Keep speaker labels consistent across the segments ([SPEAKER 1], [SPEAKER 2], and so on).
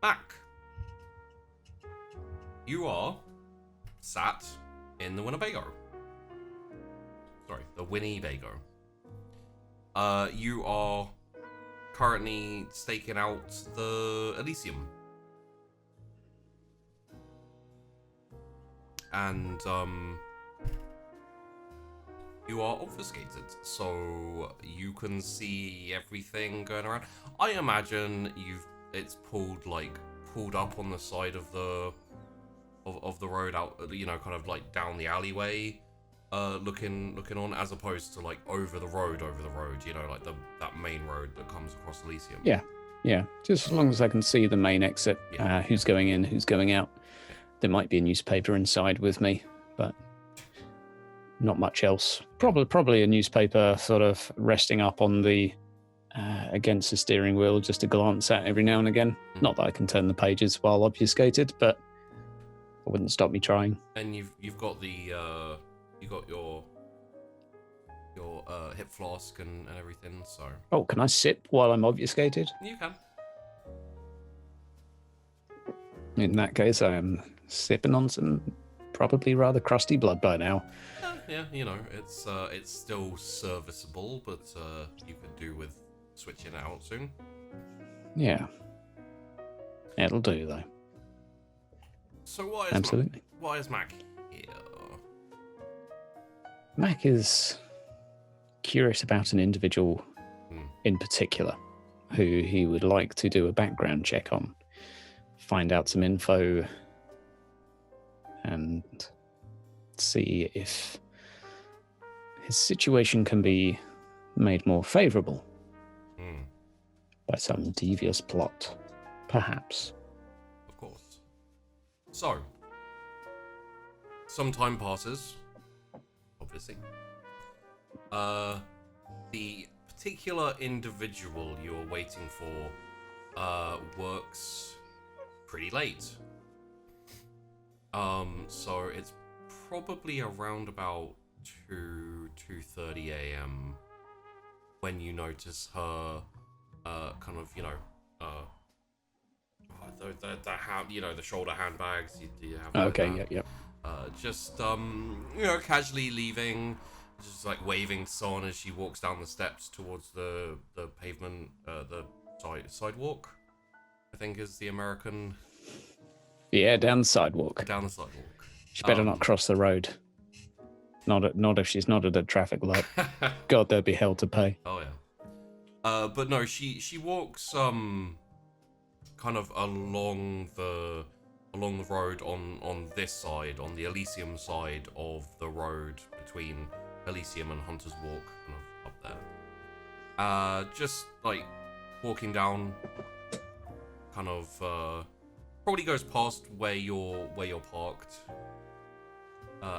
[SPEAKER 1] Back. You are sat in the Winnebago. Sorry, the Winnebago. You are currently staking out the Elysium. And, you are obfuscated, so you can see everything going around. I imagine it's pulled up on the side of the road out, kind of like down the alleyway, looking on, as opposed to like over the road, like that main road that comes across Elysium.
[SPEAKER 2] Yeah. Just as long as I can see the main exit, who's going in, who's going out. There might be a newspaper inside with me, but not much else. Probably a newspaper sort of resting up on the against the steering wheel, just to glance at every now and again. Mm-hmm. Not that I can turn the pages while obfuscated, but it wouldn't stop me trying.
[SPEAKER 1] And you've got your hip flask and everything. So.
[SPEAKER 2] Oh, can I sip while I'm obfuscated?
[SPEAKER 1] You can.
[SPEAKER 2] In that case, I am sipping on some probably rather crusty blood by now.
[SPEAKER 1] Yeah, it's still serviceable, but you could do with switching it out soon.
[SPEAKER 2] Yeah. It'll do, though.
[SPEAKER 1] So why is Mac here?
[SPEAKER 2] Mac is curious about an individual in particular who he would like to do a background check on, find out some info, and see if his situation can be made more favourable by some devious plot, perhaps.
[SPEAKER 1] Of course. So, some time passes, obviously. The particular individual you're waiting for works pretty late. So it's probably around about 2:30 a.m. when you notice her, kind of, the shoulder handbags. You have
[SPEAKER 2] okay, yep.
[SPEAKER 1] Just casually leaving, just like waving to someone as she walks down the steps towards the pavement, the sidewalk, I think is the American.
[SPEAKER 2] Yeah, down the sidewalk.
[SPEAKER 1] Down the sidewalk.
[SPEAKER 2] She better not cross the road. Not if she's not at a traffic light. God, there'd be hell to pay.
[SPEAKER 1] Oh yeah. But no, she walks kind of along the road on this side, on the Elysium side of the road between Elysium and Hunter's Walk, kind of up there. Just like walking down, kind of probably goes past where you're parked,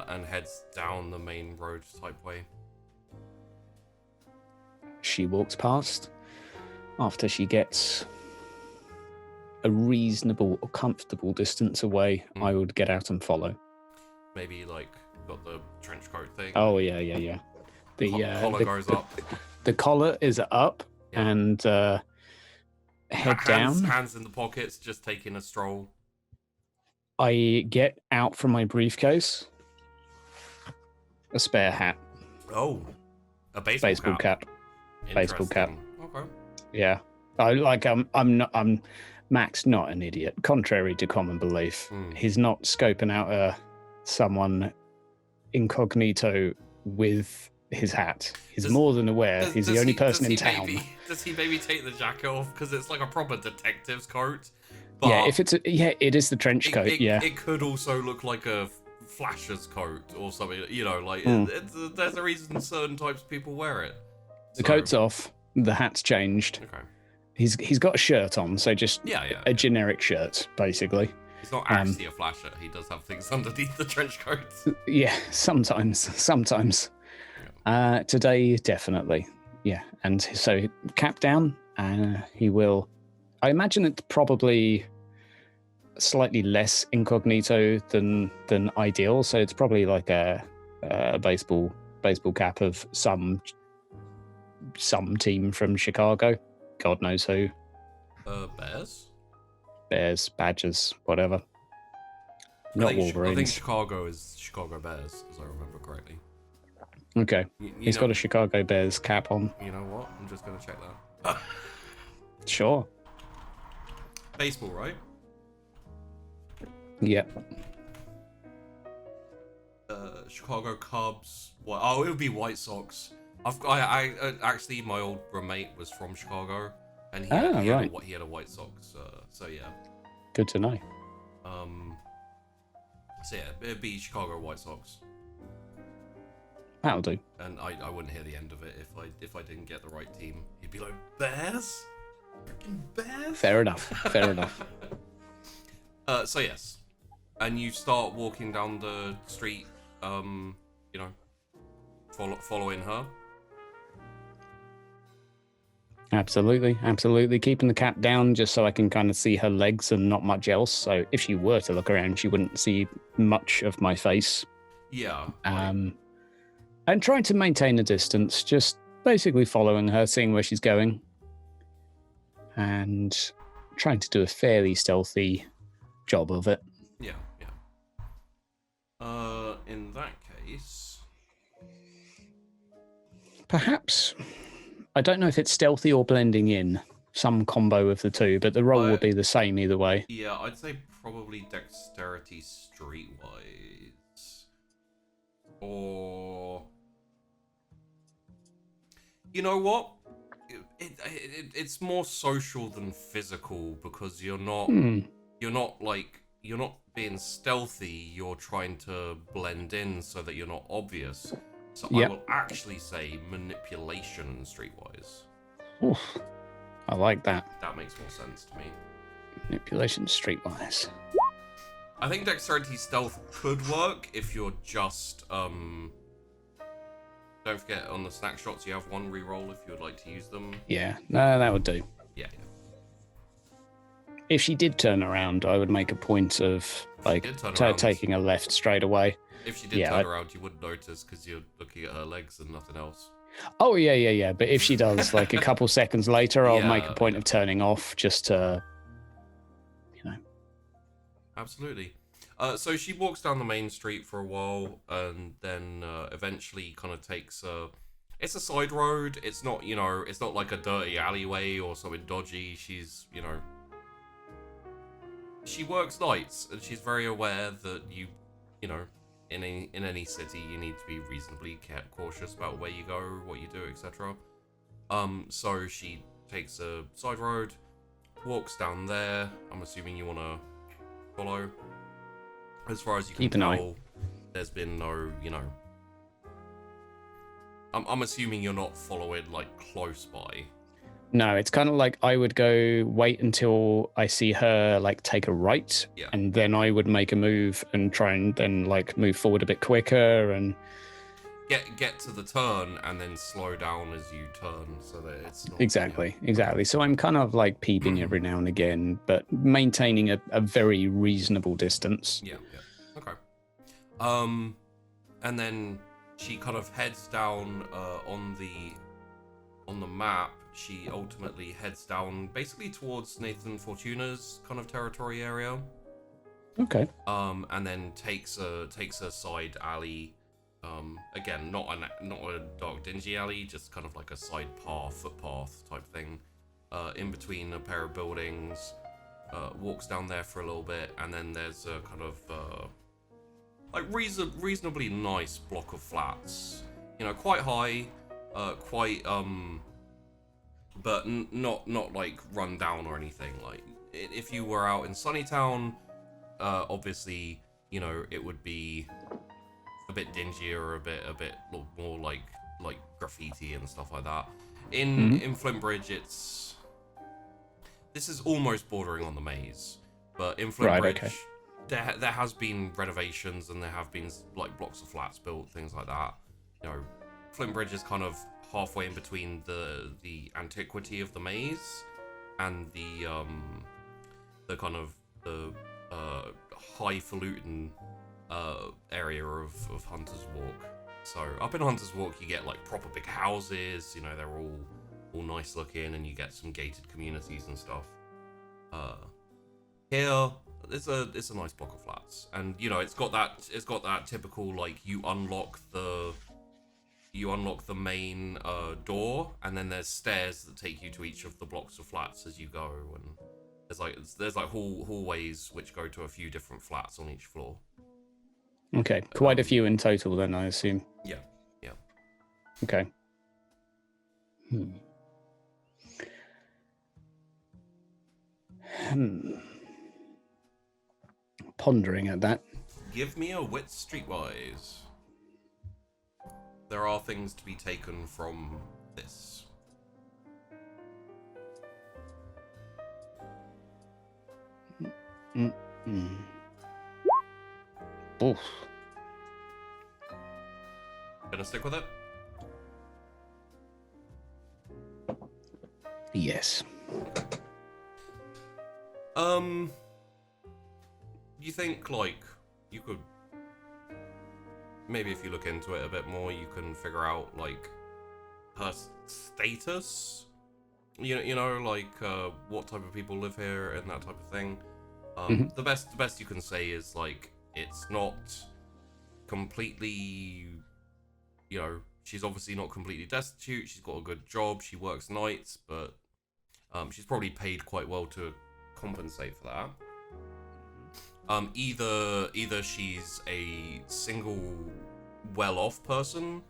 [SPEAKER 1] and heads down the main road type way.
[SPEAKER 2] She walks past. After she gets a reasonable or comfortable distance away, I would get out and follow.
[SPEAKER 1] Maybe like got the trench coat thing.
[SPEAKER 2] Oh yeah. The
[SPEAKER 1] collar goes up.
[SPEAKER 2] The collar is up, and head down.
[SPEAKER 1] Hands in the pockets, just taking a stroll.
[SPEAKER 2] I get out from my briefcase a spare hat.
[SPEAKER 1] Oh, a baseball cap.
[SPEAKER 2] Baseball cap.
[SPEAKER 1] Okay.
[SPEAKER 2] Yeah, I'm Mac's not an idiot. Contrary to common belief, he's not scoping out someone incognito with his hat. He's more than aware. He's the only person in town.
[SPEAKER 1] Does he maybe take the jacket off because it's like a proper detective's coat? But
[SPEAKER 2] yeah, it is the trench coat.
[SPEAKER 1] It could also look like a flasher's coat or something. There's a reason certain types of people wear it.
[SPEAKER 2] The coat's off. The hat's changed.
[SPEAKER 1] Okay.
[SPEAKER 2] He's got a shirt on, so just a generic shirt, basically.
[SPEAKER 1] He's not actually a flasher. He does have things underneath the trench coat.
[SPEAKER 2] Yeah, sometimes. Yeah. Today, definitely. Yeah, and so cap down, he will. I imagine it's probably slightly less incognito than ideal. So it's probably like a baseball cap of some team from Chicago. God knows who.
[SPEAKER 1] Bears?
[SPEAKER 2] bears, badgers, whatever. Not
[SPEAKER 1] I think
[SPEAKER 2] wolverines.
[SPEAKER 1] Chicago is Chicago Bears, as I remember correctly.
[SPEAKER 2] Okay. He's got a Chicago Bears cap on.
[SPEAKER 1] You know what? I'm just going to check that.
[SPEAKER 2] Sure.
[SPEAKER 1] Baseball, right?
[SPEAKER 2] Yep.
[SPEAKER 1] Chicago Cubs. What? Oh, it would be White Sox. I actually, my old roommate was from Chicago, and he had a White Sox. So yeah.
[SPEAKER 2] Good to know.
[SPEAKER 1] So yeah, it'd be Chicago White Sox.
[SPEAKER 2] That'll do.
[SPEAKER 1] And I wouldn't hear the end of it if I didn't get the right team. He'd be like, Bears? Freaking Bears?
[SPEAKER 2] Fair enough. Fair enough.
[SPEAKER 1] So yes. And you start walking down the street, following her.
[SPEAKER 2] Absolutely. Keeping the cap down just so I can kind of see her legs and not much else. So if she were to look around, she wouldn't see much of my face.
[SPEAKER 1] Yeah.
[SPEAKER 2] And trying to maintain a distance, just basically following her, seeing where she's going. And trying to do a fairly stealthy job of it.
[SPEAKER 1] Yeah. In that case...
[SPEAKER 2] Perhaps... I don't know if it's stealthy or blending in, some combo of the two, but the roll will be the same either way.
[SPEAKER 1] Yeah, I'd say probably dexterity streetwise. Or... You know what? It's more social than physical, because you're not being stealthy, you're trying to blend in so that you're not obvious. So I will actually say manipulation streetwise.
[SPEAKER 2] Oof, I like that.
[SPEAKER 1] That makes more sense to me.
[SPEAKER 2] Manipulation streetwise.
[SPEAKER 1] I think dexterity stealth could work if you're just don't forget on the Snackshots you have one reroll if you would like to use them.
[SPEAKER 2] Yeah, no, that would do.
[SPEAKER 1] Yeah.
[SPEAKER 2] If she did turn around, I would make a point of taking a left straight away.
[SPEAKER 1] If she did turn around, you wouldn't notice because you're looking at her legs and nothing else.
[SPEAKER 2] Oh, yeah. But if she does, like a couple seconds later, I'll make a point of turning off just to,
[SPEAKER 1] Absolutely. So she walks down the main street for a while and then eventually kind of takes it's a side road. It's not, it's not like a dirty alleyway or something dodgy. She's, she works nights and she's very aware that in any city, you need to be reasonably cautious about where you go, what you do, etc. So she takes a side road, walks down there. I'm assuming you want to follow. As far as you can tell, there's been no, I'm assuming you're not following like close by.
[SPEAKER 2] No, it's kind of like I would go wait until I see her like take a right, and then I would make a move and try and then like move forward a bit quicker and
[SPEAKER 1] get to the turn and then slow down as you turn so that it's not...
[SPEAKER 2] Exactly. So I'm kind of like peeping every now and again, but maintaining a very reasonable distance.
[SPEAKER 1] Yeah. Okay. And then she kind of heads down on the map. She ultimately heads down basically towards Nathan Fortuna's kind of territory area.
[SPEAKER 2] Okay.
[SPEAKER 1] And then takes a side alley. Again, not a dark dingy alley, just kind of like a side footpath type thing. In between a pair of buildings. Walks down there for a little bit, and then there's a kind of like reasonably nice block of flats. Quite high, but not like run down or anything. Like if you were out in Sunnytown, obviously it would be a bit dingier, a bit more like graffiti and stuff like that. In Flintbridge, this is almost bordering on the maze, but in Flintbridge, there has been renovations and there have been like blocks of flats built, things like that. Flintbridge is kind of halfway in between the antiquity of the maze and the kind of the highfalutin area of Hunter's Walk. So up in Hunter's Walk you get like proper big houses, they're all nice looking, and you get some gated communities and stuff. Here, it's a nice block of flats, and you know it's got that typical like you unlock the main door, and then there's stairs that take you to each of the blocks of flats as you go, and there's like hallways which go to a few different flats on each floor.
[SPEAKER 2] Okay, quite a few in total then, I assume.
[SPEAKER 1] Yeah.
[SPEAKER 2] Okay. Pondering at that.
[SPEAKER 1] Give me a wit streetwise. There are things to be taken from this.
[SPEAKER 2] Oof.
[SPEAKER 1] Gonna stick with it?
[SPEAKER 2] Yes.
[SPEAKER 1] You think like you could maybe if you look into it a bit more, you can figure out like her status. You know, like what type of people live here and that type of thing. The best you can say is like it's not completely, you know, she's obviously not completely destitute. She's got a good job. She works nights, but she's probably paid quite well to compensate for that. Either she's a single, well-off person,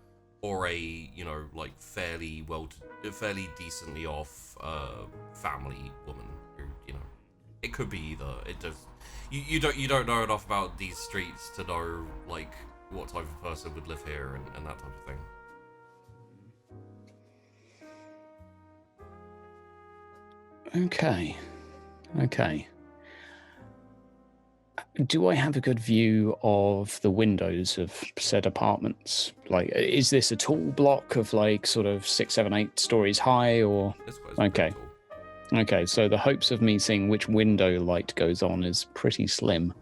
[SPEAKER 1] or a, you know, like fairly decently off family woman. Who, you know, it could be either. It does. You don't know enough about these streets to know like what type of person would live here and that type of thing.
[SPEAKER 2] Okay. Do I have a good view of the windows of said apartments? Like, is this a tall block of like sort of 6, 7, 8 stories high, or?
[SPEAKER 1] It's
[SPEAKER 2] Okay.
[SPEAKER 1] tall.
[SPEAKER 2] Okay, so the hopes of me seeing which window light goes on is pretty slim.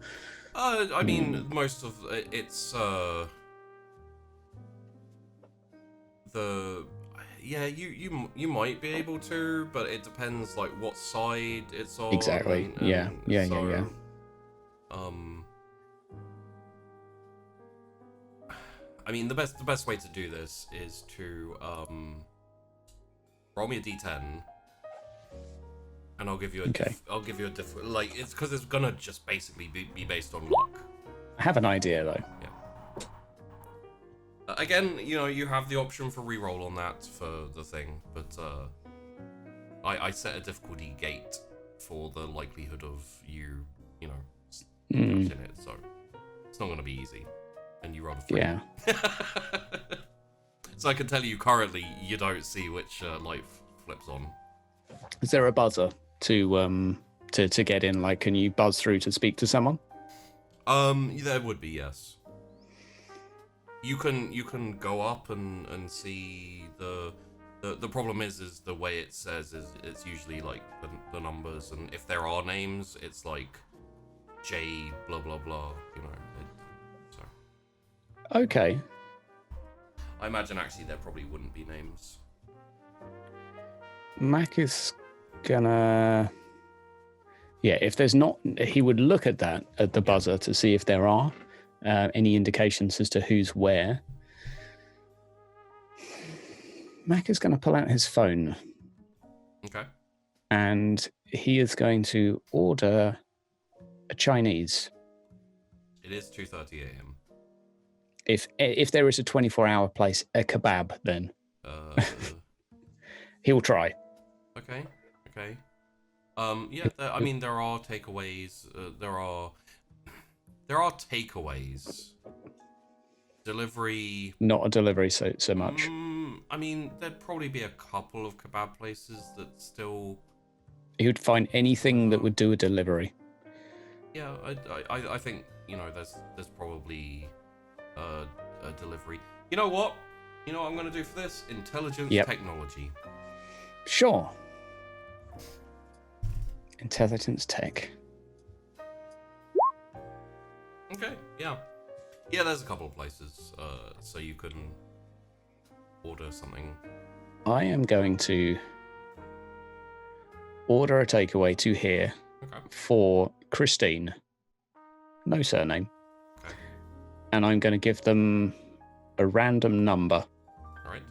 [SPEAKER 1] I mean, most of it's you might be able to, but it depends like what side it's on.
[SPEAKER 2] Exactly. Yeah.
[SPEAKER 1] I mean, the best way to do this is to roll me a d10, and I'll give you a different, like, it's because it's gonna just basically be based on luck.
[SPEAKER 2] I have an idea though.
[SPEAKER 1] Yeah. Again, you know, you have the option for reroll on that for the thing, but I set a difficulty gate for the likelihood of you know, in it, so it's not going to be easy. And you roll a 3.
[SPEAKER 2] Yeah.
[SPEAKER 1] So I can tell you currently you don't see which light flips on.
[SPEAKER 2] Is there a buzzer to get in? Like, can you buzz through to speak to someone?
[SPEAKER 1] There would be, yes. You can go up and see the problem is the way it says is it's usually like the numbers, and if there are names, it's like J blah blah blah, you know. So
[SPEAKER 2] Okay.
[SPEAKER 1] I imagine actually there probably wouldn't be names.
[SPEAKER 2] Mac is gonna... Yeah, if there's not... He would look at that, at the buzzer, to see if there are any indications as to who's where. Mac is going to pull out his phone.
[SPEAKER 1] Okay.
[SPEAKER 2] And he is going to order a Chinese.
[SPEAKER 1] It is 2:30 a.m.
[SPEAKER 2] If there is a 24-hour place, a kebab, then he'll try.
[SPEAKER 1] Okay. Yeah. I mean, there are takeaways. There are takeaways. Delivery.
[SPEAKER 2] Not a delivery so much.
[SPEAKER 1] I mean, there'd probably be a couple of kebab places that still.
[SPEAKER 2] He would find anything that would do a delivery.
[SPEAKER 1] Yeah, I think, you know, there's probably a delivery. You know what I'm gonna do for this? Intelligence technology.
[SPEAKER 2] Sure. Intelligence tech.
[SPEAKER 1] Okay, yeah. Yeah, there's a couple of places, so you can order something.
[SPEAKER 2] I am going to order a takeaway to here for Christine. No surname.
[SPEAKER 1] Okay.
[SPEAKER 2] And I'm going to give them a random number.
[SPEAKER 1] All right.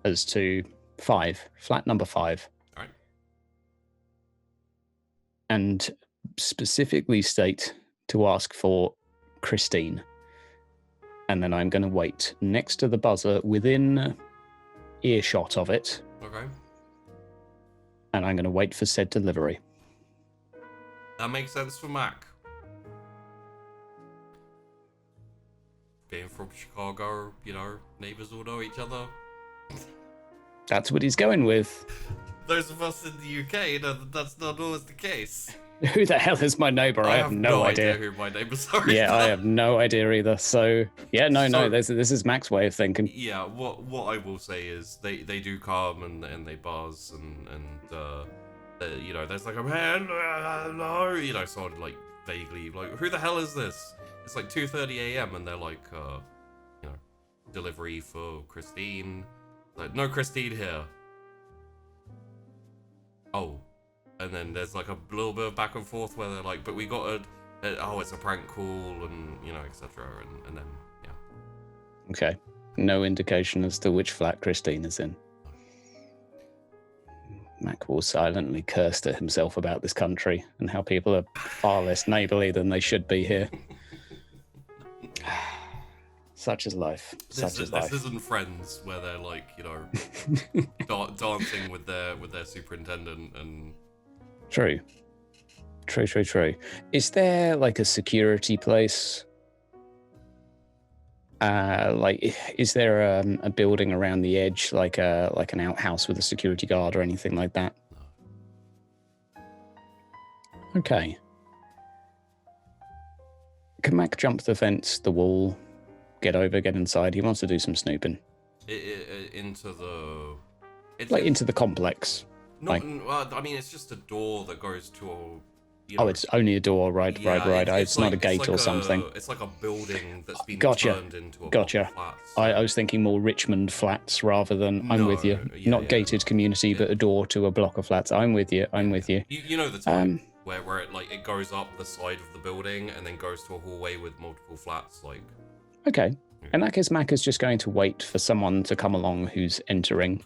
[SPEAKER 2] As to 5. Flat number 5.
[SPEAKER 1] All right.
[SPEAKER 2] And specifically state to ask for Christine. And then I'm going to wait next to the buzzer within earshot of it.
[SPEAKER 1] Okay.
[SPEAKER 2] And I'm going to wait for said delivery.
[SPEAKER 1] That makes sense for Mac. Being from Chicago, neighbors all know each other.
[SPEAKER 2] That's what he's going with.
[SPEAKER 1] Those of us in the UK know that that's not always the case.
[SPEAKER 2] Who the hell is my neighbor? I have no idea
[SPEAKER 1] who my neighbors are.
[SPEAKER 2] Yeah, I have no idea either. So, yeah, no, this is Mac's way of thinking.
[SPEAKER 1] Yeah, what I will say is they do come and they buzz and there's like a man, no, someone like vaguely like, who the hell is this? It's like 2:30 a.m. and they're like, delivery for Christine. Like, no Christine here. Oh. And then there's like a little bit of back and forth where they're like, but we got it's a prank call and, etc. And then, yeah.
[SPEAKER 2] Okay. No indication as to which flat Christine is in. Mac will silently curse to himself about this country and how people are far less neighbourly than they should be here. Such is life. Such is life.
[SPEAKER 1] This isn't Friends where they're like, dancing with their superintendent and.
[SPEAKER 2] True. Is there like a security place? Is there a building around the edge, like an outhouse with a security guard or anything like that?
[SPEAKER 1] No.
[SPEAKER 2] Okay. Can Mac jump the fence, the wall, get inside? He wants to do some snooping.
[SPEAKER 1] Into the...
[SPEAKER 2] into the complex.
[SPEAKER 1] I mean, it's just a door that goes to a...
[SPEAKER 2] it's only a door, right. It's not a gate or something.
[SPEAKER 1] It's like a building that's been
[SPEAKER 2] Gotcha.
[SPEAKER 1] turned into a block of flats.
[SPEAKER 2] I was thinking more Richmond flats rather than... I'm with you. Not gated community, but a door to a block of flats. I'm with you.
[SPEAKER 1] You know the time where it goes up the side of the building and then goes to a hallway with multiple flats, like...
[SPEAKER 2] Okay. In that case, Mac is just going to wait for someone to come along who's entering.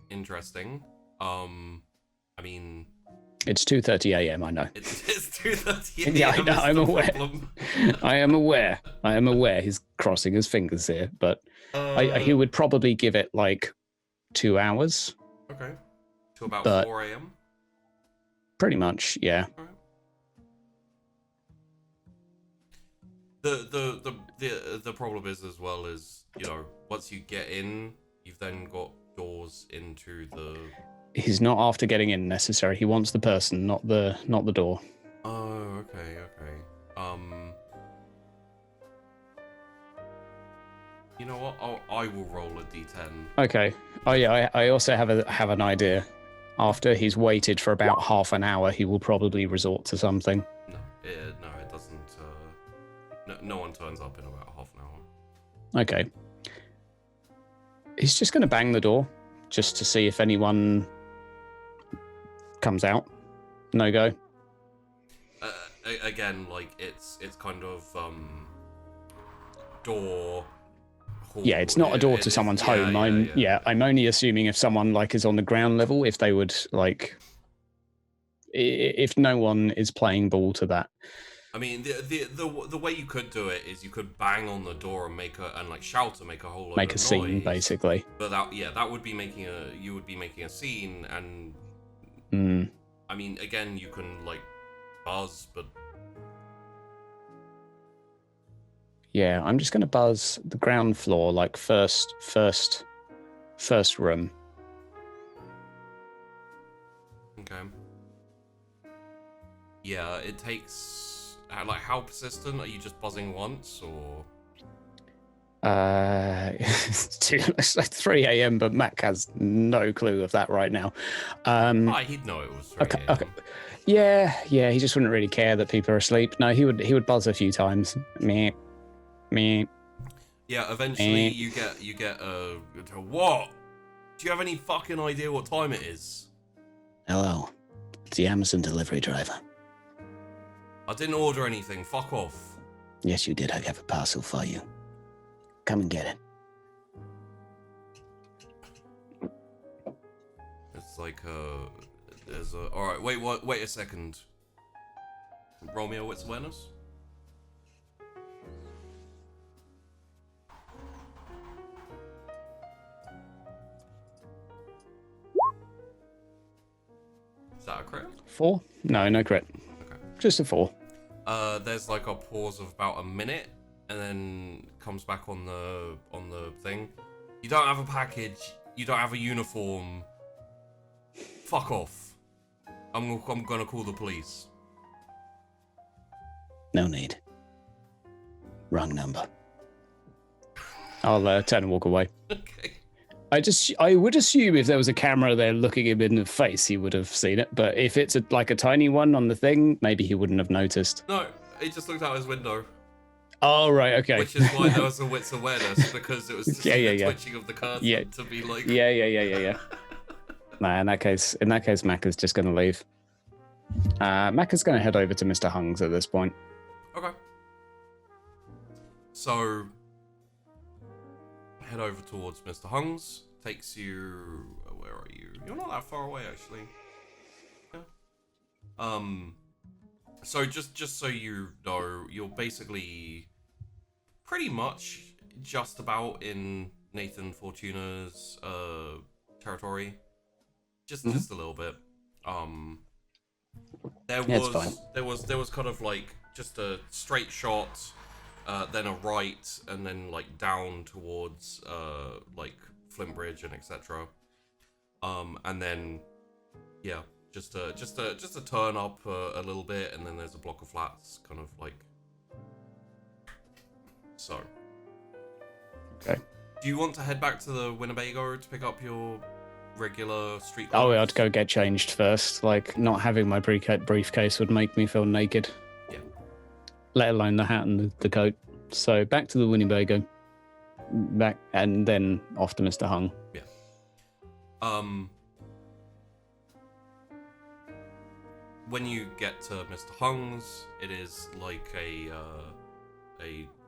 [SPEAKER 1] Interesting. I mean...
[SPEAKER 2] It's 2:30 a.m., I know.
[SPEAKER 1] It's 2:30 a.m.
[SPEAKER 2] Yeah, I know, I'm aware. I am aware he's crossing his fingers here, but he would probably give it like 2 hours.
[SPEAKER 1] Okay. To about 4 a.m.?
[SPEAKER 2] Pretty much, yeah.
[SPEAKER 1] All right. The problem is as well is, once you get in, you've then got doors into the...
[SPEAKER 2] He's not after getting in necessarily. He wants the person, not the door.
[SPEAKER 1] Oh, okay. You know what? I will roll a d10.
[SPEAKER 2] Okay. Oh yeah, I also have an idea. After he's waited for about half an hour, he will probably resort to something.
[SPEAKER 1] No, it doesn't. No one turns up in about half an hour.
[SPEAKER 2] Okay. He's just going to bang the door just to see if anyone comes out. No go.
[SPEAKER 1] Again, it's kind of door. Hall.
[SPEAKER 2] Yeah, it's not a door to someone's home. I'm only assuming if someone is on the ground level, if they would if no one is playing ball to that.
[SPEAKER 1] I mean, the way you could do it is you could bang on the door and shout to make a whole lot of noise.
[SPEAKER 2] Scene, basically.
[SPEAKER 1] But that would be you would be making a scene, and I mean, again, you can buzz, but
[SPEAKER 2] yeah, I'm just going to buzz the ground floor, first room.
[SPEAKER 1] Okay. Yeah, it takes. How persistent? Are you just buzzing once, or?
[SPEAKER 2] It's 3 a.m., but Mac has no clue of that right now.
[SPEAKER 1] He'd know it was 3 a.m.
[SPEAKER 2] Okay. Yeah, he just wouldn't really care that people are asleep. No, he would buzz a few times. Meh.
[SPEAKER 1] Yeah, eventually you get a what? Do you have any fucking idea what time it is?
[SPEAKER 3] Hello. It's the Amazon delivery driver.
[SPEAKER 1] I didn't order anything. Fuck off.
[SPEAKER 3] Yes, you did. I have a parcel for you. Come and get it.
[SPEAKER 1] It's like there's a. All right, wait a second. Roll me a wits awareness. Is that a crit?
[SPEAKER 2] 4? No crit.
[SPEAKER 1] Okay.
[SPEAKER 2] Just a 4.
[SPEAKER 1] There's like a pause of about a minute, and then comes back on the thing. You don't have a package. You don't have a uniform. Fuck off. I'm gonna call the police.
[SPEAKER 3] No need. Wrong number.
[SPEAKER 2] I'll turn and walk away.
[SPEAKER 1] Okay.
[SPEAKER 2] I would assume if there was a camera there looking him in the face, he would have seen it. But if it's like a tiny one on the thing, maybe he wouldn't have noticed.
[SPEAKER 1] No, he just looked out his window.
[SPEAKER 2] Oh, right, okay.
[SPEAKER 1] Which is why there was a wits awareness, because it was just the twitching of the curtain to be like...
[SPEAKER 2] Yeah. Nah, in that case, Mac is just going to leave. Mac is going to head over to Mr. Hung's at this point.
[SPEAKER 1] Okay. So, head over towards Mr. Hung's. Takes you... Where are you? You're not that far away, actually. Yeah. So, just so you know, you're basically pretty much just about in Nathan Fortuna's territory. Just a little bit. There was kind of like just a straight shot, then a right, and then like down towards like Flintbridge and etc. And then just a turn up a little bit, and then there's a block of flats, kind of like so.
[SPEAKER 2] Okay.
[SPEAKER 1] Do you want to head back to the Winnebago to pick up your regular street?
[SPEAKER 2] Oh, I'd go get changed first. Like, not having my briefcase would make me feel naked.
[SPEAKER 1] Yeah.
[SPEAKER 2] Let alone the hat and the coat. So back to the Winnebago. Back, and then off to Mr. Hung.
[SPEAKER 1] Yeah. When you get to Mr. Hung's, it is like a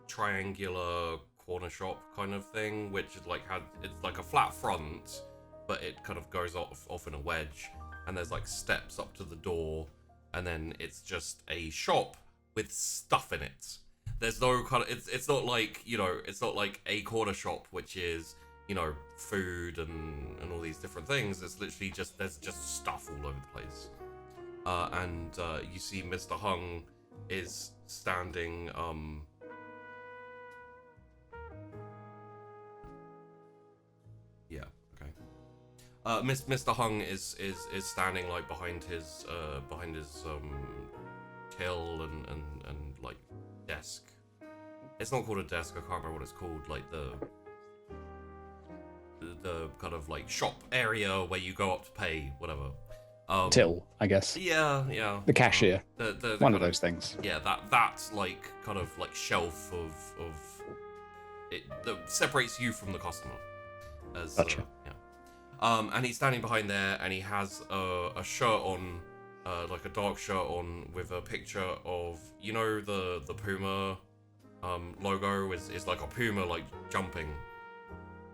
[SPEAKER 1] triangular corner shop kind of thing, which is like it's like a flat front, but it kind of goes off in a wedge, and there's like steps up to the door, and then it's just a shop with stuff in it. There's no kind of it's not like, you know, it's not like a corner shop which is, you know, food and all these different things. It's literally just there's just stuff all over the place. And you see Mr. Hung is standing Mr. Hung is standing like behind his till and like desk. It's not called a desk, I can't remember what it's called, like the kind of like shop area where you go up to pay, whatever.
[SPEAKER 2] Till, I guess.
[SPEAKER 1] Yeah.
[SPEAKER 2] The cashier.
[SPEAKER 1] The
[SPEAKER 2] one of those things.
[SPEAKER 1] Yeah, that's like kind of like shelf of it that separates you from the customer. As
[SPEAKER 2] gotcha.
[SPEAKER 1] And he's standing behind there, and he has a shirt on, like a dark shirt on with a picture of, you know, the Puma logo is like a puma like jumping.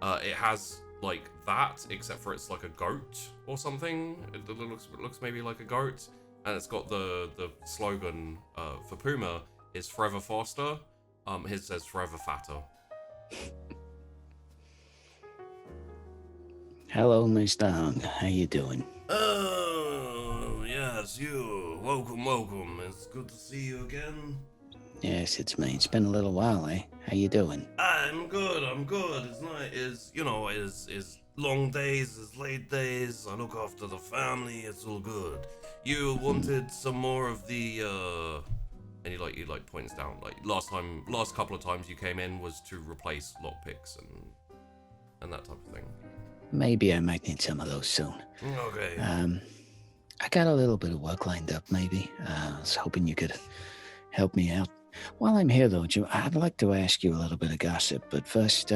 [SPEAKER 1] It has like that, except for it's like a goat or something. It looks maybe like a goat, and it's got the slogan for Puma is forever faster. His says forever fatter.
[SPEAKER 3] Hello, Mr. Hung. How you doing?
[SPEAKER 1] Oh, yes, you. Welcome. It's good to see you again.
[SPEAKER 3] Yes, it's me. It's been a little while, eh? How you doing?
[SPEAKER 1] I'm good. It's nice. It's long days, it's late days. I look after the family. It's all good. You wanted some more of the, and he points down. Like last couple of times you came in was to replace lockpicks and that type of thing.
[SPEAKER 3] Maybe I might need some of those soon.
[SPEAKER 1] Okay.
[SPEAKER 3] I got a little bit of work lined up, maybe. I was hoping you could help me out. While I'm here, though, Jim, I'd like to ask you a little bit of gossip. But first,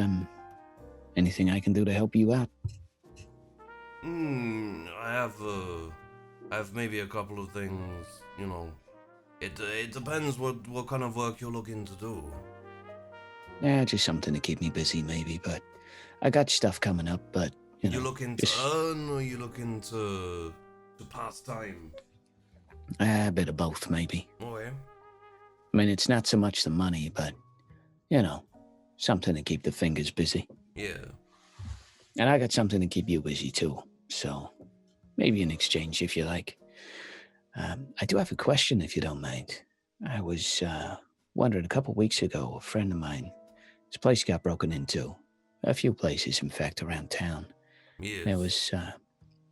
[SPEAKER 3] anything I can do to help you out?
[SPEAKER 1] I have maybe a couple of things, you know. It depends what kind of work you're looking to do.
[SPEAKER 3] Yeah, just something to keep me busy, maybe. But I got stuff coming up. But
[SPEAKER 1] You looking to
[SPEAKER 3] just
[SPEAKER 1] earn, or you looking to pass time?
[SPEAKER 3] a bit of both, maybe.
[SPEAKER 1] Oh yeah.
[SPEAKER 3] I mean, it's not so much the money, but something to keep the fingers busy.
[SPEAKER 1] Yeah.
[SPEAKER 3] And I got something to keep you busy too. So maybe an exchange, if you like. I do have a question, if you don't mind. I was wondering, a couple weeks ago, a friend of mine, his place got broken into. A few places, in fact, around town.
[SPEAKER 1] Yes.
[SPEAKER 3] There was a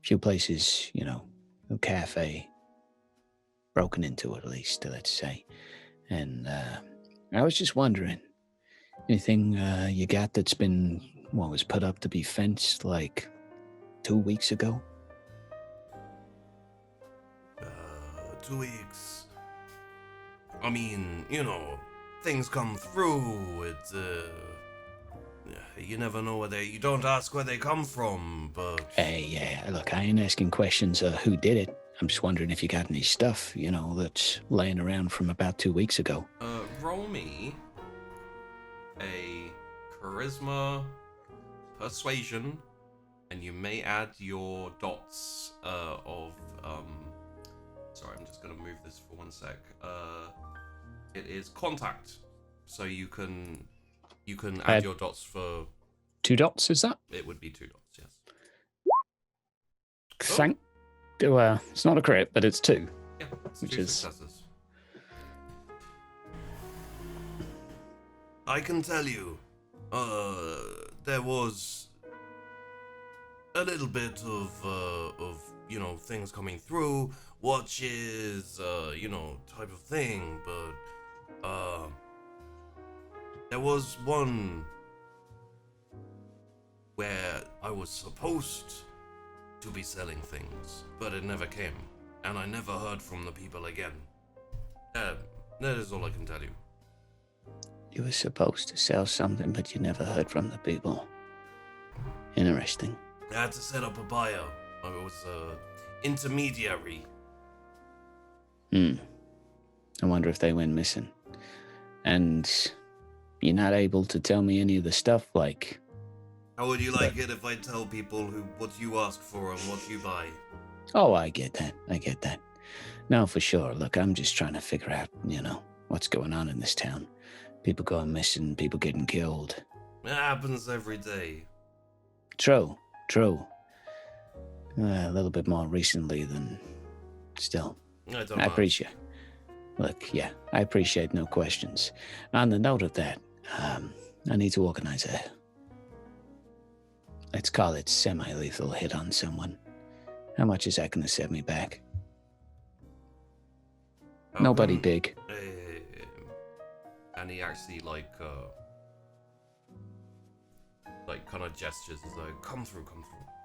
[SPEAKER 3] few places, a cafe, broken into at least, let's say. And I was just wondering, anything you got that's been, was put up to be fenced like 2 weeks ago?
[SPEAKER 1] 2 weeks. I mean, things come through. It's you never know you don't ask where they come from, but...
[SPEAKER 3] Hey, yeah, look, I ain't asking questions of who did it. I'm just wondering if you got any stuff, that's laying around from about 2 weeks ago.
[SPEAKER 1] Roll me a charisma persuasion, and you may add your dots of sorry, I'm just gonna move this for 1 sec. It is contact, so you can add your dots for
[SPEAKER 2] 2 dots, is that?
[SPEAKER 1] it would be 2 dots, yes.
[SPEAKER 2] It's not a crit, but it's 2.
[SPEAKER 1] Yeah, it's
[SPEAKER 2] Which
[SPEAKER 1] 2
[SPEAKER 2] is-
[SPEAKER 1] successes. I can tell you, there was a little bit of things coming through, watches, type of thing, but there was one where I was supposed to be selling things, but it never came, and I never heard from the people again. That is all I can tell you.
[SPEAKER 3] You were supposed to sell something, but you never heard from the people. Interesting.
[SPEAKER 1] I had to set up a buyer. I was intermediary.
[SPEAKER 3] I wonder if they went missing. And you're not able to tell me any of the stuff, like...
[SPEAKER 1] How would you like it if I tell people what you ask for and what you buy?
[SPEAKER 3] Oh, I get that. No, for sure. Look, I'm just trying to figure out, what's going on in this town. People going missing, people getting killed.
[SPEAKER 1] It happens every day.
[SPEAKER 3] True. A little bit more recently than still. I appreciate. Look, yeah, I appreciate no questions. On the note of that, I need to organize let's call it semi-lethal hit on someone. How much is that going to set me back? Nobody big.
[SPEAKER 1] And he actually kind of gestures as though, come through.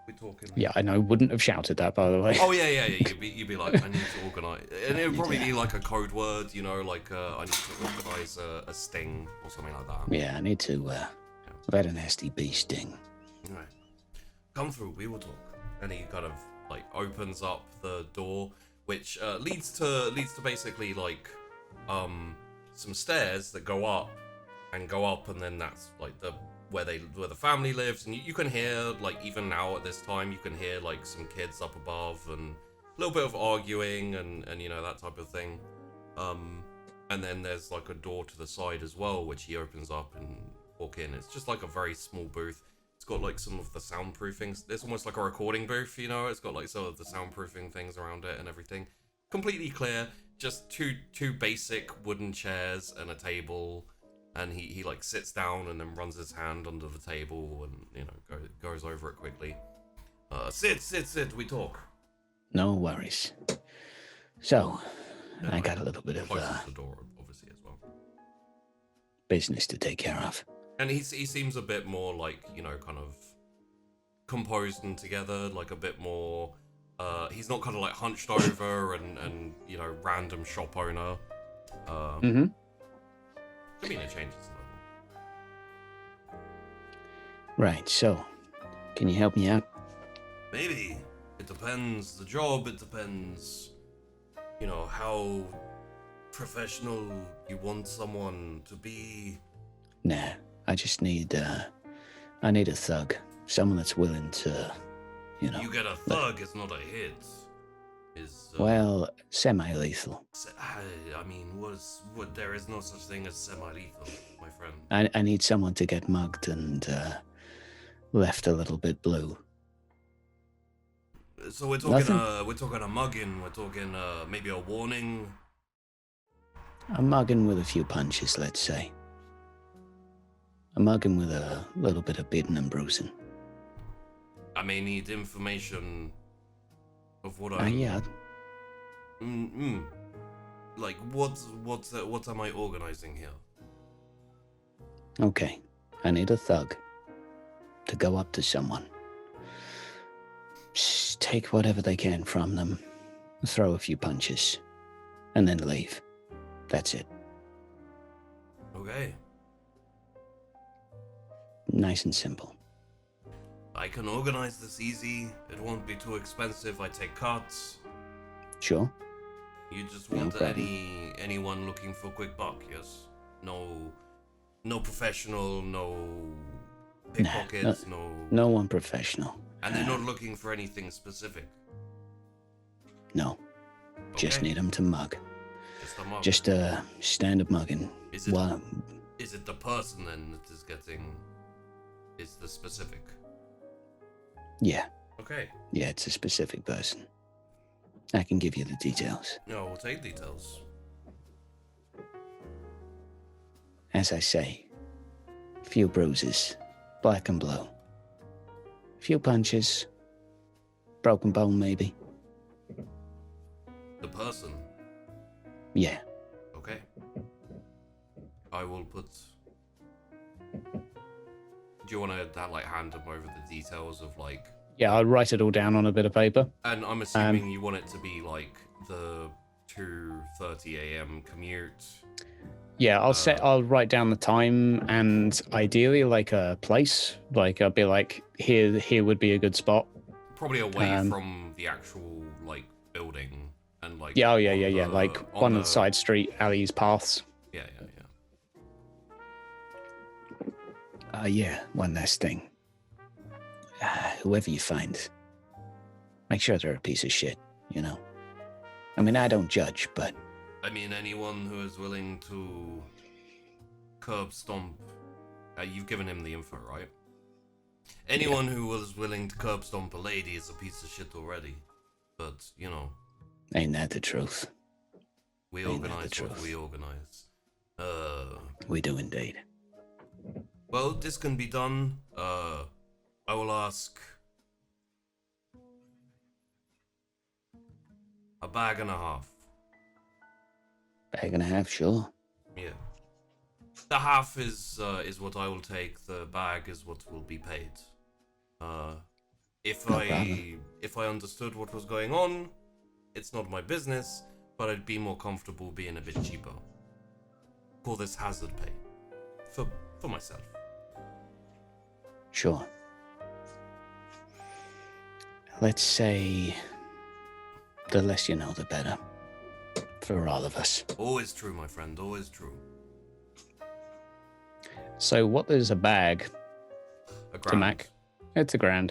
[SPEAKER 1] We're talking.
[SPEAKER 2] Yeah, I know. Wouldn't have shouted that, by the way.
[SPEAKER 1] Oh yeah. You'd be like, I need to organize, and it would probably be like a code word, like I need to organize a sting or something like that.
[SPEAKER 3] Yeah, I need to. I've had a nasty bee sting.
[SPEAKER 1] All right, come through. We will talk. And he kind of opens up the door, which leads to basically some stairs that go up, and then that's where the family lives, and you can hear even now at this time you can hear some kids up above and a little bit of arguing and that type of thing, and then there's a door to the side as well, which he opens up and walk in. It's just a very small booth. It's got some of the soundproofing. It's almost like a recording booth, it's got some of the soundproofing things around it and everything. Completely clear. Just two basic wooden chairs and a table, and he sits down and then runs his hand under the table and goes over it quickly. Sit. We talk.
[SPEAKER 3] No worries. So, I got a little bit of
[SPEAKER 1] Closes the door, obviously, as well.
[SPEAKER 3] business to take care of.
[SPEAKER 1] And he seems a bit more kind of composed and together, a bit more. He's not kind of hunched over and random shop owner. Could be no changes in level.
[SPEAKER 3] Right, so, can you help me out?
[SPEAKER 1] Maybe. It depends. The job, it depends. You know, how professional you want someone to be.
[SPEAKER 3] Nah, I just need, I need a thug. Someone that's willing to, you know.
[SPEAKER 1] You get a thug, it's not a hit.
[SPEAKER 3] Well, semi-lethal.
[SPEAKER 1] I mean, there is no such thing as semi-lethal, my friend.
[SPEAKER 3] I need someone to get mugged and left a little bit blue.
[SPEAKER 1] So we're talking a mugging, we're talking maybe a warning.
[SPEAKER 3] A mugging with a few punches, let's say. A mugging with a little bit of beating and bruising.
[SPEAKER 1] I may need information of what
[SPEAKER 3] yeah.
[SPEAKER 1] Like what am I organizing here?
[SPEAKER 3] Okay, I need a thug to go up to someone. Just take whatever they can from them, throw a few punches, and then leave. That's it.
[SPEAKER 1] Okay.
[SPEAKER 3] Nice and simple.
[SPEAKER 1] I can organize this easy. It won't be too expensive. I take cuts.
[SPEAKER 3] Sure.
[SPEAKER 1] You just want anyone looking for quick buck, yes? No professional, no pickpockets,
[SPEAKER 3] no one professional.
[SPEAKER 1] And they're not looking for anything specific.
[SPEAKER 3] No.
[SPEAKER 1] Okay.
[SPEAKER 3] Just need them to mug.
[SPEAKER 1] Just a mug.
[SPEAKER 3] Just a standard mugging.
[SPEAKER 1] Is it the person then that is the specific?
[SPEAKER 3] Yeah.
[SPEAKER 1] Okay.
[SPEAKER 3] Yeah, it's a specific person. I can give you the details.
[SPEAKER 1] No, we'll take details.
[SPEAKER 3] As I say, few bruises, black and blue. Few punches, broken bone maybe.
[SPEAKER 1] The person?
[SPEAKER 3] Yeah.
[SPEAKER 1] Okay. I will put... Do you want to hand them over the details of
[SPEAKER 2] Yeah, I'll write it all down on a bit of paper.
[SPEAKER 1] And I'm assuming you want it to be the 2:30 a.m. commute.
[SPEAKER 2] Yeah, I'll write down the time and ideally a place. I'll be here would be a good spot.
[SPEAKER 1] Probably away from the actual building and
[SPEAKER 2] Yeah, one of the side street alleys, paths.
[SPEAKER 1] Yeah.
[SPEAKER 3] Yeah, one last thing. Whoever you find, make sure they're a piece of shit, you know? I mean, I don't judge, but...
[SPEAKER 1] I mean, anyone who is willing to curb stomp... you've given him the info, right? Anyone who was willing to curb stomp a lady is a piece of shit already. But, you know...
[SPEAKER 3] Ain't that the truth?
[SPEAKER 1] We organize what we organize.
[SPEAKER 3] We do indeed.
[SPEAKER 1] Well, this can be done. I will ask a bag and a half.
[SPEAKER 3] Bag and a half, sure.
[SPEAKER 1] Yeah. The half is what I will take. The bag is what will be paid. If I understood what was going on, it's not my business, but I'd be more comfortable being a bit cheaper. Call this hazard pay. For myself.
[SPEAKER 3] Sure. Let's say the less you know, the better. For all of us.
[SPEAKER 1] Always true, my friend. Always true.
[SPEAKER 2] So what is a bag to Mac? It's $1,000.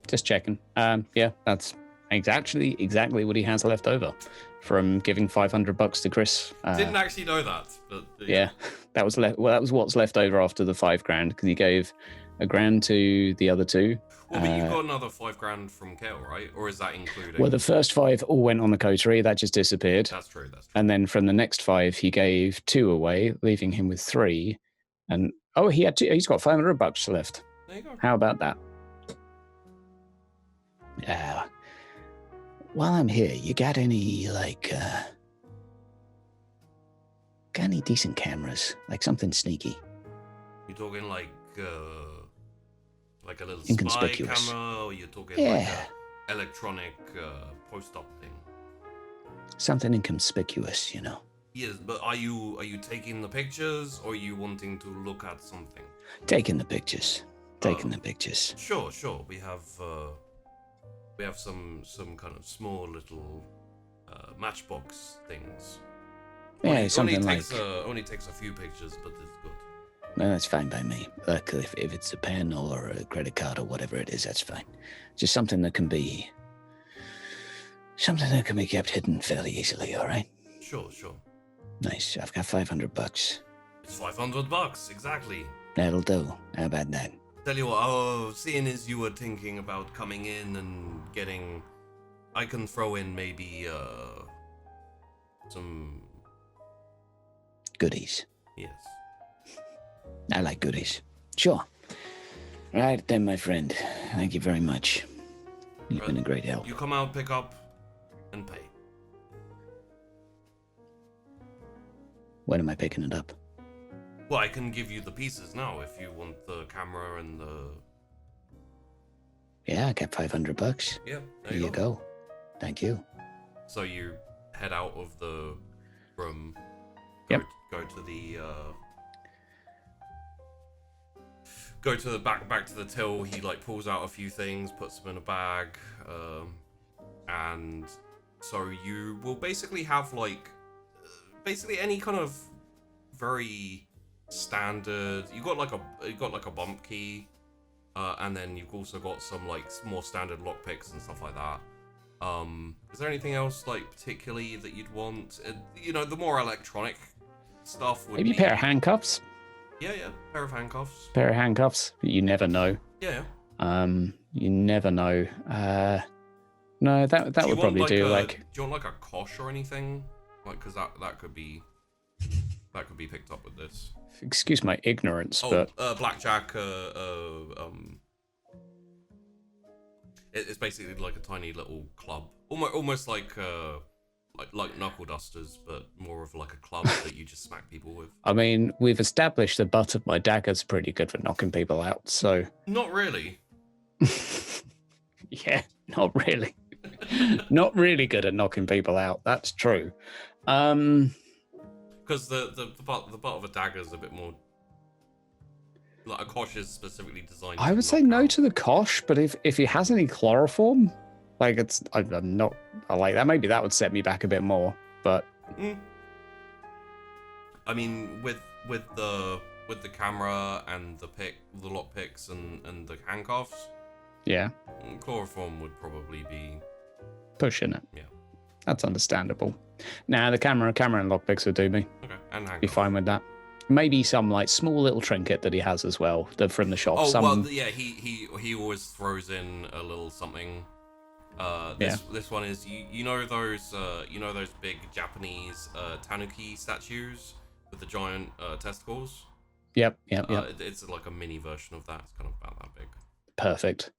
[SPEAKER 2] Just checking. Yeah, that's exactly what he has left over from giving $500 to Chrys.
[SPEAKER 1] Didn't actually know that, but
[SPEAKER 2] yeah, that was what's left over after the $5,000 because he gave $1,000 to the other two.
[SPEAKER 1] Well, but you got another $5,000 from Kale, right? Or is that including?
[SPEAKER 2] Well, the first 5 all went on the coterie. That just disappeared.
[SPEAKER 1] That's true.
[SPEAKER 2] And then from the next 5, he gave 2 away, leaving him with 3. And he had 2. He's got $500 left.
[SPEAKER 1] There you go.
[SPEAKER 2] How about that?
[SPEAKER 3] While I'm here, you got any got any decent cameras? Something sneaky?
[SPEAKER 1] You talking like a little spy camera, or you talking like a electronic post-op thing?
[SPEAKER 3] Something inconspicuous, you know.
[SPEAKER 1] Yes, but are you taking the pictures, or are you wanting to look at something?
[SPEAKER 3] Taking the pictures. Taking the pictures.
[SPEAKER 1] Sure. We have We have some kind of small little matchbox things.
[SPEAKER 3] Yeah, something like...
[SPEAKER 1] Only takes a few pictures, but it's good.
[SPEAKER 3] No, that's fine by me. Look, if it's a pen or a credit card or whatever it is, that's fine. Just something that can be kept hidden fairly easily, all right?
[SPEAKER 1] Sure.
[SPEAKER 3] Nice. I've got $500.
[SPEAKER 1] It's $500, exactly.
[SPEAKER 3] That'll do. How about that?
[SPEAKER 1] Tell you what, seeing as you were thinking about coming in and getting... I can throw in maybe, some...
[SPEAKER 3] Goodies.
[SPEAKER 1] Yes.
[SPEAKER 3] I like goodies. Sure. Right then, my friend. Thank you very much. You've been a great help.
[SPEAKER 1] You come out, pick up, and pay.
[SPEAKER 3] When am I picking it up?
[SPEAKER 1] Well, I can give you the pieces now if you want the camera and the...
[SPEAKER 3] Yeah, I got $500.
[SPEAKER 1] Yeah,
[SPEAKER 3] there you go. Thank you.
[SPEAKER 1] So you head out of the room.
[SPEAKER 2] Yep.
[SPEAKER 1] Go to the... Go to the back to the till. He like pulls out a few things, puts them in a bag, and so you will basically have like basically any kind of very standard. You got like a bump key, and then you've also got some like more standard lockpicks and stuff like that. Is there anything else like particularly that you'd want? You know, the more electronic stuff would
[SPEAKER 2] Maybe
[SPEAKER 1] be...
[SPEAKER 2] a pair of handcuffs.
[SPEAKER 1] Yeah, pair of handcuffs.
[SPEAKER 2] Pair of handcuffs. But you never know.
[SPEAKER 1] Yeah.
[SPEAKER 2] You never know. No, that would probably do. Like,
[SPEAKER 1] do you want like a kosh or anything? Like, because that could be picked up with this.
[SPEAKER 2] excuse my ignorance, but
[SPEAKER 1] blackjack. It's basically like a tiny little club, almost like knuckle dusters, but more of like a club that you just smack people with.
[SPEAKER 2] I mean, we've established the butt of my dagger's pretty good for knocking people out, so...
[SPEAKER 1] Not really.
[SPEAKER 2] Yeah, not really. Not really good at knocking people out, that's true.
[SPEAKER 1] Because the butt of a dagger is a bit more... Like, a kosh is specifically designed
[SPEAKER 2] I would say no to the kosh, but if he has any chloroform, like I'm not... I like that. Maybe that would set me back a bit more, but...
[SPEAKER 1] I mean, with the camera and the lock picks and the handcuffs,
[SPEAKER 2] yeah,
[SPEAKER 1] chloroform would probably be
[SPEAKER 2] pushing it.
[SPEAKER 1] Yeah,
[SPEAKER 2] that's understandable. Nah, the camera and lockpicks would do me.
[SPEAKER 1] Okay, and handcuffs.
[SPEAKER 2] Be fine with that. Maybe some like small little trinket that he has as well, from the shop.
[SPEAKER 1] Oh well, yeah, he always throws in a little something. This one is you know those big Japanese tanuki statues with the giant testicles.
[SPEAKER 2] Yep.
[SPEAKER 1] It's like a mini version of that. It's kind of about that big.
[SPEAKER 2] Perfect.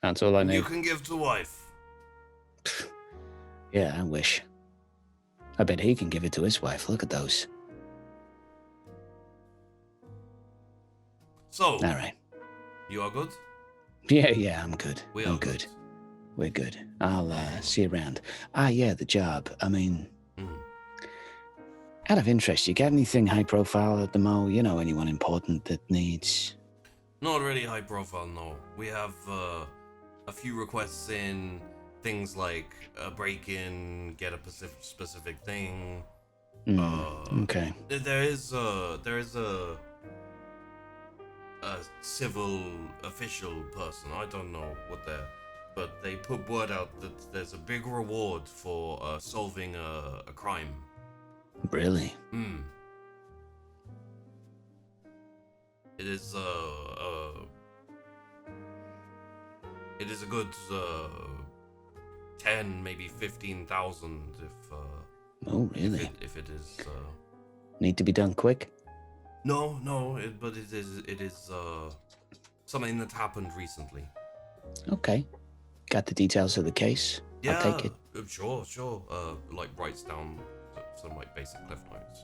[SPEAKER 2] That's all I need.
[SPEAKER 1] You can give to wife.
[SPEAKER 3] Yeah, I wish. I bet he can give it to his wife. Look at those.
[SPEAKER 1] So,
[SPEAKER 3] all right.
[SPEAKER 1] You are good?
[SPEAKER 3] Yeah, I'm good.
[SPEAKER 1] I'm
[SPEAKER 3] good. We're good. I'll see you around. Yeah, the job. I mean, out of interest, you got anything high profile at the Mo? You know, anyone important that needs...
[SPEAKER 1] Not really high profile, no. We have a few requests in, things like a break-in, get a specific thing.
[SPEAKER 3] Okay.
[SPEAKER 1] There is a civil official person. I don't know what they're... But they put word out that there's a big reward for solving a crime.
[SPEAKER 3] Really?
[SPEAKER 1] It is a good 10, maybe 15,000 if.
[SPEAKER 3] Oh, really?
[SPEAKER 1] If it is.
[SPEAKER 3] Need to be done quick?
[SPEAKER 1] No, but it is something that happened recently.
[SPEAKER 3] Okay. Got the details of the case?
[SPEAKER 1] Yeah,
[SPEAKER 3] I'll take it.
[SPEAKER 1] Sure. Like writes down some like basic cliff notes.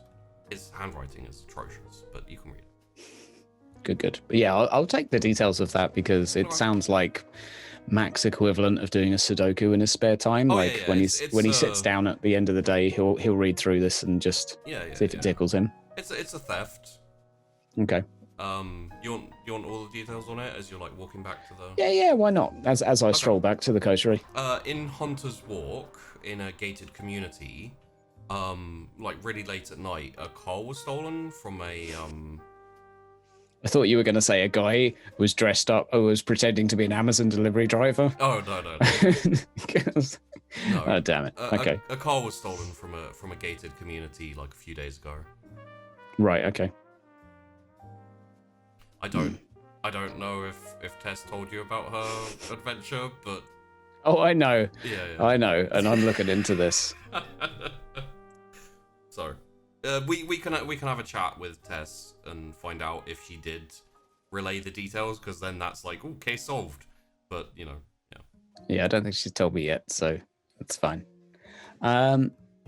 [SPEAKER 1] His handwriting is atrocious, but you can read it.
[SPEAKER 2] Good. But yeah, I'll take the details of that because it sounds like Mac's equivalent of doing a Sudoku in his spare time. When he sits down at the end of the day, he'll read through this and just see if it tickles him.
[SPEAKER 1] It's a theft.
[SPEAKER 2] Okay.
[SPEAKER 1] You want all the details on it as you're like walking back to the?
[SPEAKER 2] Yeah, why not? As I stroll back to the coterie.
[SPEAKER 1] In Hunter's Walk, in a gated community, like really late at night, a car was stolen from a
[SPEAKER 2] I thought you were going to say a guy was dressed up or was pretending to be an Amazon delivery driver.
[SPEAKER 1] Oh no. No.
[SPEAKER 2] Oh damn it. Okay.
[SPEAKER 1] A car was stolen from a gated community like a few days ago.
[SPEAKER 2] Right. Okay.
[SPEAKER 1] I don't know if Tess told you about her adventure, but
[SPEAKER 2] Oh, I know.
[SPEAKER 1] Yeah.
[SPEAKER 2] I know, and I'm looking into this.
[SPEAKER 1] So, we can have a chat with Tess and find out if she did relay the details, because then that's like, oh, case solved. But yeah.
[SPEAKER 2] Yeah, I don't think she's told me yet, so that's fine.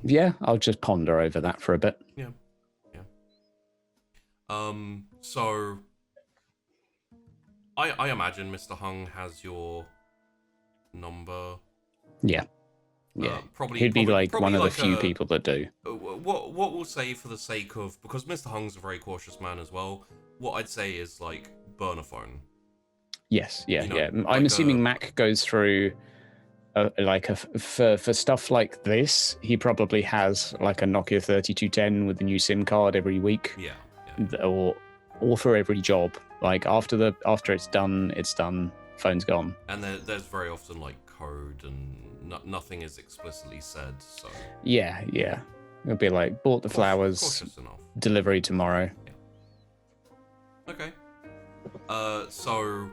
[SPEAKER 2] Yeah, I'll just ponder over that for a bit.
[SPEAKER 1] Yeah. So I imagine Mr. Hung has your number.
[SPEAKER 2] Yeah.
[SPEAKER 1] Probably
[SPEAKER 2] he'd be like one of the
[SPEAKER 1] like
[SPEAKER 2] few people that do.
[SPEAKER 1] What we'll say for the sake of, because Mr. Hung's a very cautious man as well, what I'd say is like burn a phone.
[SPEAKER 2] Yes, yeah.
[SPEAKER 1] Like
[SPEAKER 2] I'm assuming Mac goes through for stuff like this. He probably has like a Nokia 3210 with a new SIM card every week.
[SPEAKER 1] Yeah.
[SPEAKER 2] Or for every job. Like after it's done. Phone's gone.
[SPEAKER 1] And there's very often like code and nothing is explicitly said. So
[SPEAKER 2] yeah, it'll be like bought the flowers, delivery tomorrow.
[SPEAKER 1] Yeah. Okay. So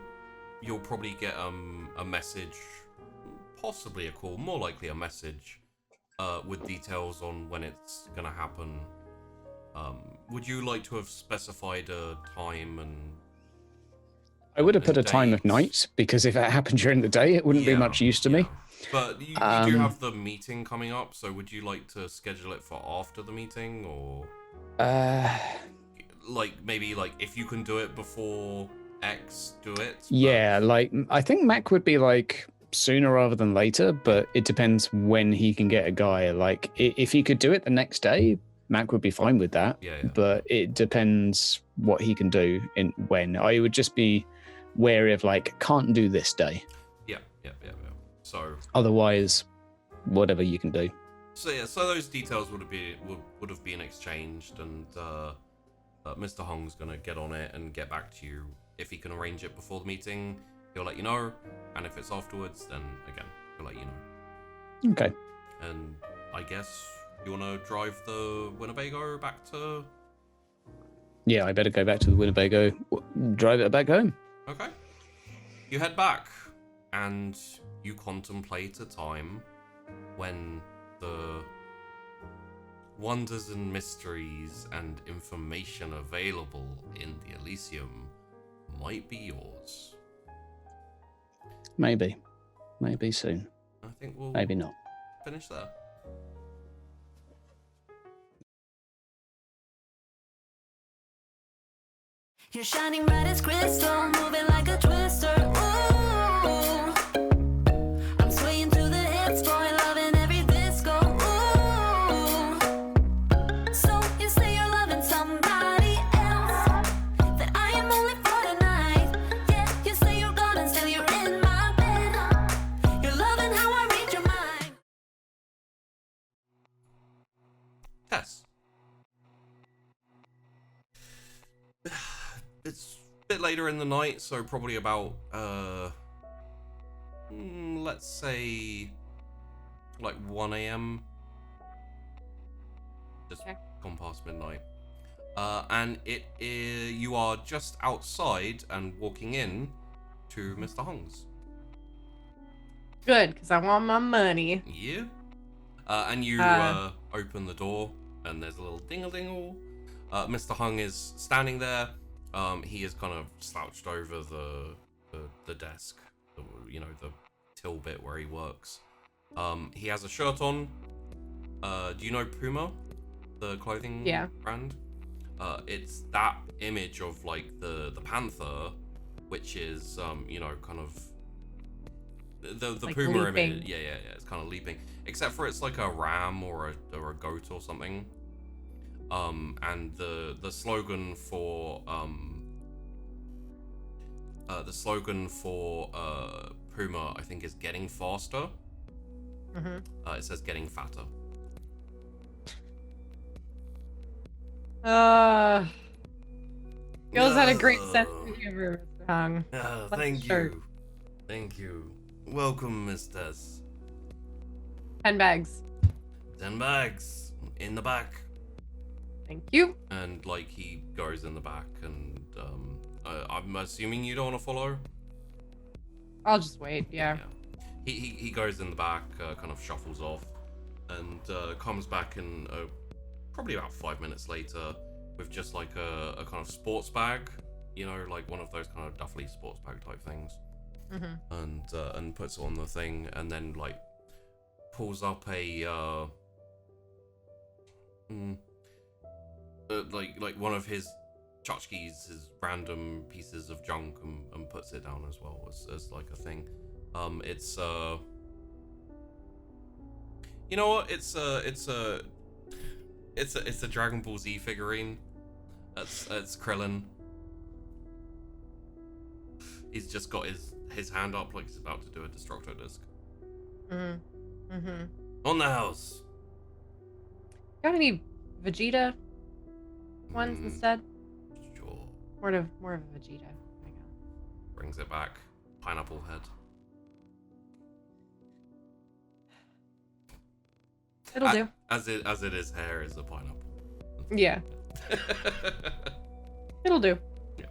[SPEAKER 1] you'll probably get a message, possibly a call, more likely a message, with details on when it's gonna happen. Would you like to have specified a time and?
[SPEAKER 2] I would have put a time of night, because if it happened during the day, it wouldn't be much use to me.
[SPEAKER 1] But you do have the meeting coming up, so would you like to schedule it for after the meeting, or like maybe like if you can do it before X, do it?
[SPEAKER 2] Yeah, like I think Mac would be like sooner rather than later, but it depends when he can get a guy. Like if he could do it the next day, Mac would be fine with that.
[SPEAKER 1] Yeah.
[SPEAKER 2] But it depends what he can do in when. I would just be wary of like, can't do this day.
[SPEAKER 1] Yeah. So
[SPEAKER 2] otherwise, whatever you can do.
[SPEAKER 1] So those details would have been exchanged, and Mr. Hong's gonna get on it and get back to you. If he can arrange it before the meeting, he'll let you know, and if it's afterwards, then again, he'll let you know.
[SPEAKER 2] Okay.
[SPEAKER 1] And I guess you wanna drive the Winnebago back to?
[SPEAKER 2] Yeah, I better go back to the Winnebago, drive it back home.
[SPEAKER 1] Okay. You head back, and you contemplate a time when the wonders and mysteries and information available in the Elysium might be yours.
[SPEAKER 2] Maybe soon.
[SPEAKER 1] I think we'll
[SPEAKER 2] maybe not.
[SPEAKER 1] Finish there.
[SPEAKER 4] You're shining bright as crystal, moving like a twister. Ooh, I'm swaying through the hits, boy, loving every disco. Ooh, so you say you're loving somebody else, that I am only for tonight. Yeah, you say you're gone and still you're in my bed. You're loving how I read your mind.
[SPEAKER 1] Tess. It's a bit later in the night, so probably about, let's say, like 1 a.m. Just gone past midnight. And you are just outside and walking in to Mr. Hong's.
[SPEAKER 5] Good, because I want my money.
[SPEAKER 1] Yeah. And you open the door, and there's a little ding-a-dingle. Mr. Hung is standing there. He is kind of slouched over the desk, the till bit where he works. He has a shirt on. Do you know Puma, the clothing brand? It's that image of like the panther, which is kind of the
[SPEAKER 5] like
[SPEAKER 1] Puma
[SPEAKER 5] leaping.
[SPEAKER 1] image. Yeah. It's kind of leaping, except for it's like a ram or a goat or something. And the slogan for The slogan for Puma, I think, is getting faster. It says getting fatter.
[SPEAKER 5] Gil's had a great sense of humor, Mr. Hung.
[SPEAKER 1] Thank you. Thank you. Welcome, Miss Tess.
[SPEAKER 5] 10 bags.
[SPEAKER 1] 10 bags in the back.
[SPEAKER 5] Thank you.
[SPEAKER 1] And like he goes in the back, and I'm assuming you don't want to follow.
[SPEAKER 5] I'll just wait. Yeah.
[SPEAKER 1] He goes in the back, kind of shuffles off, and comes back in probably about 5 minutes later with just like a kind of sports bag, you know, like one of those kind of duffly sports bag type things, and puts it on the thing, and then like pulls up a like one of his tchotchkes, his random pieces of junk, and puts it down as well as like a thing. It's you know what? It's a Dragon Ball Z figurine. It's Krillin. He's just got his hand up like he's about to do a Destructo disc. On the house.
[SPEAKER 5] Got any Vegeta ones instead?
[SPEAKER 1] Sure.
[SPEAKER 5] More of a Vegeta. I go.
[SPEAKER 1] Brings it back. Pineapple head.
[SPEAKER 5] It'll do.
[SPEAKER 1] As it is, hair is a pineapple.
[SPEAKER 5] Yeah. It'll do.
[SPEAKER 1] Yeah.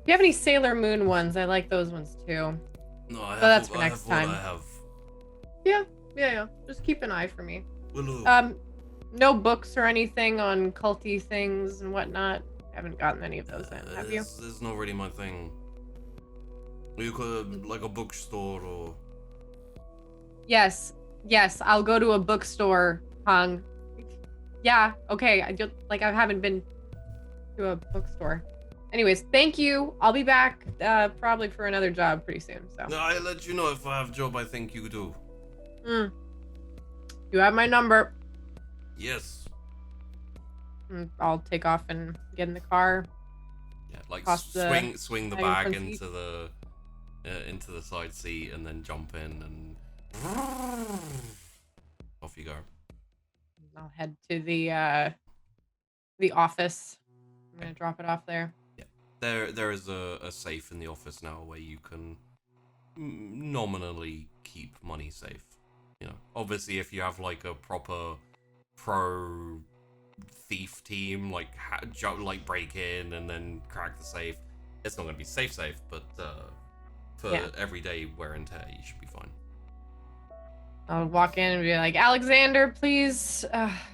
[SPEAKER 5] If you have any Sailor Moon ones, I like those ones too.
[SPEAKER 1] No, I have.
[SPEAKER 5] That's for next time.
[SPEAKER 1] I have.
[SPEAKER 5] Yeah. Just keep an eye for me.
[SPEAKER 1] Willow.
[SPEAKER 5] No books or anything on culty things and whatnot. Haven't gotten any of those in, have you?
[SPEAKER 1] It's not really my thing. You could like a bookstore or.
[SPEAKER 5] Yes, I'll go to a bookstore, Hung. Yeah, okay. I haven't been to a bookstore. Anyways, thank you. I'll be back probably for another job pretty soon. So.
[SPEAKER 1] No, I'll let you know if I have a job I think you do.
[SPEAKER 5] You have my number.
[SPEAKER 1] Yes.
[SPEAKER 5] I'll take off and get in the car.
[SPEAKER 1] Yeah, like swing the
[SPEAKER 5] front
[SPEAKER 1] bag
[SPEAKER 5] seat.
[SPEAKER 1] into the side seat and then jump in and off you go.
[SPEAKER 5] I'll head to the office. I'm gonna drop it off there.
[SPEAKER 1] Yeah, there is a safe in the office now where you can nominally keep money safe. You know, obviously if you have like a proper pro thief team, like break in and then crack the safe, it's not gonna be safe, but for everyday wear and tear, you should be fine.
[SPEAKER 5] I'll walk in and be like, Alexander, please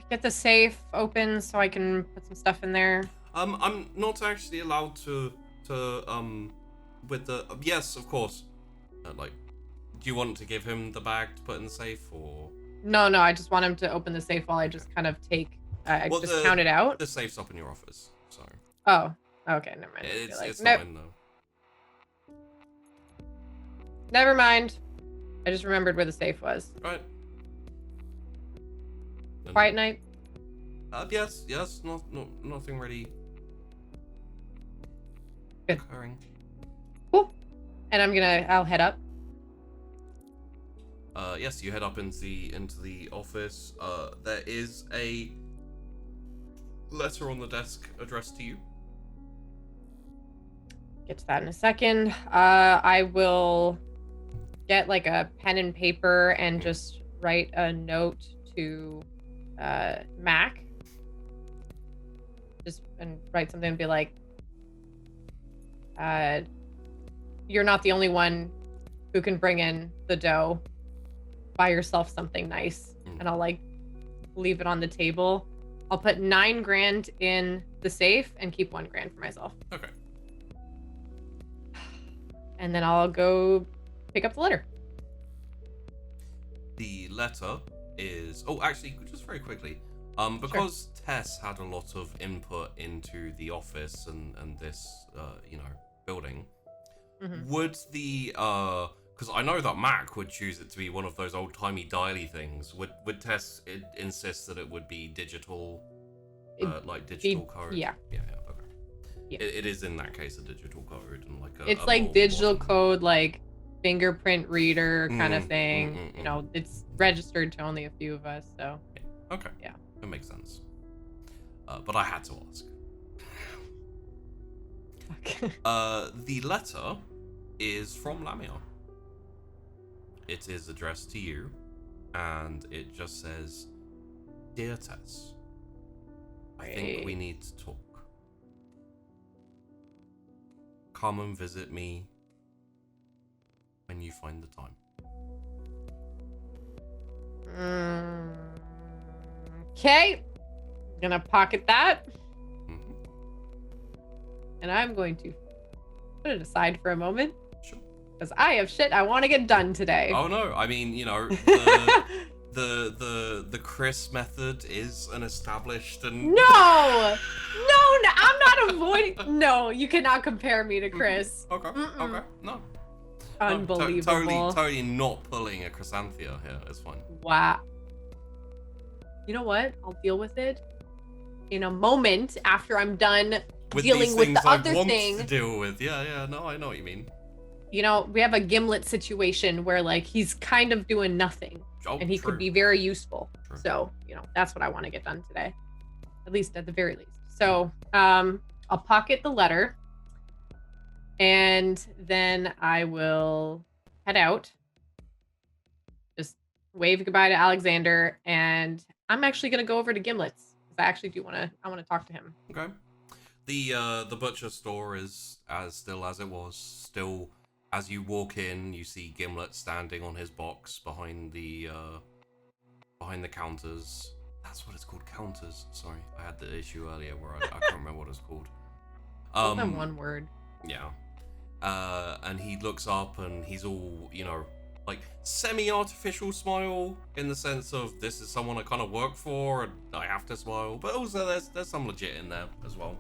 [SPEAKER 5] get the safe open so I can put some stuff in there.
[SPEAKER 1] I'm not actually allowed to with the yes, of course. Like, do you want to give him the bag to put in the safe, or?
[SPEAKER 5] No, I just want him to open the safe while I just kind of take, count it out.
[SPEAKER 1] The safe's up in your office, so.
[SPEAKER 5] Oh, okay, never mind.
[SPEAKER 1] It's not in though.
[SPEAKER 5] Never mind. I just remembered where the safe was.
[SPEAKER 1] Right.
[SPEAKER 5] Quiet night?
[SPEAKER 1] Yes, nothing really
[SPEAKER 5] Good.
[SPEAKER 1] occurring.
[SPEAKER 5] Cool. And I'll head up.
[SPEAKER 1] Yes, you head up into the office. There is a letter on the desk addressed to you.
[SPEAKER 5] Get to that in a second. I will get like a pen and paper and just write a note to Mac. And write something and be like, you're not the only one who can bring in the dough. Buy yourself something nice. And I'll like leave it on the table. I'll put 9 grand in the safe and keep 1 grand for myself.
[SPEAKER 1] Okay.
[SPEAKER 5] And then I'll go pick up the letter.
[SPEAKER 1] The letter is... Oh, actually, just very quickly. Because Tess had a lot of input into the office and this, building, would the... Because I know that Mac would choose it to be one of those old-timey dialy things. Would Tess insist that it would be digital, like digital code?
[SPEAKER 5] Yeah.
[SPEAKER 1] Yeah, okay.
[SPEAKER 5] Yeah.
[SPEAKER 1] It is in that case a digital code and like
[SPEAKER 5] It's
[SPEAKER 1] a
[SPEAKER 5] like
[SPEAKER 1] more
[SPEAKER 5] digital
[SPEAKER 1] modern-
[SPEAKER 5] code, like fingerprint reader kind of thing.
[SPEAKER 1] mm.
[SPEAKER 5] You know, it's registered to only a few of us, so.
[SPEAKER 1] Okay.
[SPEAKER 5] Yeah.
[SPEAKER 1] That makes sense. But I had to ask. The letter is from Lamia. It is addressed to you, and it just says, "Dear Tess, I think we need to talk. Come and visit me when you find the time."
[SPEAKER 5] Okay. I'm gonna pocket that.
[SPEAKER 1] Mhm.
[SPEAKER 5] And I'm going to put it aside for a moment.
[SPEAKER 1] Sure.
[SPEAKER 5] Because I have shit I want to get done today.
[SPEAKER 1] Oh no, I mean, you know, the Chrys method is an established and
[SPEAKER 5] No, I'm not avoiding. No, you cannot compare me to Chrys.
[SPEAKER 1] Okay,
[SPEAKER 5] Mm-mm.
[SPEAKER 1] okay, no.
[SPEAKER 5] Unbelievable.
[SPEAKER 1] Totally not pulling a chrysanthia here. It's fine.
[SPEAKER 5] Wow. You know what? I'll deal with it in a moment after I'm done
[SPEAKER 1] With
[SPEAKER 5] dealing
[SPEAKER 1] these
[SPEAKER 5] with
[SPEAKER 1] things
[SPEAKER 5] the
[SPEAKER 1] I
[SPEAKER 5] other
[SPEAKER 1] want
[SPEAKER 5] thing.
[SPEAKER 1] to deal with. Yeah, no, I know what you mean.
[SPEAKER 5] You know, we have a Gimlet situation where like he's kind of doing nothing
[SPEAKER 1] Oh,
[SPEAKER 5] and he
[SPEAKER 1] true.
[SPEAKER 5] could be very useful.
[SPEAKER 1] True.
[SPEAKER 5] So, you know, that's what I want to get done today. At least at the very least. So, I'll pocket the letter and then I will head out. Just wave goodbye to Alexander, and I'm actually gonna go over to Gimlet's because I actually do want to talk to him.
[SPEAKER 1] Okay. The butcher store is still as it was. Still, as you walk in, you see Gimlet standing on his box behind the counters. That's what it's called, counters. Sorry, I had the issue earlier where I can't remember what it's called.
[SPEAKER 5] More than one word.
[SPEAKER 1] Yeah. And he looks up and he's all, you know, like semi-artificial smile in the sense of this is someone I kind of work for and I have to smile, but also there's some legit in there as well.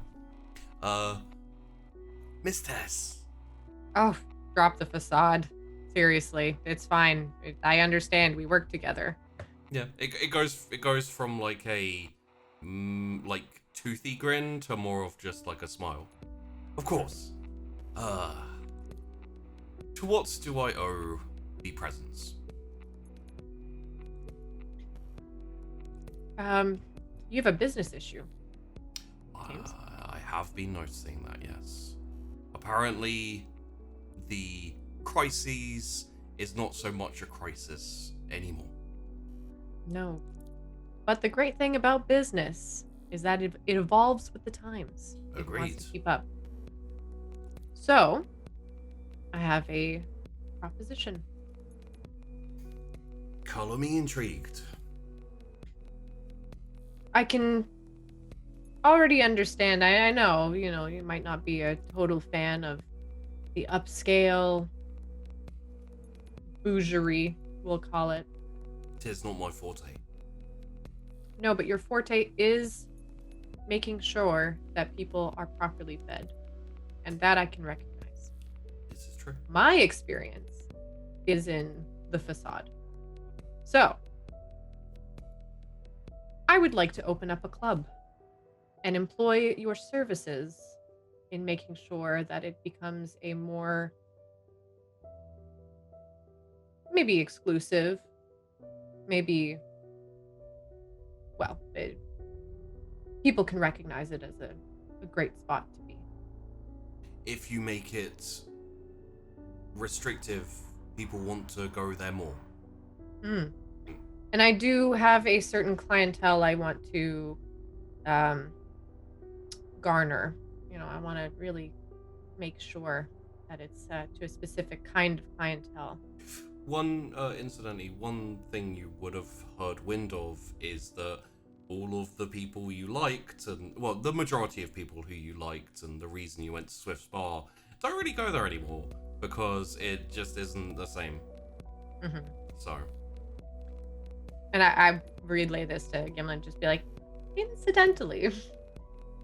[SPEAKER 1] Miss Tess.
[SPEAKER 5] Oh, drop the facade. Seriously, it's fine. I understand. We work together.
[SPEAKER 1] Yeah, it goes from like a like toothy grin to more of just like a smile. Of course. To what do I owe the presents?
[SPEAKER 5] You have a business issue. James?
[SPEAKER 1] I have been noticing that, yes. Apparently, the crises is not so much a crisis anymore.
[SPEAKER 5] No. But the great thing about business is that it evolves with the times. It wants
[SPEAKER 1] Agreed.
[SPEAKER 5] to keep up. So, I have a proposition.
[SPEAKER 1] Color me intrigued.
[SPEAKER 5] I can already understand. I know, you know, you might not be a total fan of the upscale bougerie, we'll call it.
[SPEAKER 1] Tis not my forte.
[SPEAKER 5] No, but your forte is making sure that people are properly fed. And that I can recognize.
[SPEAKER 1] This is true.
[SPEAKER 5] My experience is in the facade. So, I would like to open up a club and employ your services in making sure that it becomes a more maybe exclusive, maybe, well, people can recognize it as a great spot to be.
[SPEAKER 1] If you make it restrictive, people want to go there more.
[SPEAKER 5] And I do have a certain clientele I want to garner. You know, I want to really make sure that it's to a specific kind of clientele.
[SPEAKER 1] Incidentally, one thing you would have heard wind of is that all of the people you liked, and well, the majority of people who you liked, and the reason you went to Swift's Bar, don't really go there anymore because it just isn't the same. So.
[SPEAKER 5] And I relay this to Gimlet, just be like, incidentally,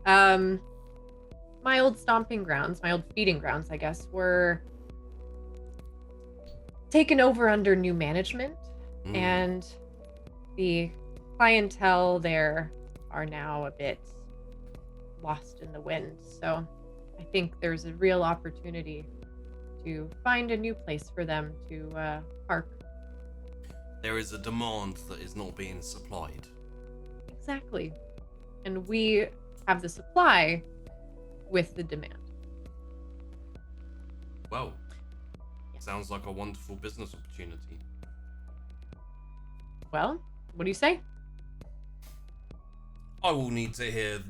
[SPEAKER 5] my old stomping grounds, my old feeding grounds, I guess, were taken over under new management, and the clientele there are now a bit lost in the wind. So I think there's a real opportunity to find a new place for them to park.
[SPEAKER 1] There is a demand that is not being supplied.
[SPEAKER 5] Exactly. And we have the supply with the demand.
[SPEAKER 1] Well, sounds like a wonderful business opportunity.
[SPEAKER 5] Well, what do you say?
[SPEAKER 1] I will need to hear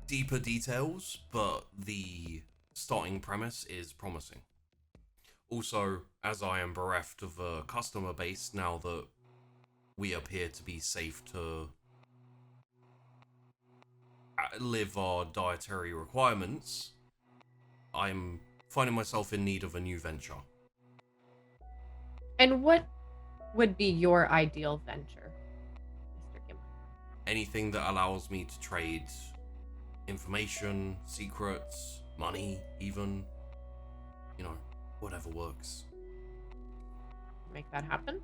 [SPEAKER 1] deeper details, but the starting premise is promising. Also, as I am bereft of a customer base now that we appear to be safe to live our dietary requirements, I'm finding myself in need of a new venture.
[SPEAKER 5] And what would be your ideal venture, Mr. Gimlet?
[SPEAKER 1] Anything that allows me to trade information, secrets, money, even, you know, whatever works.
[SPEAKER 5] Make that happen?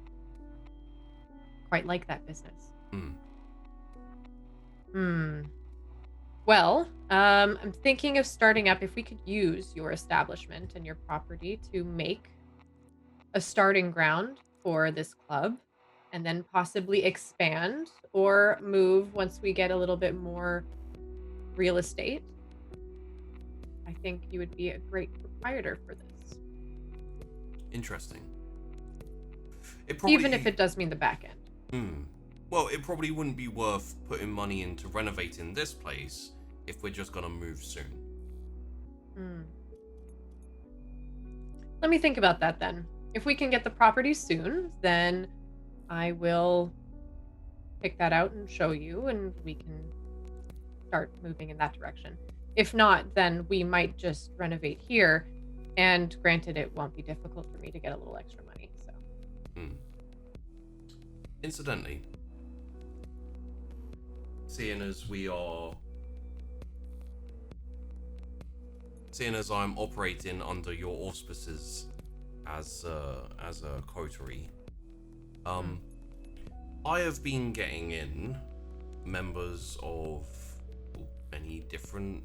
[SPEAKER 5] Quite like that business. Well, I'm thinking of starting up, if we could use your establishment and your property to make a starting ground for this club, and then possibly expand or move once we get a little bit more real estate. I think you would be a great proprietor for this.
[SPEAKER 1] Interesting.
[SPEAKER 5] Even if it does mean the back end.
[SPEAKER 1] Well, it probably wouldn't be worth putting money into renovating this place if we're just gonna move soon.
[SPEAKER 5] Let me think about that then. If we can get the property soon, then I will pick that out and show you, and we can start moving in that direction. If not, then we might just renovate here, and granted, it won't be difficult for me to get a little extra money. So,
[SPEAKER 1] Incidentally, seeing as I'm operating under your auspices as a coterie, I have been getting in members of many different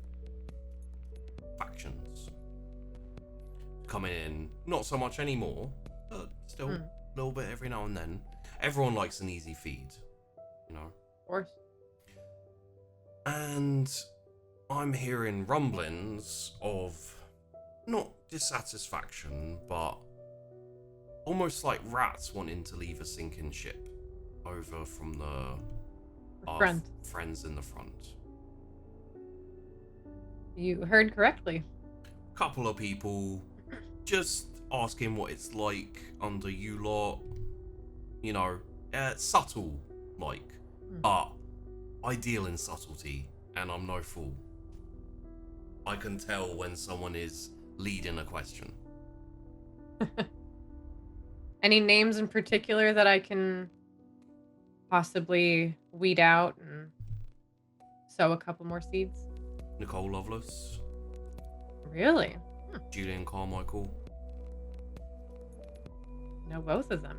[SPEAKER 1] factions coming in. Not so much anymore, but still a little bit every now and then. Everyone likes an easy feed, you know.
[SPEAKER 5] of course.
[SPEAKER 1] And I'm hearing rumblings of not dissatisfaction, but almost like rats wanting to leave a sinking ship over from our
[SPEAKER 5] front.
[SPEAKER 1] Friends in the front.
[SPEAKER 5] You heard correctly.
[SPEAKER 1] Couple of people just asking what it's like under you lot. You know, subtle, like, but I deal in subtlety, and I'm no fool. I can tell when someone is leading a question.
[SPEAKER 5] Any names in particular that I can possibly weed out and sow a couple more seeds?
[SPEAKER 1] Nicole Lovelace.
[SPEAKER 5] Really?
[SPEAKER 1] Julian Carmichael.
[SPEAKER 5] Know both of them.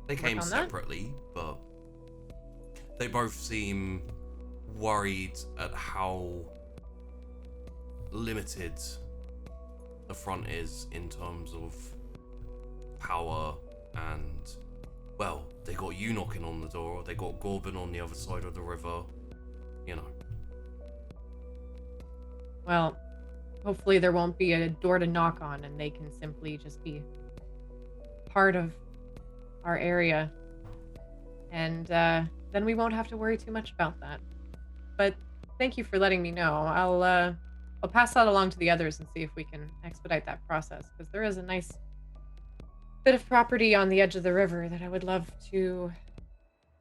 [SPEAKER 1] They came separately, but they both seem worried at how limited the front is in terms of power, and, well, they got you knocking on the door, they got Gorbin on the other side of the river, you know.
[SPEAKER 5] Well, hopefully there won't be a door to knock on and they can simply just be part of our area, and then we won't have to worry too much about that. But thank you for letting me know. I'll pass that along to the others and see if we can expedite that process, because there is a nice bit of property on the edge of the river that I would love to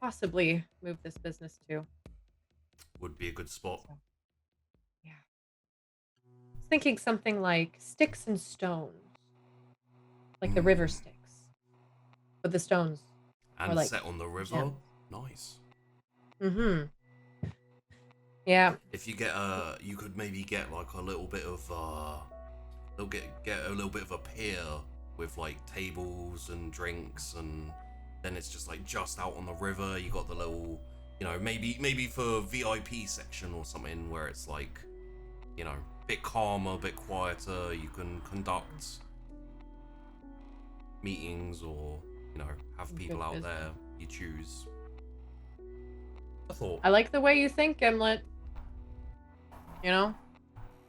[SPEAKER 5] possibly move this business to.
[SPEAKER 1] Would be a good spot.
[SPEAKER 5] So, yeah. I was thinking something like sticks and stones, like the river Styx. But the stones
[SPEAKER 1] and
[SPEAKER 5] like
[SPEAKER 1] set on the river.
[SPEAKER 5] gems.
[SPEAKER 1] Nice.
[SPEAKER 5] Yeah.
[SPEAKER 1] If you get you could maybe get like a little bit of get a little bit of a pier with like tables and drinks, and then it's just like just out on the river. You got the little You know, maybe for VIP section or something where it's like, you know, a bit calmer, a bit quieter. You can conduct meetings or, you know, have people out there. You choose. I thought.
[SPEAKER 5] I like the way you think, Gimlet. You know,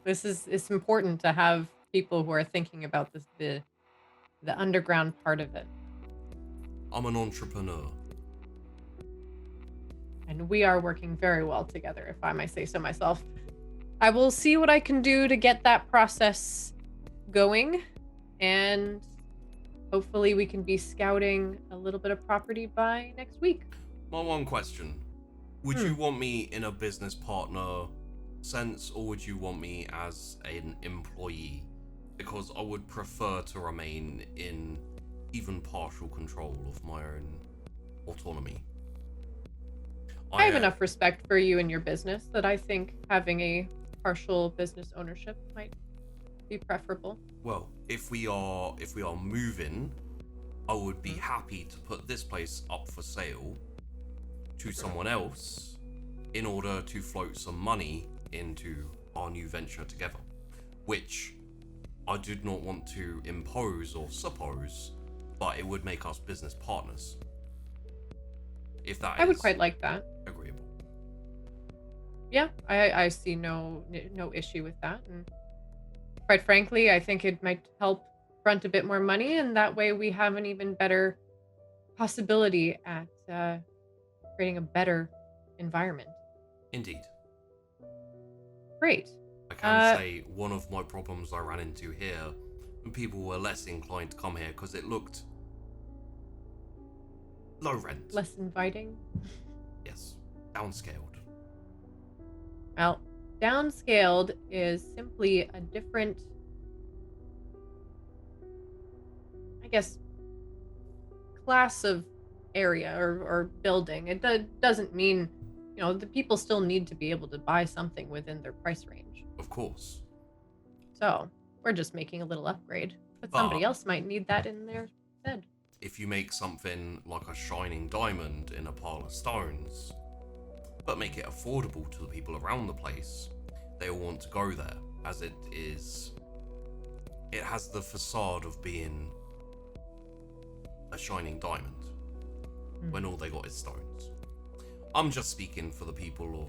[SPEAKER 5] it's important to have people who are thinking about this, the underground part of it.
[SPEAKER 1] I'm an entrepreneur.
[SPEAKER 5] And we are working very well together, if I might say so myself. I will see what I can do to get that process going, and hopefully we can be scouting a little bit of property by next week.
[SPEAKER 1] My one question. Would you want me in a business partner sense, or would you want me as an employee? Because I would prefer to remain in even partial control of my own autonomy.
[SPEAKER 5] I have enough respect for you and your business that I think having a partial business ownership might be preferable.
[SPEAKER 1] Well, if we are moving, I would be happy to put this place up for sale to someone else in order to float some money into our new venture together, which I did not want to impose or suppose, but it would make us business partners. If that
[SPEAKER 5] I would quite like that.
[SPEAKER 1] Agreeable.
[SPEAKER 5] Yeah, I see no issue with that, and quite frankly, I think it might help front a bit more money, and that way we have an even better possibility at creating a better environment.
[SPEAKER 1] Indeed.
[SPEAKER 5] Great.
[SPEAKER 1] I can say one of my problems I ran into here, and people were less inclined to come here because it looked low rent.
[SPEAKER 5] Less inviting.
[SPEAKER 1] Yes. Downscaled.
[SPEAKER 5] Well, downscaled is simply a different, I guess, class of area or building. It doesn't mean, you know, the people still need to be able to buy something within their price range.
[SPEAKER 1] Of course.
[SPEAKER 5] So we're just making a little upgrade, but somebody else might need that in their bed.
[SPEAKER 1] If you make something like a shining diamond in a pile of stones, but make it affordable to the people around the place, they will want to go there, as it has the facade of being a shining diamond when all they got is stones. I'm just speaking for the people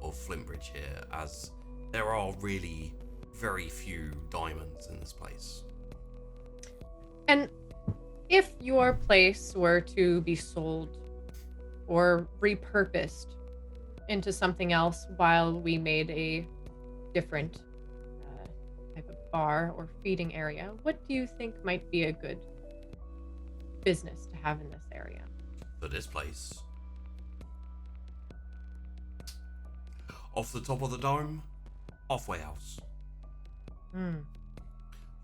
[SPEAKER 1] of Flintbridge here, as there are really very few diamonds in this place.
[SPEAKER 5] And if your place were to be sold or repurposed into something else while we made a different type of bar or feeding area, what do you think might be a good business to have in this area?
[SPEAKER 1] For this place, off the top of the dome, halfway house.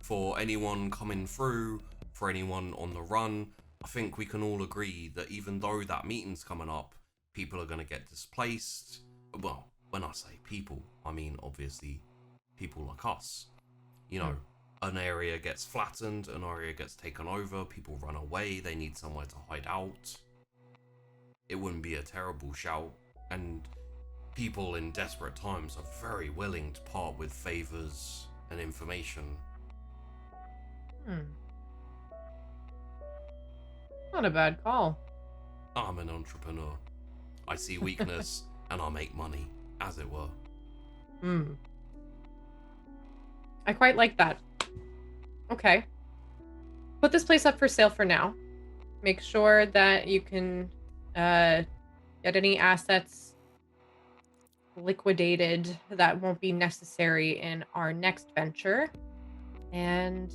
[SPEAKER 1] For anyone coming through, for anyone on the run, I think we can all agree that even though that meeting's coming up, people are going to get displaced. Well, when I say people, I mean obviously people like us. You know, an area gets flattened, an area gets taken over, people run away, they need somewhere to hide out. It wouldn't be a terrible shout, and people in desperate times are very willing to part with favors and information.
[SPEAKER 5] Not a bad call.
[SPEAKER 1] I'm an entrepreneur. I see weakness and I make money, as it were.
[SPEAKER 5] I quite like that. Okay. Put this place up for sale for now. Make sure that you can get any assets liquidated that won't be necessary in our next venture. And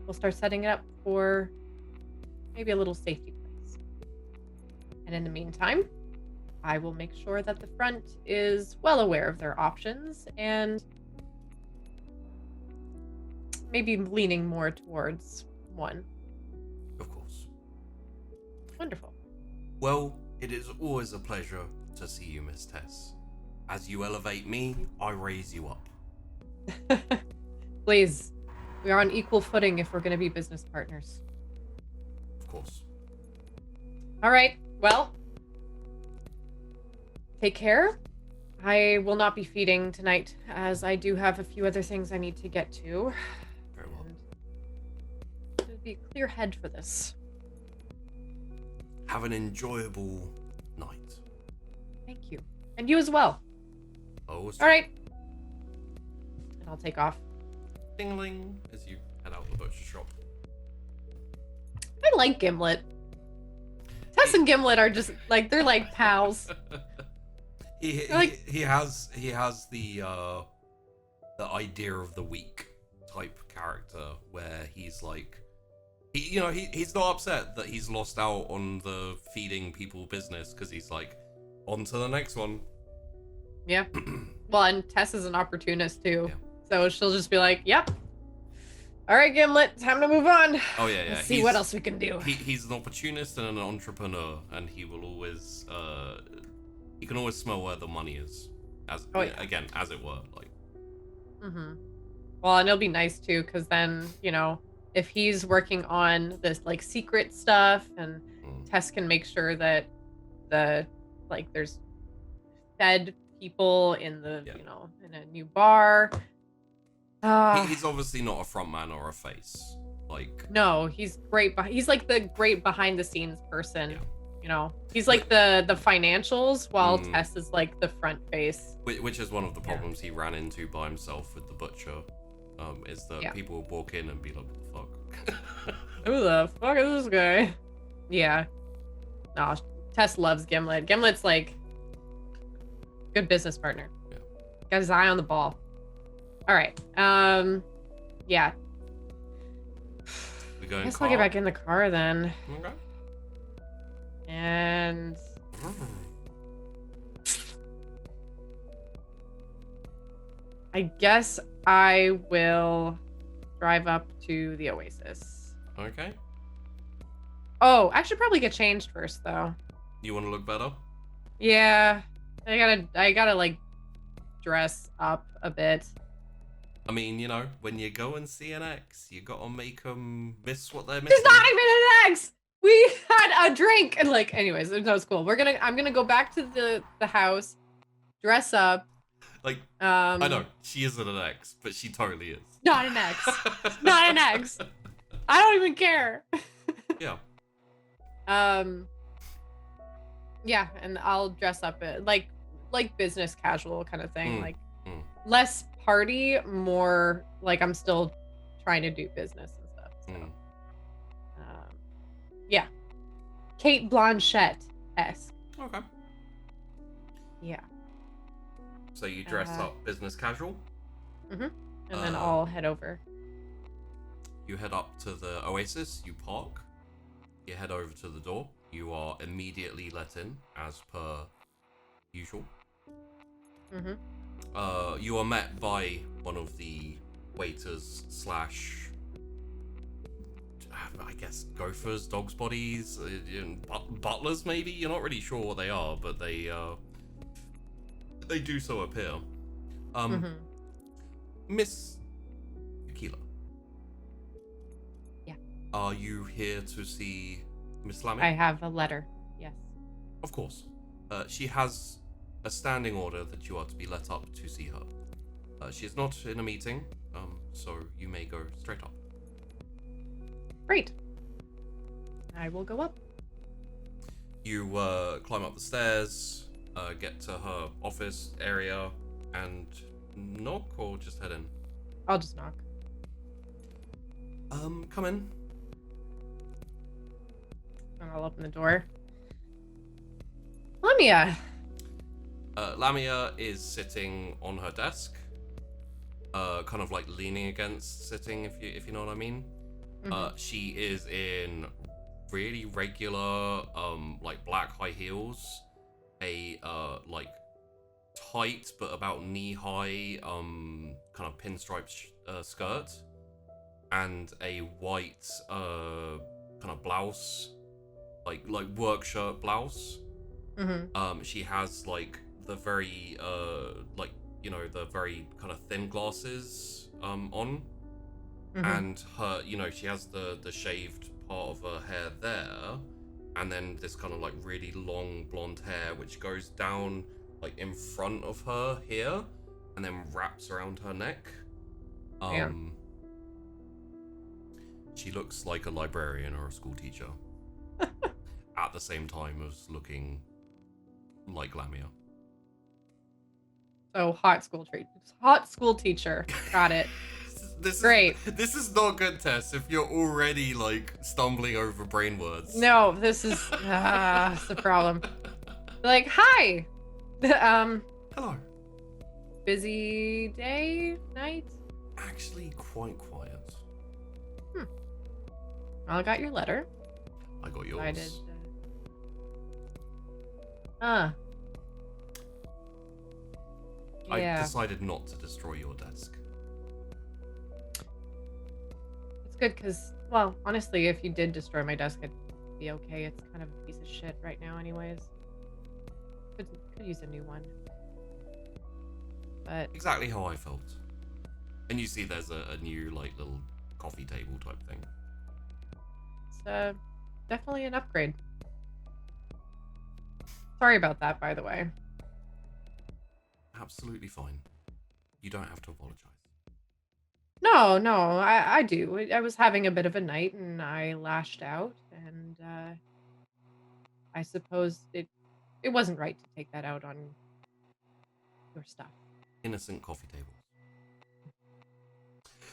[SPEAKER 5] we'll start setting it up for maybe a little safety place. And in the meantime, I will make sure that the front is well aware of their options and maybe leaning more towards one.
[SPEAKER 1] Of course.
[SPEAKER 5] Wonderful.
[SPEAKER 1] Well, it is always a pleasure to see you, Miss Tess. As you elevate me, I raise you up.
[SPEAKER 5] Please, we are on equal footing if we're going to be business partners.
[SPEAKER 1] Of course.
[SPEAKER 5] All right, well, take care. I will not be feeding tonight, as I do have a few other things I need to get to.
[SPEAKER 1] Very well.
[SPEAKER 5] There'll be a clear head for this.
[SPEAKER 1] Have an enjoyable night.
[SPEAKER 5] Thank you. And you as well.
[SPEAKER 1] Oh,
[SPEAKER 5] All right. And I'll take off.
[SPEAKER 1] ding-a-ling, as you head out the butcher shop.
[SPEAKER 5] I like Gimlet. Tess and Gimlet are just like, they're like pals.
[SPEAKER 1] He has the idea of the week type character where he's like, he's not upset that he's lost out on the feeding people business, because he's like, on to the next one.
[SPEAKER 5] Yeah. Well, and Tess is an opportunist too.
[SPEAKER 1] Yeah.
[SPEAKER 5] So she'll just be like, yep. All right, Gimlet, time to move on.
[SPEAKER 1] Oh yeah, yeah.
[SPEAKER 5] Let's see what else we can do.
[SPEAKER 1] He's an opportunist and an entrepreneur, and he will always he can always smell where the money is, again, as it were, like.
[SPEAKER 5] Mm-hmm. Well, and it'll be nice too, because then, if he's working on this like secret stuff, and Tess can make sure that there's fed people in the in a new bar.
[SPEAKER 1] He's obviously not a front man or a face. Like,
[SPEAKER 5] no, he's great. He's like the great behind the scenes person. Yeah. He's like the financials, while Tess is like the front face.
[SPEAKER 1] Which is one of the problems he ran into by himself with the butcher. Is that people would walk in and be like, what the fuck?
[SPEAKER 5] Who the fuck is this guy? Yeah. No, Tess loves Gimlet. Gimlet's like good business partner. Yeah. Got his eye on the ball. All right. Yeah.
[SPEAKER 1] We go.
[SPEAKER 5] I guess I'll get back in the car then.
[SPEAKER 1] Okay.
[SPEAKER 5] And I guess I will drive up to the Oasis.
[SPEAKER 1] Okay.
[SPEAKER 5] Oh, I should probably get changed first, though.
[SPEAKER 1] You want to look better?
[SPEAKER 5] Yeah, I gotta like dress up a bit.
[SPEAKER 1] I mean, when you go and see an ex, you gotta make them miss what they're missing.
[SPEAKER 5] There's not even an ex. We had a drink and anyways, that was cool. I'm gonna go back to the house, dress up.
[SPEAKER 1] Like, I know she isn't an ex, but she totally is.
[SPEAKER 5] Not an ex. Not an ex. I don't even care.
[SPEAKER 1] Yeah.
[SPEAKER 5] Yeah, and I'll dress up like business casual kind of thing, less party, more like I'm still trying to do business and stuff. So, yeah, Kate Blanchett-esque.
[SPEAKER 1] Okay.
[SPEAKER 5] Yeah.
[SPEAKER 1] So you dress up business casual.
[SPEAKER 5] And then I'll head over.
[SPEAKER 1] You head up to the Oasis. You park. You head over to the door. You are immediately let in, as per usual. You are met by one of the waiters / I guess gophers, dogs' bodies, butlers maybe. You're not really sure what they are, but they do so appear. Miss Aquila.
[SPEAKER 5] Yeah.
[SPEAKER 1] Are you here to see Miss Lamia?
[SPEAKER 5] I have a letter. Yes.
[SPEAKER 1] Of course. She has a standing order that you are to be let up to see her. She is not in a meeting, so you may go straight up.
[SPEAKER 5] Great. I will go up.
[SPEAKER 1] You climb up the stairs, get to her office area, and knock, or just head in?
[SPEAKER 5] I'll just knock.
[SPEAKER 1] Come in.
[SPEAKER 5] And I'll open the door. Lamia.
[SPEAKER 1] Lamia is sitting on her desk, kind of like leaning against sitting, if you know what I mean. She is in really regular, like black high heels, a like tight but about knee high, kind of pinstripe skirt, and a white kind of blouse, like work shirt blouse. She has like the very the very kind of thin glasses on. And her, she has the shaved part of her hair there, and then this kind of like really long blonde hair which goes down like in front of her here, and then wraps around her neck.
[SPEAKER 5] Yeah.
[SPEAKER 1] She looks like a librarian or a school teacher. At the same time as looking like Lamia.
[SPEAKER 5] So hot school teacher. Got it. Great.
[SPEAKER 1] This is not good, Tess, if you're already like stumbling over brain words.
[SPEAKER 5] No, this is the problem. Like, hi.
[SPEAKER 1] Hello.
[SPEAKER 5] Busy day, night.
[SPEAKER 1] Actually, quite quiet.
[SPEAKER 5] I got your letter.
[SPEAKER 1] I got yours.
[SPEAKER 5] I did.
[SPEAKER 1] I
[SPEAKER 5] Yeah.
[SPEAKER 1] decided not to destroy your desk.
[SPEAKER 5] It's good because, well, honestly, if you did destroy my desk, I'd be okay. It's kind of a piece of shit right now, anyways. Could use a new one. But
[SPEAKER 1] Exactly how I felt. And you see there's a new, like, little coffee table type thing.
[SPEAKER 5] it's definitely an upgrade. Sorry about that, by the way.
[SPEAKER 1] Absolutely fine. You don't have to apologize.
[SPEAKER 5] No, I do. I was having a bit of a night and I lashed out, and I suppose it wasn't right to take that out on your stuff.
[SPEAKER 1] Innocent coffee tables.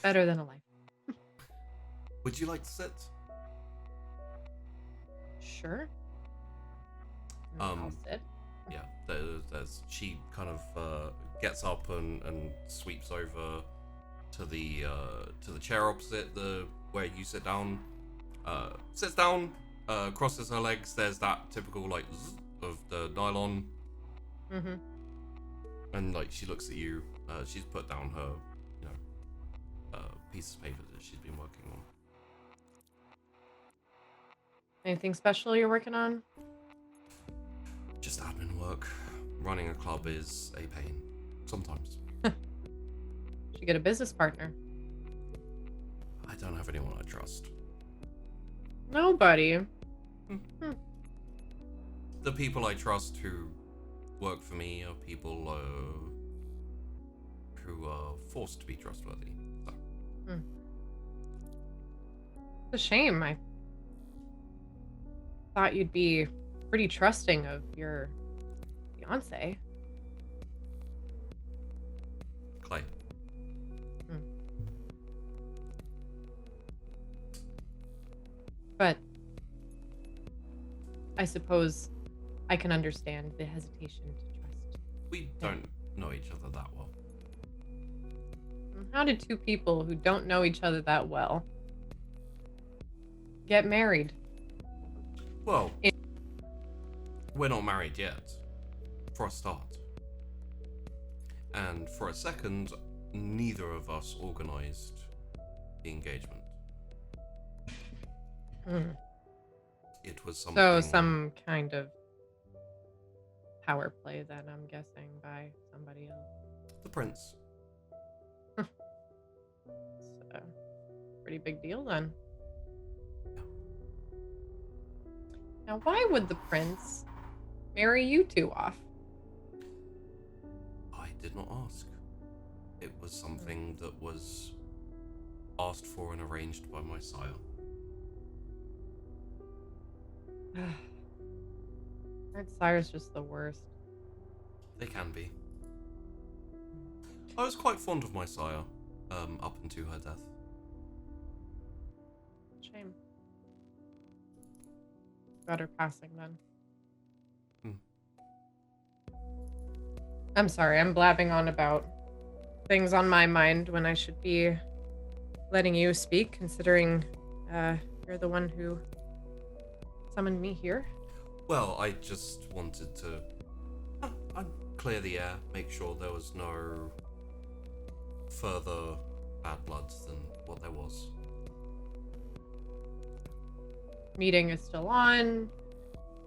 [SPEAKER 5] Better than a life.
[SPEAKER 1] Would you like to sit?
[SPEAKER 5] Sure. I'll sit.
[SPEAKER 1] Yeah, there's she kind of gets up and sweeps over to the chair opposite the where you sit down. Sits down, crosses her legs. There's that typical like zzz of the nylon.
[SPEAKER 5] Mm-hmm.
[SPEAKER 1] And like she looks at you. She's put down her, piece of paper that she's been working on.
[SPEAKER 5] Anything special you're working on?
[SPEAKER 1] Just admin work. Running a club is a pain. Sometimes.
[SPEAKER 5] Should get a business partner.
[SPEAKER 1] I don't have anyone I trust.
[SPEAKER 5] Nobody.
[SPEAKER 1] The people I trust who work for me are people who are forced to be trustworthy. So.
[SPEAKER 5] It's a shame. I thought you'd be pretty trusting of your fiance.
[SPEAKER 1] Clay.
[SPEAKER 5] But I suppose I can understand the hesitation to trust.
[SPEAKER 1] We don't know each other that well.
[SPEAKER 5] How did two people who don't know each other that well get married?
[SPEAKER 1] Well, we're not married yet, for a start. And for a second, neither of us organized the engagement. It was something...
[SPEAKER 5] So some kind of power play then, I'm guessing, by somebody else.
[SPEAKER 1] The prince.
[SPEAKER 5] It's a pretty big deal then. Now, why would the prince marry you two off?
[SPEAKER 1] I did not ask. It was something that was asked for and arranged by my sire.
[SPEAKER 5] That Sire's just the worst.
[SPEAKER 1] They can be. I was quite fond of my sire, up until her death.
[SPEAKER 5] Shame. Got her passing then. I'm sorry, I'm blabbing on about things on my mind when I should be letting you speak, considering you're the one who summoned me here.
[SPEAKER 1] Well, I just wanted to I'd clear the air, make sure there was no further bad blood than what there was.
[SPEAKER 5] Meeting is still on,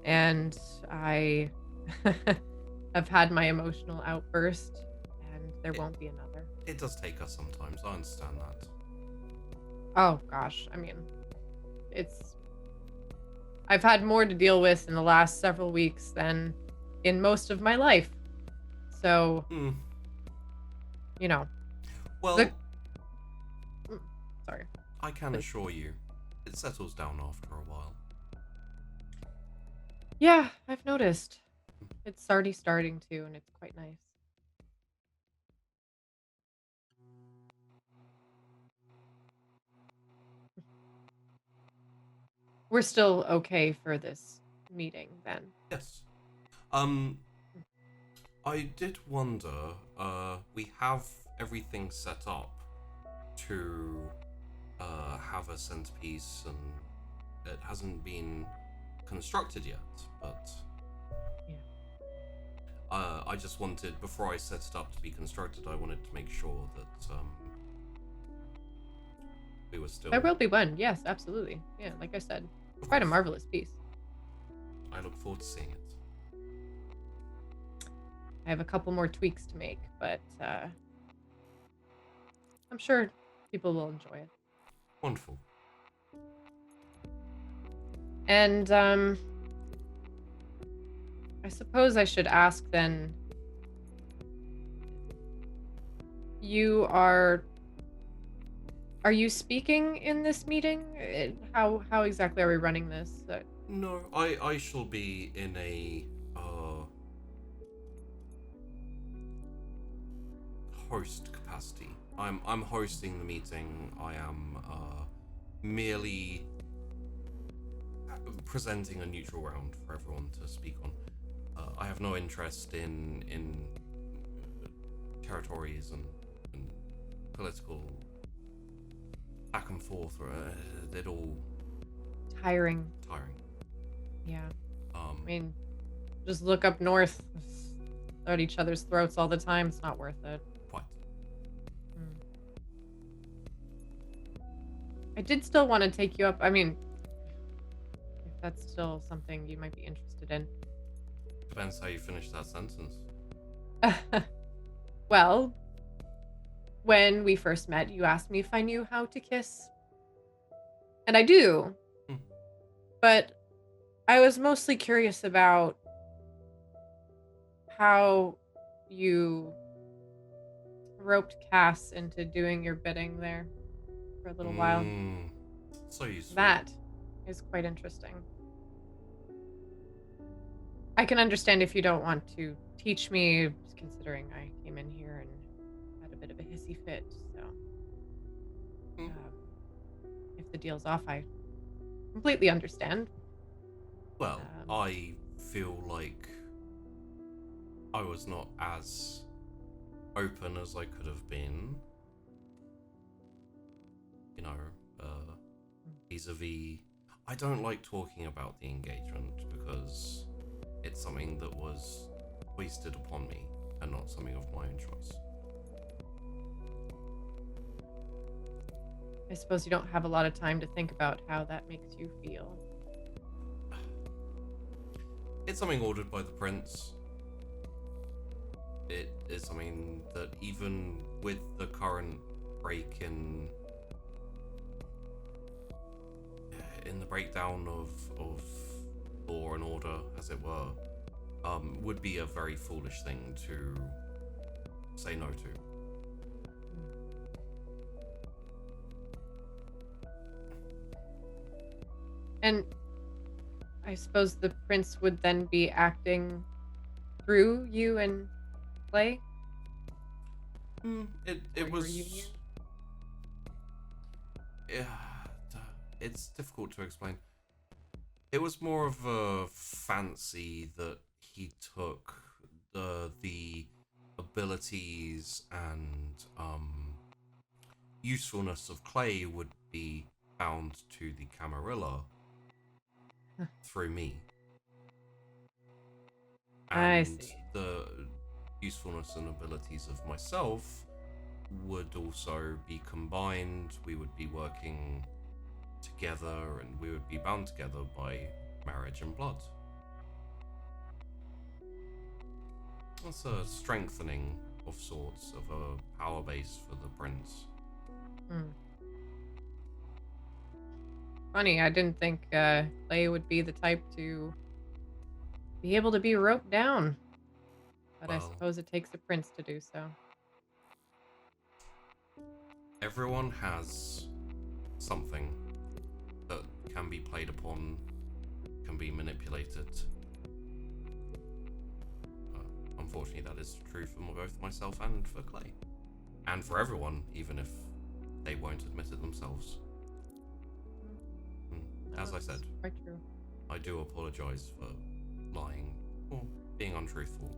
[SPEAKER 5] and I have had my emotional outburst, and there won't be another.
[SPEAKER 1] It does take us sometimes, I understand that.
[SPEAKER 5] Oh gosh, I mean, I've had more to deal with in the last several weeks than in most of my life. So,
[SPEAKER 1] Hmm.
[SPEAKER 5] you know,
[SPEAKER 1] Well,
[SPEAKER 5] sorry.
[SPEAKER 1] I can
[SPEAKER 5] Please.
[SPEAKER 1] assure you, it settles down after a while.
[SPEAKER 5] Yeah, I've noticed. It's already starting to, and it's quite nice. We're still okay for this meeting then.
[SPEAKER 1] Yes. I did wonder, we have everything set up to have a centerpiece, and it hasn't been constructed yet, but
[SPEAKER 5] Yeah.
[SPEAKER 1] I just wanted, before I set it up to be constructed, I wanted to make sure that we were still...
[SPEAKER 5] There will be one. Yes, absolutely. Yeah, like I said,
[SPEAKER 1] Of
[SPEAKER 5] quite a
[SPEAKER 1] course.
[SPEAKER 5] marvelous piece.
[SPEAKER 1] I look forward to seeing it.
[SPEAKER 5] I have a couple more tweaks to make, but I'm sure people will enjoy it.
[SPEAKER 1] Wonderful.
[SPEAKER 5] And I suppose I should ask then. Are you speaking in this meeting? How exactly are we running this?
[SPEAKER 1] No, I shall be in a host capacity. I'm hosting the meeting. I am merely presenting a neutral ground for everyone to speak on. I have no interest in territories and political back and forth. They're all
[SPEAKER 5] Tiring.
[SPEAKER 1] tiring.
[SPEAKER 5] Yeah. I mean, just look up north at each other's throats all the time. It's not worth it.
[SPEAKER 1] Quite.
[SPEAKER 5] I did still want to take you up. I mean, if that's still something you might be interested in.
[SPEAKER 1] Depends how you finish that sentence.
[SPEAKER 5] Well, when we first met, you asked me if I knew how to kiss. And I do. But I was mostly curious about how you roped Cass into doing your bidding there for a little while.
[SPEAKER 1] So useful.
[SPEAKER 5] That is quite interesting. I can understand if you don't want to teach me, considering I came in here and had a bit of a hissy fit. So, if the deal's off, I completely understand.
[SPEAKER 1] Well, I feel like I was not as open as I could have been. You know, vis-a-vis... I don't like talking about the engagement because it's something that was wasted upon me and not something of my own choice.
[SPEAKER 5] I suppose you don't have a lot of time to think about how that makes you feel.
[SPEAKER 1] It's something ordered by the prince. It is something that even with the current break in the breakdown of law and order, as it were, would be a very foolish thing to say no to.
[SPEAKER 5] And I suppose the prince would then be acting through you and Clay?
[SPEAKER 1] It
[SPEAKER 5] Or
[SPEAKER 1] was...
[SPEAKER 5] your union?
[SPEAKER 1] Yeah, it's difficult to explain. It was more of a fancy that he took the abilities and usefulness of Clay would be bound to the Camarilla through me.
[SPEAKER 5] I
[SPEAKER 1] And
[SPEAKER 5] see.
[SPEAKER 1] the usefulness and abilities of myself would also be combined. We would be working together and we would be bound together by marriage and blood. That's a strengthening of sorts of a power base for the prince.
[SPEAKER 5] Funny, I didn't think Clay would be the type to be able to be roped down. But I
[SPEAKER 1] Well.
[SPEAKER 5] suppose it takes a prince to do so.
[SPEAKER 1] Everyone has something that can be played upon, can be manipulated. Unfortunately, that is true for both myself and for Clay. And for everyone, even if they won't admit it themselves. As I said,
[SPEAKER 5] Quite true.
[SPEAKER 1] I do apologize for lying or being untruthful.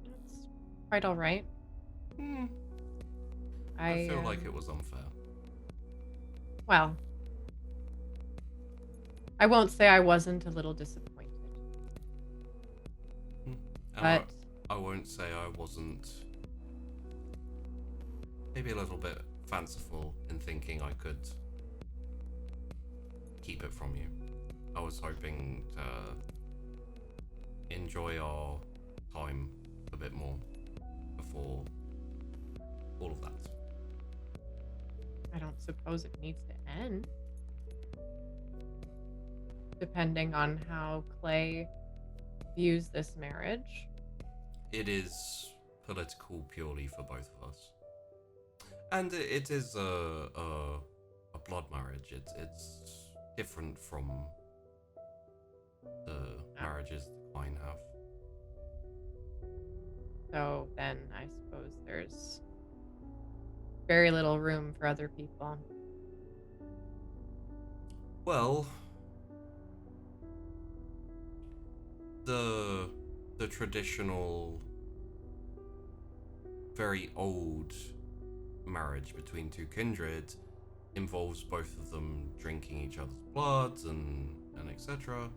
[SPEAKER 5] That's quite all right.
[SPEAKER 1] I feel like it was unfair.
[SPEAKER 5] Well, I won't say I wasn't a little disappointed.
[SPEAKER 1] And
[SPEAKER 5] But
[SPEAKER 1] I won't say I wasn't maybe a little bit fanciful in thinking I could keep it from you. I was hoping to enjoy our time a bit more before all of that.
[SPEAKER 5] I don't suppose it needs to end. Depending on how Clay views this marriage.
[SPEAKER 1] It is political purely for both of us. And it is a blood marriage. It's different from the marriages that Klein have.
[SPEAKER 5] So then I suppose there's very little room for other people.
[SPEAKER 1] Well, the traditional, very old marriage between two kindred involves both of them drinking each other's blood and etc.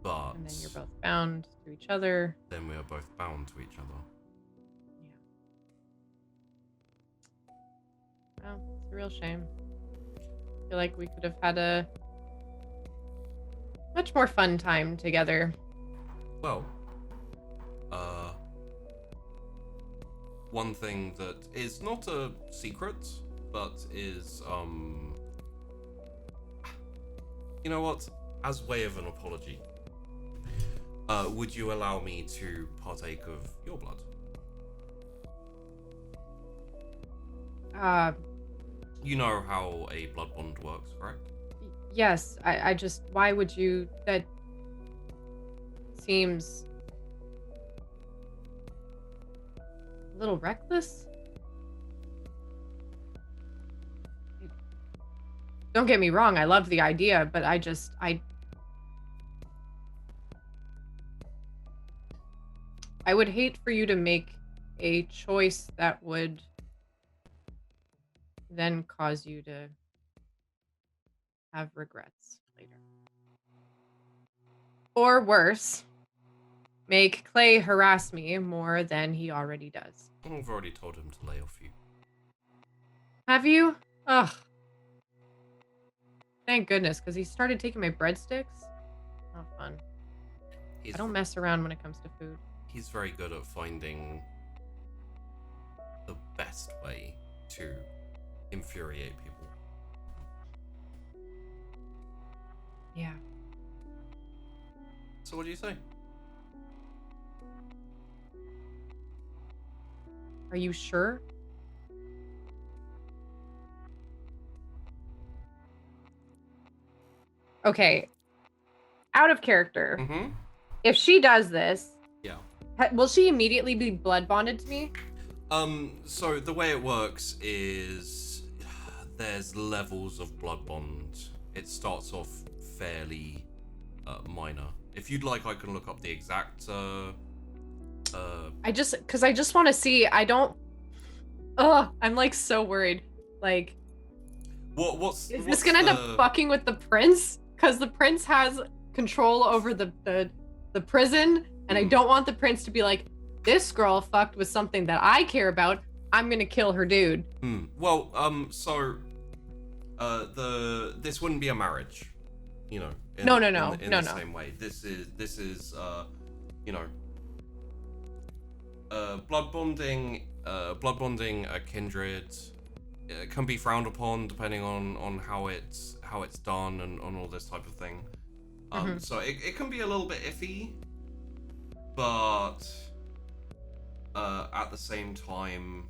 [SPEAKER 1] But
[SPEAKER 5] And then you're both bound to each other.
[SPEAKER 1] then we are both bound to each other.
[SPEAKER 5] Yeah. Well, it's a real shame. I feel like we could have had a much more fun time together.
[SPEAKER 1] Well, one thing that is not a secret, but is, you know what? As way of an apology, would you allow me to partake of your blood? You know how a blood bond works, correct?
[SPEAKER 5] Yes, I just, why would you, that seems a little reckless. Don't get me wrong, I love the idea, but I would hate for you to make a choice that would then cause you to have regrets later. Or worse, make Clay harass me more than he already does.
[SPEAKER 1] I've already told him to lay off you.
[SPEAKER 5] Have you? Ugh. Thank goodness, because he started taking my breadsticks. Not fun.
[SPEAKER 1] He's,
[SPEAKER 5] I don't mess around when it comes to food.
[SPEAKER 1] he's very good at finding the best way to infuriate people.
[SPEAKER 5] Yeah.
[SPEAKER 1] So what do you say?
[SPEAKER 5] Are you sure? Okay. Out of character.
[SPEAKER 1] Mm-hmm.
[SPEAKER 5] If she does this,
[SPEAKER 1] Yeah.
[SPEAKER 5] will she immediately be blood bonded to me?
[SPEAKER 1] So the way it works is there's levels of blood bond. It starts off fairly minor. If you'd like, I can look up the exact
[SPEAKER 5] I just want to see. I don't. Ugh, I'm like so worried. Like,
[SPEAKER 1] what's
[SPEAKER 5] this gonna end up fucking with the prince? Because the prince has control over the prison, and I don't want the prince to be like, this girl fucked with something that I care about. I'm gonna kill her dude.
[SPEAKER 1] Well, so this wouldn't be a marriage, you know. In the same way, this is you know, blood bonding a kindred can be frowned upon depending on how it's done and on all this type of thing. So it can be a little bit iffy. but at the same time,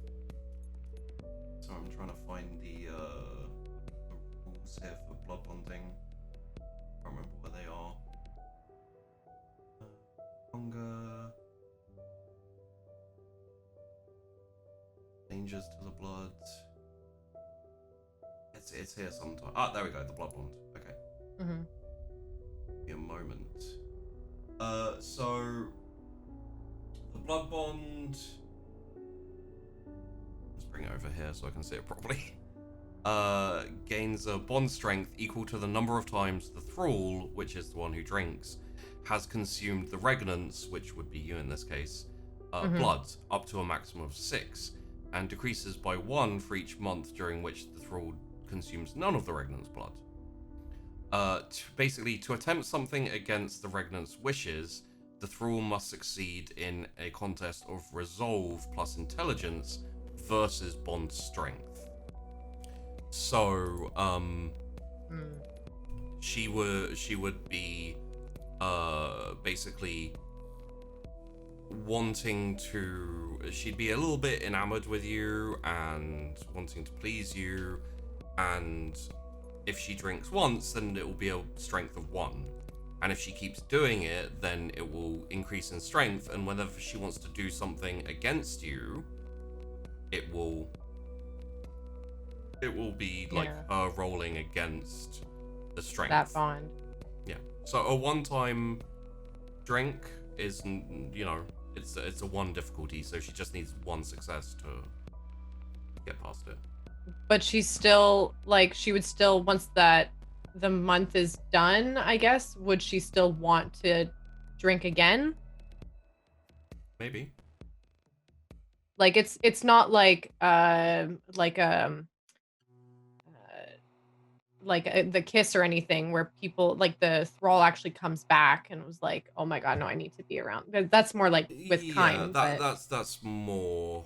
[SPEAKER 1] so I'm trying to find the rules here for blood bonding. I can't remember where they are. Hunger, dangers to the blood. It's here sometime. Ah, there we go. The blood bond. Okay.
[SPEAKER 5] Mm-hmm.
[SPEAKER 1] Give me a moment. So the blood bond. Let's bring it over here so I can see it properly. Gains a bond strength equal to the number of times the thrall, which is the one who drinks, has consumed the regnants, which would be you in this case, blood, up to a maximum of 6, and decreases by 1 for each month during which the thrall consumes none of the regnant's blood. Basically, to attempt something against the regnant's wishes, the thrall must succeed in a contest of resolve plus intelligence versus bond strength. So, she would be basically wanting to. She'd be a little bit enamored with you and wanting to please you, and if she drinks once, then it will be a strength of 1. And if she keeps doing it, then it will increase in strength, and whenever she wants to do something against you, it will be like her rolling against the strength.
[SPEAKER 5] That bond.
[SPEAKER 1] Yeah. So a one-time drink is, you know, it's a 1 difficulty, so she just needs 1 success to get past it.
[SPEAKER 5] But she's still, like, she would still, once that the month is done, I guess, would she still want to drink again?
[SPEAKER 1] Maybe.
[SPEAKER 5] Like, it's not like the kiss or anything where people, like, the thrall actually comes back and was like, oh my god, no, I need to be around. That's more like with kind.
[SPEAKER 1] That's more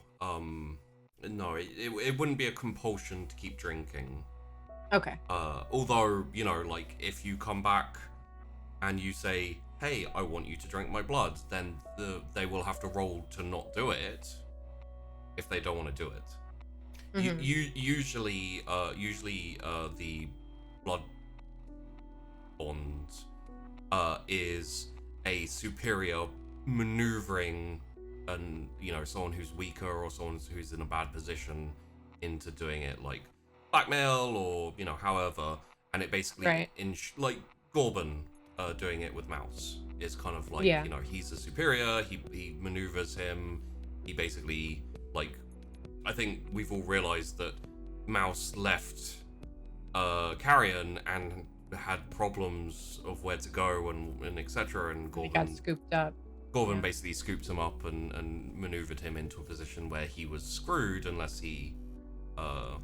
[SPEAKER 1] no, it wouldn't be a compulsion to keep drinking.
[SPEAKER 5] Okay.
[SPEAKER 1] Although, you know, like, if you come back and you say, hey, I want you to drink my blood, then they will have to roll to not do it if they don't want to do it.
[SPEAKER 5] Mm-hmm.
[SPEAKER 1] Usually the blood bond is a superior maneuvering, and, you know, someone who's weaker or someone who's in a bad position into doing it, like blackmail or, you know, however. And it basically like Gorban doing it with Mouse is kind of like, you know, he's a superior, he maneuvers him, he basically, like, I think we've all realized that Mouse left Carrion and had problems of where to go and etc. And Gorban,
[SPEAKER 5] he got scooped up.
[SPEAKER 1] Gorban basically scooped him up and maneuvered him into a position where he was screwed unless he drank.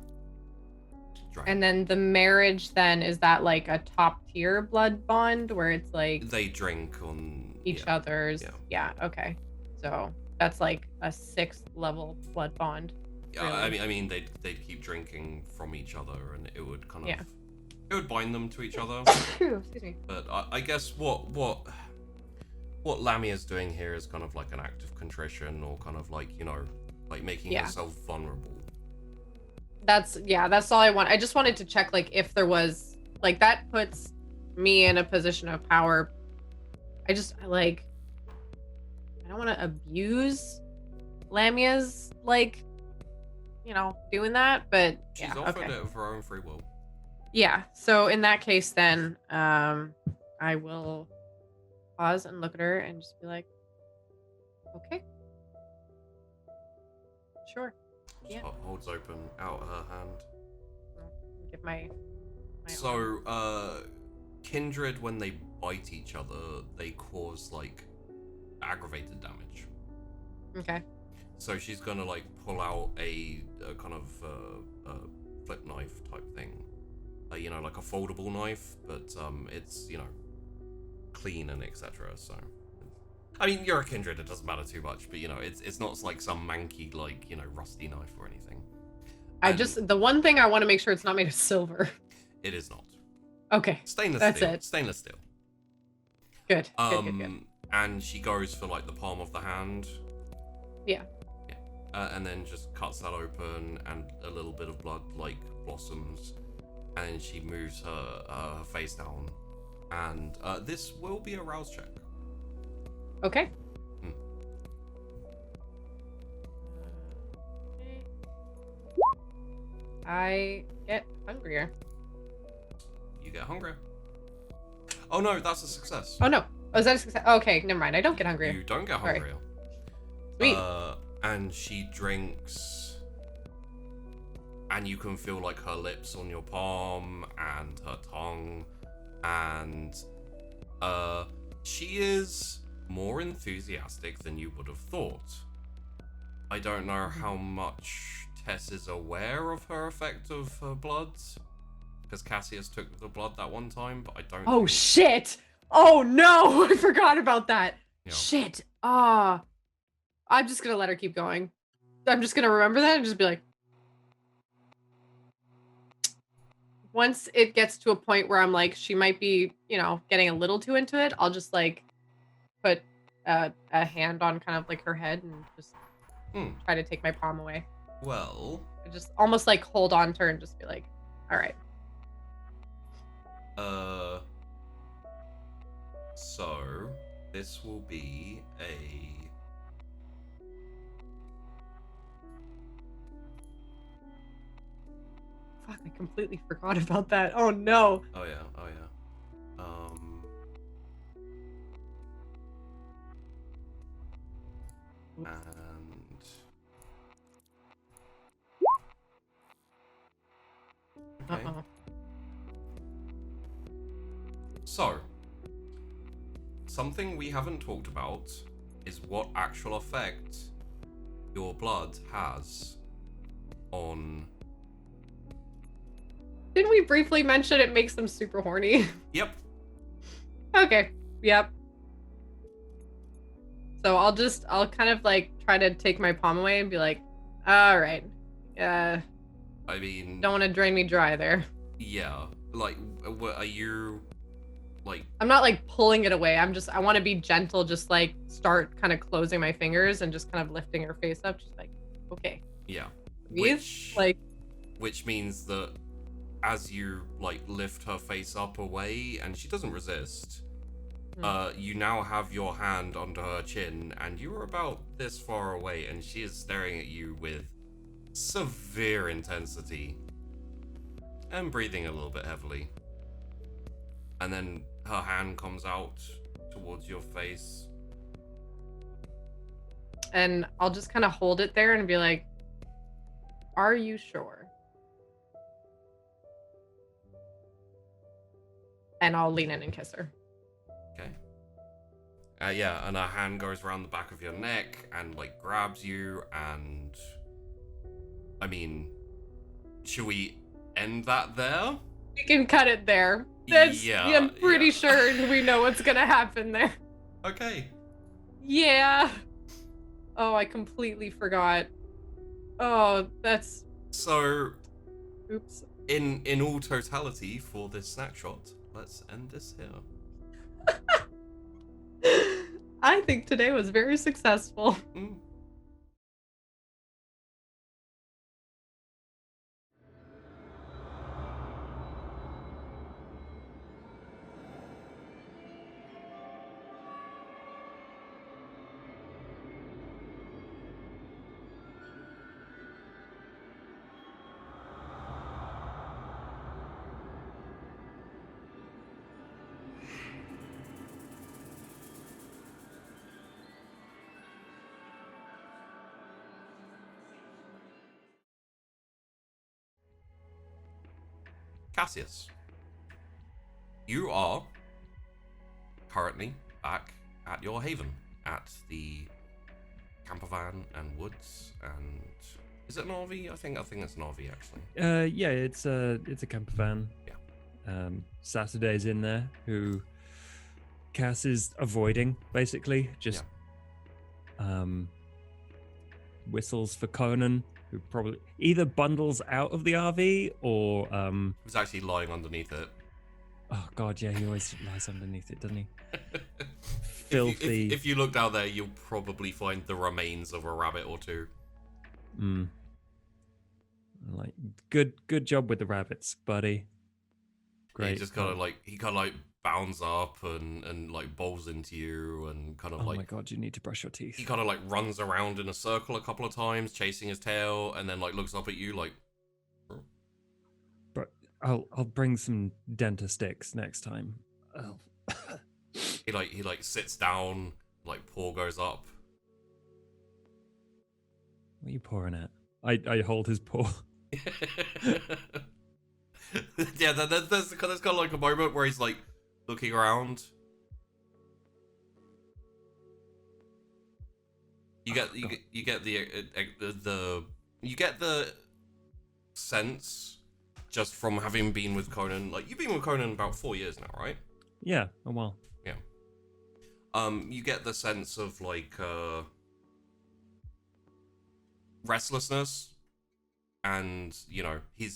[SPEAKER 5] And then the marriage, then, is that like a top tier blood bond where it's like
[SPEAKER 1] they drink on
[SPEAKER 5] each other's? Yeah. Okay. So that's like a 6th level blood bond.
[SPEAKER 1] Yeah, really. I mean, they'd keep drinking from each other, and it would kind of it would bind them to each other.
[SPEAKER 5] Excuse me.
[SPEAKER 1] But I guess what Lamia's doing here is kind of like an act of contrition, or kind of like, you know, like making herself vulnerable.
[SPEAKER 5] That's all I want. I just wanted to check, like, if there was, like, that puts me in a position of power. I don't want to abuse Lamia's, like, you know, doing that, but
[SPEAKER 1] she's offered it of her own free will.
[SPEAKER 5] Yeah. So in that case, then I will pause and look at her and just be like, okay, sure.
[SPEAKER 1] Just holds open out her hand.
[SPEAKER 5] I'll give my
[SPEAKER 1] so Kindred, when they bite each other, they cause, like, aggravated damage.
[SPEAKER 5] Okay.
[SPEAKER 1] So she's gonna, like, pull out a kind of flip knife type thing, you know, like a foldable knife, but it's, you know, clean and etc. So, I mean, you're a Kindred, it doesn't matter too much, but, you know, it's not like some manky, like, you know, rusty knife or anything.
[SPEAKER 5] The one thing I want to make sure it's not made of silver.
[SPEAKER 1] It is not.
[SPEAKER 5] Okay.
[SPEAKER 1] Stainless
[SPEAKER 5] That's
[SPEAKER 1] steel.
[SPEAKER 5] it.
[SPEAKER 1] Stainless steel.
[SPEAKER 5] Good. Good.
[SPEAKER 1] And she goes for like the palm of the hand.
[SPEAKER 5] Yeah.
[SPEAKER 1] And then just cuts that open, and a little bit of blood like blossoms, and she moves her face down, and this will be a rouse check.
[SPEAKER 5] Okay. I get hungrier.
[SPEAKER 1] You get hungrier. Oh no, that's a success.
[SPEAKER 5] Oh no. Oh, is that a success? Okay, never mind. I don't get hungrier.
[SPEAKER 1] You don't get
[SPEAKER 5] Sorry.
[SPEAKER 1] hungrier.
[SPEAKER 5] Sweet.
[SPEAKER 1] And she drinks, and you can feel like her lips on your palm and her tongue, and she is more enthusiastic than you would have thought. I don't know how much Tess is aware of her effect of her blood, because Cassius took the blood that one time, but I don't.
[SPEAKER 5] Oh
[SPEAKER 1] think...
[SPEAKER 5] shit! Oh no! I forgot about that.
[SPEAKER 1] Yeah.
[SPEAKER 5] Shit. I'm just gonna let her keep going. I'm just gonna remember that and just be like. Once it gets to a point where I'm like, she might be, getting a little too into it, I'll just like put a hand on kind of like her head and just try to take my palm away.
[SPEAKER 1] Well.
[SPEAKER 5] I just almost like hold on to her and just be like, all right.
[SPEAKER 1] So this will be a.
[SPEAKER 5] Fuck, I completely forgot about that. Oh no.
[SPEAKER 1] Oh yeah. And okay.
[SPEAKER 5] Uh-oh.
[SPEAKER 1] So something we haven't talked about is what actual effect your blood has on.
[SPEAKER 5] Didn't we briefly mention it makes them super horny?
[SPEAKER 1] Yep.
[SPEAKER 5] Okay. Yep. So I'll kind of like try to take my palm away and be like, all right.
[SPEAKER 1] I mean,
[SPEAKER 5] Don't want to drain me dry there.
[SPEAKER 1] yeah. Like, what are you like?
[SPEAKER 5] I'm not like pulling it away. I want to be gentle, just like start kind of closing my fingers and just kind of lifting her face up. Just like, okay.
[SPEAKER 1] Yeah.
[SPEAKER 5] Breathe.
[SPEAKER 1] Which means that as you like lift her face up away and she doesn't resist, you now have your hand under her chin and you're about this far away and she is staring at you with severe intensity and breathing a little bit heavily. And then her hand comes out towards your face.
[SPEAKER 5] And I'll just kind of hold it there and be like, are you sure? And I'll lean in and kiss her.
[SPEAKER 1] Okay. Yeah, and her hand goes around the back of your neck and like grabs you, and I mean, should we end that there?
[SPEAKER 5] We can cut it there. I'm pretty sure we know what's gonna happen there.
[SPEAKER 1] Okay.
[SPEAKER 5] Yeah. Oh, I completely forgot. Oh, that's.
[SPEAKER 1] So.
[SPEAKER 5] Oops.
[SPEAKER 1] In all totality for this snapshot, let's end this here.
[SPEAKER 5] I think today was very successful.
[SPEAKER 1] Cassius, you are currently back at your haven at the camper van and woods, and is it an RV? I think it's an RV actually.
[SPEAKER 6] Yeah, it's a camper van.
[SPEAKER 1] Yeah.
[SPEAKER 6] Saturday's in there, who Cass is avoiding basically. Just whistles for Conan, who probably either bundles out of the RV or
[SPEAKER 1] He's actually lying underneath it.
[SPEAKER 6] Oh God, yeah, he always lies underneath it, doesn't he?
[SPEAKER 1] If
[SPEAKER 6] Filthy.
[SPEAKER 1] if you look down there, you'll probably find the remains of a rabbit or two.
[SPEAKER 6] Like good job with the rabbits, buddy. Great.
[SPEAKER 1] He just kind of like bounds up and like bowls into you and kind of
[SPEAKER 6] Oh
[SPEAKER 1] like,
[SPEAKER 6] my God, you need to brush your teeth.
[SPEAKER 1] he kind of like runs around in a circle a couple of times, chasing his tail, and then like looks up at you like,
[SPEAKER 6] But I'll bring some dentist sticks next time. Oh.
[SPEAKER 1] he like sits down, like paw goes up.
[SPEAKER 6] What are you pouring at? I hold his paw.
[SPEAKER 1] Yeah, there's kind of like a moment where he's like looking around. You get the sense just from having been with Conan. Like, you've been with Conan about 4 years now, right?
[SPEAKER 6] Yeah, a while.
[SPEAKER 1] Yeah. You get the sense of like restlessness, and you know he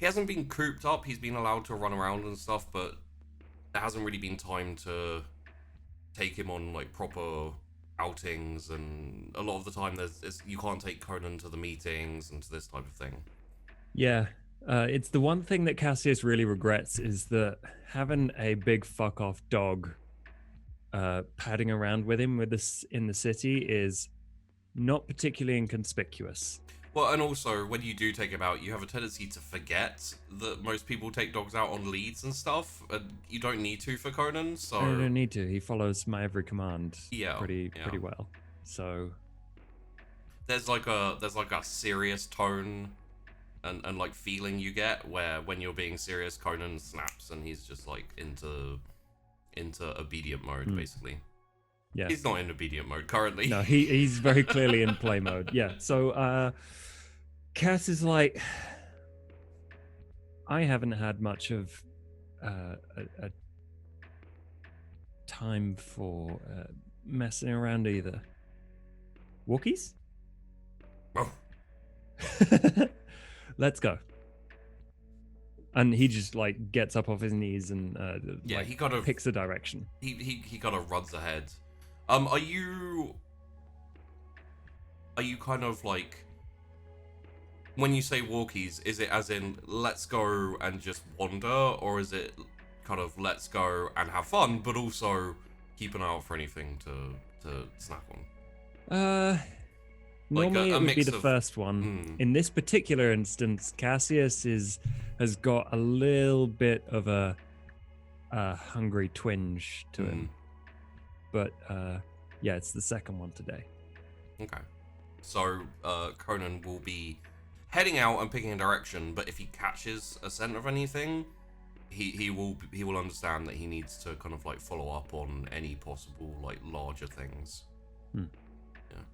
[SPEAKER 1] hasn't been cooped up. He's been allowed to run around and stuff, but there hasn't really been time to take him on like proper outings, and a lot of the time you can't take Conan to the meetings and to this type of thing.
[SPEAKER 6] Yeah. It's the one thing that Cassius really regrets is that having a big fuck off dog padding around with him in the city is not particularly inconspicuous.
[SPEAKER 1] Well, and also when you do take him out, you have a tendency to forget that most people take dogs out on leads and stuff, and you don't need to for Conan. So
[SPEAKER 6] I don't need to. He follows my every command.
[SPEAKER 1] Yeah,
[SPEAKER 6] pretty well. So
[SPEAKER 1] there's like a serious tone and like feeling you get where when you're being serious, Conan snaps and he's just like into obedient mode basically.
[SPEAKER 6] Yeah,
[SPEAKER 1] he's not in obedient mode currently.
[SPEAKER 6] No, he's very clearly in play mode. Yeah. So Cass is like, I haven't had much of a time for messing around either. Wookiees?
[SPEAKER 1] Oh.
[SPEAKER 6] Let's go. And he just like gets up off his knees and
[SPEAKER 1] he kind of
[SPEAKER 6] picks a direction.
[SPEAKER 1] He kind of runs ahead. Are you kind of like, when you say walkies, is it as in let's go and just wander, or is it kind of let's go and have fun but also keep an eye out for anything to snack on?
[SPEAKER 6] Normally
[SPEAKER 1] a
[SPEAKER 6] it would be
[SPEAKER 1] mix
[SPEAKER 6] the
[SPEAKER 1] of-
[SPEAKER 6] first one. In this particular instance, Cassius has got a little bit of a hungry twinge to him. But yeah, it's the second one today.
[SPEAKER 1] Okay. So Conan will be heading out and picking a direction, but if he catches a scent of anything, he will understand that he needs to kind of like follow up on any possible like larger things. Yeah.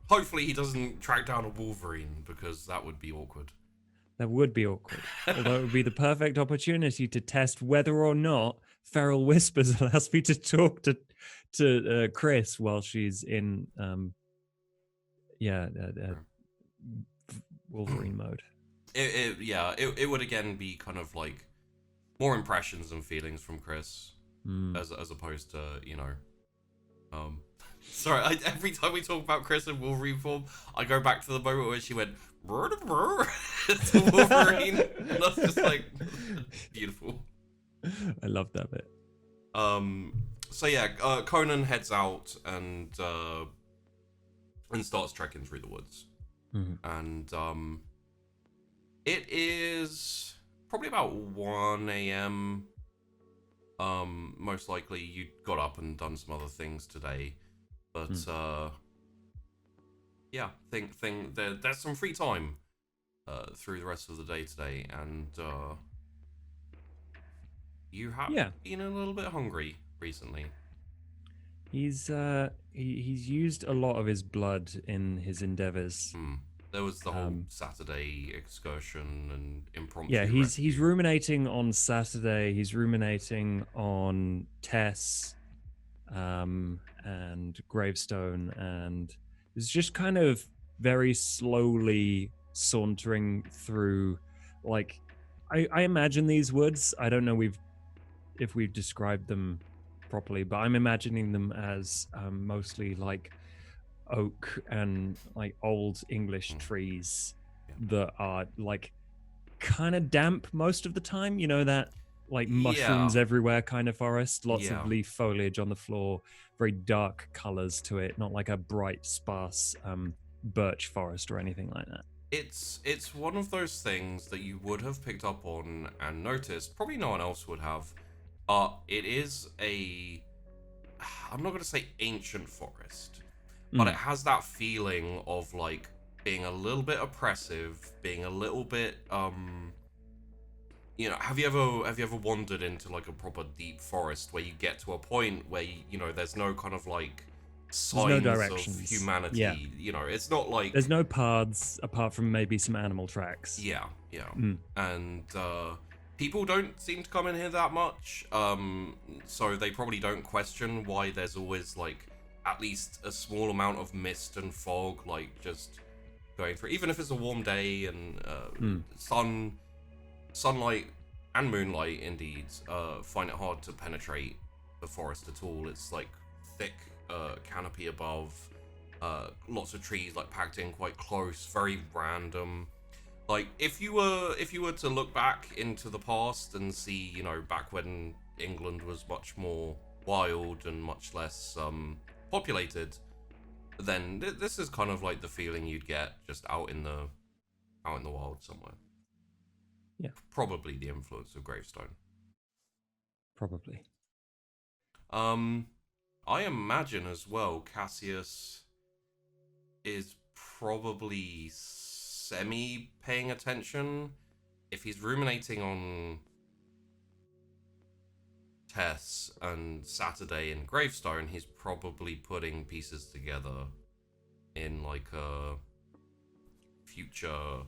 [SPEAKER 1] Hopefully he doesn't track down a Wolverine, because that would be awkward.
[SPEAKER 6] That would be awkward. Although it would be the perfect opportunity to test whether or not Feral Whispers allows me to talk to Chrys while she's in Wolverine mode.
[SPEAKER 1] It would again be kind of like more impressions and feelings from Chrys, as opposed to, you know, sorry, every time we talk about Chrys in Wolverine form, I go back to the moment where she went to Wolverine, and that's just like beautiful.
[SPEAKER 6] I love that bit.
[SPEAKER 1] So yeah, Conan heads out and starts trekking through the woods. And it is probably about 1 a.m. Most likely you got up and done some other things today, but yeah, think there's some free time through the rest of the day today, and you have been a little bit hungry recently.
[SPEAKER 6] He's used a lot of his blood in his endeavors.
[SPEAKER 1] There was the whole Saturday excursion and impromptu.
[SPEAKER 6] Yeah, he's ruminating on Saturday. He's ruminating on Tess, and Gravestone, and is just kind of very slowly sauntering through. Like, I imagine these woods. I don't know. if we've described them properly, but I'm imagining them as mostly like oak and like old English trees that are like kind of damp most of the time. You know, that like mushrooms everywhere kind of forest, lots of leaf foliage on the floor, very dark colors to it, not like a bright, sparse birch forest or anything like that.
[SPEAKER 1] It's one of those things that you would have picked up on and noticed. Probably no one else would have. It is I'm not going to say ancient forest, but it has that feeling of like being a little bit oppressive, being a little bit you know, have you ever wandered into like a proper deep forest where you get to a point where you know there's no kind of like signs of humanity?
[SPEAKER 6] Yeah.
[SPEAKER 1] You know, it's not like
[SPEAKER 6] there's no paths apart from maybe some animal tracks.
[SPEAKER 1] And people don't seem to come in here that much, so they probably don't question why there's always like at least a small amount of mist and fog, like just going through, even if it's a warm day and sunlight and moonlight indeed find it hard to penetrate the forest at all. It's like thick canopy above, lots of trees like packed in quite close, very random. Like if you were to look back into the past and see, you know, back when England was much more wild and much less populated, then this is kind of like the feeling you'd get just out in the wild somewhere.
[SPEAKER 6] Yeah.
[SPEAKER 1] Probably the influence of Gravestone.
[SPEAKER 6] Probably.
[SPEAKER 1] I imagine as well Cassius is probably semi paying attention. If he's ruminating on Tess and Saturday and Gravestone, he's probably putting pieces together in like a future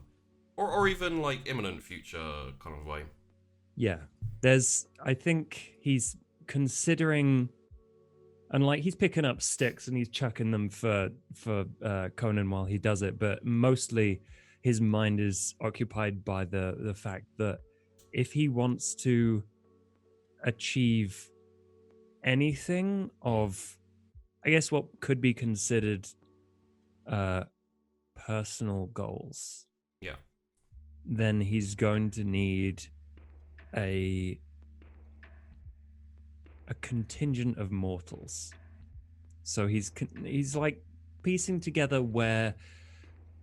[SPEAKER 1] or even like imminent future kind of way.
[SPEAKER 6] Yeah. I think he's considering, and like he's picking up sticks and he's chucking them for Conan while he does it, but mostly his mind is occupied by the fact that if he wants to achieve anything of, I guess, what could be considered personal goals, then he's going to need a contingent of mortals. So he's like piecing together where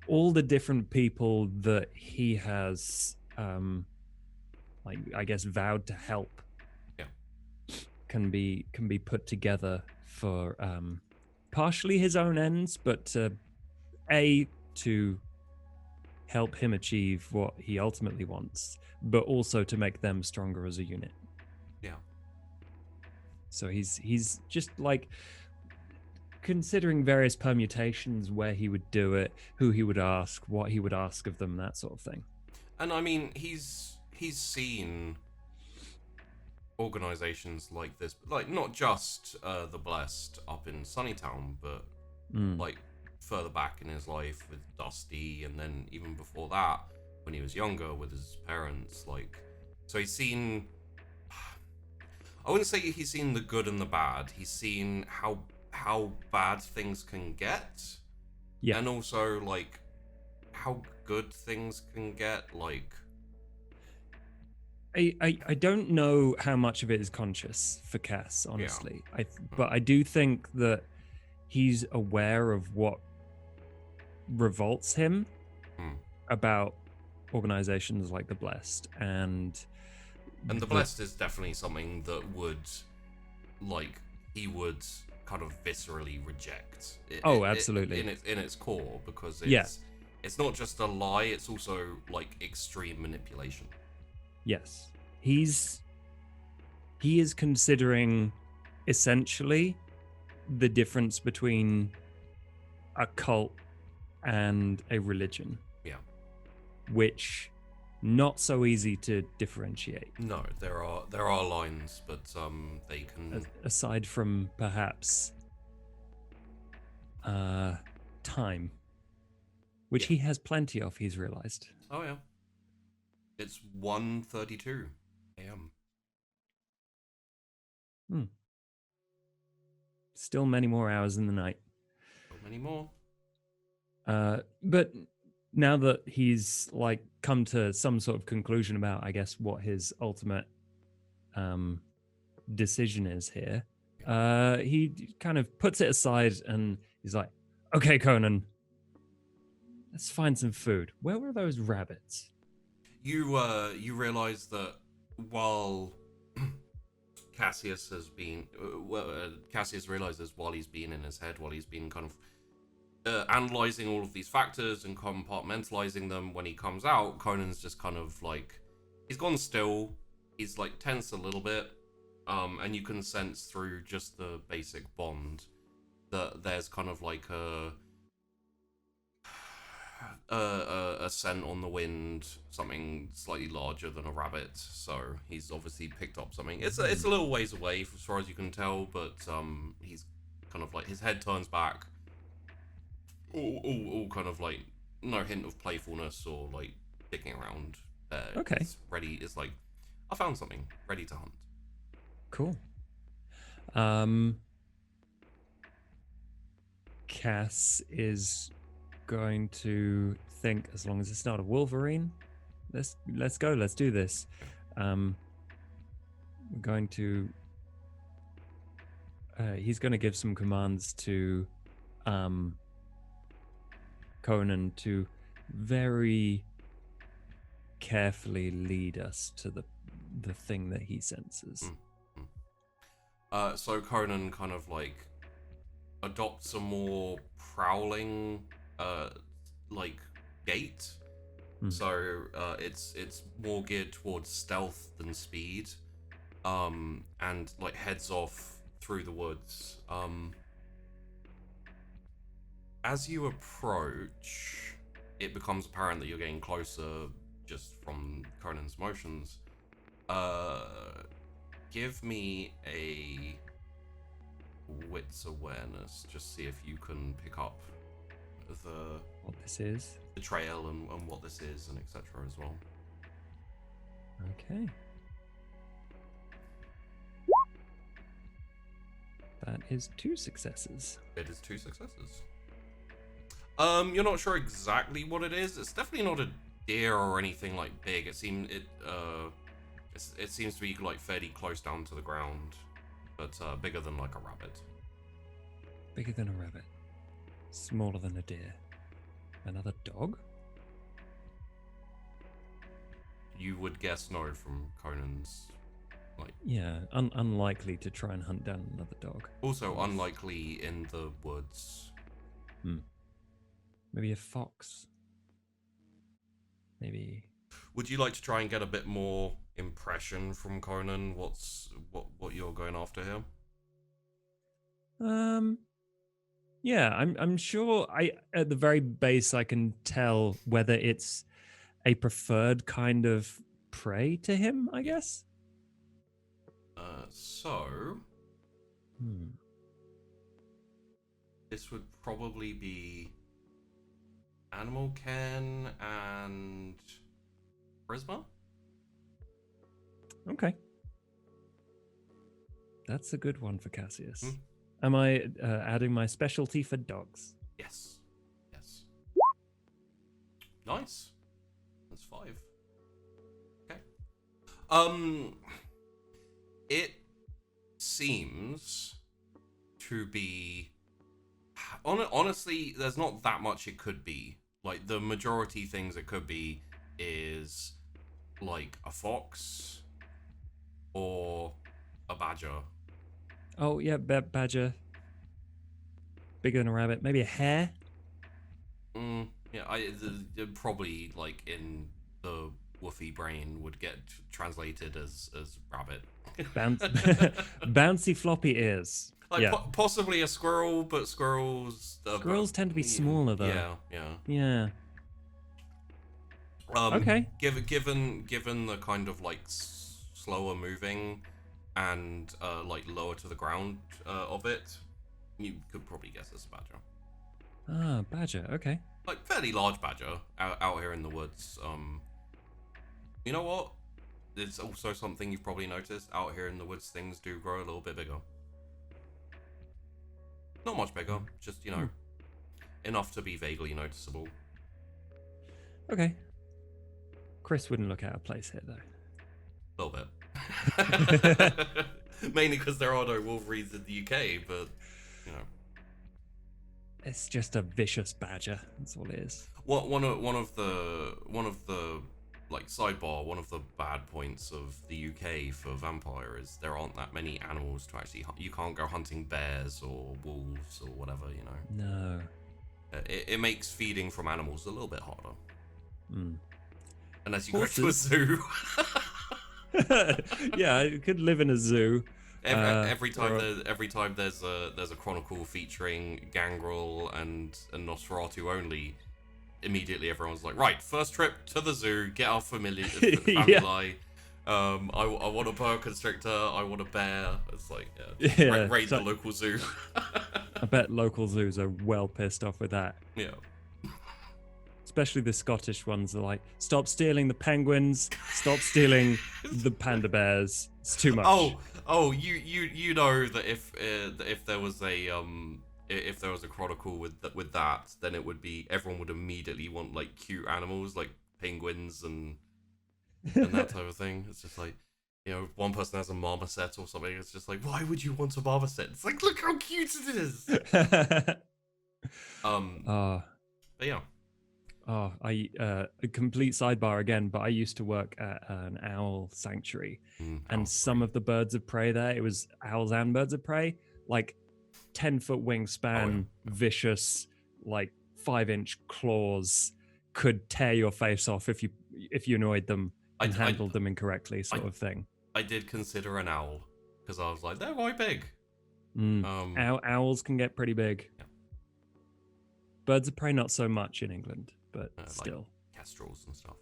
[SPEAKER 6] all the different people that he has like, I guess, vowed to help can be put together for partially his own ends, but to help him achieve what he ultimately wants, but also to make them stronger as a unit. So he's just like considering various permutations, where he would do it, who he would ask, what he would ask of them, that sort of thing.
[SPEAKER 1] And I mean, he's seen organizations like this, like not just the Blessed up in Sunnytown, but like further back in his life with Dusty, and then even before that when he was younger with his parents. Like, so he's seen, I wouldn't say he's seen the good and the bad. He's seen how bad things can get, and also like how good things can get. Like,
[SPEAKER 6] I don't know how much of it is conscious for Cass, honestly. But I do think that he's aware of what revolts him about organizations like the Blessed, and
[SPEAKER 1] the Blessed is definitely something that would, like, he would kind of viscerally reject.
[SPEAKER 6] Absolutely.
[SPEAKER 1] In its core, because it's not just a lie, it's also like extreme manipulation.
[SPEAKER 6] Yes. He is considering essentially the difference between a cult and a religion. Which not so easy to differentiate.
[SPEAKER 1] No, there are lines, but they can,
[SPEAKER 6] aside from perhaps time, which he has plenty of, he's realized.
[SPEAKER 1] Oh yeah. It's 1:32 a.m.
[SPEAKER 6] Still many more hours in the night.
[SPEAKER 1] Not many more.
[SPEAKER 6] But now that he's like come to some sort of conclusion about, I guess, what his ultimate decision is here, he kind of puts it aside and he's like, "Okay, Conan, let's find some food. Where were those rabbits?"
[SPEAKER 1] You realize that while Cassius has been, Cassius realizes while he's been in his head, while he's been kind of analyzing all of these factors and compartmentalizing them, when he comes out, Conan's just kind of like, he's gone still, he's like tense a little bit, and you can sense through just the basic bond that there's kind of like a scent on the wind, something slightly larger than a rabbit. So he's obviously picked up something. It's a little ways away as far as you can tell, but he's kind of like, his head turns back, all kind of like no hint of playfulness or like dicking around.
[SPEAKER 6] Okay.
[SPEAKER 1] It's ready. It's like, I found something, ready to hunt.
[SPEAKER 6] Cool. Cass is going to think, as long as it's not a wolverine, let's go, let's do this. We're going to he's going to give some commands to Conan to very carefully lead us to the thing that he senses.
[SPEAKER 1] So Conan kind of like adopts a more prowling like gait. So it's more geared towards stealth than speed, and like heads off through the woods. As you approach, it becomes apparent that you're getting closer just from Conan's motions. Give me a wits awareness, just see if you can pick up
[SPEAKER 6] What this is.
[SPEAKER 1] the trail and what this is and etc. as well.
[SPEAKER 6] Okay. That is 2 successes.
[SPEAKER 1] It is 2 successes. You're not sure exactly what it is. It's definitely not a deer or anything like big. It seems to be like fairly close down to the ground, but bigger than like a rabbit.
[SPEAKER 6] Bigger than a rabbit. Smaller than a deer. Another dog?
[SPEAKER 1] You would guess no from Conan's, like.
[SPEAKER 6] Yeah, unlikely to try and hunt down another dog.
[SPEAKER 1] Also unlikely in the woods.
[SPEAKER 6] Maybe a fox. Maybe.
[SPEAKER 1] Would you like to try and get a bit more impression from Conan? What you're going after here?
[SPEAKER 6] Yeah, I'm sure at the very base I can tell whether it's a preferred kind of prey to him, I guess.
[SPEAKER 1] This would probably be animal ken and charisma.
[SPEAKER 6] Okay. That's a good one for Cassius. Am I adding my specialty for dogs?
[SPEAKER 1] Yes. Nice. That's 5. Okay. It seems to be. Honestly, there's not that much it could be. Like, the majority things it could be is like a fox or a badger.
[SPEAKER 6] Oh yeah, badger. Bigger than a rabbit. Maybe a hare.
[SPEAKER 1] Yeah, probably like in the woofy brain would get translated as rabbit.
[SPEAKER 6] Bouncy floppy ears.
[SPEAKER 1] Like
[SPEAKER 6] yeah.
[SPEAKER 1] Possibly a squirrel, but squirrels
[SPEAKER 6] tend to be smaller though.
[SPEAKER 1] Yeah.
[SPEAKER 6] Okay.
[SPEAKER 1] Given the kind of like slower moving and like lower to the ground of it, you could probably guess it's a badger.
[SPEAKER 6] Ah, badger. Okay.
[SPEAKER 1] Like fairly large badger out here in the woods. You know what? it's also something you've probably noticed out here in the woods. Things do grow a little bit bigger. Not much bigger, just enough to be vaguely noticeable.
[SPEAKER 6] Okay. Chrys wouldn't look out of place here, though.
[SPEAKER 1] A little bit. Mainly because there are no Wolverines in the UK, but
[SPEAKER 6] It's just a vicious badger. That's all it is.
[SPEAKER 1] one of the like sidebar. One of the bad points of the UK for vampire is there aren't that many animals to actually hunt. You can't go hunting bears or wolves or whatever.
[SPEAKER 6] No.
[SPEAKER 1] It makes feeding from animals a little bit harder. Unless you
[SPEAKER 6] Horses.
[SPEAKER 1] go to a zoo.
[SPEAKER 6] Yeah, you could live in a zoo.
[SPEAKER 1] Every time there's a chronicle featuring Gangrel and Nosferatu only, immediately everyone's like, right, first trip to the zoo, get our family.
[SPEAKER 6] Yeah.
[SPEAKER 1] I want a boa constrictor, I want a bear. It's like, raid the local zoo.
[SPEAKER 6] I bet local zoos are well pissed off with that.
[SPEAKER 1] Yeah.
[SPEAKER 6] Especially the Scottish ones are like, stop stealing the penguins, stop stealing the panda bears. It's too much.
[SPEAKER 1] You know that if there was a chronicle with that, then it would be everyone would immediately want like cute animals like penguins and that type of thing. It's just like, one person has a marmoset or something. It's just like, why would you want a marmoset? It's like, look how cute it is. But yeah.
[SPEAKER 6] A complete sidebar again, but I used to work at an owl sanctuary, and some of the birds of prey there, it was owls and birds of prey, like 10-foot wingspan, vicious, like 5-inch claws, could tear your face off if you annoyed them and handled them incorrectly, sort of thing.
[SPEAKER 1] I did consider an owl because I was like, they're quite big.
[SPEAKER 6] Owls can get pretty big.
[SPEAKER 1] Yeah.
[SPEAKER 6] Birds of prey, not so much in England, but still.
[SPEAKER 1] Like kestrels and stuff.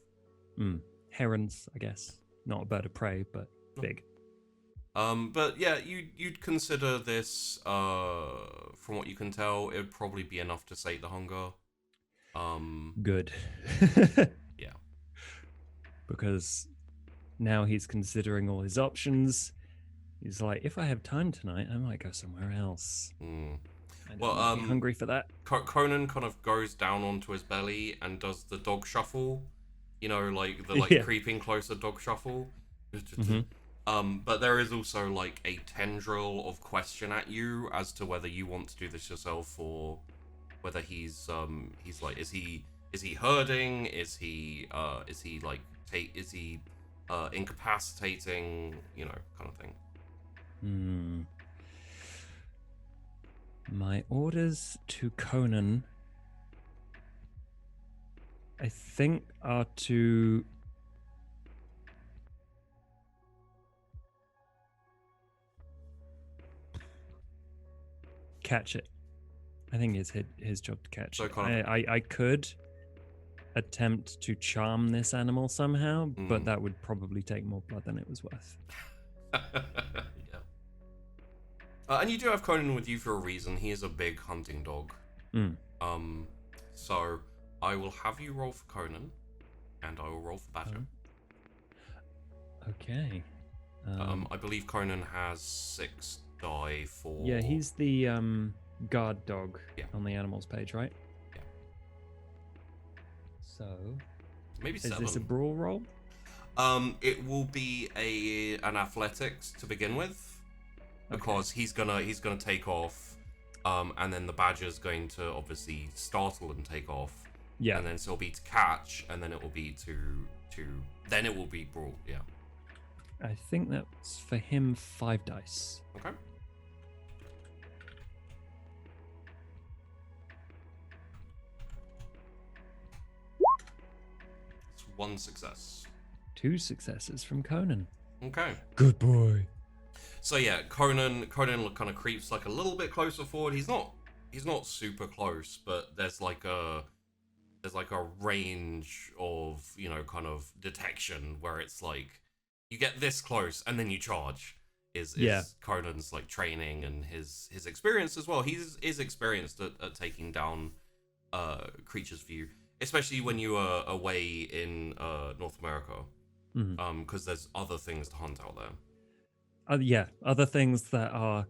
[SPEAKER 6] Herons, I guess. Not a bird of prey, but big.
[SPEAKER 1] But yeah, you'd consider this, from what you can tell, it would probably be enough to sate the hunger.
[SPEAKER 6] Good.
[SPEAKER 1] Yeah.
[SPEAKER 6] Because now he's considering all his options. He's like, if I have time tonight, I might go somewhere else. I'm hungry for that.
[SPEAKER 1] Conan kind of goes down onto his belly and does the dog shuffle, like the creeping closer dog shuffle. But there is also like a tendril of question at you as to whether you want to do this yourself or whether he's like, is he herding? Is he incapacitating? Kind of thing.
[SPEAKER 6] My orders to Conan, I think, are to catch it. I think it's his job to catch it. I could attempt to charm this animal somehow, but that would probably take more blood than it was worth.
[SPEAKER 1] And you do have Conan with you for a reason. He is a big hunting dog. So I will have you roll for Conan, and I will roll for Badger.
[SPEAKER 6] Okay.
[SPEAKER 1] I believe Conan has 6 die for...
[SPEAKER 6] Yeah, he's the guard dog on the animals page, right?
[SPEAKER 1] Yeah.
[SPEAKER 6] So...
[SPEAKER 1] Maybe 7.
[SPEAKER 6] Is this a brawl roll?
[SPEAKER 1] It will be an athletics to begin with. Because he's gonna take off, and then the badger's going to obviously startle and take off.
[SPEAKER 6] Yeah.
[SPEAKER 1] And then so it'll be to catch, and then it will be then it will be brawl. Yeah.
[SPEAKER 6] I think that's for him 5 dice.
[SPEAKER 1] Okay. It's 1 success.
[SPEAKER 6] 2 successes from Conan.
[SPEAKER 1] Okay.
[SPEAKER 6] Good boy.
[SPEAKER 1] So yeah, Conan kind of creeps like a little bit closer forward. He's not super close, but there's like a range of, kind of detection where it's like you get this close and then you charge. Is Conan's like training and his experience as well. He is experienced at taking down creatures for you, especially when you are away in North America. because there's other things to hunt out there.
[SPEAKER 6] Yeah, other things that are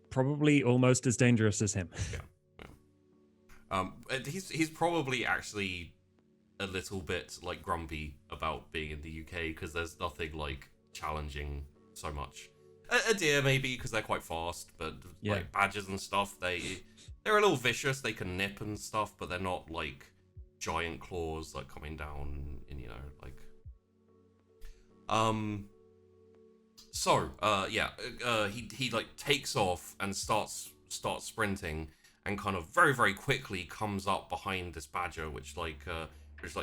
[SPEAKER 6] probably almost as dangerous as him.
[SPEAKER 1] And he's probably actually a little bit like grumpy about being in the UK because there's nothing like challenging so much. A deer maybe because they're quite fast, but like badgers and stuff, they're a little vicious. They can nip and stuff, but they're not like giant claws like coming down and like. He like takes off and starts sprinting and kind of very very quickly comes up behind this badger, which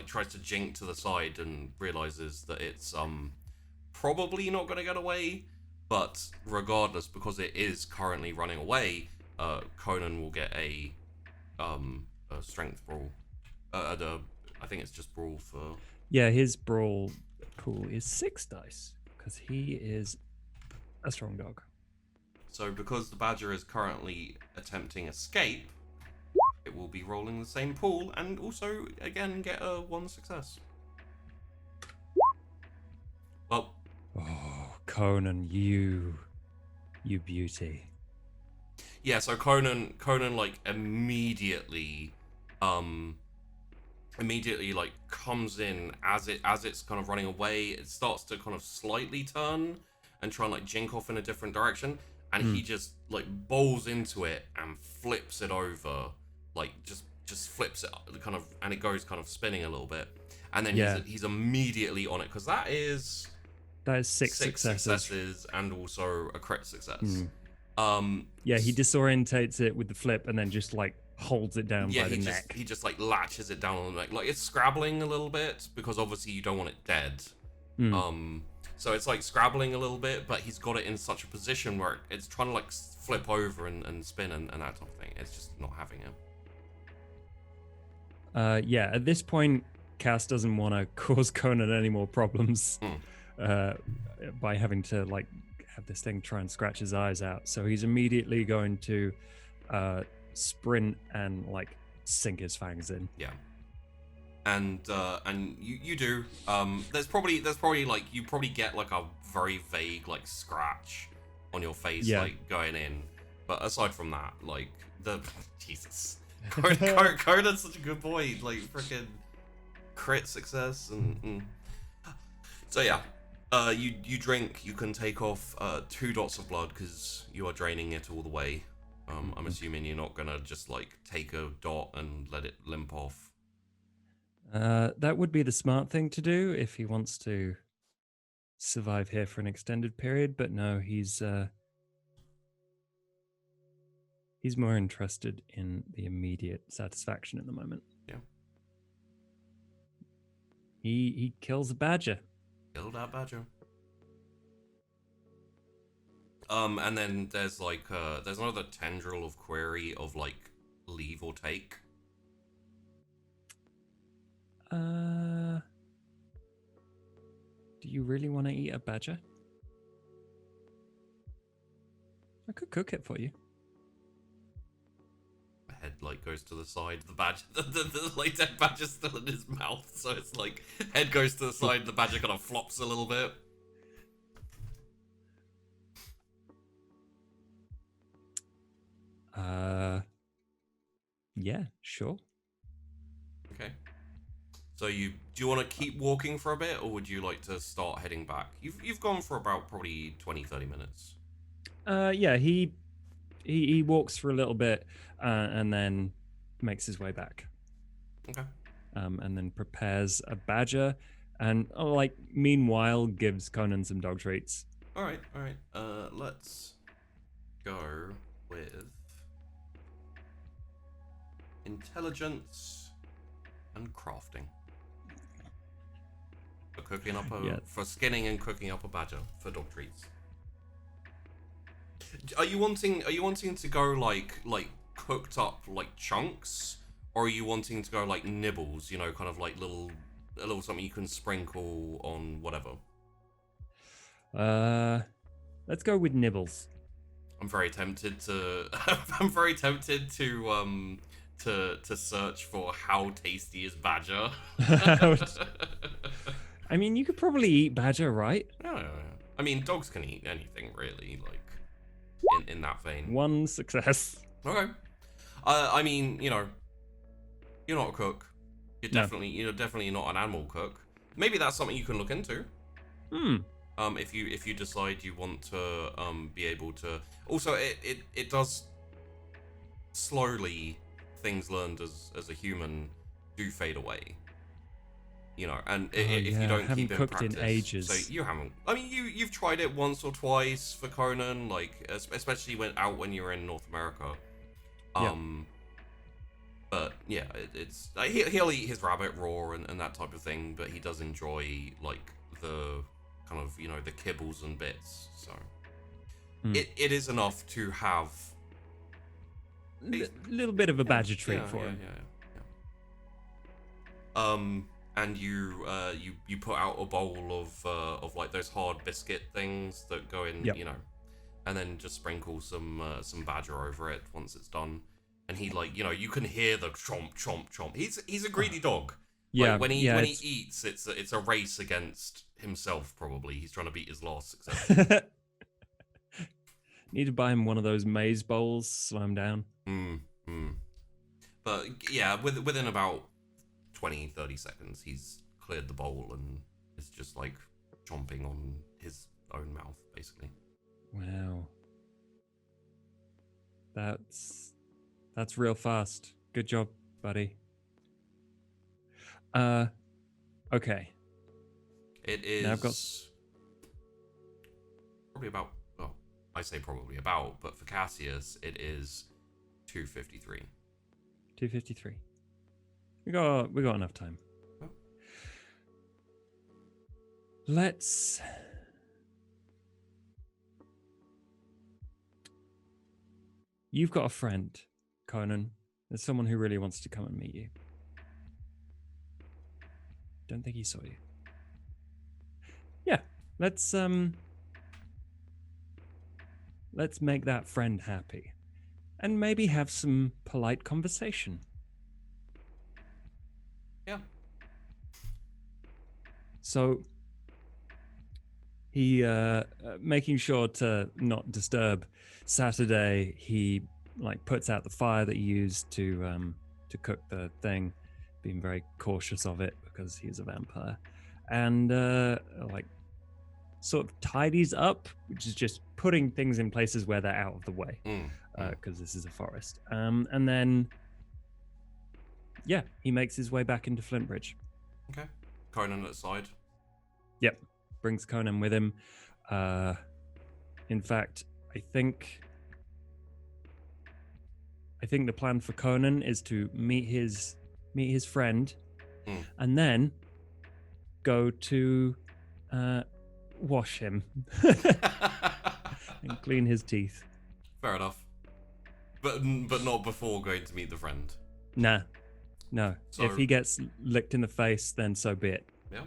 [SPEAKER 1] tries to jink to the side and realizes that it's probably not going to get away. But regardless, because it is currently running away, Conan will get a strength brawl. I think it's just brawl for.
[SPEAKER 6] Yeah, his brawl pool is 6 dice because he is a strong dog.
[SPEAKER 1] So because the badger is currently attempting escape, it will be rolling the same pool and also again get a 1 success. Well.
[SPEAKER 6] Oh, Conan, you beauty.
[SPEAKER 1] Yeah, so Conan like immediately like comes in as it's kind of running away. It starts to kind of slightly turn and try and like jink off in a different direction, and he just like bowls into it and flips it over, like just flips it kind of, and it goes kind of spinning a little bit, and then he's immediately on it because that is
[SPEAKER 6] 6 successes
[SPEAKER 1] and also a crit success.
[SPEAKER 6] He disorientates it with the flip and then just like holds it down by the neck.
[SPEAKER 1] He just like latches it down on the neck, like it's scrabbling a little bit because obviously you don't want it dead. So it's like scrabbling a little bit, but he's got it in such a position where it's trying to like flip over and spin and that type of thing. It's just not having it.
[SPEAKER 6] At this point, Cass doesn't want to cause Conan any more problems by having to like have this thing try and scratch his eyes out. So he's immediately going to sprint and like sink his fangs in.
[SPEAKER 1] Yeah. And you do. There's probably like you probably get like a very vague like scratch on your face like going in. But aside from that, like Jesus. Conan's such a good boy, like freaking crit success and so yeah. You drink, you can take off 2 dots of blood because you are draining it all the way. I'm assuming you're not gonna just like take a dot and let it limp off.
[SPEAKER 6] That would be the smart thing to do if he wants to survive here for an extended period, but no, he's more interested in the immediate satisfaction at the moment.
[SPEAKER 1] Yeah.
[SPEAKER 6] He kills a badger.
[SPEAKER 1] Kill that badger. And then there's like there's another tendril of query of like leave or take.
[SPEAKER 6] Do you really want to eat a badger? I could cook it for you.
[SPEAKER 1] The head like goes to the side. The badger, the like dead badger's still in his mouth, so it's like head goes to the side. The badger kind of flops a little bit.
[SPEAKER 6] Yeah, sure.
[SPEAKER 1] Okay. So do you want to keep walking for a bit, or would you like to start heading back? You've gone for about probably 20-30 minutes.
[SPEAKER 6] Yeah, he walks for a little bit and then makes his way back.
[SPEAKER 1] Okay.
[SPEAKER 6] And then prepares a badger and meanwhile gives Conan some dog treats.
[SPEAKER 1] All right. Let's go with intelligence and crafting. For cooking up for skinning and cooking up a badger for dog treats. Are you wanting to go like cooked up like chunks, or are you wanting to go like nibbles? You know, kind of like a little something you can sprinkle on whatever.
[SPEAKER 6] Let's go with nibbles.
[SPEAKER 1] I'm very tempted to to search for how tasty is badger.
[SPEAKER 6] I mean, you could probably eat badger, right?
[SPEAKER 1] Yeah. I mean, dogs can eat anything really, like in that vein.
[SPEAKER 6] One success.
[SPEAKER 1] Okay. I mean, you're not a cook. You're
[SPEAKER 6] No.
[SPEAKER 1] definitely not an animal cook. Maybe that's something you can look into. If you decide you want to be able to. Also, it does slowly, things learned as a human do fade away. And if you don't
[SPEAKER 6] haven't
[SPEAKER 1] keep in
[SPEAKER 6] cooked in
[SPEAKER 1] practice,
[SPEAKER 6] ages.
[SPEAKER 1] so you haven't. I mean, you've tried it once or twice for Conan, like especially when you were in North America. But yeah, it's he'll eat his rabbit raw and that type of thing, but he does enjoy like the kind of the kibbles and bits. So it is enough to have
[SPEAKER 6] A little bit of a badger treat for him.
[SPEAKER 1] And you put out a bowl of like those hard biscuit things that go in, and then just sprinkle some badger over it once it's done. And he you can hear the chomp chomp chomp. He's a greedy dog.
[SPEAKER 6] Yeah,
[SPEAKER 1] like, when he eats, it's a race against himself. Probably he's trying to beat his last success.
[SPEAKER 6] Need to buy him one of those maze bowls. Slow him down.
[SPEAKER 1] But yeah, within about 20-30 seconds, he's cleared the bowl and is just like chomping on his own mouth, basically.
[SPEAKER 6] Wow. That's real fast. Good job, buddy. Okay.
[SPEAKER 1] It is
[SPEAKER 6] now I've got...
[SPEAKER 1] probably about, well, I say probably about, but for Cassius, it is 2:53.
[SPEAKER 6] 2:53. We got enough time.
[SPEAKER 1] Oh.
[SPEAKER 6] Let's... You've got a friend, Conan. There's someone who really wants to come and meet you. Don't think he saw you. Yeah, let's make that friend happy. And maybe have some polite conversation.
[SPEAKER 1] Yeah.
[SPEAKER 6] So he making sure to not disturb Saturday, he like puts out the fire that he used to cook the thing, being very cautious of it because he's a vampire, and like sort of tidies up, which is just putting things in places where they're out of the way, because this is a forest. And then he makes his way back into Flintbridge.
[SPEAKER 1] Okay. Conan at the side.
[SPEAKER 6] Yep, brings Conan with him. In fact, I think the plan for Conan is to meet his friend, and then go to wash him and clean his teeth.
[SPEAKER 1] Fair enough. But not before going to meet the friend.
[SPEAKER 6] Nah, no.
[SPEAKER 1] So-
[SPEAKER 6] If he gets licked in the face, then so be it.
[SPEAKER 1] Yeah.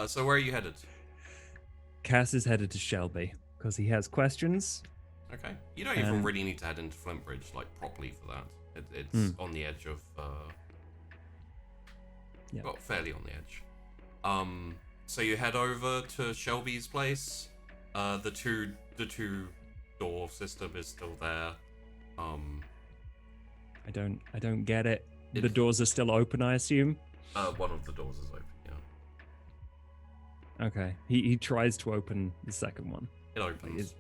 [SPEAKER 1] So where are you headed?
[SPEAKER 6] Cass is headed to Shelby because he has questions.
[SPEAKER 1] Okay. You don't even really need to head into Flintbridge like properly for that. It's on the edge of. Well, fairly on the edge. So you head over to Shelby's place. The two door system is still there.
[SPEAKER 6] I don't get it. The doors are still open, I assume.
[SPEAKER 1] One of the doors is open. Yeah.
[SPEAKER 6] Okay. He tries to open the second one.
[SPEAKER 1] It opens.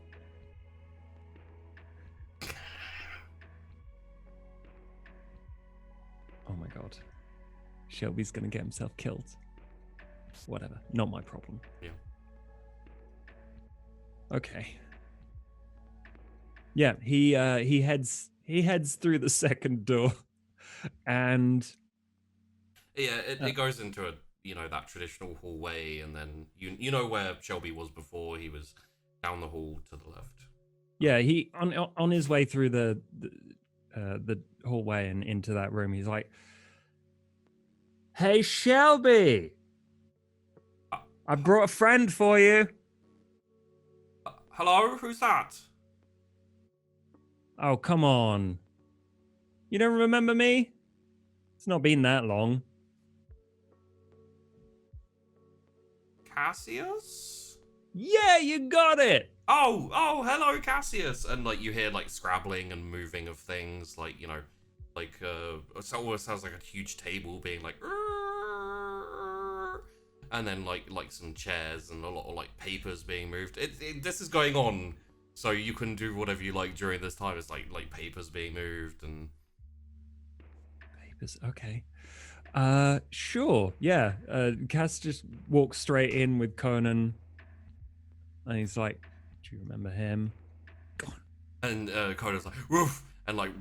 [SPEAKER 6] Oh my god. Shelby's gonna get himself killed. Whatever. Not my problem.
[SPEAKER 1] Yeah.
[SPEAKER 6] Okay. Yeah, he heads through the second door, and
[SPEAKER 1] Yeah, it goes into a that traditional hallway, and then you know where Shelby was before. He was down the hall to the left.
[SPEAKER 6] yeah, he on his way through the hallway and into that room, he's like, "Hey, Shelby, I brought a friend for you."
[SPEAKER 1] Hello, who's that?
[SPEAKER 6] Oh, come on. You don't remember me? It's not been that long.
[SPEAKER 1] Cassius?
[SPEAKER 6] Yeah, you got it.
[SPEAKER 1] Oh, hello, Cassius. And like you hear like scrabbling and moving of things, like, you know, like it almost sounds like a huge table being like, and then like some chairs and a lot of like papers being moved. This is going on, so you can do whatever you like during this time. It's like papers being moved and
[SPEAKER 6] Papers. Okay. Sure. Yeah. Cass just walks straight in with Conan, and he's like, "Do you remember him?"
[SPEAKER 1] and Conan's like woof and like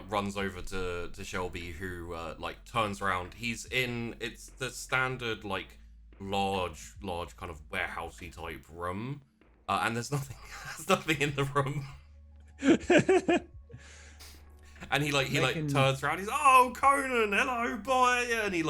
[SPEAKER 1] runs over to Shelby, who like turns around. He's in, it's the standard like large kind of warehousey type room, and there's nothing in the room. And he turns around. He's oh, Conan, hello boy, and he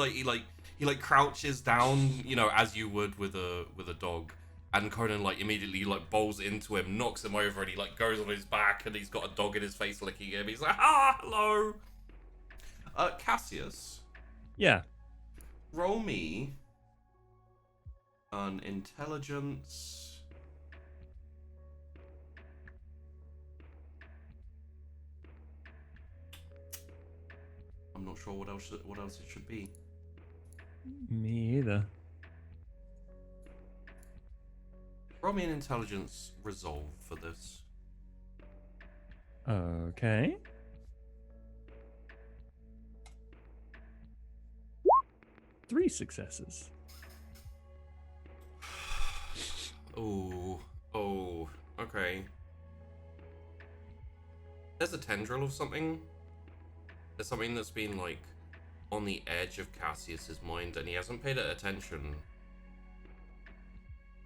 [SPEAKER 1] crouches down, you know, as you would with a dog. And Conan like immediately like bowls into him, knocks him over, and he like goes on his back, and he's got a dog in his face licking him. He's like, hello. Cassius.
[SPEAKER 6] Yeah.
[SPEAKER 1] Roll me an intelligence. I'm not sure what else it should be.
[SPEAKER 6] Me either.
[SPEAKER 1] Roll me an intelligence resolve for this.
[SPEAKER 6] Okay. Three successes.
[SPEAKER 1] Oh, okay. There's a tendril of something. There's something that's been like on the edge of Cassius's mind, and he hasn't paid it attention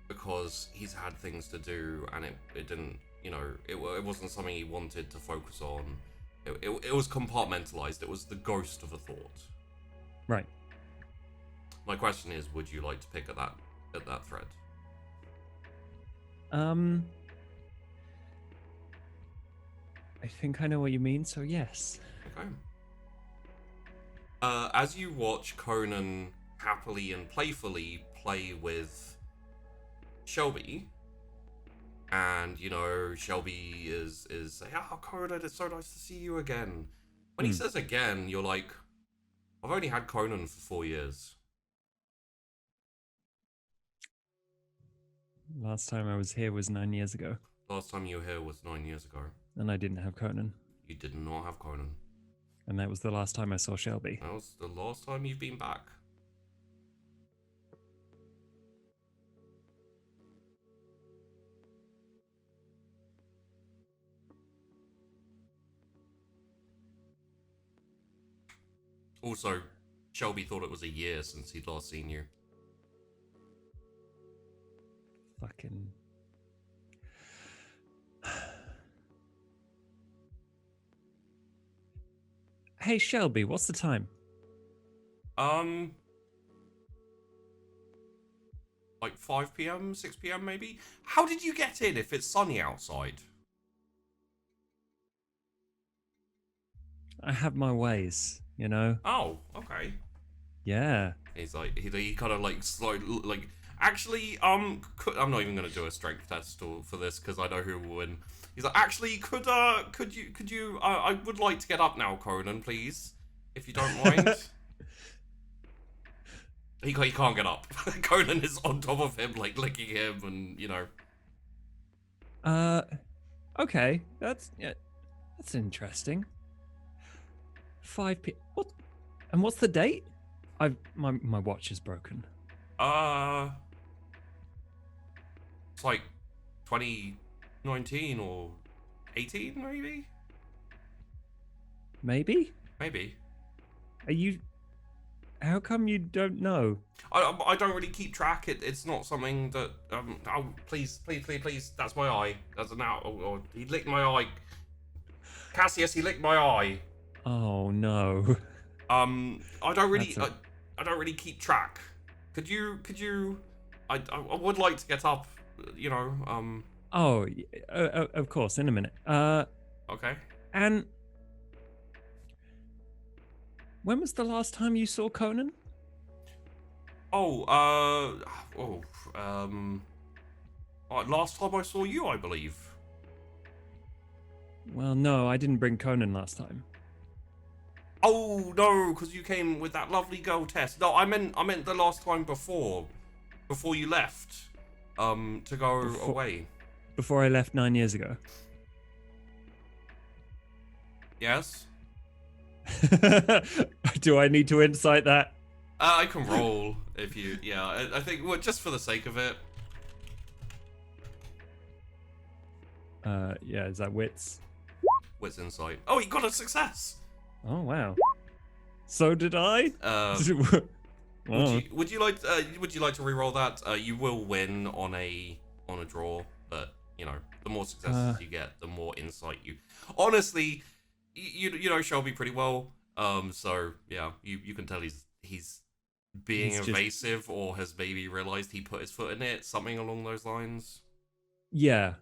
[SPEAKER 1] because he's had things to do, and it didn't, you know, it wasn't something he wanted to focus on. It was compartmentalized. It was the ghost of a thought.
[SPEAKER 6] Right.
[SPEAKER 1] My question is, would you like to pick at that thread?
[SPEAKER 6] I think I know what you mean, so yes.
[SPEAKER 1] Okay. As you watch Conan happily and playfully play with Shelby, and you know Shelby is saying, "Oh, Conan, it's so nice to see you again." When he says again, you're like, "I've only had Conan for 4 years."
[SPEAKER 6] Last time I was here was 9 years ago.
[SPEAKER 1] Last time you were here was 9 years ago.
[SPEAKER 6] And I didn't have Conan.
[SPEAKER 1] You did not have Conan.
[SPEAKER 6] And that was the last time I saw Shelby.
[SPEAKER 1] That was the last time you've been back. Also, Shelby thought it was a year since he'd last seen you.
[SPEAKER 6] Fucking... Hey, Shelby, what's the time?
[SPEAKER 1] Like 5 p.m., 6 p.m. maybe? How did you get in if it's sunny outside?
[SPEAKER 6] I have my ways, you know?
[SPEAKER 1] Oh, okay.
[SPEAKER 6] Yeah.
[SPEAKER 1] He's like, he kind of like slowly, like, actually, I'm not even gonna do a strength test for this because I know who will win. He's like, actually, could you, I would like to get up now, Conan, please, if you don't mind. He can't get up. Conan is on top of him, like licking him, and you know.
[SPEAKER 6] Okay, that's interesting. 5 p. What? And what's the date? My watch is broken.
[SPEAKER 1] It's like 2019 or 18, maybe. Maybe. Are you?
[SPEAKER 6] How come you don't know?
[SPEAKER 1] I don't really keep track. It's not something that oh please, that's my eye. That's now. Oh, he licked my eye. Cassius, he licked my eye.
[SPEAKER 6] Oh no.
[SPEAKER 1] I don't really keep track. Could you? I would like to get up. You know.
[SPEAKER 6] Oh, of course. In a minute.
[SPEAKER 1] Okay.
[SPEAKER 6] And when was the last time you saw Conan?
[SPEAKER 1] Last time I saw you, I believe.
[SPEAKER 6] Well, no, I didn't bring Conan last time.
[SPEAKER 1] Oh no, because you came with that lovely girl Tess. No, I meant the last time before you left, to go away.
[SPEAKER 6] Before I left 9 years ago.
[SPEAKER 1] Yes.
[SPEAKER 6] Do I need to incite that?
[SPEAKER 1] I can roll if you. Yeah, I think just for the sake of it.
[SPEAKER 6] Yeah, is that wits?
[SPEAKER 1] Wits insight. Oh, you got a success.
[SPEAKER 6] Oh wow. So did I?
[SPEAKER 1] Would you like to re-roll that? You will win on a draw, but you know, the more successes you get, the more insight you. Honestly, you know Shelby pretty well. So yeah, you can tell he's being evasive, or has maybe realized he put his foot in it, something along those lines.
[SPEAKER 6] Yeah.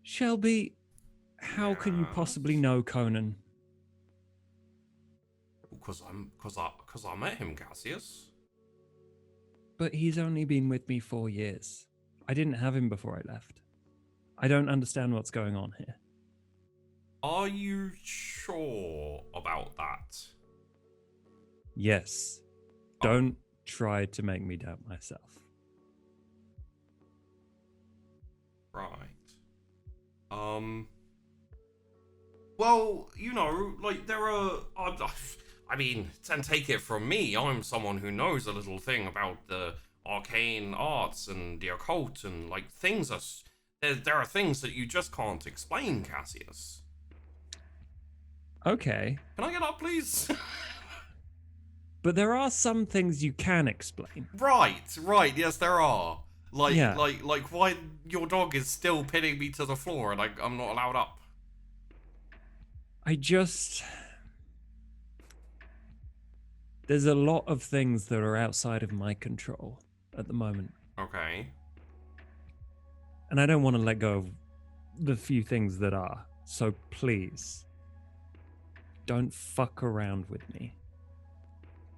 [SPEAKER 6] Shelby, how can you possibly know Conan?
[SPEAKER 1] Because I met him, Cassius.
[SPEAKER 6] But he's only been with me 4 years. I didn't have him before I left. I don't understand what's going on here.
[SPEAKER 1] Are you sure about that?
[SPEAKER 6] Yes. Don't try to make me doubt myself.
[SPEAKER 1] Right. Well, you know, like there are. I mean, and take it from me, I'm someone who knows a little thing about the arcane arts and the occult, and like things are. There are things that you just can't explain, Cassius.
[SPEAKER 6] Okay.
[SPEAKER 1] Can I get up, please?
[SPEAKER 6] But there are some things you can explain.
[SPEAKER 1] Right. Yes, there are. Like why your dog is still pinning me to the floor and I'm not allowed up.
[SPEAKER 6] There's a lot of things that are outside of my control at the moment.
[SPEAKER 1] Okay.
[SPEAKER 6] And I don't want to let go of the few things that are. So please, don't fuck around with me.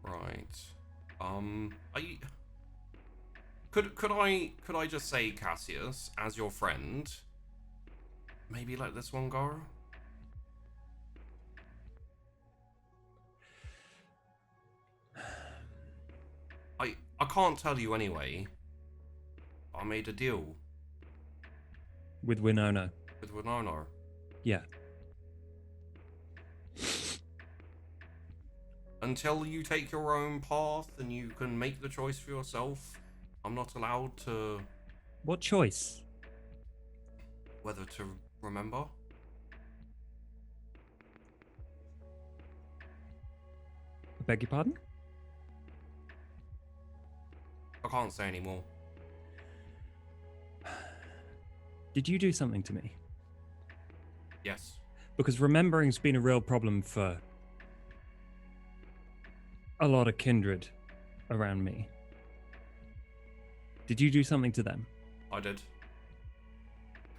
[SPEAKER 1] Right. Could I just say, Cassius, as your friend, maybe let this one go? I can't tell you anyway. I made a deal.
[SPEAKER 6] With Winona.
[SPEAKER 1] With Winona.
[SPEAKER 6] Yeah.
[SPEAKER 1] Until you take your own path and you can make the choice for yourself, I'm not allowed to...
[SPEAKER 6] What choice?
[SPEAKER 1] Whether to remember?
[SPEAKER 6] I beg your pardon?
[SPEAKER 1] I can't say anymore.
[SPEAKER 6] Did you do something to me?
[SPEAKER 1] Yes.
[SPEAKER 6] Because remembering's been a real problem for a lot of kindred around me. Did you do something to them?
[SPEAKER 1] I did.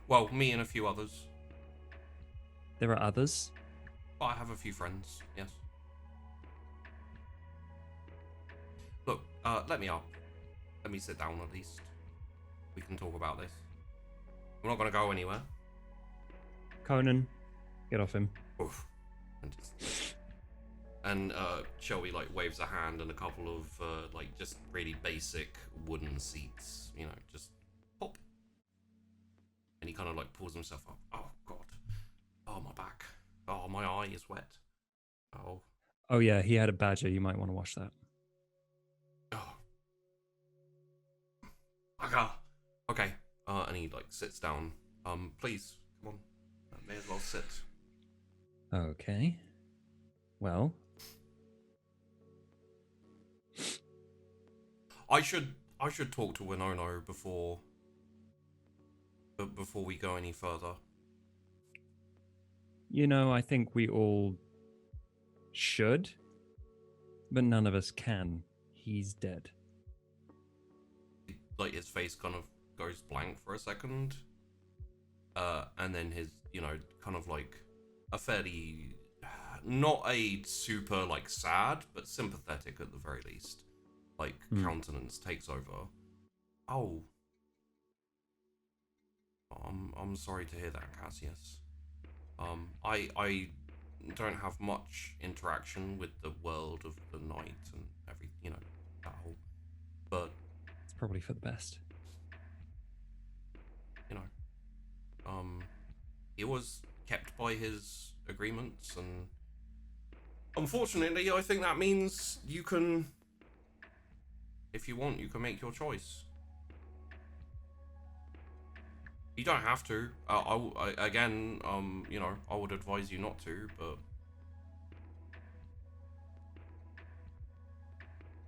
[SPEAKER 1] Well, me and a few others.
[SPEAKER 6] There are others?
[SPEAKER 1] But I have a few friends, yes. Look, let me up. Let me sit down at least. We can talk about this. We're not going to go anywhere.
[SPEAKER 6] Conan, get off him.
[SPEAKER 1] Oof. And Shelby like waves a hand and a couple of like just really basic wooden seats, you know, just pop. And he kind of like pulls himself up. Oh god. Oh my back. Oh my eye is wet. Oh.
[SPEAKER 6] Oh yeah, he had a badger. You might want to wash that.
[SPEAKER 1] Oh. Okay. And he like sits down. Please come on. May as well sit.
[SPEAKER 6] Okay. Well.
[SPEAKER 1] I should talk to Winona before we go any further.
[SPEAKER 6] You know, I think we all should, but none of us can. He's dead.
[SPEAKER 1] Like his face kind of goes blank for a second, and then his, you know, kind of like a fairly not a super like sad, but sympathetic at the very least, like countenance takes over. Oh, I'm sorry to hear that, Cassius. I don't have much interaction with the world of the night and that whole, but
[SPEAKER 6] It's probably for the best.
[SPEAKER 1] he was kept by his agreements, and unfortunately, I think that means you can, if you want, you can make your choice. You don't have to. I would advise you not to, but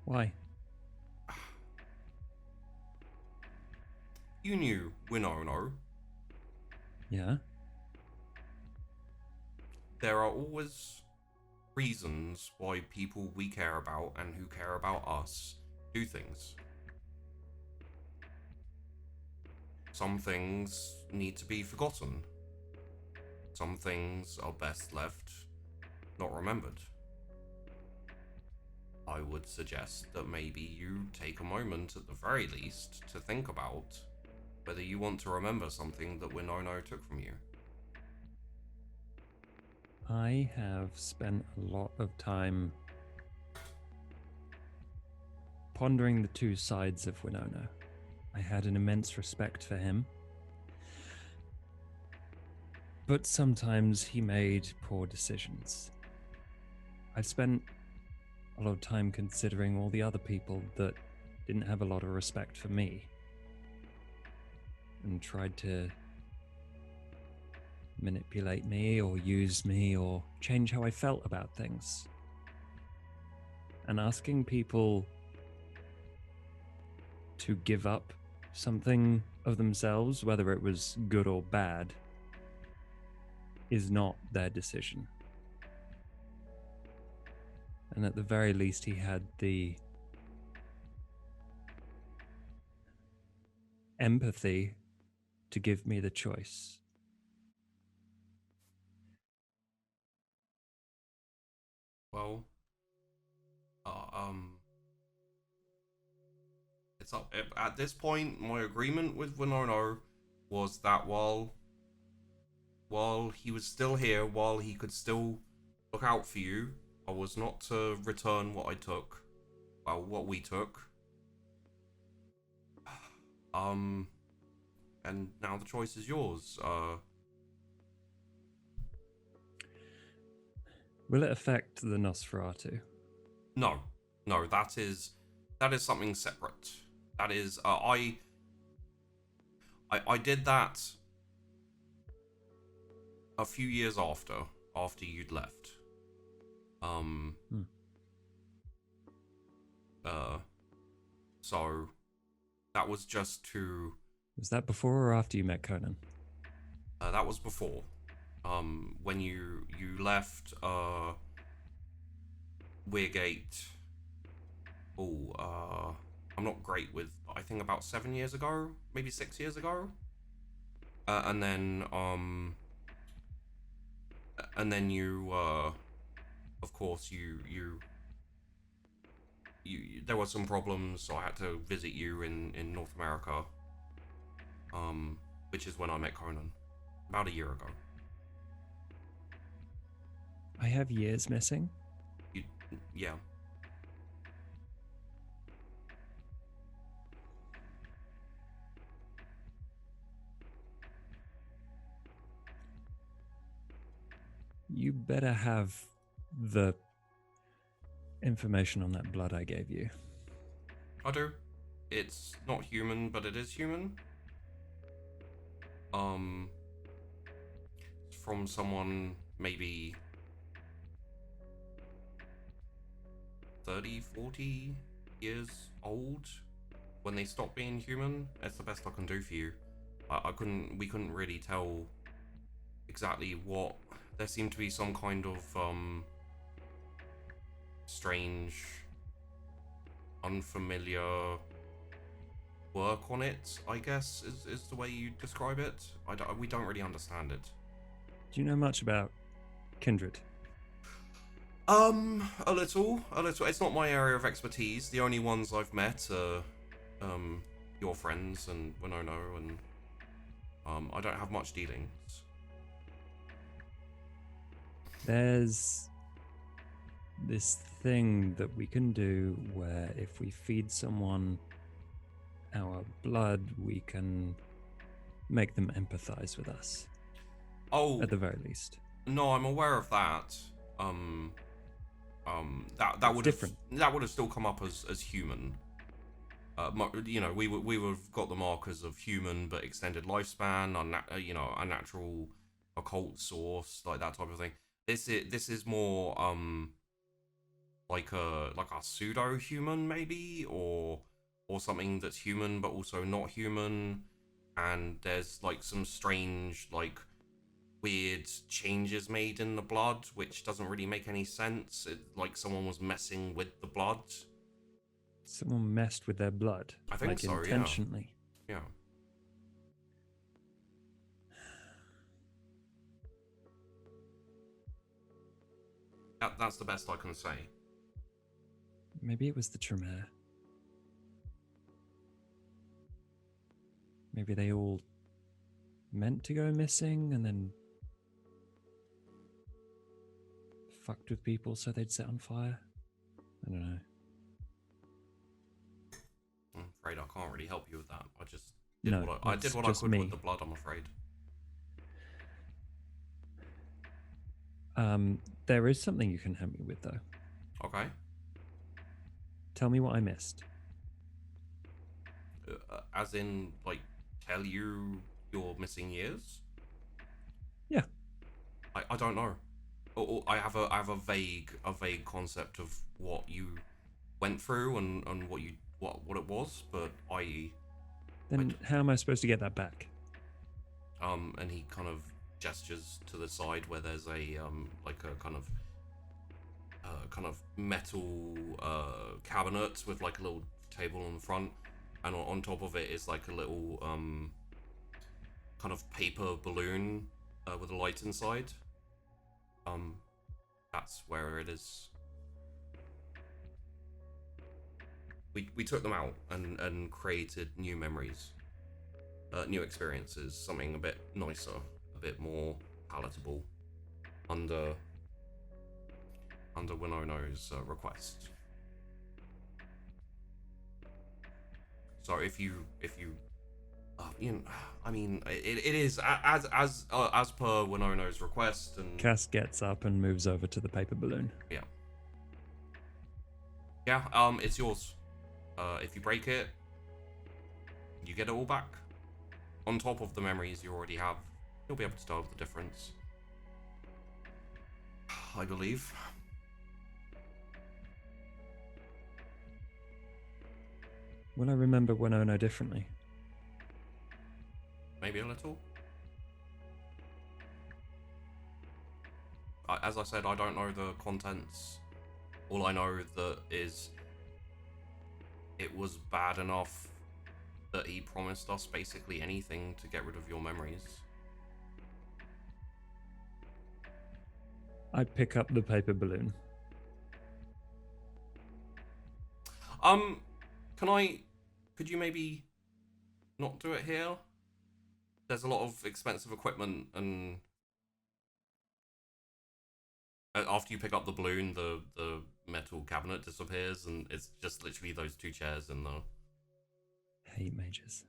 [SPEAKER 6] Why?
[SPEAKER 1] you knew Winona.
[SPEAKER 6] Yeah?
[SPEAKER 1] There are always reasons why people we care about and who care about us do things. Some things need to be forgotten. Some things are best left not remembered. I would suggest that maybe you take a moment at the very least to think about whether you want to remember something that Winona took from you.
[SPEAKER 6] I have spent a lot of time pondering the two sides of Winona. I had an immense respect for him, but sometimes he made poor decisions. I've spent a lot of time considering all the other people that didn't have a lot of respect for me and tried to manipulate me or use me or change how I felt about things. And asking people to give up something of themselves, whether it was good or bad, is not their decision. And at the very least, he had the empathy to give me the choice.
[SPEAKER 1] Well, it's up at this point. My agreement with Winona was that while he was still here, while he could still look out for you, I was not to return what I took. Well, what we took. And now the choice is yours.
[SPEAKER 6] Will it affect the Nosferatu?
[SPEAKER 1] No, that is something separate. That is, I did that a few years after you'd left. So that was just to.
[SPEAKER 6] Was that before or after you met Conan?
[SPEAKER 1] That was before. When you left Weirgate. I'm not great with. I think about 7 years ago, maybe 6 years ago. And then you, of course, you there were some problems, so I had to visit you in North America. Which is when I met Conan, about a year ago.
[SPEAKER 6] I have years missing.
[SPEAKER 1] Yeah.
[SPEAKER 6] You better have the information on that blood I gave you.
[SPEAKER 1] I do. It's not human, but it is human. It's from someone maybe 30, 40 years old when they stopped being human. That's the best I can do for you. We couldn't really tell exactly what. There seemed to be some kind of strange, unfamiliar work on it, I guess, is the way you describe it. We don't really understand it.
[SPEAKER 6] Do you know much about Kindred?
[SPEAKER 1] A little. It's not my area of expertise. The only ones I've met are, your friends and Winona, and I don't have much dealings.
[SPEAKER 6] There's this thing that we can do where if we feed someone our blood, we can make them empathize with us.
[SPEAKER 1] Oh,
[SPEAKER 6] At the very least.
[SPEAKER 1] no, I'm aware of that. That would
[SPEAKER 6] different.
[SPEAKER 1] That would have still come up as human. You know, we would have got the markers of human but extended lifespan, unnatural occult source, like that type of thing. This is more like a pseudo human maybe, or something that's human but also not human, and there's like some strange like weird changes made in the blood, which doesn't really make any sense. Like someone was messing with the blood.
[SPEAKER 6] Someone messed with their blood.
[SPEAKER 1] I think
[SPEAKER 6] like
[SPEAKER 1] so, yeah.
[SPEAKER 6] intentionally.
[SPEAKER 1] Yeah. That's the best I can say.
[SPEAKER 6] Maybe it was the Tremere. Maybe they all meant to go missing and then fucked with people so they'd set on fire. I don't know.
[SPEAKER 1] I'm afraid I can't really help you with that. I just did I did what I could
[SPEAKER 6] me.
[SPEAKER 1] with the blood, I'm afraid.
[SPEAKER 6] There is something you can help me with, though.
[SPEAKER 1] Okay.
[SPEAKER 6] Tell me what I missed.
[SPEAKER 1] As in, like, tell you your missing years?
[SPEAKER 6] Yeah.
[SPEAKER 1] I don't know. Or I have a vague concept of what you went through and what it was, but
[SPEAKER 6] Then how am I supposed to get that back?
[SPEAKER 1] and he kind of gestures to the side where there's a like a kind of metal cabinet with like a little table on the front, and on top of it is like a little kind of paper balloon with a light inside. That's where it is. We took them out and created new memories, new experiences, something a bit nicer, a bit more palatable, under Winono's request. So if you I mean, it is as per Winono's request, and
[SPEAKER 6] Cass gets up and moves over to the paper balloon.
[SPEAKER 1] yeah, it's yours. If you break it, you get it all back. On top of the memories you already have, you'll be able to tell the difference, I believe.
[SPEAKER 6] Will I remember Winona differently?
[SPEAKER 1] Maybe a little. As I said, I don't know the contents. All I know that is it was bad enough that he promised us basically anything to get rid of your memories.
[SPEAKER 6] I pick up the paper balloon.
[SPEAKER 1] Could you maybe not do it here? There's a lot of expensive equipment, and after you pick up the balloon, the metal cabinet disappears, and it's just literally those two chairs in the...
[SPEAKER 6] Hate mages.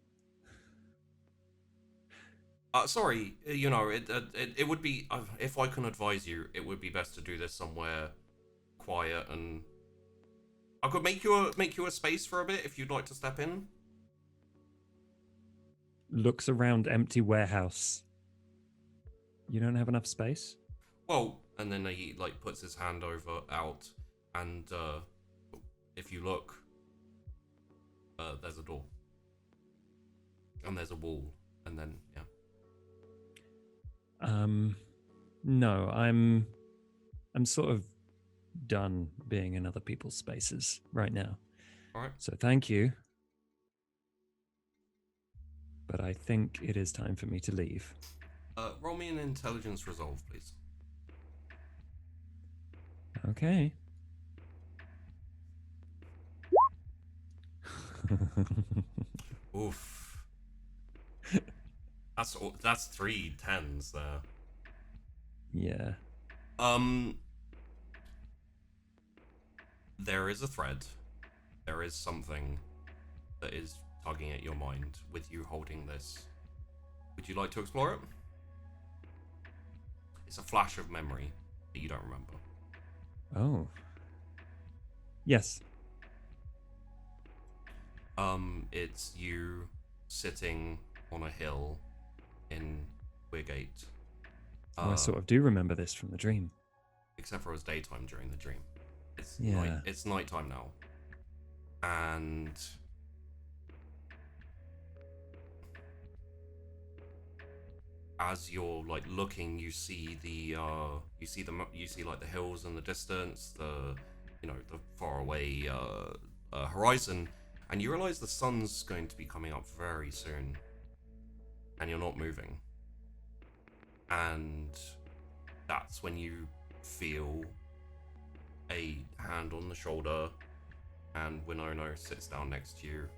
[SPEAKER 1] Sorry, it would be, if I can advise you, it would be best to do this somewhere quiet, and I could make you a space for a bit if you'd like to step in.
[SPEAKER 6] Looks around empty warehouse. You don't have enough space?
[SPEAKER 1] Well, and then he like puts his hand out, and if you look, there's a door, and there's a wall, and then yeah.
[SPEAKER 6] No, I'm sort of done being in other people's spaces right now.
[SPEAKER 1] All right.
[SPEAKER 6] So thank you. But I think it is time for me to leave.
[SPEAKER 1] Roll me an intelligence resolve, please.
[SPEAKER 6] Okay.
[SPEAKER 1] Oof. That's 3 10s there.
[SPEAKER 6] Yeah.
[SPEAKER 1] There is a thread. There is something that is tugging at your mind with you holding this. Would you like to explore it? It's a flash of memory that you don't remember.
[SPEAKER 6] Oh. Yes.
[SPEAKER 1] It's you sitting on a hill in Weirgate.
[SPEAKER 6] I sort of do remember this from the dream.
[SPEAKER 1] Except for it was daytime during the dream. It's
[SPEAKER 6] Yeah.
[SPEAKER 1] it's nighttime now. And as you're like looking, you see like the hills in the distance, the far away horizon, and you realize the sun's going to be coming up very soon, and you're not moving. And that's when you feel a hand on the shoulder, and Winona sits down next to you,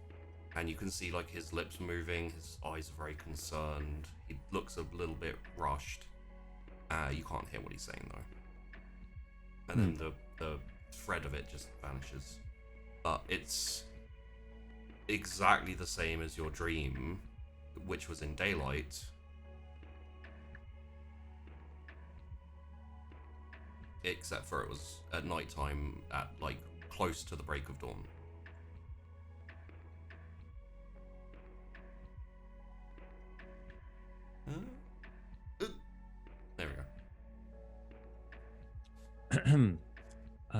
[SPEAKER 1] and you can see like his lips moving, his eyes are very concerned, he looks a little bit rushed. You can't hear what he's saying though. And then the thread of it just vanishes. But it's exactly the same as your dream, which was in daylight. Except for it was at nighttime, at like close to the break of dawn. There we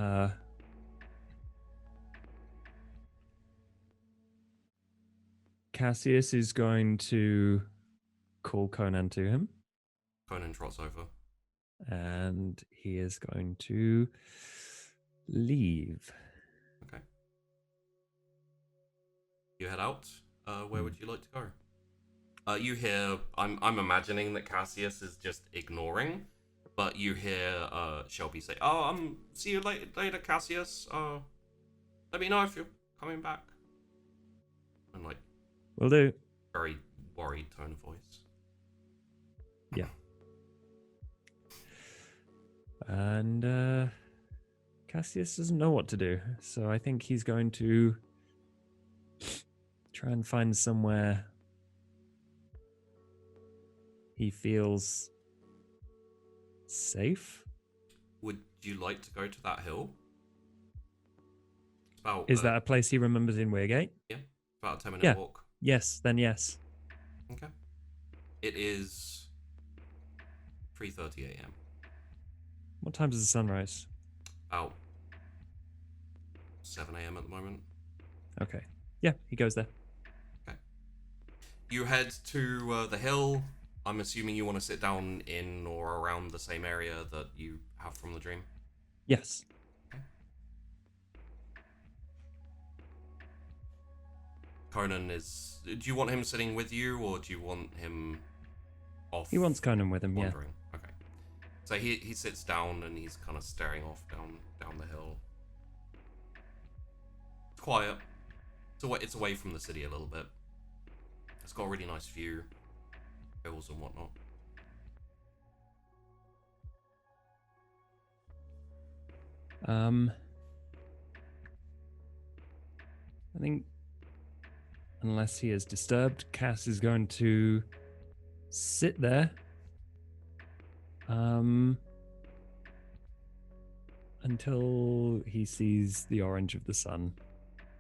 [SPEAKER 1] go.
[SPEAKER 6] Cassius is going to call Conan to him,
[SPEAKER 1] Conan trots over.
[SPEAKER 6] and he is going to leave.
[SPEAKER 1] Okay. You head out. Where would you like to go? You hear. I'm imagining that Cassius is just ignoring, but you hear Shelby say, "Oh, see you later, Cassius. Let me know if you're coming back." And like,
[SPEAKER 6] Will do.
[SPEAKER 1] very worried tone of voice.
[SPEAKER 6] Yeah. And Cassius doesn't know what to do, so I think he's going to try and find somewhere he feels safe.
[SPEAKER 1] Would you like to go to that hill? It's about,
[SPEAKER 6] Is that a place he remembers in Weirgate?
[SPEAKER 1] yeah, about a 10-minute
[SPEAKER 6] Yeah.
[SPEAKER 1] walk.
[SPEAKER 6] Yes, then yes.
[SPEAKER 1] Okay. It is 3:30 a.m.
[SPEAKER 6] What time does the sun rise?
[SPEAKER 1] About 7 a.m. at the moment.
[SPEAKER 6] Okay. Yeah, he goes there.
[SPEAKER 1] You head to the hill. I'm assuming you want to sit down in or around the same area that you have from the dream.
[SPEAKER 6] Yes.
[SPEAKER 1] Conan is... Do you want him sitting with you, or do you want him off?
[SPEAKER 6] He wants Conan with him, yeah.
[SPEAKER 1] wandering? Okay. So he sits down and he's kind of staring off down the hill. It's quiet. It's away from the city a little bit. It's got a really nice view, hills and whatnot.
[SPEAKER 6] I think unless he is disturbed, Cass is going to sit there until he sees the orange of the sun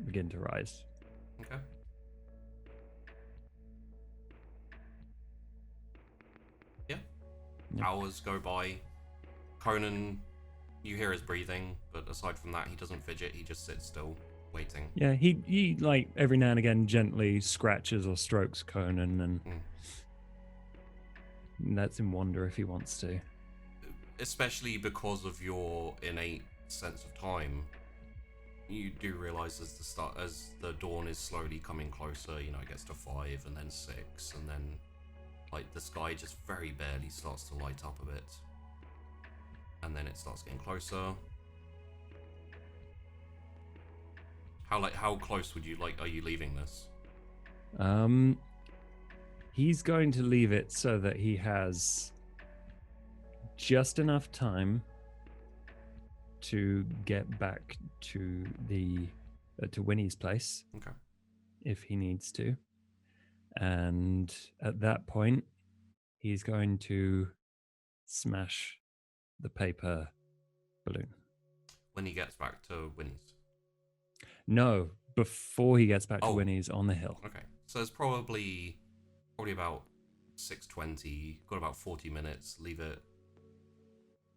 [SPEAKER 6] begin to rise.
[SPEAKER 1] Okay. Yeah. Hours go by. Conan, you hear his breathing, but aside from that, he doesn't fidget. He just sits still, waiting.
[SPEAKER 6] Yeah, he like every now and again gently scratches or strokes Conan and lets him wander if he wants to.
[SPEAKER 1] Especially because of your innate sense of time, you do realize as the dawn is slowly coming closer, it gets to 5 and then 6, and then like the sky just very barely starts to light up a bit, and then it starts getting closer, How close would you are you leaving this?
[SPEAKER 6] He's going to leave it so that he has just enough time to get back to the to Winnie's place.
[SPEAKER 1] Okay.
[SPEAKER 6] If he needs to. And at that point, he's going to smash the paper balloon.
[SPEAKER 1] When he gets back to Winnie's.
[SPEAKER 6] No, before he gets back to Winnie's on the hill.
[SPEAKER 1] Okay. So it's probably about 6:20. Got about 40 minutes. Leave it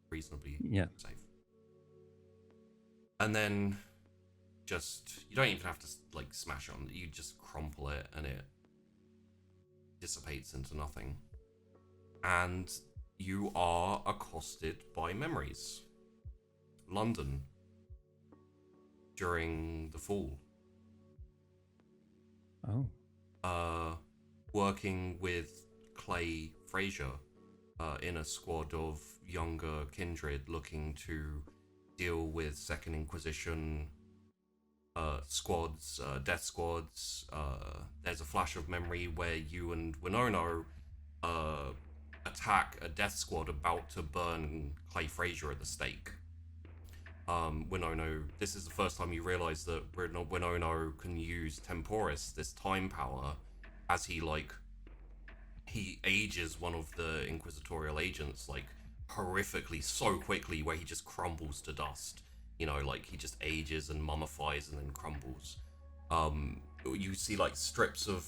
[SPEAKER 1] reasonably safe. And then you don't even have to smash it on. You just crumple it and it dissipates into nothing. And you are accosted by memories. London during the fall. Working with Clay Fraser in a squad of younger Kindred looking to deal with Second Inquisition squads, death squads. There's a flash of memory where you and Winona attack a death squad about to burn Clay Fraser at the stake. Winona, this is the first time you realize that Winona can use Temporis, this time power, as he ages one of the inquisitorial agents horrifically so quickly, where he just crumbles to dust. He just ages and mummifies and then crumbles. You see strips of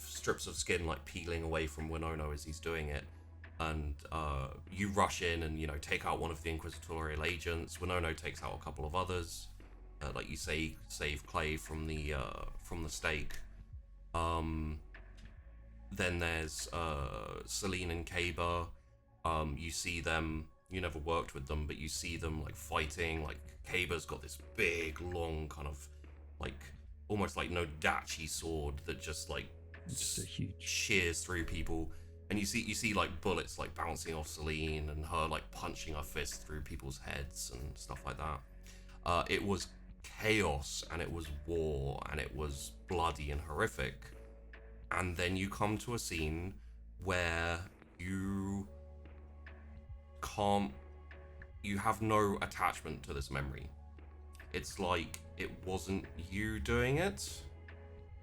[SPEAKER 1] skin peeling away from Winona as he's doing it. And you rush in and take out one of the inquisitorial agents. Winona takes out a couple of others. You say, save Clay from the stake. Then there's Celine and Kaba. You see them. You never worked with them, but you see them fighting. Kaba's got this big, long kind of almost Nodachi sword that just
[SPEAKER 6] huge
[SPEAKER 1] shears through people. And you see bullets bouncing off Celine and her punching her fist through people's heads and stuff like that. It was chaos and it was war and it was bloody and horrific. And then you come to a scene where you have no attachment to this memory. It's it wasn't you doing it,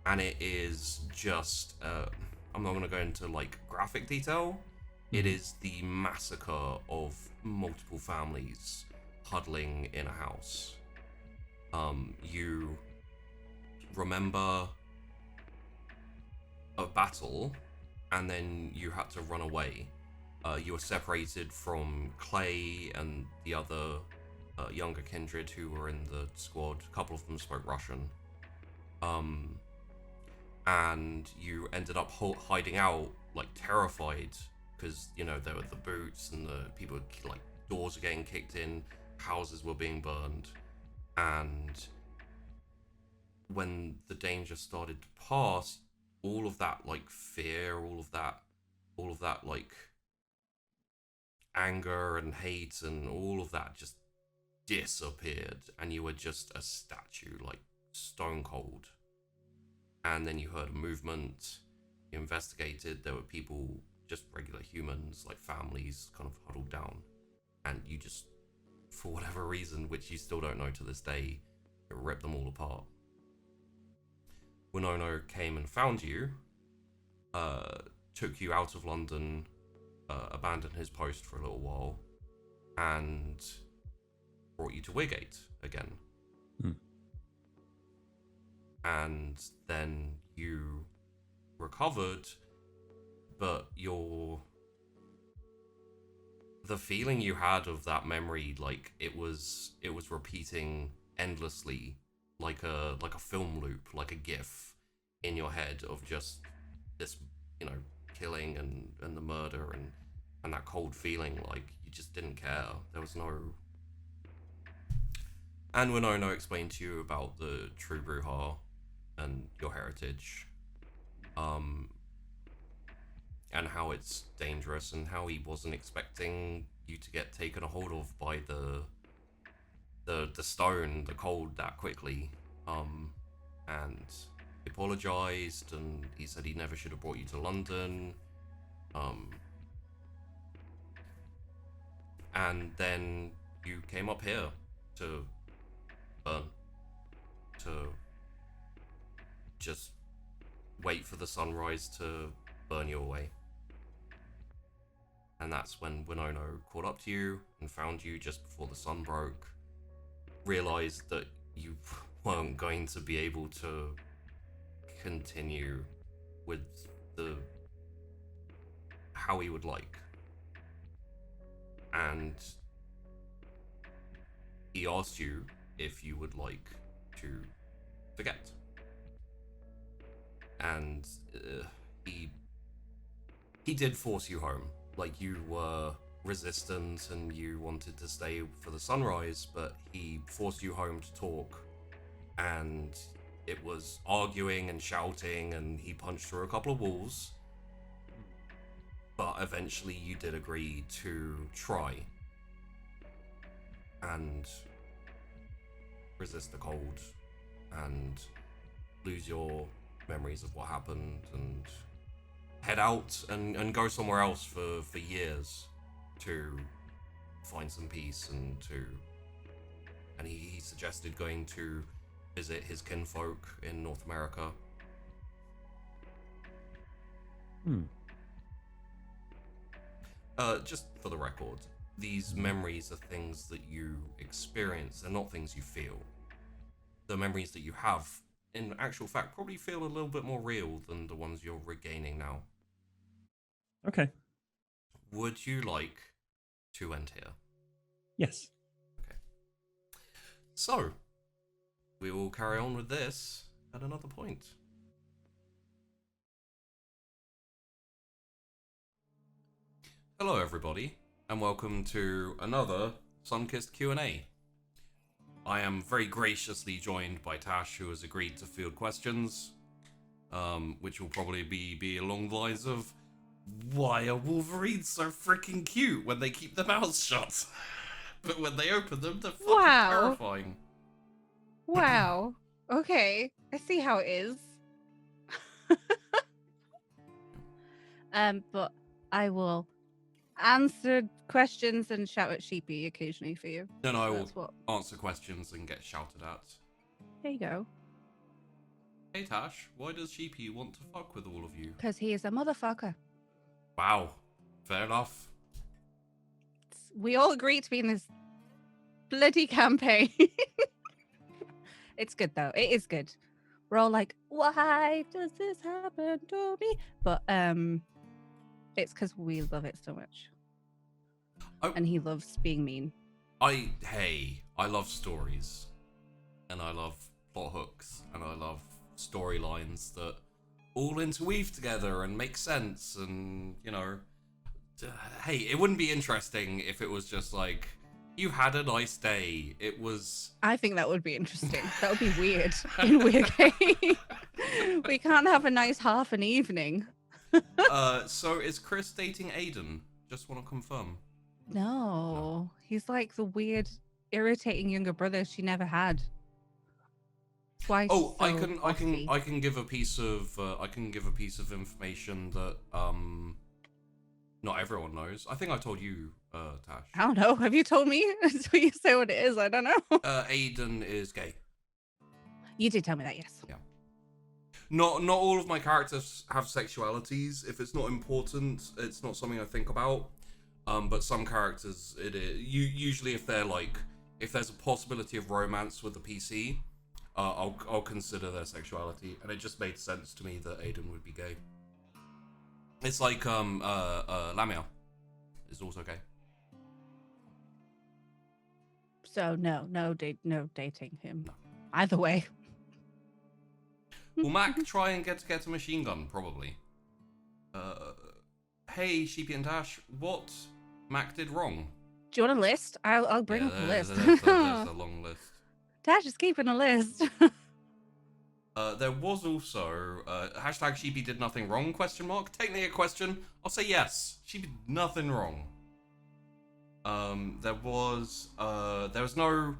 [SPEAKER 1] and it is just I'm not going to go into graphic detail. It is the massacre of multiple families huddling in a house. You remember a battle, and then you had to run away. You were separated from Clay and the other younger Kindred who were in the squad. A couple of them spoke Russian. And you ended up hiding out, terrified, because, there were the boots and the people, doors were getting kicked in, houses were being burned. And when the danger started to pass, all of that, fear, all of that, anger and hate and all of that just disappeared, and you were just a statue, stone cold. And then you heard a movement, you investigated, there were people, just regular humans, families kind of huddled down, and you just, for whatever reason, which you still don't know to this day, it ripped them all apart. Winona came and found you, took you out of London, abandoned his post for a little while, and brought you to Weirgate again. And then you recovered, but the feeling you had of that memory, it was repeating endlessly, like a film loop, like a GIF in your head of just this, killing and the murder and that cold feeling, you just didn't care. There was no. And Winona explained to you about the true Bruja and your heritage, and how it's dangerous, and how he wasn't expecting you to get taken a hold of by the stone, the cold, that quickly, and he apologized, and he said he never should have brought you to London. And then you came up here to burn, to just wait for the sunrise to burn you away. And that's when Winona caught up to you and found you just before the sun broke, realized that you weren't going to be able to continue with how he would like. And he asked you if you would like to forget. And he did force you home. Like, you were resistant and you wanted to stay for the sunrise, but he forced you home to talk. And it was arguing and shouting, and he punched through a couple of walls. But eventually you did agree to try and resist the cold and lose your memories of what happened and head out and go somewhere else for years to find some peace and he suggested going to visit his kinfolk in North America. Just for the record, these memories are things that you experience, they're not things you feel. The memories that you have, in actual fact, probably feel a little bit more real than the ones you're regaining now.
[SPEAKER 6] Okay.
[SPEAKER 1] Would you like to end here?
[SPEAKER 6] Yes.
[SPEAKER 1] Okay. So, we will carry on with this at another point. Hello everybody, and welcome to another Sunkissed Q&A. I am very graciously joined by Tash, who has agreed to field questions, which will probably be along the lines of, why are Wolverines so freaking cute when they keep their mouths shut? But when they open them, they're fucking terrifying.
[SPEAKER 7] Wow. Okay. I see how it is. But I will answer questions and shout at Sheepy occasionally for you.
[SPEAKER 1] No, I will
[SPEAKER 7] That's what...
[SPEAKER 1] answer questions and get shouted at.
[SPEAKER 7] There you go.
[SPEAKER 1] Hey Tash, why does Sheepy want to fuck with all of you?
[SPEAKER 7] Because he is a motherfucker.
[SPEAKER 1] Wow, fair enough.
[SPEAKER 7] We all agree to be in this bloody campaign. It's good though. It is good. We're all like, why does this happen to me? But it's because we love it so much. And he loves being mean.
[SPEAKER 1] I love stories. And I love plot hooks. And I love storylines that all interweave together and make sense. And, you know, hey, it wouldn't be interesting if it was just like, you had a nice day. It was...
[SPEAKER 7] I think that would be interesting. That would be weird in Weirgate. We can't have a nice half an evening.
[SPEAKER 1] So is Chrys dating Aiden? Just want to confirm.
[SPEAKER 7] No, he's like the weird, irritating younger brother she never had. Why?
[SPEAKER 1] Oh, so I can give a piece of information that not everyone knows. I think I told you, Tash.
[SPEAKER 7] I don't know. Have you told me? Until you say what it is, I don't know.
[SPEAKER 1] Aiden is gay.
[SPEAKER 7] You did tell me that, yes.
[SPEAKER 1] Yeah. Not all of my characters have sexualities. If it's not important, it's not something I think about. But some characters, it is. Usually, if there's a possibility of romance with the PC, I'll consider their sexuality, and it just made sense to me that Aiden would be gay. It's like Lamia is also gay.
[SPEAKER 7] So no dating him. No. Either way.
[SPEAKER 1] Will Mac try and get a machine gun? Probably. Hey, Sheepy and Tash, what Mac did wrong?
[SPEAKER 7] Do you want a list? I'll bring up a list.
[SPEAKER 1] There's a long list.
[SPEAKER 7] Tash is keeping a list.
[SPEAKER 1] There was also hashtag Sheepy did nothing wrong ? Technically a question. I'll say yes. She did nothing wrong. There was no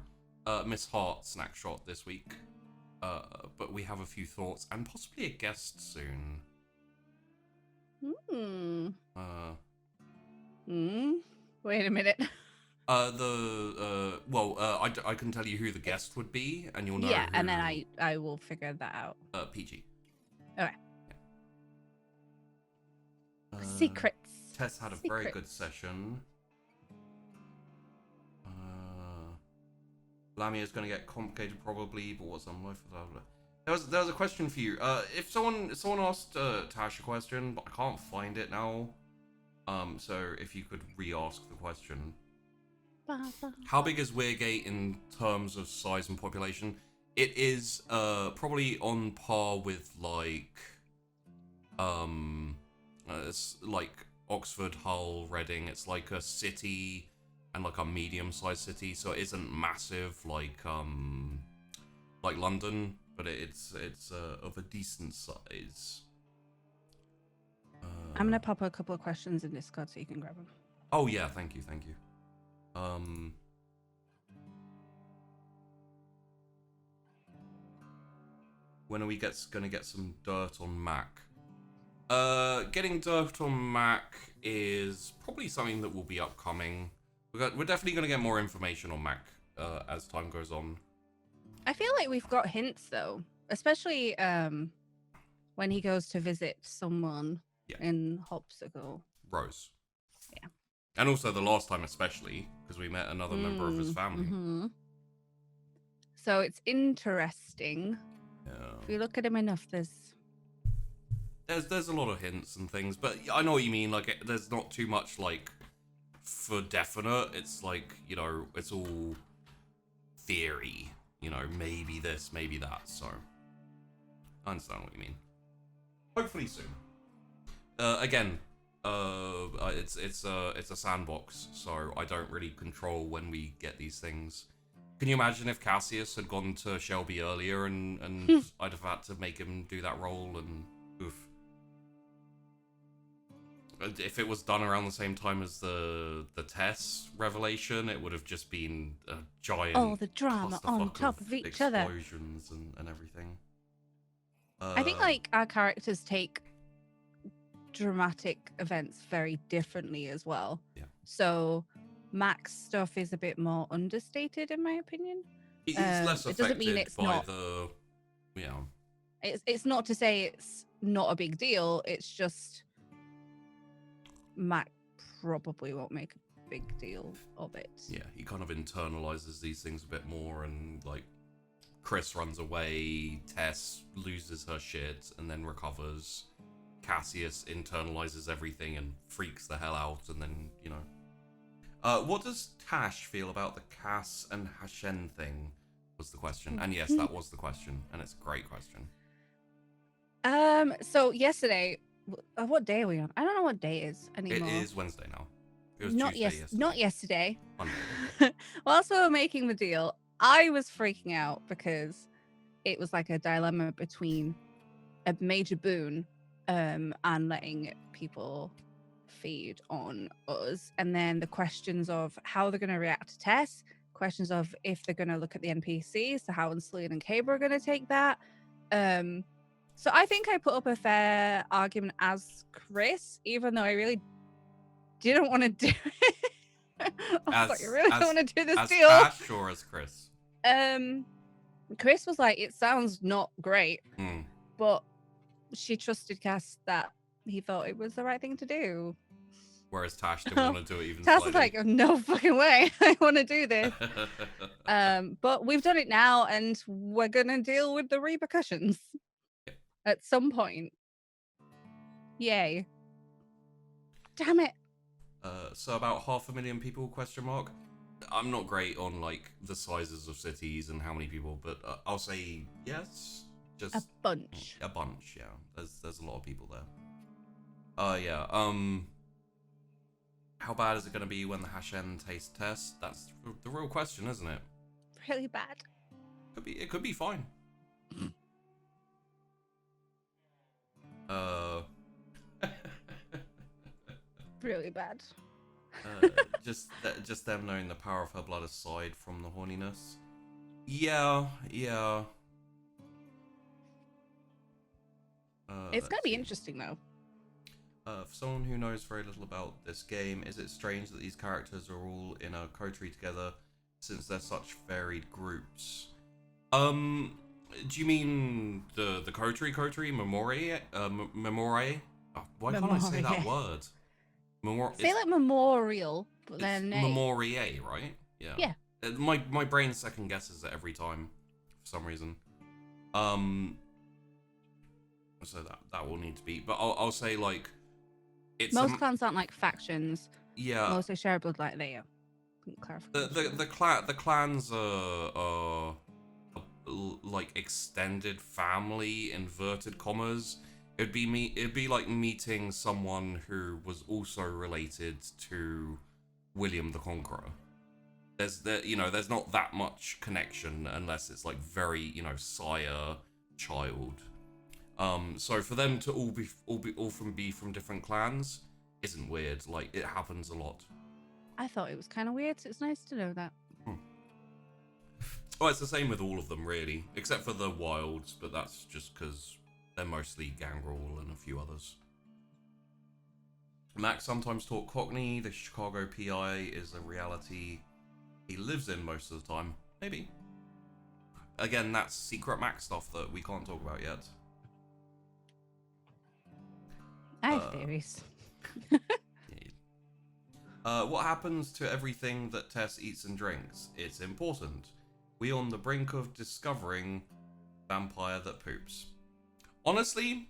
[SPEAKER 1] Miss Hart snack shot this week. but we have a few thoughts and possibly a guest soon.
[SPEAKER 7] Wait a minute.
[SPEAKER 1] I can tell you who the guest would be, and you'll know.
[SPEAKER 7] Yeah,
[SPEAKER 1] who,
[SPEAKER 7] and then I will figure that out.
[SPEAKER 1] PG.
[SPEAKER 7] Okay. Secrets.
[SPEAKER 1] Tess had a very good session. Lamia is going to get complicated probably, but what's on life? There was a question for you. If someone asked Tash a question, but I can't find it now. So if you could re-ask the question. How big is Weirgate in terms of size and population? It is probably on par with it's like Oxford, Hull, Reading. It's like a city and like a medium-sized city, so it isn't massive like London, but it's of a decent size.
[SPEAKER 7] I'm gonna pop a couple of questions in Discord so you can grab them.
[SPEAKER 1] Oh yeah, thank you. When are we gonna get some dirt on Mac? Getting dirt on Mac is probably something that will be upcoming. We're definitely gonna get more information on Mac as time goes on.
[SPEAKER 7] I feel like we've got hints though, especially when he goes to visit someone in Hopsicle.
[SPEAKER 1] Rose.
[SPEAKER 7] Yeah.
[SPEAKER 1] And also the last time especially, because we met another member of his family.
[SPEAKER 7] Mm-hmm. So it's interesting.
[SPEAKER 1] Yeah.
[SPEAKER 7] If we look at him enough, there's
[SPEAKER 1] a lot of hints and things, but I know what you mean. Like, there's not too much like for definite. It's like, you know, it's all theory. You know, maybe this, maybe that. So I understand what you mean. Hopefully soon. Again, it's a sandbox, so I don't really control when we get these things. Can you imagine if Cassius had gone to Shelby earlier and I'd have had to make him do that role and oof. If it was done around the same time as the Tess revelation, it would have just been a giant
[SPEAKER 7] all the drama on top of each other.
[SPEAKER 1] Explosions and everything.
[SPEAKER 7] I think like our characters take dramatic events very differently as well.
[SPEAKER 1] Yeah.
[SPEAKER 7] So Mac's stuff is a bit more understated in my opinion.
[SPEAKER 1] He's less affected
[SPEAKER 7] it doesn't mean it's
[SPEAKER 1] by
[SPEAKER 7] not,
[SPEAKER 1] the, you know.
[SPEAKER 7] It's not to say it's not a big deal. It's just Mac probably won't make a big deal of it.
[SPEAKER 1] Yeah, he kind of internalizes these things a bit more, and like Chrys runs away, Tess loses her shit and then recovers. Cassius internalizes everything and freaks the hell out, and then, you know. What does Tash feel about the Cass and Hashen thing? Was the question. And yes, that was the question, and it's a great question.
[SPEAKER 7] So yesterday, what day are we on? I don't know what day it is anymore.
[SPEAKER 1] It is Wednesday now. It was
[SPEAKER 7] not
[SPEAKER 1] Tuesday yesterday.
[SPEAKER 7] Not yesterday.
[SPEAKER 1] Monday.
[SPEAKER 7] Whilst we were making the deal, I was freaking out because it was like a dilemma between a major boon and letting people feed on us, and then the questions of how they're going to react to Tess, questions of if they're going to look at the NPCs, so how Sullen and Cabra are going to take that. So I think I put up a fair argument as Chrys, even though I really didn't want to do it. I was like, I really don't want to do this deal.
[SPEAKER 1] As Tash or as Chrys?
[SPEAKER 7] Chrys was like, it sounds not great, but she trusted Cass that he thought it was the right thing to do.
[SPEAKER 1] Whereas Tash didn't want to do it even
[SPEAKER 7] Tash
[SPEAKER 1] slightly.
[SPEAKER 7] was like, no fucking way, I want to do this. But we've done it now, and we're going to deal with the repercussions at some point. Yay. Damn it.
[SPEAKER 1] So about 500,000 people, question mark? I'm not great on like the sizes of cities and how many people, but I'll say yes. Just
[SPEAKER 7] a bunch.
[SPEAKER 1] A bunch, yeah. There's a lot of people there. Yeah. How bad is it going to be when the Hashen taste test? That's the real question, isn't it?
[SPEAKER 7] Really bad.
[SPEAKER 1] It could be fine.
[SPEAKER 7] Really bad.
[SPEAKER 1] Just them knowing the power of her blood aside from the horniness. Yeah.
[SPEAKER 7] It's gonna
[SPEAKER 1] let's
[SPEAKER 7] be
[SPEAKER 1] see.
[SPEAKER 7] interesting though.
[SPEAKER 1] For someone who knows very little about this game, is it strange that these characters are all in a coterie together since they're such varied groups? Do you mean the coterie? Memorie? Memorie? Oh, why can't I say that word?
[SPEAKER 7] Say like memorial, but
[SPEAKER 1] It's
[SPEAKER 7] then
[SPEAKER 1] Memorie, right? Yeah.
[SPEAKER 7] Yeah.
[SPEAKER 1] My brain second guesses it every time for some reason. So that will need to be, but I'll say like it's
[SPEAKER 7] most clans aren't like factions.
[SPEAKER 1] yeah.
[SPEAKER 7] Most are share blood like they are.
[SPEAKER 1] The clans are like extended family, inverted commas. It'd be like meeting someone who was also related to William the Conqueror. There's not that much connection unless it's like very, sire, child. So for them to all be from different clans isn't weird. Like, it happens a lot.
[SPEAKER 7] I thought it was kind of weird, so it's nice to know that.
[SPEAKER 1] Well, it's the same with all of them, really, except for the wilds, but that's just because they're mostly Gangrel and a few others. Max sometimes talk Cockney. The Chicago PI is a reality he lives in most of the time. Maybe. Again, that's secret Max stuff that we can't talk about yet.
[SPEAKER 7] I have theories.
[SPEAKER 1] What happens to everything that Tess eats and drinks? It's important. We on the brink of discovering vampire that poops. Honestly,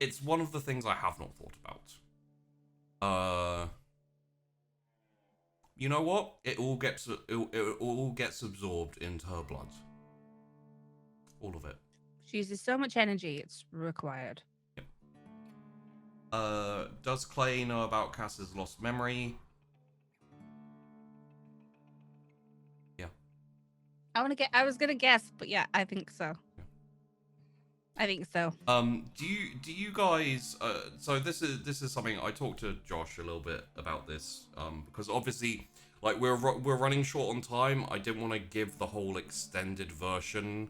[SPEAKER 1] it's one of the things I have not thought about. You know what? It all gets absorbed into her blood. All of it.
[SPEAKER 7] She uses so much energy, it's required.
[SPEAKER 1] Does Clay know about Cass's lost memory? Yeah.
[SPEAKER 7] I was gonna guess, but yeah, I think so.
[SPEAKER 1] Yeah.
[SPEAKER 7] I think so.
[SPEAKER 1] Do you guys? So this is something I talked to Josh a little bit about this. Because obviously, like we're running short on time. I didn't want to give the whole extended version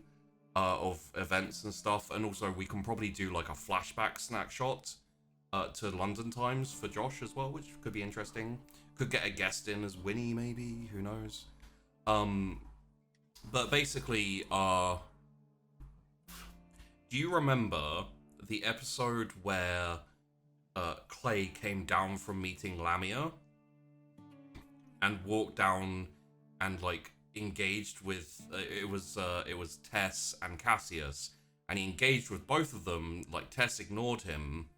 [SPEAKER 1] of events and stuff, and also we can probably do like a flashback snapshot to London times for Josh as well, which could be interesting. Could get a guest in as Winnie, maybe. Who knows? But basically, do you remember the episode where Clay came down from meeting Lamia and walked down and like engaged with it was Tess and Cassius, and he engaged with both of them. Like, Tess ignored him,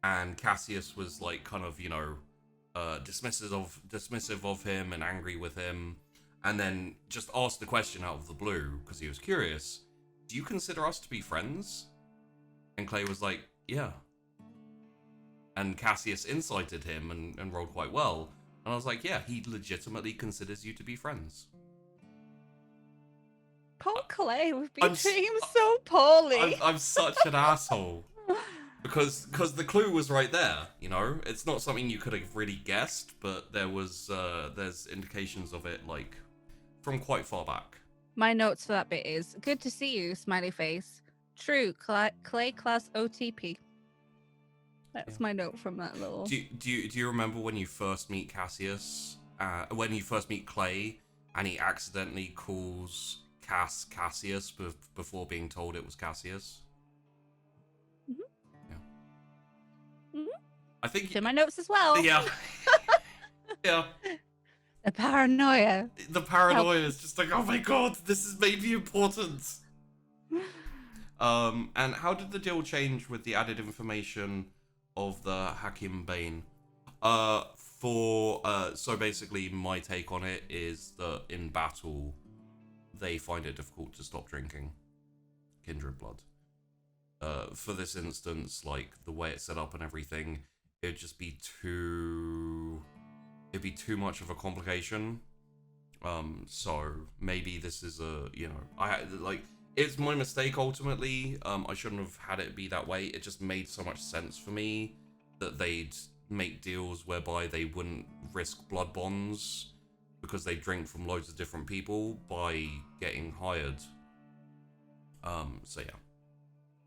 [SPEAKER 1] and Cassius was like kind of dismissive of him and angry with him, and then just asked the question out of the blue because he was curious. Do you consider us to be friends? And Clay was like, yeah. And Cassius incited him and rolled quite well. And I was like, yeah, he legitimately considers you to be friends.
[SPEAKER 7] Poor Clay, we've been
[SPEAKER 1] I'm
[SPEAKER 7] treating him so poorly.
[SPEAKER 1] I'm such an asshole. Because the clue was right there, It's not something you could have really guessed, but there's indications of it, like, from quite far back.
[SPEAKER 7] My notes for that bit is, good to see you, smiley face. True, Clay class OTP. That's my note from that little...
[SPEAKER 1] Do you remember when you first meet Cassius, when you first meet Clay, and he accidentally calls Cassius before being told it was Cassius? I think
[SPEAKER 7] it's in my notes as well.
[SPEAKER 1] Yeah. Yeah.
[SPEAKER 7] The paranoia.
[SPEAKER 1] The paranoia is just like, oh my god, this is maybe important. And how did the deal change with the added information of the Hakim Bane? So basically my take on it is that in battle, they find it difficult to stop drinking Kindred blood. For this instance, like the way it's set up and everything, it'd be too much of a complication. So maybe this is it's my mistake ultimately. I shouldn't have had it be that way. It just made so much sense for me that they'd make deals whereby they wouldn't risk blood bonds because they drink from loads of different people by getting hired. So yeah.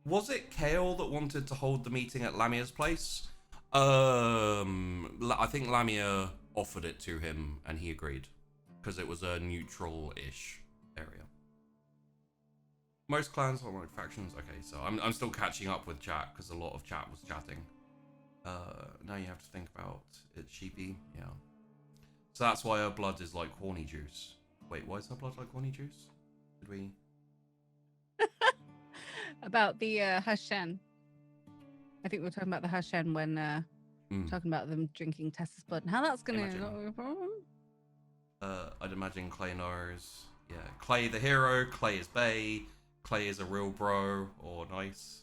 [SPEAKER 1] Was it Kale that wanted to hold the meeting at Lamia's place? I think Lamia offered it to him and he agreed because it was a neutral-ish area. Most clans are like factions. Okay, so I'm still catching up with chat because a lot of chat was chatting. Now you have to think about it, sheepy. Yeah. So that's why her blood is like horny juice. Wait, why is her blood like horny juice? Did we?
[SPEAKER 7] About the Hashen. I think we were talking about the Hashen when talking about them drinking Tessa's blood and how that's gonna not be a problem.
[SPEAKER 1] I'd imagine Clay knows. Yeah, Clay the hero. Clay is Bay. Clay is a real bro or nice.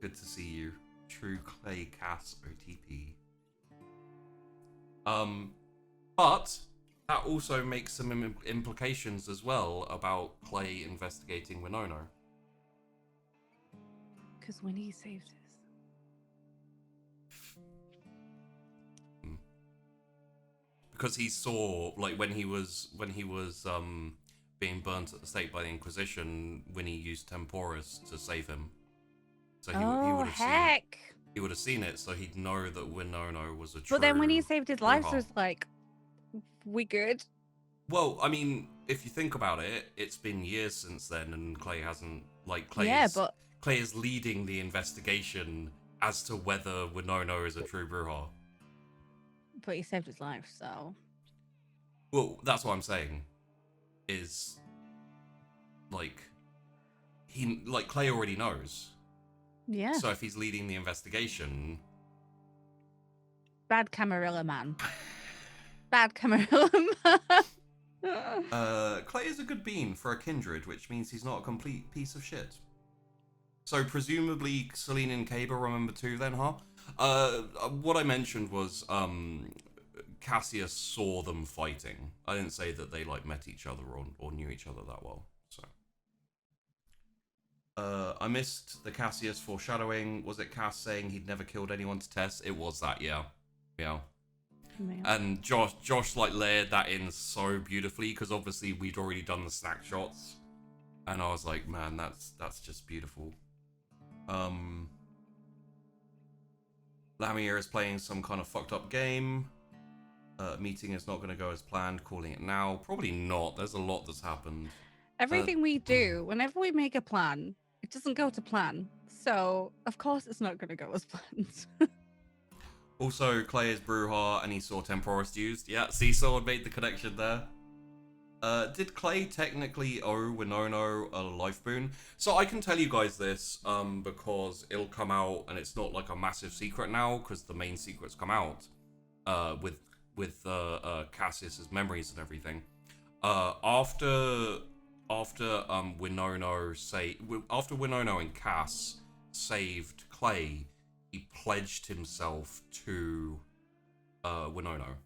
[SPEAKER 1] Good to see you. True Clay Cass OTP. But that also makes some implications as well about Clay investigating Winona.
[SPEAKER 7] Because when he saved us.
[SPEAKER 1] Because he saw, like, when he was being burnt at the stake by the Inquisition, when he used Temporis to save him. So he would have seen. He would have seen it, so he'd know that Winona was a true.
[SPEAKER 7] But then when he saved his life, it was like, we good?
[SPEAKER 1] Well, I mean, if you think about it, it's been years since then, and Clay hasn't, like, Clay is leading the investigation as to whether Winona is a true Bruja.
[SPEAKER 7] But he saved his life, so.
[SPEAKER 1] Well, that's what I'm saying. Is like Clay already knows.
[SPEAKER 7] Yeah.
[SPEAKER 1] So if he's leading the investigation.
[SPEAKER 7] Bad Camarilla man. Bad Camarilla man.
[SPEAKER 1] Clay is a good bean for a kindred, which means he's not a complete piece of shit. So presumably Celine and Caber remember too then, huh? What I mentioned was Cassius saw them fighting. I didn't say that they like met each other or knew each other that well. So I missed the Cassius foreshadowing. Was it Cass saying he'd never killed anyone to Tess? It was that, yeah. And Josh like layered that in so beautifully because obviously we'd already done the Snackshots, and I was like, man, that's just beautiful. Lamia is playing some kind of fucked up game. Meeting is not going to go as planned. Calling it now. Probably not. There's a lot that's happened.
[SPEAKER 7] Everything we do, whenever we make a plan, it doesn't go to plan. So, of course, it's not going to go as planned.
[SPEAKER 1] Also, Clay is Bruja and he saw Temporis used. Yeah, Seesaw made the connection there. Did Clay technically owe Winona a life boon? So I can tell you guys this, because it'll come out and it's not like a massive secret now, because the main secret's come out, with Cassius's memories and everything. After Winona and Cass saved Clay, he pledged himself to Winona.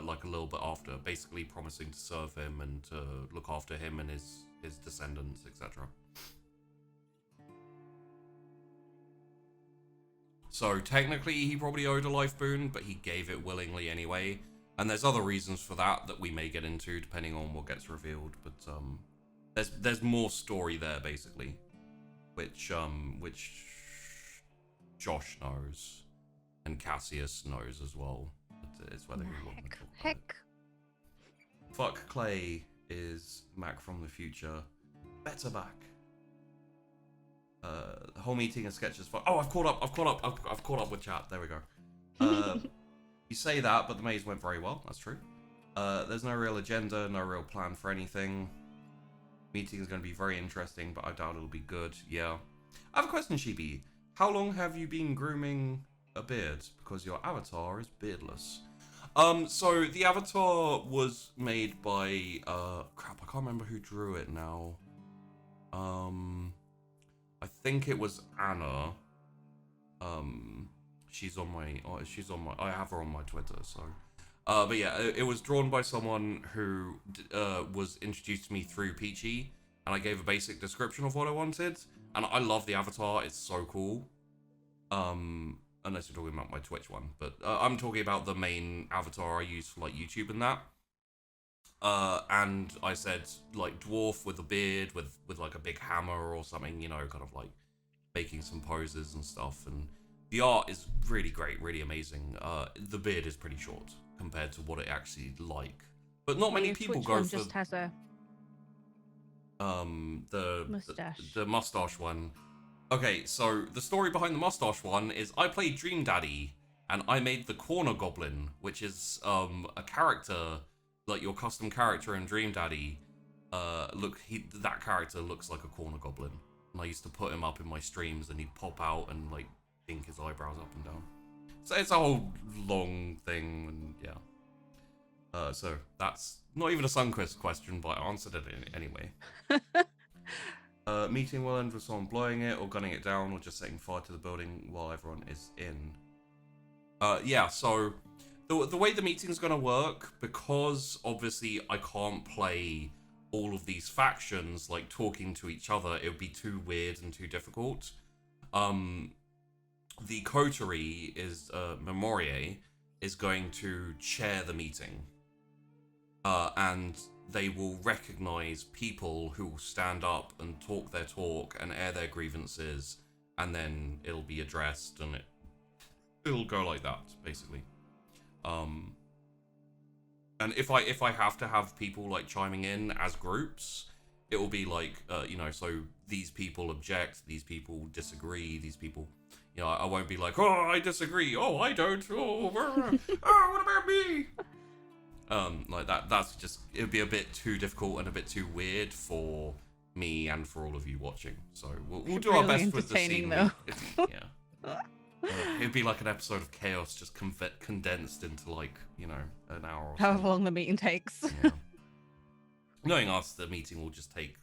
[SPEAKER 1] Like a little bit after, basically promising to serve him and to look after him and his descendants, etc. So technically he probably owed a life boon, but he gave it willingly anyway. And there's other reasons for that we may get into depending on what gets revealed. But there's more story there basically, which Josh knows and Cassius knows as well. It's whether he wants to talk about it. Fuck Clay is Mac from the future. Better back. The whole meeting is sketch as fuck. Oh, I've caught up with chat. There we go. You say that, but the maze went very well. That's true. There's no real agenda, no real plan for anything. Meeting is going to be very interesting, but I doubt it'll be good. Yeah. I have a question, Sheepy. How long have you been grooming a beard? Because your avatar is beardless. So the avatar was made by crap, I can't remember who drew it now. I think it was Anna. She's on my I have her on my Twitter, so but yeah, it was drawn by someone who was introduced to me through Peachy, and I gave a basic description of what I wanted, and I love the avatar. It's so cool. Unless you're talking about my Twitch one, but I'm talking about the main avatar I use for like YouTube and that. And I said like dwarf with a beard, with like a big hammer or something, you know, kind of like making some poses and stuff. And the art is really great, really amazing. The beard is pretty short compared to what it actually like, but not many
[SPEAKER 7] Your
[SPEAKER 1] people
[SPEAKER 7] Twitch
[SPEAKER 1] go
[SPEAKER 7] one
[SPEAKER 1] for
[SPEAKER 7] just has a
[SPEAKER 1] the
[SPEAKER 7] mustache.
[SPEAKER 1] the mustache one. Okay, so the story behind the mustache one is I played Dream Daddy and I made the Corner Goblin, which is a character, like your custom character in Dream Daddy. That character looks like a Corner Goblin, and I used to put him up in my streams, and he'd pop out and like ink his eyebrows up and down. So it's a whole long thing, and yeah. So that's not even a Sunquist question, but I answered it anyway. Meeting will end with someone blowing it or gunning it down or just setting fire to the building while everyone is in. Yeah, so the way the meeting's gonna work, because obviously I can't play all of these factions like talking to each other, it would be too weird and too difficult. The coterie is Memorier is going to chair the meeting. And they will recognize people who will stand up and talk their talk and air their grievances, and then it'll be addressed, and it'll go like that, basically. And if I have to have people like chiming in as groups, it will be like so these people object, these people disagree, these people, I won't be like, oh, I disagree, oh, I don't, oh, what about me? Like that's just, it'd be a bit too difficult and a bit too weird for me and for all of you watching. So we'll do our
[SPEAKER 7] Really
[SPEAKER 1] best with the scene.
[SPEAKER 7] entertaining,
[SPEAKER 1] Yeah. It'd be like an episode of Chaos just condensed into like, an hour or
[SPEAKER 7] However
[SPEAKER 1] something.
[SPEAKER 7] long the meeting takes.
[SPEAKER 1] Yeah. Knowing us, the meeting will just take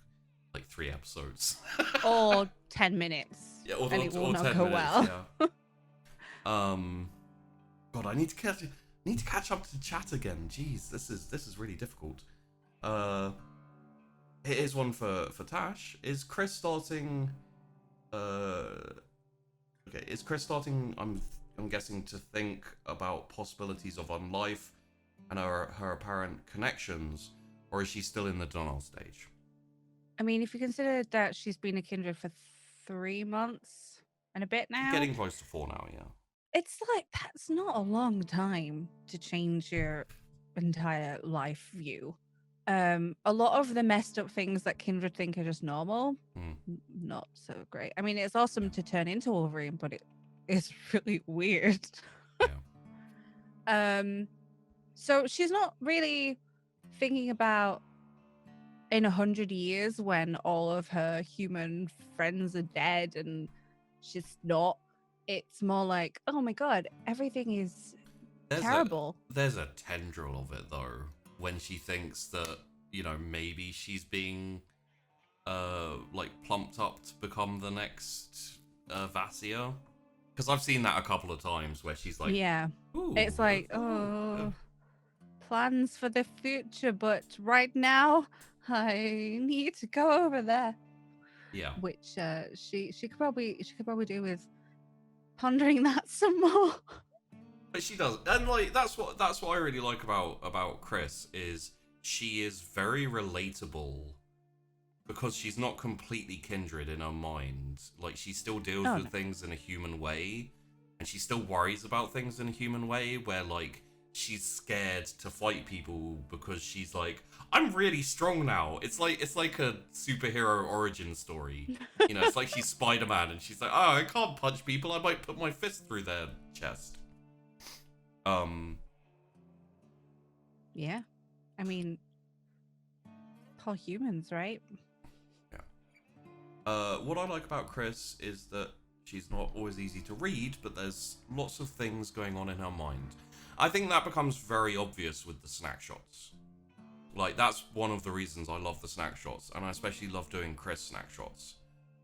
[SPEAKER 1] like 3 episodes.
[SPEAKER 7] Or 10 minutes.
[SPEAKER 1] Yeah, or,
[SPEAKER 7] and it will
[SPEAKER 1] or
[SPEAKER 7] not
[SPEAKER 1] 10
[SPEAKER 7] go
[SPEAKER 1] minutes,
[SPEAKER 7] well.
[SPEAKER 1] yeah. God, I need to catch up to chat again. Jeez, this is really difficult. Here's one for Tash. Is Chrys starting? Okay, is Chrys starting? I'm guessing to think about possibilities of unlife and her apparent connections, or is she still in the denial stage?
[SPEAKER 7] I mean, if you consider that she's been a Kindred for 3 months and a bit now.
[SPEAKER 1] Getting close to 4 now, yeah.
[SPEAKER 7] It's like, that's not a long time to change your entire life view. A lot of the messed up things that Kindred think are just normal, not so great. I mean, it's awesome to turn into Wolverine, but it is really weird.
[SPEAKER 1] Yeah.
[SPEAKER 7] So she's not really thinking about in 100 years when all of her human friends are dead and she's not. It's more like, oh my god, everything is terrible.
[SPEAKER 1] There's a tendril of it though, when she thinks that, maybe she's being like plumped up to become the next Vassia. Because I've seen that a couple of times where she's like,
[SPEAKER 7] yeah,
[SPEAKER 1] ooh,
[SPEAKER 7] it's like, plans for the future, but right now I need to go over there.
[SPEAKER 1] Yeah.
[SPEAKER 7] Which she could probably do with pondering that some more.
[SPEAKER 1] But she does, and like that's what I really like about Chrys, is she is very relatable because she's not completely Kindred in her mind. Like she still deals with things in a human way, and she still worries about things in a human way. Where like she's scared to fight people because she's like, I'm really strong now. It's like a superhero origin story. It's like she's Spider-Man and she's like, oh, I can't punch people. I might put my fist through their chest.
[SPEAKER 7] Yeah. I mean, all humans, right?
[SPEAKER 1] Yeah. What I like about Chrys is that she's not always easy to read, but there's lots of things going on in her mind. I think that becomes very obvious with the Snackshots. Like, that's one of the reasons I love the Snackshots, and I especially love doing Chrys Snackshots.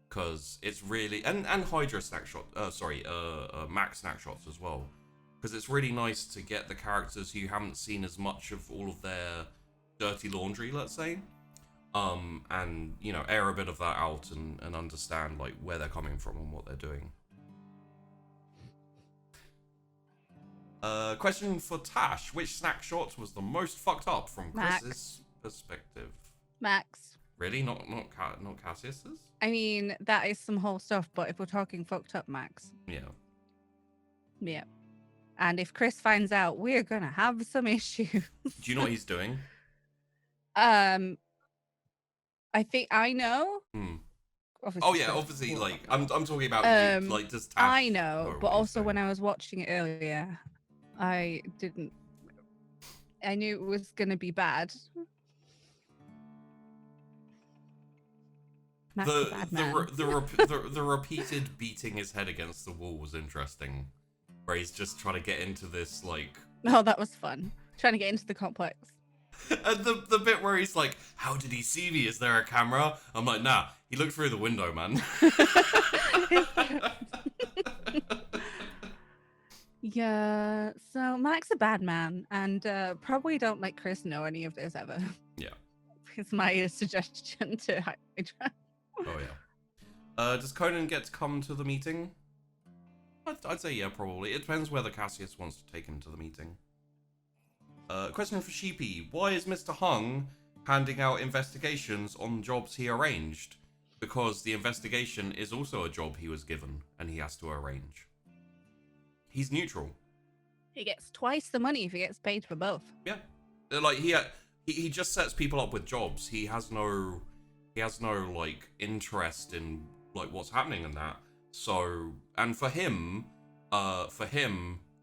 [SPEAKER 1] Because it's really... And Hydra Snackshot... Max Snackshots as well. Because it's really nice to get the characters who you haven't seen as much of all of their dirty laundry, let's say. And, air a bit of that out and understand, like, where they're coming from and what they're doing. Question for Tash. Which snack shot was the most fucked up from
[SPEAKER 7] Max.
[SPEAKER 1] Chris's perspective?
[SPEAKER 7] Max.
[SPEAKER 1] Really? Not Cassius's?
[SPEAKER 7] I mean, that is some whole stuff, but if we're talking fucked up, Max.
[SPEAKER 1] Yeah.
[SPEAKER 7] Yeah. And if Chrys finds out, we're gonna have some issues.
[SPEAKER 1] Do you know what he's doing?
[SPEAKER 7] I think I know.
[SPEAKER 1] Oh yeah, obviously, like I'm talking about you, like just. Tash
[SPEAKER 7] I know, but
[SPEAKER 1] what he's
[SPEAKER 7] also
[SPEAKER 1] doing.
[SPEAKER 7] when I was watching it earlier, I didn't. I knew it was gonna be bad. Max a bad man.
[SPEAKER 1] The repeated beating his head against the wall was interesting, where he's just trying to get into this like.
[SPEAKER 7] Oh, that was fun. Trying to get into the complex.
[SPEAKER 1] And the bit where he's like, "How did he see me? Is there a camera?" I'm like, "Nah, he looked through the window, man."
[SPEAKER 7] Yeah, so Mac's a bad man, and probably don't let Chrys know any of this ever.
[SPEAKER 1] Yeah.
[SPEAKER 7] It's my suggestion to Hydra.
[SPEAKER 1] Oh yeah. Does Conan get to come to the meeting? I'd say yeah, probably. It depends whether Cassius wants to take him to the meeting. Question for Sheepy. Why is Mr. Hung handing out investigations on jobs he arranged? Because the investigation is also a job he was given, and he has to arrange. He's neutral.
[SPEAKER 7] He gets twice the money if he gets paid for both.
[SPEAKER 1] Yeah. Like, he just sets people up with jobs. He has no like interest in like what's happening in that. So, and for him,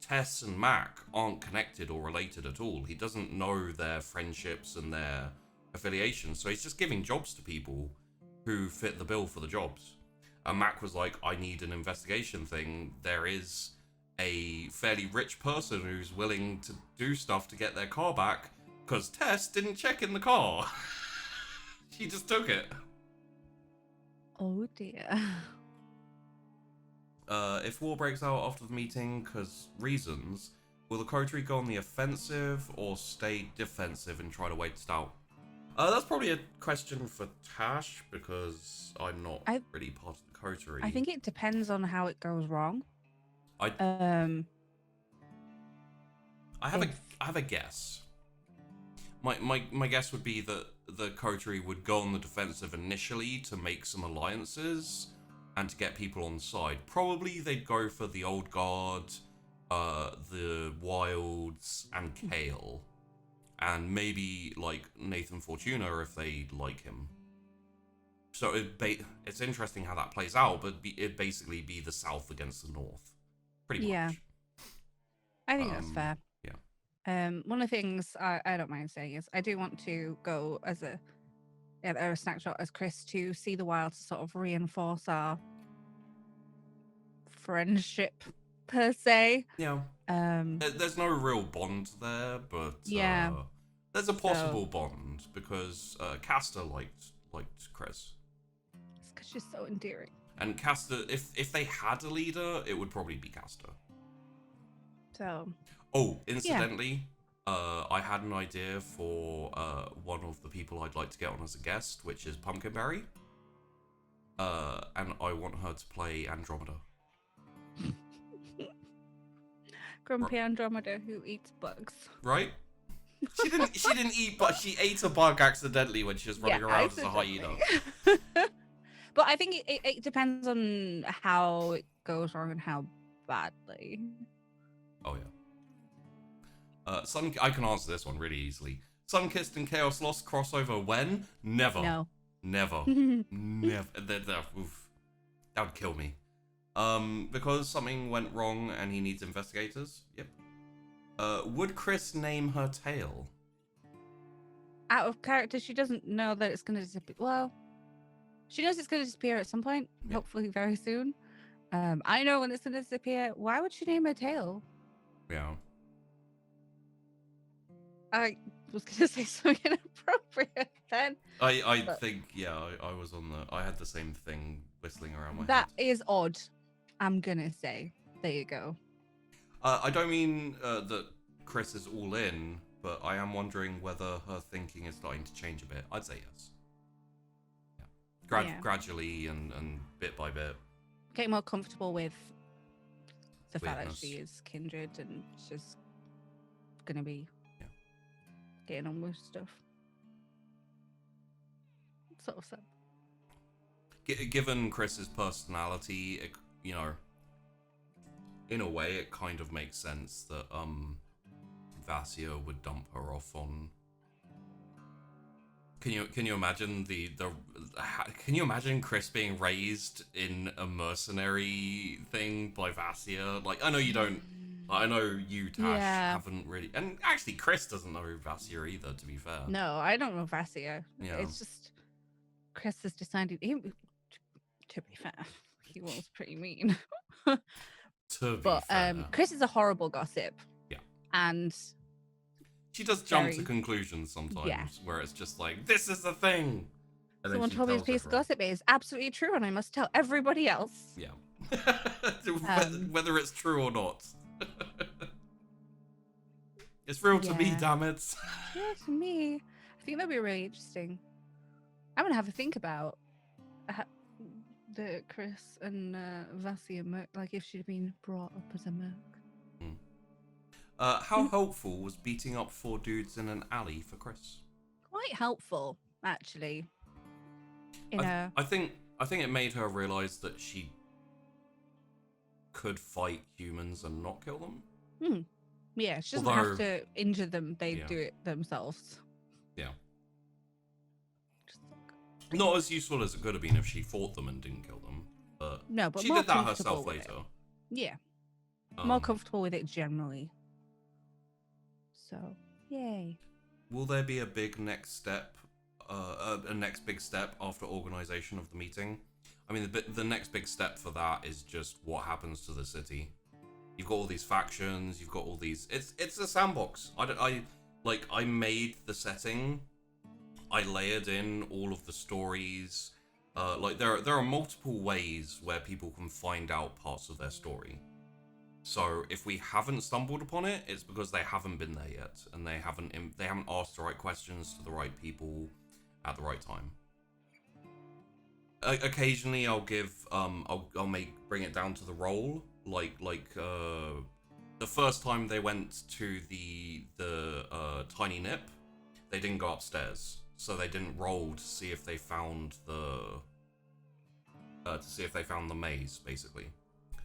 [SPEAKER 1] Tess and Mac aren't connected or related at all. He doesn't know their friendships and their affiliations. So he's just giving jobs to people who fit the bill for the jobs. And Mac was like, I need an investigation thing. There is a fairly rich person who's willing to do stuff to get their car back because Tess didn't check in the car. She just took it.
[SPEAKER 7] Oh dear.
[SPEAKER 1] If war breaks out after the meeting because reasons, will the coterie go on the offensive or stay defensive and try to wait it out? That's probably a question for Tash because I'm not really part of the coterie.
[SPEAKER 7] I think it depends on how it goes wrong.
[SPEAKER 1] I have a guess. My guess would be that the coterie would go on the defensive initially to make some alliances and to get people on side. Probably they'd go for the Old Guard, the Wilds, and Kale. And maybe, like, Nathan Fortuna if they like him. So it's interesting how that plays out, but it'd basically be the South against the North. Pretty much.
[SPEAKER 7] Yeah. I think that's fair.
[SPEAKER 1] Yeah.
[SPEAKER 7] One of the things I don't mind saying is I do want to go as a Snackshot as Chrys to see the wild to sort of reinforce our friendship per se.
[SPEAKER 1] Yeah. There's no real bond there, but
[SPEAKER 7] yeah,
[SPEAKER 1] there's a possible bond because Castor liked Chrys.
[SPEAKER 7] It's because she's so endearing.
[SPEAKER 1] And Castor, if they had a leader, it would probably be Castor.
[SPEAKER 7] So.
[SPEAKER 1] Oh, incidentally, I had an idea for one of the people I'd like to get on as a guest, which is Pumpkinberry. And I want her to play Andromeda.
[SPEAKER 7] Grumpy Andromeda who eats bugs.
[SPEAKER 1] Right? She didn't eat, but she ate a bug accidentally when she was running around as a hyena.
[SPEAKER 7] But I think it depends on how it goes wrong and how badly.
[SPEAKER 1] Oh yeah. I can answer this one really easily. Sunkissed and Chaos Lost crossover when? Never.
[SPEAKER 7] No.
[SPEAKER 1] Never. Never. Oof. That would kill me. Because something went wrong and he needs investigators? Yep. Would Chrys name her tail?
[SPEAKER 7] Out of character, she doesn't know that it's going to disappear. Well, she knows it's going to disappear at some point, hopefully very soon. I know when it's going to disappear. Why would she name her tail?
[SPEAKER 1] Yeah.
[SPEAKER 7] I was going to say something inappropriate then.
[SPEAKER 1] I think, yeah, I was on I had the same thing whistling around my head.
[SPEAKER 7] That is odd, I'm going to say. There you go.
[SPEAKER 1] I don't mean that Chrys is all in, but I am wondering whether her thinking is starting to change a bit. I'd say yes. Yeah. Gradually and bit by bit.
[SPEAKER 7] Getting more comfortable with the fact that
[SPEAKER 1] weirdness.
[SPEAKER 7] she is kindred and she's gonna be getting on with stuff. Sort of sad.
[SPEAKER 1] Given Chris's personality, it, you know, in a way, it kind of makes sense that Vassia would dump her off on. Can you imagine can you imagine Chrys being raised in a mercenary thing by Vassia? Like, I know you don't. I know you, Tash, haven't really, and actually Chrys doesn't know Vassia either. To be fair.
[SPEAKER 7] No, I don't know Vassia.
[SPEAKER 1] Yeah.
[SPEAKER 7] It's just Chrys has decided. To be fair, he was pretty mean.
[SPEAKER 1] To be
[SPEAKER 7] But
[SPEAKER 1] fair.
[SPEAKER 7] Chrys is a horrible gossip.
[SPEAKER 1] Yeah.
[SPEAKER 7] And
[SPEAKER 1] She does jump to
[SPEAKER 7] very-
[SPEAKER 1] conclusions sometimes,
[SPEAKER 7] Yeah.
[SPEAKER 1] where it's just like, this is the thing. And then
[SPEAKER 7] someone
[SPEAKER 1] she
[SPEAKER 7] told me this
[SPEAKER 1] tells
[SPEAKER 7] piece of
[SPEAKER 1] everyone.
[SPEAKER 7] gossip is absolutely true, and I must tell everybody else.
[SPEAKER 1] Yeah. Whether it's true or not. It's real to me,
[SPEAKER 7] Yeah.
[SPEAKER 1] damn it.
[SPEAKER 7] Yeah, to me, I think that'd be really interesting. I'm gonna have a think about the Chrys and Vassia merc, like if she'd been brought up as a merc.
[SPEAKER 1] How helpful was beating up 4 dudes in an alley for Chrys?
[SPEAKER 7] Quite helpful, actually. In a
[SPEAKER 1] I think it made her realize that she could fight humans and not kill them.
[SPEAKER 7] yeah, she doesn't
[SPEAKER 1] Although-
[SPEAKER 7] have to injure them; they
[SPEAKER 1] Yeah.
[SPEAKER 7] do it themselves.
[SPEAKER 1] Yeah.
[SPEAKER 7] Just like-
[SPEAKER 1] Not as useful as it could have been if she fought them and didn't kill them. But
[SPEAKER 7] No, but
[SPEAKER 1] she
[SPEAKER 7] more
[SPEAKER 1] did that
[SPEAKER 7] comfortable
[SPEAKER 1] herself
[SPEAKER 7] with it.
[SPEAKER 1] later.
[SPEAKER 7] Yeah, more
[SPEAKER 1] Um,
[SPEAKER 7] comfortable with it generally. So, yay.
[SPEAKER 1] Will there be a big next step, a next big step after organization of the meeting? I mean, the next big step for that is just what happens to the city. You've got all these factions. You've got all these. It's a sandbox. I made the setting. I layered in all of the stories. Like there are multiple ways where people can find out parts of their story. So if we haven't stumbled upon it, it's because they haven't been there yet, and they haven't asked the right questions to the right people at the right time. Occasionally, I'll give I'll bring it down to the roll, like the first time they went to the tiny nip, they didn't go upstairs, so they didn't roll to see if they found the maze, basically.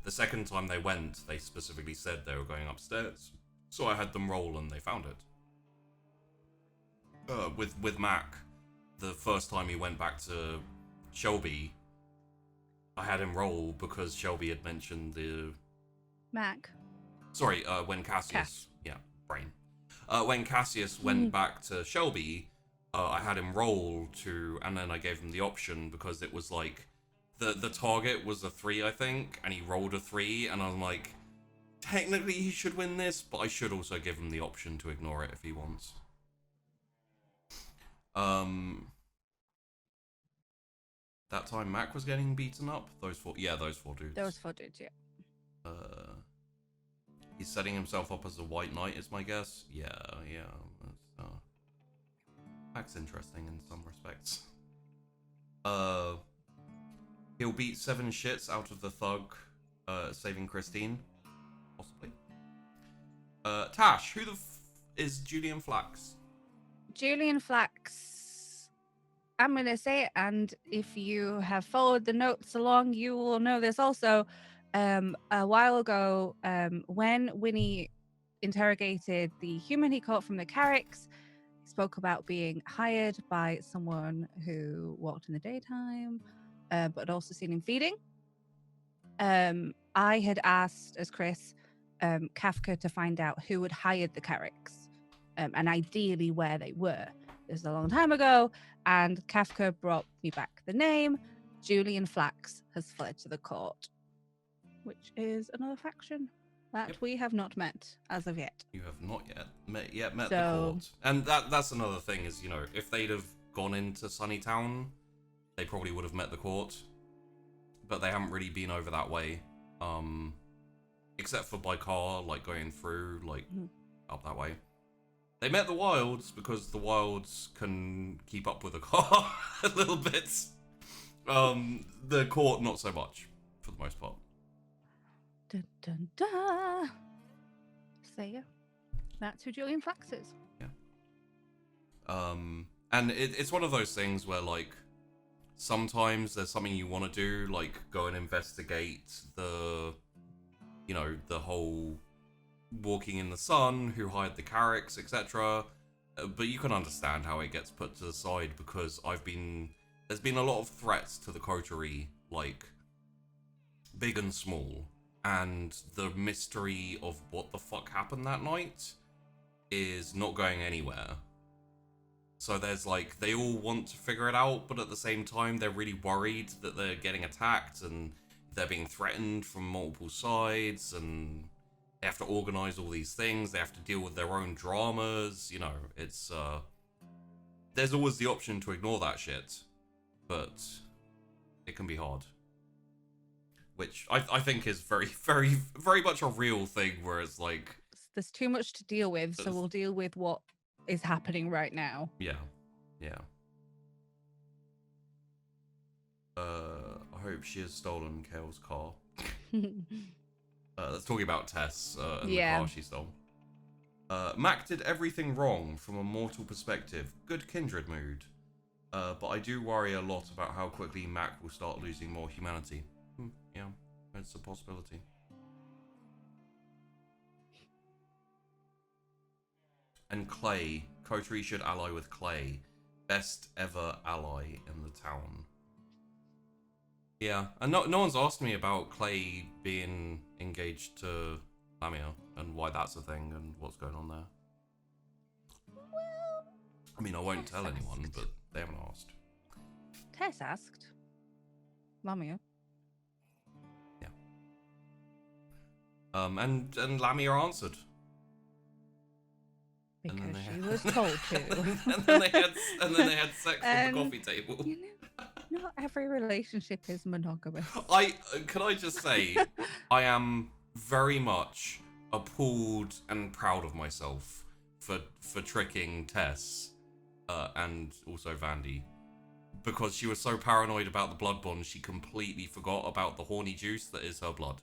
[SPEAKER 1] The second time they went, they specifically said they were going upstairs, so I had them roll and they found it. With Mac, the first time he went back to Shelby, I had him roll because Shelby had mentioned the...
[SPEAKER 7] Mac.
[SPEAKER 1] Sorry, when Cassius...
[SPEAKER 7] Cass.
[SPEAKER 1] Yeah, brain. When Cassius went back to Shelby, I had him roll to... And then I gave him the option because it was like... The target was a 3, I think, and he rolled a 3, and I'm like, technically he should win this, but I should also give him the option to ignore it if he wants. That time Mac was getting beaten up? Those 4 dudes.
[SPEAKER 7] Those 4 dudes, yeah.
[SPEAKER 1] He's setting himself up as a white knight, is my guess. Yeah. Mac's interesting in some respects. He'll beat 7 shits out of the thug, saving Christine. Possibly. Tash, who the is Julian Flax?
[SPEAKER 7] Julian Flax. I'm going to say it, and if you have followed the notes along, you will know this also. A while ago, when Winnie interrogated the human he caught from the Carricks, he spoke about being hired by someone who walked in the daytime, but also seen him feeding. I had asked, as Chrys, Kafka to find out who had hired the Carricks, and ideally where they were. This was a long time ago, and Kafka brought me back the name. Julian Flax has fled to the court, which is another faction that we have not met as of yet.
[SPEAKER 1] You have not yet met the court. And that's another thing is, if they'd have gone into Sunnytown, they probably would have met the court. But they haven't really been over that way. Except for by car, like going through, up that way. They met the Wilds because the Wilds can keep up with a car a little bit. The court, not so much, for the most part.
[SPEAKER 7] Dun, dun, dun. So yeah, that's who Julian Flax is.
[SPEAKER 1] And it's one of those things where, like, sometimes there's something you want to do, like go and investigate the whole walking in the sun, who hired the Carricks, etc. But you can understand how it gets put to the side because there's been a lot of threats to the coterie, like big and small, and the mystery of what the fuck happened that night is not going anywhere. So there's like, they all want to figure it out, but at the same time, they're really worried that they're getting attacked and they're being threatened from multiple sides, and they have to organize all these things. They have to deal with their own dramas. You know, it's, there's always the option to ignore that shit, but it can be hard. Which I think is very, very, very much a real thing where it's like,
[SPEAKER 7] There's too much to deal with, so we'll deal with what is happening right now.
[SPEAKER 1] yeah. I hope she has stolen Kale's car. That's talking about Tess and the car she stole. Mac did everything wrong from a mortal perspective. Good Kindred mood. But I do worry a lot about how quickly Mac will start losing more humanity. Yeah, it's a possibility. And Clay. Coterie should ally with Clay. Best ever ally in the town. Yeah, and no one's asked me about Clay being engaged to Lamia and why that's a thing and what's going on there.
[SPEAKER 7] Well,
[SPEAKER 1] I mean, I won't
[SPEAKER 7] Tess
[SPEAKER 1] tell anyone,
[SPEAKER 7] asked.
[SPEAKER 1] but they haven't asked.
[SPEAKER 7] Tess asked. Lamia.
[SPEAKER 1] Yeah. And Lamia answered. And then
[SPEAKER 7] Because
[SPEAKER 1] they
[SPEAKER 7] she
[SPEAKER 1] had-
[SPEAKER 7] was told to.
[SPEAKER 1] and then they had sex at the coffee table.
[SPEAKER 7] You know, not every relationship is monogamous.
[SPEAKER 1] Can I just say, I am very much appalled and proud of myself for tricking Tess and also Vandy, because she was so paranoid about the blood bond she completely forgot about the horny juice that is her blood.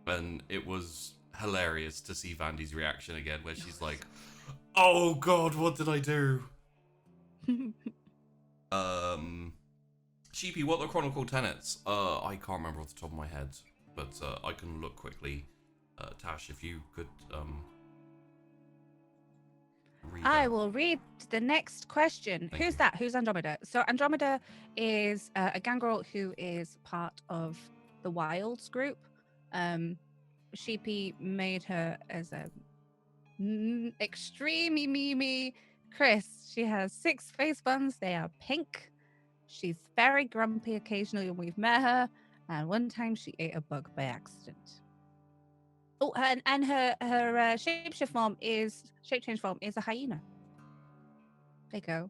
[SPEAKER 1] And it was hilarious to see Vandy's reaction again, where she's like, "Oh God, what did I do?" Sheepy, what are the Chronicle tenets? I can't remember off the top of my head, but I can look quickly. Tash, if you could read
[SPEAKER 7] I
[SPEAKER 1] that.
[SPEAKER 7] will read the next question.
[SPEAKER 1] Thank
[SPEAKER 7] Who's
[SPEAKER 1] you.
[SPEAKER 7] that? Who's Andromeda? So Andromeda is a gangrel who is part of the Wilds group. Sheepy made her as a extremely memey Chrys. She has 6 face buns. They are pink. She's very grumpy occasionally when we've met her. And one time she ate a bug by accident. Oh, and her shapeshift form is shape-change form is a hyena. There you go.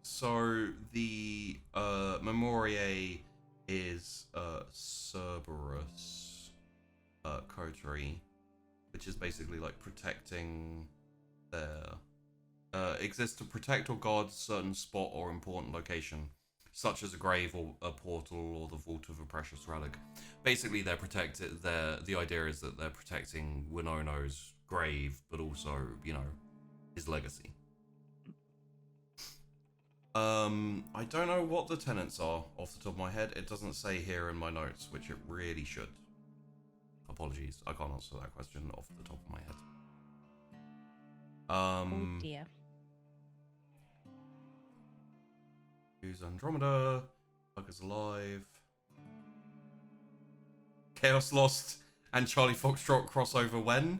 [SPEAKER 1] So the Memoriae is Cerberus coterie, which is basically like protecting their exists to protect or guard certain spot or important location, such as a grave or a portal or the vault of a precious relic. Basically, they're protected. The idea is that they're protecting Winono's grave, but also, you know, his legacy. I don't know what the tenets are off the top of my head. It doesn't say here in my notes, which it really should. Apologies, I can't answer that question off the top of my head.
[SPEAKER 7] Oh dear.
[SPEAKER 1] Who's Andromeda? Bug is alive. Chaos Lost and Charlie Foxtrot crossover when?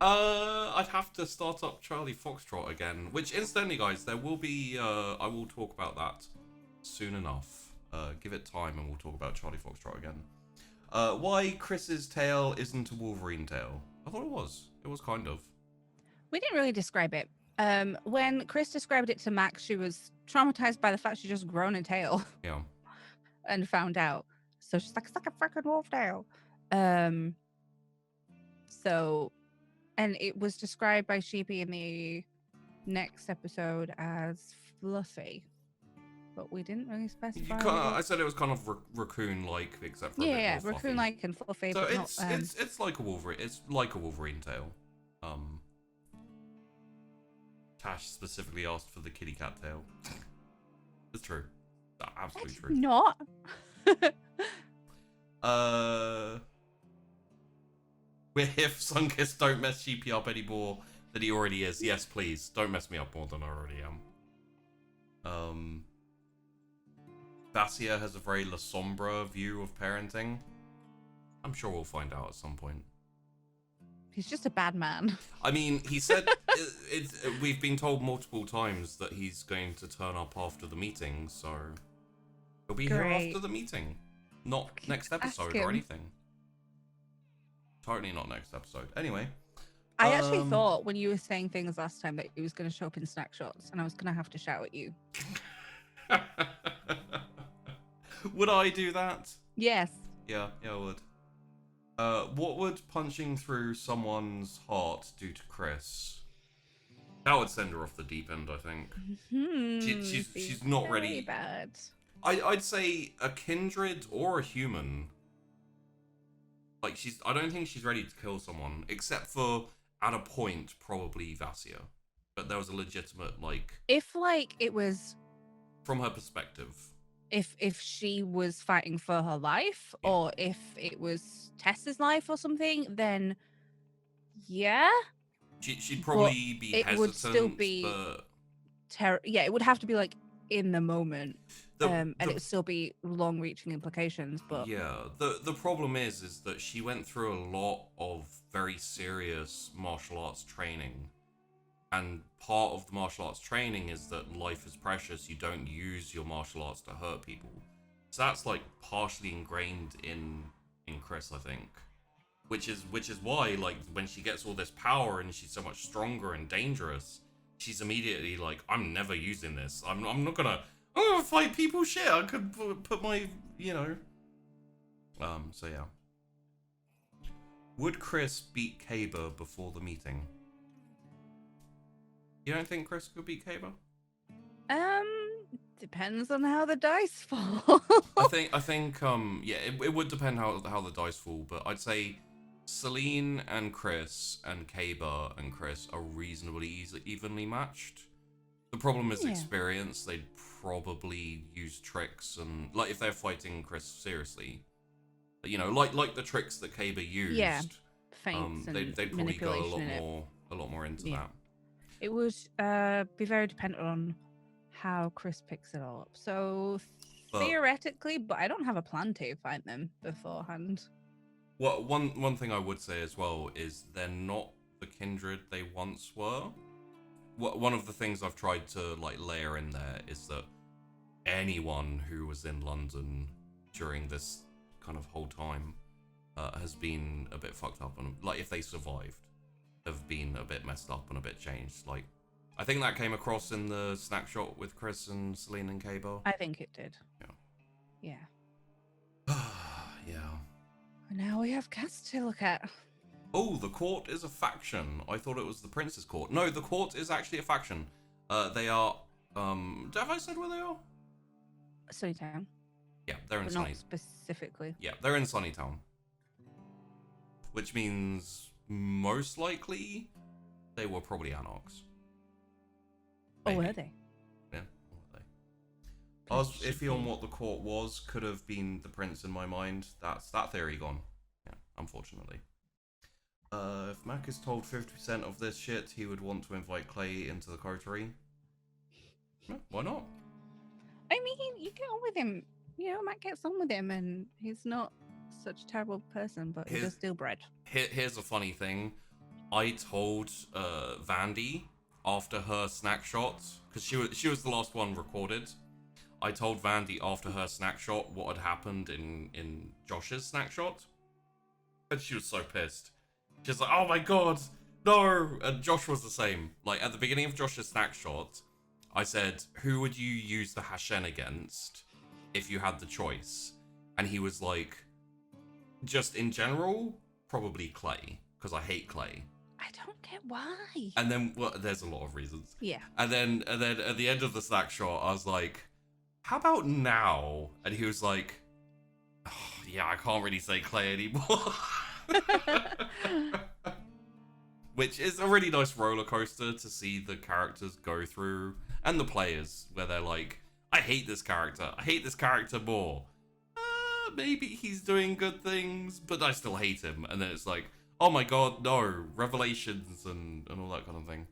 [SPEAKER 1] I'd have to start up Charlie Foxtrot again, which incidentally, guys, there will be, I will talk about that soon enough. Give it time and we'll talk about Charlie Foxtrot again. Why Chris's tail isn't a Wolverine tail? I thought it was. It was kind of.
[SPEAKER 7] We didn't really describe it. When Chrys described it to Max, she was traumatized by the fact she just grown a tail
[SPEAKER 1] Yeah.
[SPEAKER 7] and found out. So she's like, it's like a freaking wolf tail. So, and it was described by Sheepy in the next episode as fluffy. but we didn't really
[SPEAKER 1] You
[SPEAKER 7] specify.
[SPEAKER 1] I said it was kind of raccoon-like, except for a bit
[SPEAKER 7] Yeah,
[SPEAKER 1] more fluffy.
[SPEAKER 7] raccoon-like and fluffy,
[SPEAKER 1] So
[SPEAKER 7] but
[SPEAKER 1] it's like a Wolverine. It's like a Wolverine tail. Tash specifically asked for the kitty cat tail. It's true. Absolutely
[SPEAKER 7] That's
[SPEAKER 1] true.
[SPEAKER 7] not.
[SPEAKER 1] If Sunkiss don't mess GP up any more than he already is, yes, please don't mess me up more than I already am. Vassia has a very La Sombra view of parenting. I'm sure we'll find out at some point.
[SPEAKER 7] He's just a bad man.
[SPEAKER 1] I mean, he said we've been told multiple times that he's going to turn up after the meeting, so he'll be here
[SPEAKER 7] Great.
[SPEAKER 1] after the meeting, not next episode
[SPEAKER 7] ask
[SPEAKER 1] or
[SPEAKER 7] him.
[SPEAKER 1] anything. Totally not next episode. Anyway,
[SPEAKER 7] I actually thought when you were saying things last time that he was going to show up in Snackshots, and I was going to have to shout at you.
[SPEAKER 1] Would I do that?
[SPEAKER 7] Yes.
[SPEAKER 1] Yeah, I would. What would punching through someone's heart do to Chrys? That would send her off the deep end, I think. She's not
[SPEAKER 7] very
[SPEAKER 1] ready.
[SPEAKER 7] Bad.
[SPEAKER 1] I'd say a kindred or a human. Like I don't think she's ready to kill someone, except for at a point probably Vassia. But there was a legitimate
[SPEAKER 7] If it was
[SPEAKER 1] from her perspective.
[SPEAKER 7] if she was fighting for her life,
[SPEAKER 1] Yeah.
[SPEAKER 7] or if it was Tess's life or something, then yeah,
[SPEAKER 1] She'd probably be
[SPEAKER 7] it
[SPEAKER 1] hesitant.
[SPEAKER 7] would still be
[SPEAKER 1] but
[SPEAKER 7] yeah, it would have to be in the moment, and
[SPEAKER 1] the-
[SPEAKER 7] it would still be long-reaching implications. But
[SPEAKER 1] yeah, the problem is that she went through a lot of very serious martial arts training, and part of the martial arts training is that life is precious. You don't use your martial arts to hurt people. So that's partially ingrained in Chrys, I think, which is why when she gets all this power and she's so much stronger and dangerous, she's immediately I'm never using this. I'm not gonna fight people. Shit, I could put my So yeah. Would Chrys beat Kaber before the meeting? You don't think Chrys could beat Kaber?
[SPEAKER 7] depends on how the dice fall.
[SPEAKER 1] I think yeah, it would depend how the dice fall, but I'd say Celine and Chrys and Kaber and Chrys are reasonably evenly matched. The problem is
[SPEAKER 7] Yeah.
[SPEAKER 1] experience. They'd probably use tricks, and if they're fighting Chrys seriously, like the tricks that Kaber used.
[SPEAKER 7] Yeah, feints and
[SPEAKER 1] they'd probably go
[SPEAKER 7] manipulation
[SPEAKER 1] a lot more into
[SPEAKER 7] Yeah.
[SPEAKER 1] that.
[SPEAKER 7] It would be very dependent on how Chrys picks it all up. So
[SPEAKER 1] But-
[SPEAKER 7] theoretically, but I don't have a plan to fight them beforehand.
[SPEAKER 1] Well, one thing I would say as well is they're not the kindred they once were. One of the things I've tried to layer in there is that anyone who was in London during this kind of whole time has been a bit fucked up, and if they survived, have been a bit messed up and a bit changed. I think that came across in the snack shot with Chrys and Celine and Kaber.
[SPEAKER 7] I think it did.
[SPEAKER 1] Yeah.
[SPEAKER 7] Yeah.
[SPEAKER 1] Yeah.
[SPEAKER 7] And now we have Cass to look at.
[SPEAKER 1] Oh, the court is a faction. I thought it was the prince's court. No, the court is actually a faction. They are. Have I said where they are?
[SPEAKER 7] Sunnytown,
[SPEAKER 1] Yeah, they're in
[SPEAKER 7] but
[SPEAKER 1] Sunny.
[SPEAKER 7] not specifically.
[SPEAKER 1] Yeah, they're in Sunnytown. Which means most likely they were probably anarchs.
[SPEAKER 7] Oh, were
[SPEAKER 1] Maybe.
[SPEAKER 7] they?
[SPEAKER 1] Yeah, were they? I was iffy on what the court was. Could have been the prince in my mind. That's that theory gone. Yeah, unfortunately. If Mac is told 50% of this shit, he would want to invite Clay into the coterie. Yeah, why not?
[SPEAKER 7] I mean, you get on with him. Matt gets on with him, and he's not such a terrible person, but he
[SPEAKER 1] His-
[SPEAKER 7] does steal bread.
[SPEAKER 1] Here's a funny thing. I told Vandy after her snack shot, because she was the last one recorded. I told Vandy after her snack shot what had happened in Josh's snack shot, and she was so pissed. She's like, "Oh my god, no!" And Josh was the same. At the beginning of Josh's snack shot, I said, "Who would you use the Hashen against if you had the choice?" And he was like, "Just in general, probably Clay, because I hate Clay."
[SPEAKER 7] I don't get why.
[SPEAKER 1] And then, there's a lot of reasons.
[SPEAKER 7] Yeah.
[SPEAKER 1] And then at the end of the snack shot, I was like, how about now? And he was like, oh, yeah, I can't really say Clay anymore. Which is a really nice roller coaster to see the characters go through, and the players, where they're like, I hate this character more. Maybe he's doing good things, but I still hate him. And then it's like, oh my god, no, revelations and all that kind of thing.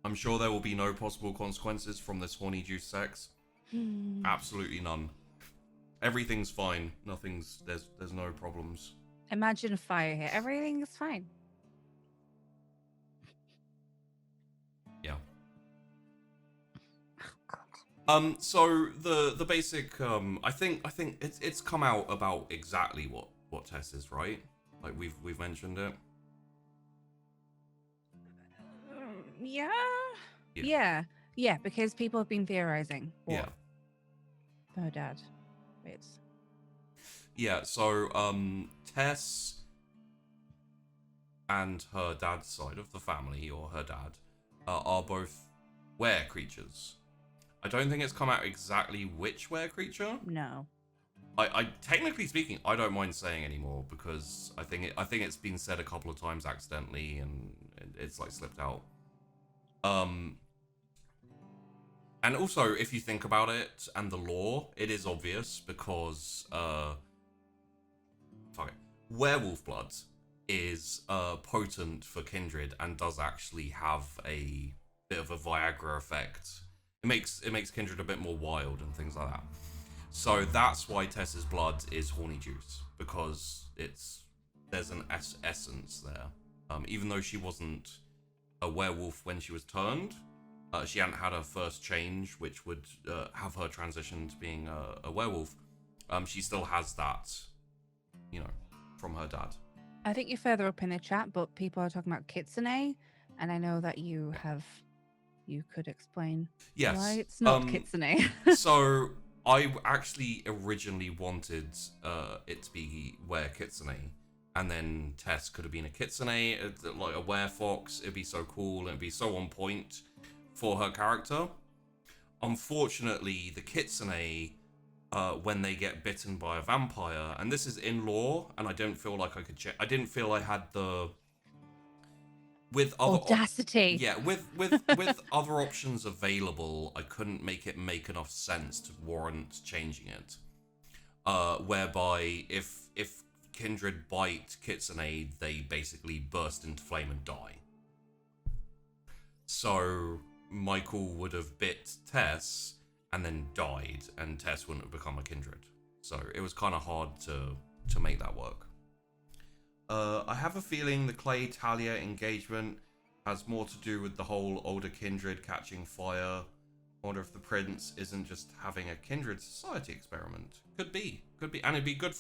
[SPEAKER 1] I'm sure there will be no possible consequences from this horny juice sex. Absolutely none. Everything's fine. There's no problems.
[SPEAKER 7] Imagine fire here. Everything is fine.
[SPEAKER 1] Yeah. So the basic I think it's come out about exactly what Tess is, right? Like we've mentioned it.
[SPEAKER 7] Yeah, because people have been theorizing.
[SPEAKER 1] Yeah.
[SPEAKER 7] Oh, Dad. Wait.
[SPEAKER 1] Yeah, so Tess and her dad's side of the family, or her dad, are both were creatures. I don't think it's come out exactly which were creature.
[SPEAKER 7] No.
[SPEAKER 1] I technically speaking, I don't mind saying anymore because I think it's been said a couple of times accidentally and it's like slipped out. And also, if you think about it and the lore, it is obvious because werewolf blood is potent for Kindred and does actually have a bit of a Viagra effect. It makes Kindred a bit more wild and things like that. So that's why Tess's blood is horny juice, because there's an essence there. Even though she wasn't a werewolf when she was turned, she hadn't had her first change, which would have her transition to being a werewolf. She still has that, from her dad.
[SPEAKER 7] I think you're further up in the chat, but people are talking about kitsune, and I know that you could explain why it's not kitsune.
[SPEAKER 1] So I actually originally wanted it to be were kitsune, and then Tess could have been a kitsune, like a werefox. It'd be so cool, and it'd be so on point for her character. Unfortunately, the kitsune, when they get bitten by a vampire, and this is in lore, and I don't feel like I could check. I didn't feel I had the with other
[SPEAKER 7] audacity.
[SPEAKER 1] With other options available, I couldn't make it make enough sense to warrant changing it. Whereby if Kindred bite kitsune, they basically burst into flame and die. So Michael would have bit Tess and then died, and Tess wouldn't have become a Kindred. So it was kind of hard to make that work. I have a feeling the Clay Talia engagement has more to do with the whole older Kindred catching fire. I wonder if the prince isn't just having a Kindred society experiment. Could be, and it'd be good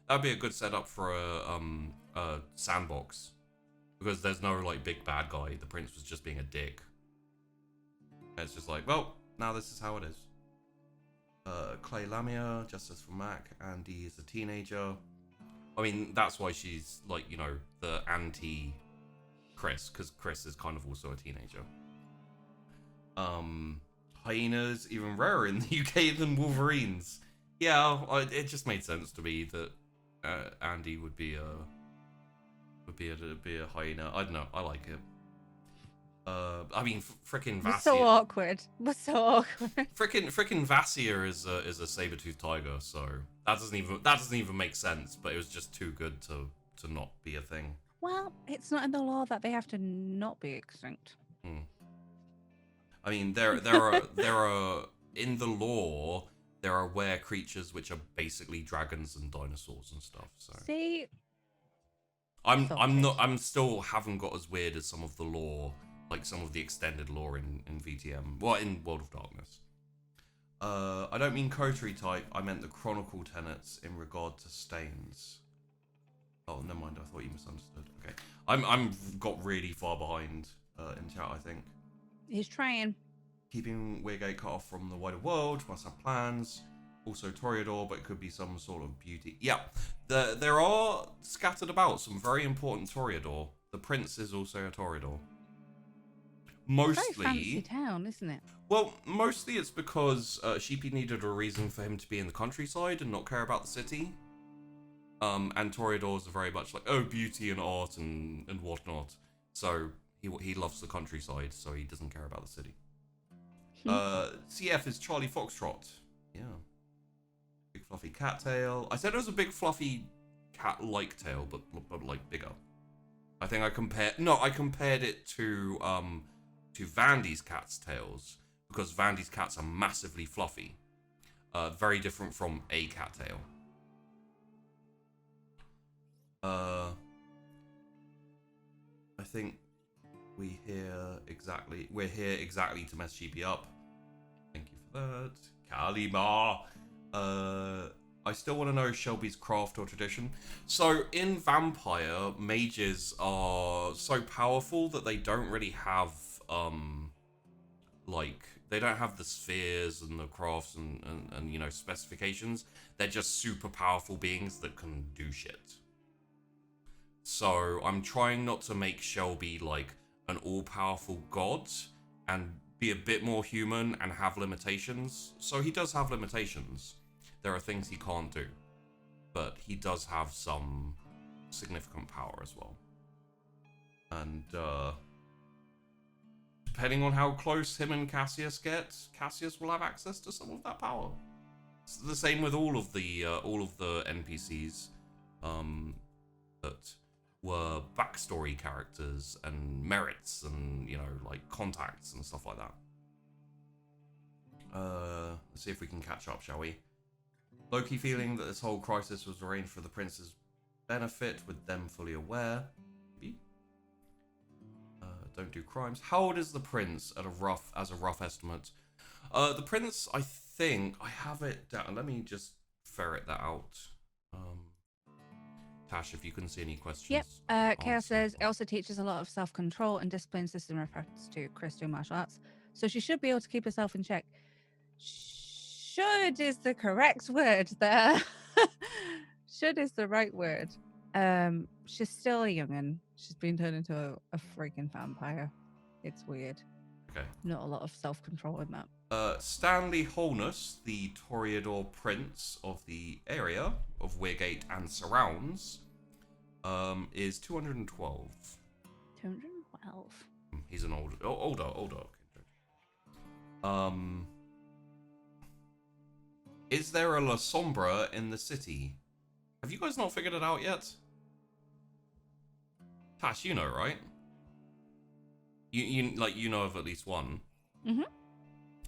[SPEAKER 1] that'd be a good setup for a sandbox, because there's no like big bad guy. The prince was just being a dick. And it's just like, well, now this is how it is. Clay Lamia, Justice for Mac. Andy is a teenager. I mean, that's why she's like, the anti-Chrys, because Chrys is kind of also a teenager. Hyenas, even rarer in the UK than Wolverines. Yeah, it just made sense to me that Andy would be a hyena. I don't know, I like it. I mean, frickin' Vassia.
[SPEAKER 7] So awkward. We're so awkward.
[SPEAKER 1] Frickin' Vassia is a saber-toothed tiger, so that doesn't even make sense. But it was just too good to not be a thing.
[SPEAKER 7] Well, it's not in the law that they have to not be extinct.
[SPEAKER 1] I mean, there are in the lore there are were creatures which are basically dragons and dinosaurs and stuff. So
[SPEAKER 7] see,
[SPEAKER 1] I'm still haven't got as weird as some of the lore. Like some of the extended lore in VTM, well, in World of Darkness. I don't mean coterie type, I meant the chronicle tenets in regard to stains. Oh, never mind, I thought you misunderstood. Okay. I'm got really far behind in chat, I think.
[SPEAKER 7] he's trying.
[SPEAKER 1] Keeping Weirgate cut off from the wider world, must have plans. Also Toreador, but it could be some sort of beauty. Yeah, there are scattered about some very important Toreador. The prince is also a Toreador.
[SPEAKER 7] Very fancy
[SPEAKER 1] Mostly,
[SPEAKER 7] town, isn't it?
[SPEAKER 1] well, mostly it's because Sheepy needed a reason for him to be in the countryside and not care about the city. And Toreadors are very much like, oh, beauty and art and whatnot. So he loves the countryside, so he doesn't care about the city. CF is Charlie Foxtrot. Yeah. Big fluffy cattail. I said it was a big fluffy cat-like tail, but like bigger. I think I compared it to Vandy's cat's tails, because Vandy's cats are massively fluffy. Very different from a cattail. I think we're here exactly to mess Sheepy up. Thank you for that. Kalima. I still want to know Shelby's craft or tradition. So in Vampire, mages are so powerful that they don't really have they don't have the spheres and the crafts and you know, specifications. They're just super powerful beings that can do shit. So I'm trying not to make Shelby like an all-powerful god and be a bit more human and have limitations. So he does have limitations. There are things he can't do, but he does have some significant power as well. And depending on how close him and Cassius get, Cassius will have access to some of that power. It's the same with all of the NPCs that were backstory characters and merits and, you know, like contacts and stuff like that. Let's see if we can catch up, shall we? Loki feeling that this whole crisis was arranged for the prince's benefit, with them fully aware. Don't do crimes. How old is the prince as a rough estimate? The prince, I think, I have it down. Let me just ferret that out. Tash, if you can see any questions.
[SPEAKER 7] Yep. Chaos says it also teaches a lot of self-control and discipline system reference to Christian martial arts. So she should be able to keep herself in check. Should is the correct word there. Should is the right word. She's still a young'un. She's been turned into a freaking vampire. It's weird.
[SPEAKER 1] Okay.
[SPEAKER 7] Not a lot of self-control in that.
[SPEAKER 1] Stanley Holness, the Toreador prince of the area of Weirgate and surrounds, is 212.
[SPEAKER 7] 212.
[SPEAKER 1] He's an older. Is there a La Sombra in the city? Have you guys not figured it out yet? Tash, you know, right? You know of at least one.
[SPEAKER 7] Mm-hmm.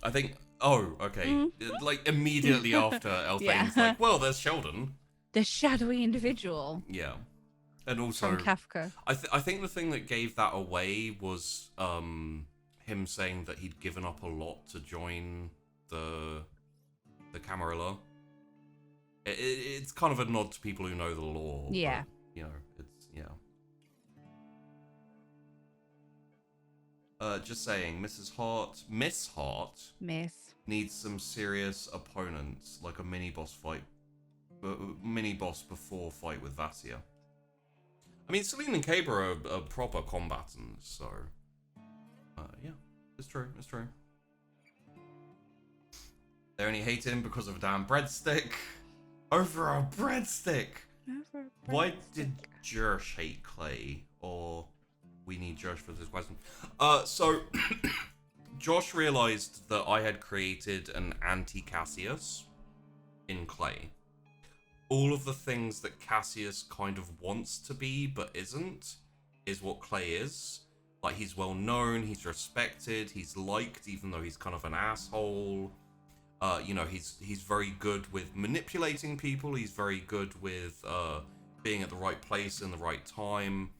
[SPEAKER 1] I think. Oh, okay.
[SPEAKER 7] Mm-hmm.
[SPEAKER 1] Like immediately after Elthane's like, well, there's Sheldon.
[SPEAKER 7] The shadowy individual.
[SPEAKER 1] Yeah, and also
[SPEAKER 7] from Kafka.
[SPEAKER 1] I think the thing that gave that away was him saying that he'd given up a lot to join the Camarilla. It's kind of a nod to people who know the law.
[SPEAKER 7] Yeah.
[SPEAKER 1] But, you know, it's just saying, Miss Hart needs some serious opponents, like a mini boss before fight with Vassia. I mean, Celine and Caber are proper combatants, so yeah, it's true. They only hate him because of a damn breadstick. Over a breadstick. Why did Jersh hate Clay? Or we need Josh for this question. So Josh realized that I had created an anti-Cassius in Clay. All of the things that Cassius kind of wants to be but isn't is what Clay is. Like, he's well known, he's respected, he's liked even though he's kind of an asshole. You know, he's very good with manipulating people, he's very good with being at the right place in the right time.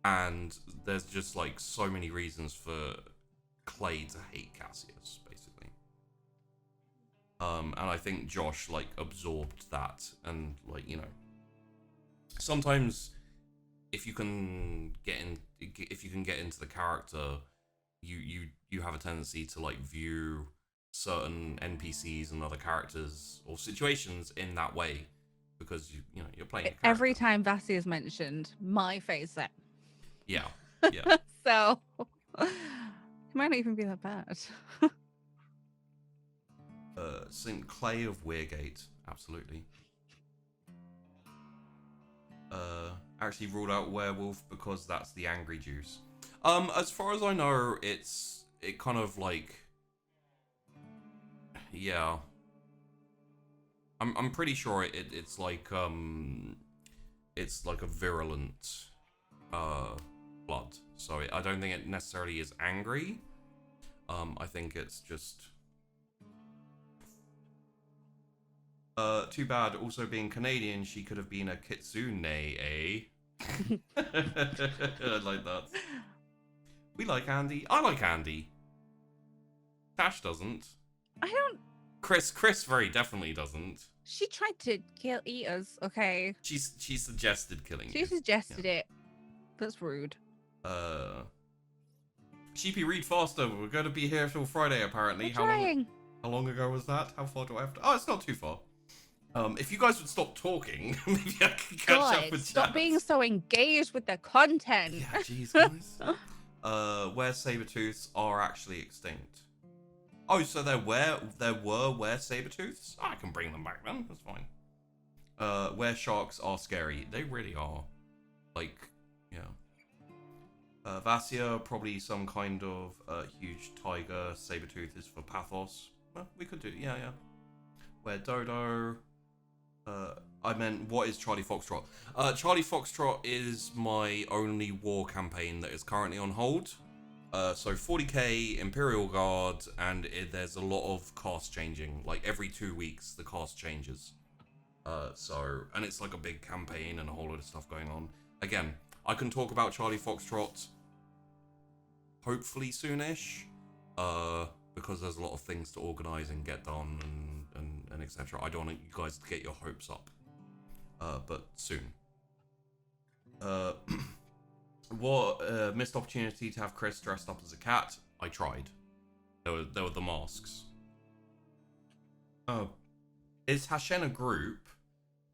[SPEAKER 1] And there's just like so many reasons for Clay to hate Cassius, basically. And I think Josh like absorbed that, and like, you know, sometimes if you can get into the character, you have a tendency to like view certain NPCs and other characters or situations in that way, because you know you're playing.
[SPEAKER 7] Every time Vassie is mentioned, my face set.
[SPEAKER 1] Yeah.
[SPEAKER 7] So It might not even be that bad.
[SPEAKER 1] St. Clay of Weirgate, absolutely. Actually ruled out werewolf because that's the angry juice. As far as I know, it kind of like, yeah. I'm pretty sure it's like a virulent blood. So I don't think it necessarily is angry. I think it's just too bad. Also being Canadian, she could have been a kitsune, eh? I like that. We like Andy. I like Andy. Tash doesn't.
[SPEAKER 7] I don't.
[SPEAKER 1] Chrys very definitely doesn't.
[SPEAKER 7] She tried to eat us. Okay.
[SPEAKER 1] She suggested killing
[SPEAKER 7] She
[SPEAKER 1] you.
[SPEAKER 7] suggested it. That's rude.
[SPEAKER 1] Sheepy, read faster. We're going to be here till Friday, apparently.
[SPEAKER 7] We're trying.
[SPEAKER 1] How long ago was that? How far do I have to? Oh, it's not too far. If you guys would stop talking, maybe I can catch up with
[SPEAKER 7] Stop
[SPEAKER 1] chat.
[SPEAKER 7] being so engaged with the content.
[SPEAKER 1] Yeah, jeez, guys. Where saber-tooths are actually extinct. Oh, so there were were saber-tooths? Oh, I can bring them back then. That's fine. Where sharks are scary. They really are. Like, yeah. Vassia, probably some kind of huge tiger. Saber-tooth is for pathos. Well, we could do, yeah. Where Dodo. I meant, what is Charlie Foxtrot? Charlie Foxtrot is my only war campaign that is currently on hold. So 40k, Imperial Guard, and there's a lot of cast changing. Like every 2 weeks, the cast changes. And it's like a big campaign and a whole lot of stuff going on. Again, I can talk about Charlie Foxtrot hopefully soonish, because there's a lot of things to organise and get done and etc. I don't want you guys to get your hopes up, but soon. What missed opportunity to have Chrys dressed up as a cat. I tried. There were the masks. Oh, is Hashen a group?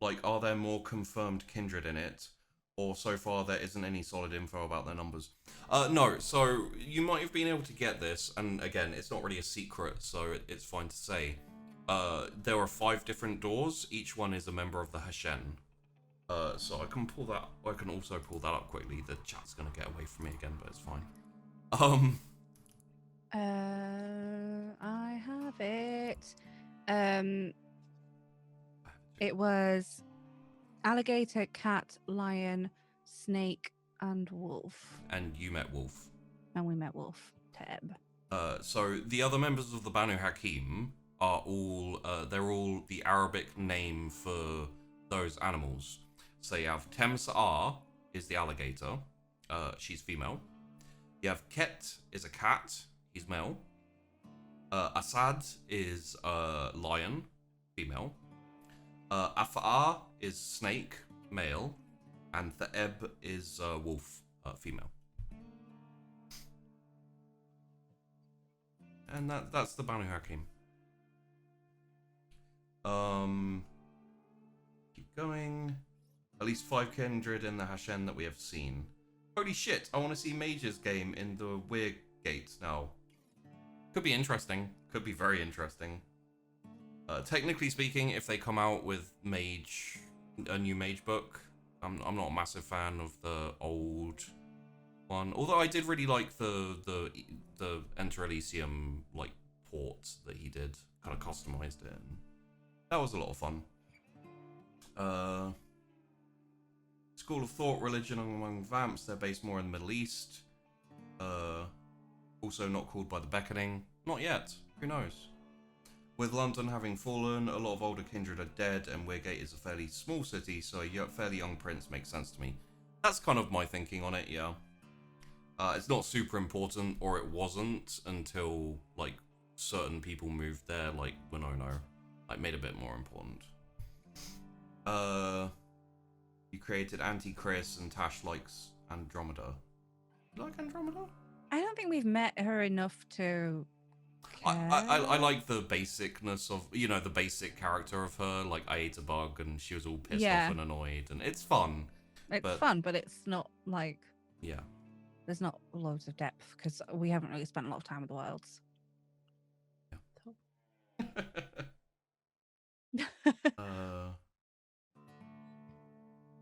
[SPEAKER 1] Like, are there more confirmed Kindred in it? Or so far there isn't any solid info about their numbers? No, so you might have been able to get this, and again, it's not really a secret, so it's fine to say. There are 5 different doors. Each one is a member of the Hashen. So I can also pull that up quickly. The chat's gonna get away from me again, but it's fine.
[SPEAKER 7] I have it. It was alligator, cat, lion, snake, and wolf.
[SPEAKER 1] And you met Wolf.
[SPEAKER 7] And we met Wolf. Teb.
[SPEAKER 1] So the other members of the Banu Hakim are all, they're all the Arabic name for those animals. So you have Temsa'ar is the alligator. She's female. You have Ket is a cat. He's male. Asad is a lion. Female. Afa'ar is snake. Male. And Tha'eb is wolf. Female. And that's the Banu Hakim. Keep going. At least 5 Kindred in the Hashen that we have seen. Holy shit, I want to see Mage's game in the Weirgate now. Could be interesting. Could be very interesting. Technically speaking, if they come out with a new Mage book, I'm not a massive fan of the old one. Although I did really like the Enter Elysium like port that he did. Kind of customized it. And that was a lot of fun. School of thought, religion among vamps. They're based more in the Middle East. Also not called by the Beckoning. Not yet. Who knows? With London having fallen, a lot of older Kindred are dead, and Weirgate is a fairly small city, so a fairly young prince makes sense to me. That's kind of my thinking on it, yeah. It's not super important, or it wasn't, until, like, certain people moved there, like Winona. Like, made a bit more important. You created Anti-Chrys, and Tash likes Andromeda. You like Andromeda?
[SPEAKER 7] I don't think we've met her enough to
[SPEAKER 1] I like the basicness of, the basic character of her. Like, I ate a bug and she was all pissed off and annoyed, and it's fun.
[SPEAKER 7] It's fun, but it's not like...
[SPEAKER 1] Yeah.
[SPEAKER 7] there's not loads of depth because we haven't really spent a lot of time with the wilds.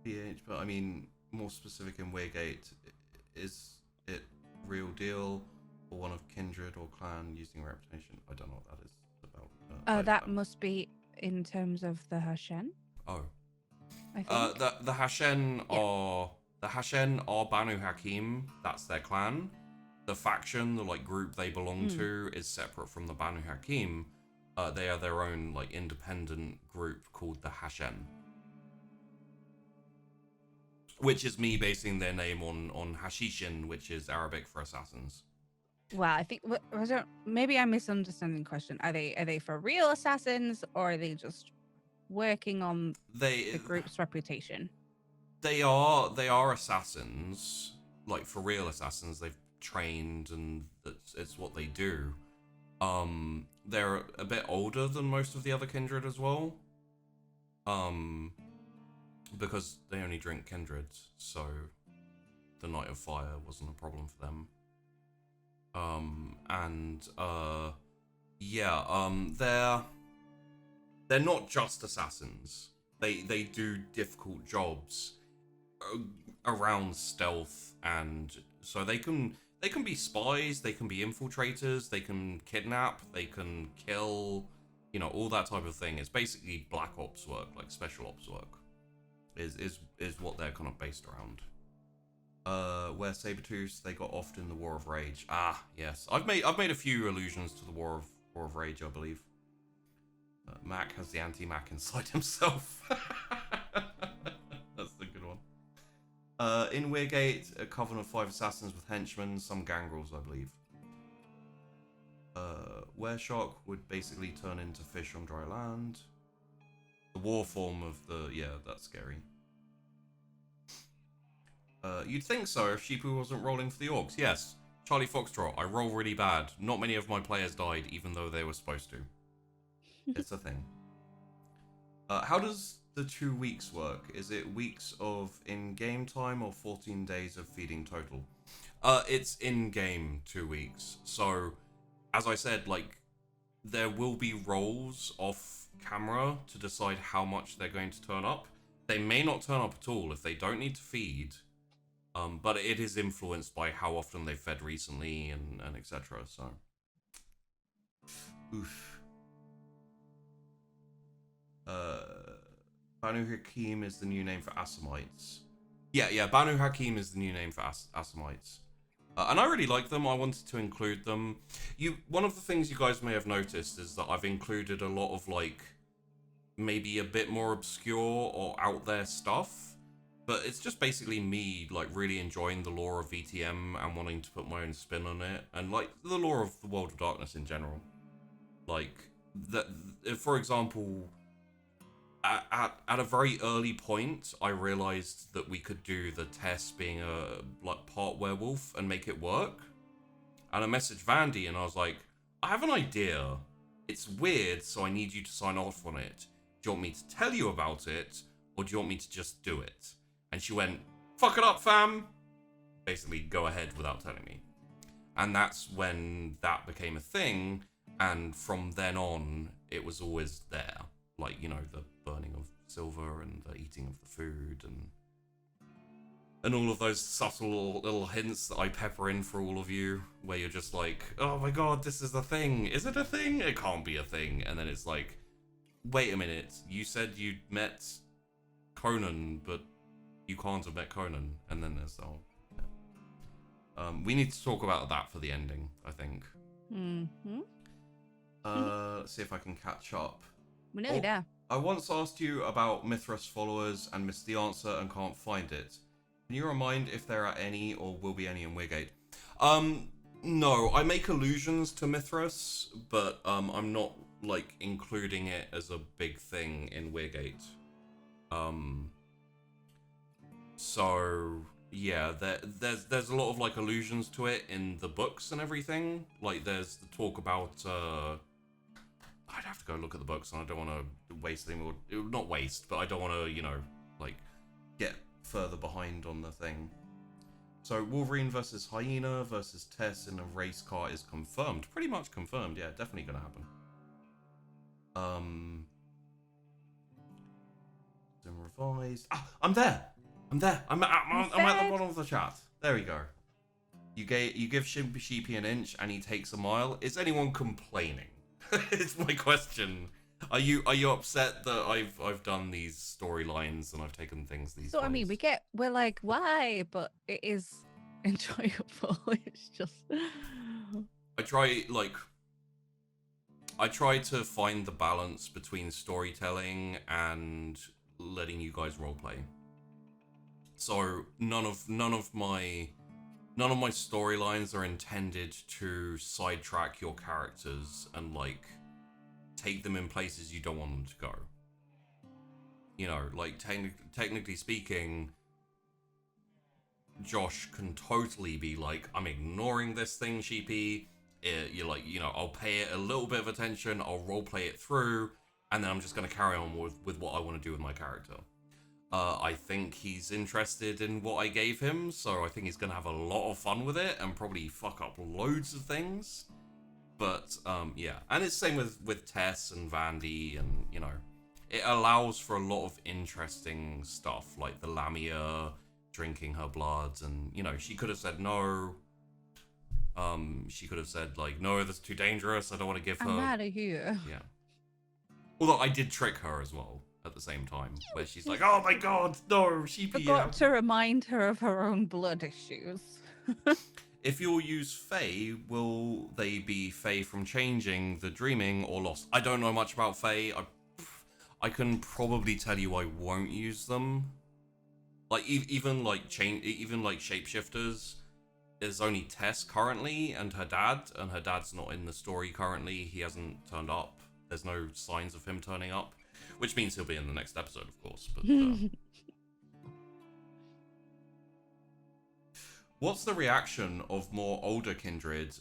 [SPEAKER 1] PH, but I mean, more specific in Weirgate, is it real deal or one of kindred or clan using reputation? I don't know what that is about.
[SPEAKER 7] That must be in terms of the Hashen.
[SPEAKER 1] Oh.
[SPEAKER 7] I think.
[SPEAKER 1] The Hashen are Banu Hakim. That's their clan. The faction, the like group they belong to, is separate from the Banu Hakim. They are their own like independent group called the Hashen, which is me basing their name on Hashishin, which is Arabic for assassins.
[SPEAKER 7] Well, I think maybe I'm misunderstanding the question. Are they for real assassins, or are they just working on the group's reputation?
[SPEAKER 1] They are assassins, like for real assassins. They've trained, and it's what they do. They're a bit older than most of the other kindred as well. Because they only drink Kindred, so the Night of Fire wasn't a problem for them. They're not just assassins. They do difficult jobs around stealth, and so they can be spies, they can be infiltrators, they can kidnap, they can kill, all that type of thing. It's basically black ops work, like special ops work. Is what they're kind of based around. Where Sabretooth they got off in the War of Rage. Ah, yes. I've made a few allusions to the War of Rage, I believe. Mac has the anti-Mac inside himself. That's the good one. In Weirgate, a coven of 5 assassins with henchmen, some gangrels, I believe. Wereshock would basically turn into fish on dry land. The war form of that's scary. You'd think so if Sheepu wasn't rolling for the orcs. Yes, Charlie Foxtrot, I roll really bad. Not many of my players died, even though they were supposed to. It's a thing. How does the 2 weeks work? Is it weeks of in-game time or 14 days of feeding total? It's in-game 2 weeks. So, as I said, like, there will be rolls off camera to decide how much they're going to turn up. They may not turn up at all if they don't need to feed, but it is influenced by how often they've fed recently and etc. So, oof. Banu Hakim is the new name for Assamites. Yeah, Banu Hakim is the new name for Assamites. And I really like them. I wanted to include them. One of the things you guys may have noticed is that I've included a lot of, like, maybe a bit more obscure or out there stuff. But it's just basically me, like, really enjoying the lore of VTM and wanting to put my own spin on it. And, like, the lore of the World of Darkness in general. Like, for example, at a very early point, I realized that we could do the Tess being a part werewolf and make it work. And I messaged Vandy and I was like, I have an idea. It's weird, so I need you to sign off on it. Do you want me to tell you about it, or do you want me to just do it? And she went, fuck it up, fam. Basically, go ahead without telling me. And that's when that became a thing. And from then on, it was always there. Like, the burning of silver and the eating of the food and all of those subtle little hints that I pepper in for all of you, where you're just like, oh my god, this is a thing. Is it a thing? It can't be a thing. And then it's like, wait a minute, you said you'd met Conan, but you can't have met Conan. And then there's we need to talk about that for the ending, I think.
[SPEAKER 7] Mm-hmm.
[SPEAKER 1] Let's see if I can catch up.
[SPEAKER 7] We're nearly there.
[SPEAKER 1] I once asked you about Mithras followers and missed the answer and can't find it. Can you remind if there are any or will be any in Weirgate? No, I make allusions to Mithras, but I'm not like including it as a big thing in Weirgate. So yeah, there's a lot of like allusions to it in the books and everything. Like there's the talk about I'd have to go look at the books, and I don't want to waste them, or not waste, but I don't want to, like, get further behind on the thing. So Wolverine versus Hyena versus Tess in a race car is confirmed. Pretty much confirmed. Yeah, definitely gonna happen. Then revised. Ah, I'm there. I'm there. I'm at the bottom of the chat. There we go. You give Sheepy an inch and he takes a mile. Is anyone complaining? It's my question. Are you upset that I've done these storylines and I've taken things these
[SPEAKER 7] So I mean,
[SPEAKER 1] ways?
[SPEAKER 7] we're like, why? But it is enjoyable. It's just
[SPEAKER 1] I try to find the balance between storytelling and letting you guys roleplay. So none of my storylines are intended to sidetrack your characters and like take them in places you don't want them to go. You know, like technically speaking, Josh can totally be like, I'm ignoring this thing, Sheepy. You're like, you know, I'll pay it a little bit of attention, I'll roleplay it through, and then I'm just going to carry on with what I want to do with my character. I think he's interested in what I gave him, so I think he's going to have a lot of fun with it and probably fuck up loads of things. But, yeah. And it's same with Tess and Vandy, and, you know, it allows for a lot of interesting stuff, like the Lamia drinking her blood, and, you know, she could have said no. She could have said, like, no, that's too dangerous, I don't want to give her...
[SPEAKER 7] I'm out of here.
[SPEAKER 1] Yeah. Although I did trick her as well at the same time, where she's like, oh my god, no, Sheepy.
[SPEAKER 7] Forgot to remind her of her own blood issues.
[SPEAKER 1] If you'll use Fae, will they be Fae from changing, the dreaming, or lost? I don't know much about Fae. I can probably tell you I won't use them. Like, even like shapeshifters, there's only Tess currently and her dad's not in the story currently. He hasn't turned up. There's no signs of him turning up, which means he'll be in the next episode, of course. But what's the reaction of more older Kindred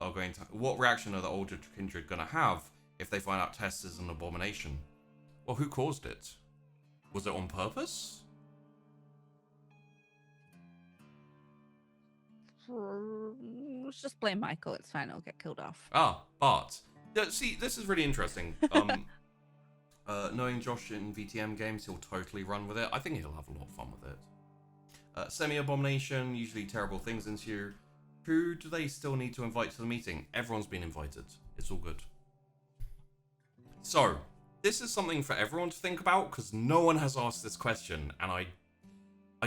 [SPEAKER 1] are going to? What reaction are the older Kindred going to have if they find out Tess is an abomination? Well, who caused it? Was it on purpose?
[SPEAKER 7] Let's just blame Michael. It's fine. I'll get killed off.
[SPEAKER 1] Ah, but see, this is really interesting. Knowing Josh in VTM games, he'll totally run with it. I think he'll have a lot of fun with it. Semi-abomination, usually terrible things ensue. Who do they still need to invite to the meeting? Everyone's been invited. It's all good. So, this is something for everyone to think about, because no one has asked this question, and I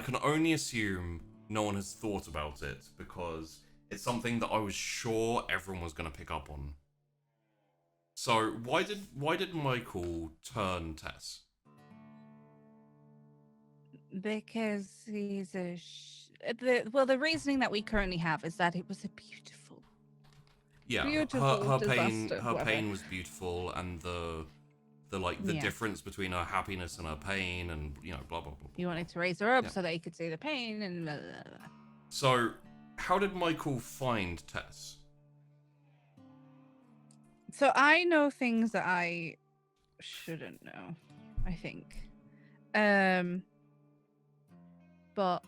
[SPEAKER 1] can only assume no one has thought about it, because it's something that I was sure everyone was going to pick up on. So, why did Michael turn Tess?
[SPEAKER 7] Because he's the reasoning that we currently have is that it was a beautiful.
[SPEAKER 1] Yeah,
[SPEAKER 7] Beautiful
[SPEAKER 1] her
[SPEAKER 7] disaster,
[SPEAKER 1] pain was beautiful, and the difference between her happiness and her pain, and you know, blah blah blah.
[SPEAKER 7] You wanted to raise her up
[SPEAKER 1] Yeah.
[SPEAKER 7] so that he could see the pain and blah, blah, blah.
[SPEAKER 1] So, how did Michael find Tess?
[SPEAKER 7] So I know things that I shouldn't know, I think. But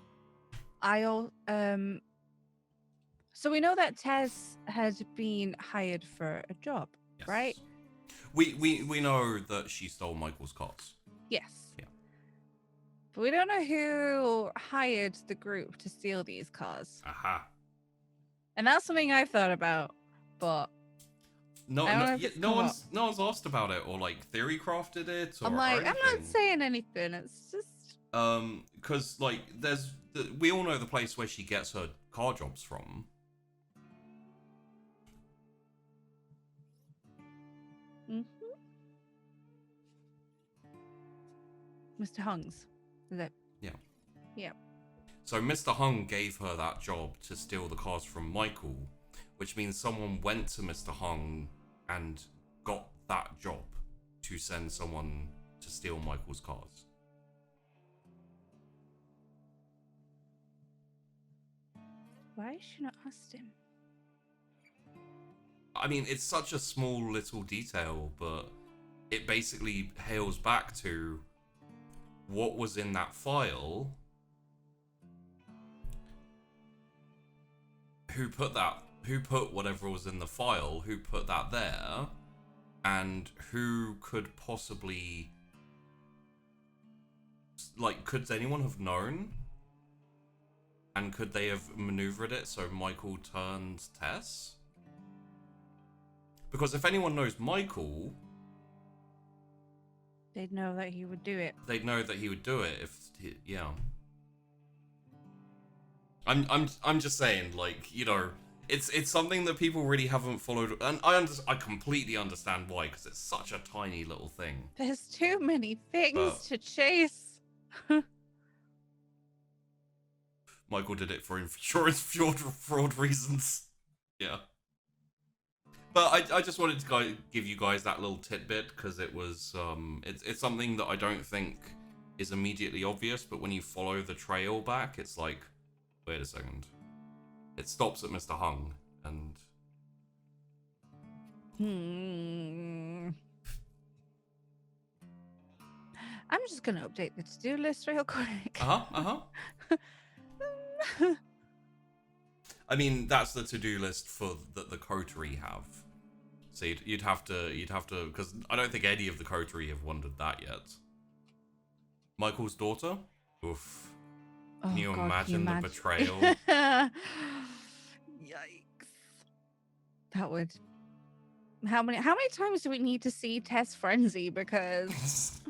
[SPEAKER 7] so we know that Tess had been hired for a job,
[SPEAKER 1] Yes.
[SPEAKER 7] right?
[SPEAKER 1] We know that she stole Michael's cars.
[SPEAKER 7] Yes.
[SPEAKER 1] Yeah.
[SPEAKER 7] But we don't know who hired the group to steal these cars.
[SPEAKER 1] Aha.
[SPEAKER 7] And that's something I've thought about, but
[SPEAKER 1] No,
[SPEAKER 7] I don't know
[SPEAKER 1] no,
[SPEAKER 7] if
[SPEAKER 1] yeah,
[SPEAKER 7] it's
[SPEAKER 1] no
[SPEAKER 7] come
[SPEAKER 1] one's asked about it, or like theory crafted it, or
[SPEAKER 7] I'm like, I'm not
[SPEAKER 1] anything.
[SPEAKER 7] saying anything. It's just
[SPEAKER 1] Because like we all know the place where she gets her car jobs from.
[SPEAKER 7] Mr. Hung's. Is it?
[SPEAKER 1] Yeah.
[SPEAKER 7] Yeah.
[SPEAKER 1] So Mr. Hung gave her that job to steal the cars from Michael, which means someone went to Mr. Hung and got that job to send someone to steal Michael's cars.
[SPEAKER 7] Why should she not asked him?
[SPEAKER 1] I mean, it's such a small little detail, but it basically hails back to what was in that file who put whatever was in the file, who put that there, and who could possibly, like, could anyone have known? And could they have maneuvered it so Michael turned Tess? Because if anyone knows Michael,
[SPEAKER 7] They'd know that he would do it.
[SPEAKER 1] they'd know that he would do it if yeah. I'm just saying, like, you know, it's something that people really haven't followed, and I completely understand why, because it's such a tiny little thing.
[SPEAKER 7] There's too many things
[SPEAKER 1] But-
[SPEAKER 7] to chase.
[SPEAKER 1] Michael did it for insurance fraud reasons. Yeah. But I just wanted to give you guys that little tidbit, because it was it's something that I don't think is immediately obvious, but when you follow the trail back, it's like, wait a second. It stops at Mr. Hung, and
[SPEAKER 7] I'm just gonna update the to-do list real quick.
[SPEAKER 1] I mean, that's the to-do list for that the coterie have. So you'd have to, because I don't think any of the coterie have wondered that yet. Michael's daughter? Oof. Can you imagine the betrayal?
[SPEAKER 7] Yikes. That would. How many times do we need to see Tess frenzy? Because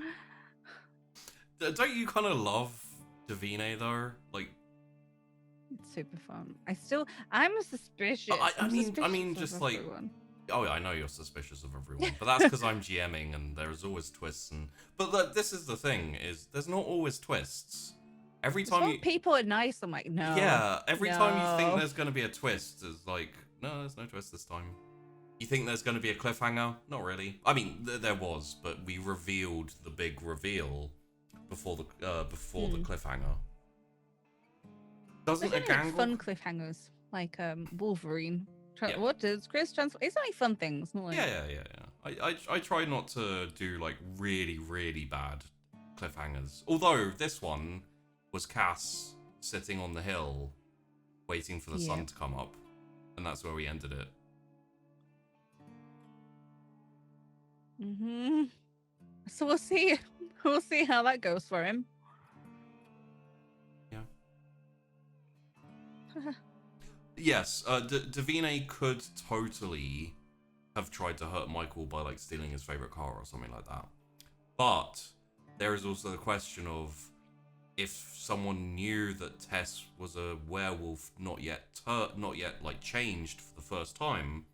[SPEAKER 1] Don't you kind of love Davine though? Like,
[SPEAKER 7] it's super fun. I'm suspicious.
[SPEAKER 1] I mean,
[SPEAKER 7] suspicious
[SPEAKER 1] just
[SPEAKER 7] of
[SPEAKER 1] like,
[SPEAKER 7] everyone.
[SPEAKER 1] oh yeah, I know you're suspicious of everyone, but that's because I'm GMing and there's always twists. But look, this is the thing: is there's not always twists. Every
[SPEAKER 7] Just
[SPEAKER 1] time
[SPEAKER 7] when people are nice, I'm like, no.
[SPEAKER 1] yeah, every time you think
[SPEAKER 7] no.
[SPEAKER 1] there's going to be a twist, it's like, no, there's no twist this time. You think there's going to be a cliffhanger? Not really. I mean, there was, but we revealed the big reveal before the cliffhanger. Doesn't a
[SPEAKER 7] There's only,
[SPEAKER 1] gangrel?
[SPEAKER 7] fun cliffhangers like Wolverine.
[SPEAKER 1] Yeah.
[SPEAKER 7] What does Chris transfer? It's only fun things, not like
[SPEAKER 1] Yeah. I try not to do like really, really bad cliffhangers. Although this one was Cass sitting on the hill waiting for the sun to come up, and that's where we ended it.
[SPEAKER 7] So we'll see. We'll see how that goes for him.
[SPEAKER 1] Yeah. Yes, Davine could totally have tried to hurt Michael by like stealing his favorite car or something like that. But there is also the question of if someone knew that Tess was a werewolf, not yet like changed for the first time,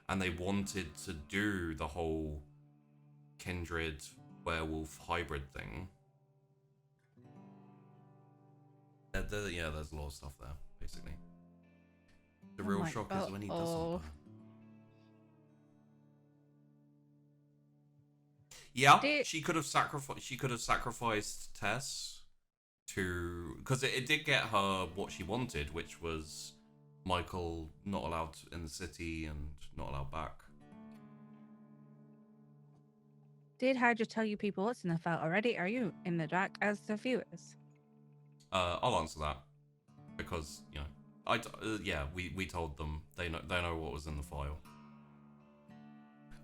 [SPEAKER 1] and they wanted to do the whole Kindred werewolf hybrid thing. Yeah, there's a lot of stuff there, basically. The real shock is when he doesn't burn. Yeah, she could have sacrificed Tess to, because it did get her what she wanted, which was Michael not allowed in the city and not allowed back.
[SPEAKER 7] Did Hydra tell you people what's in the file already? Are you in the dark as the viewers?
[SPEAKER 1] I'll answer that because we told them they know what was in the file.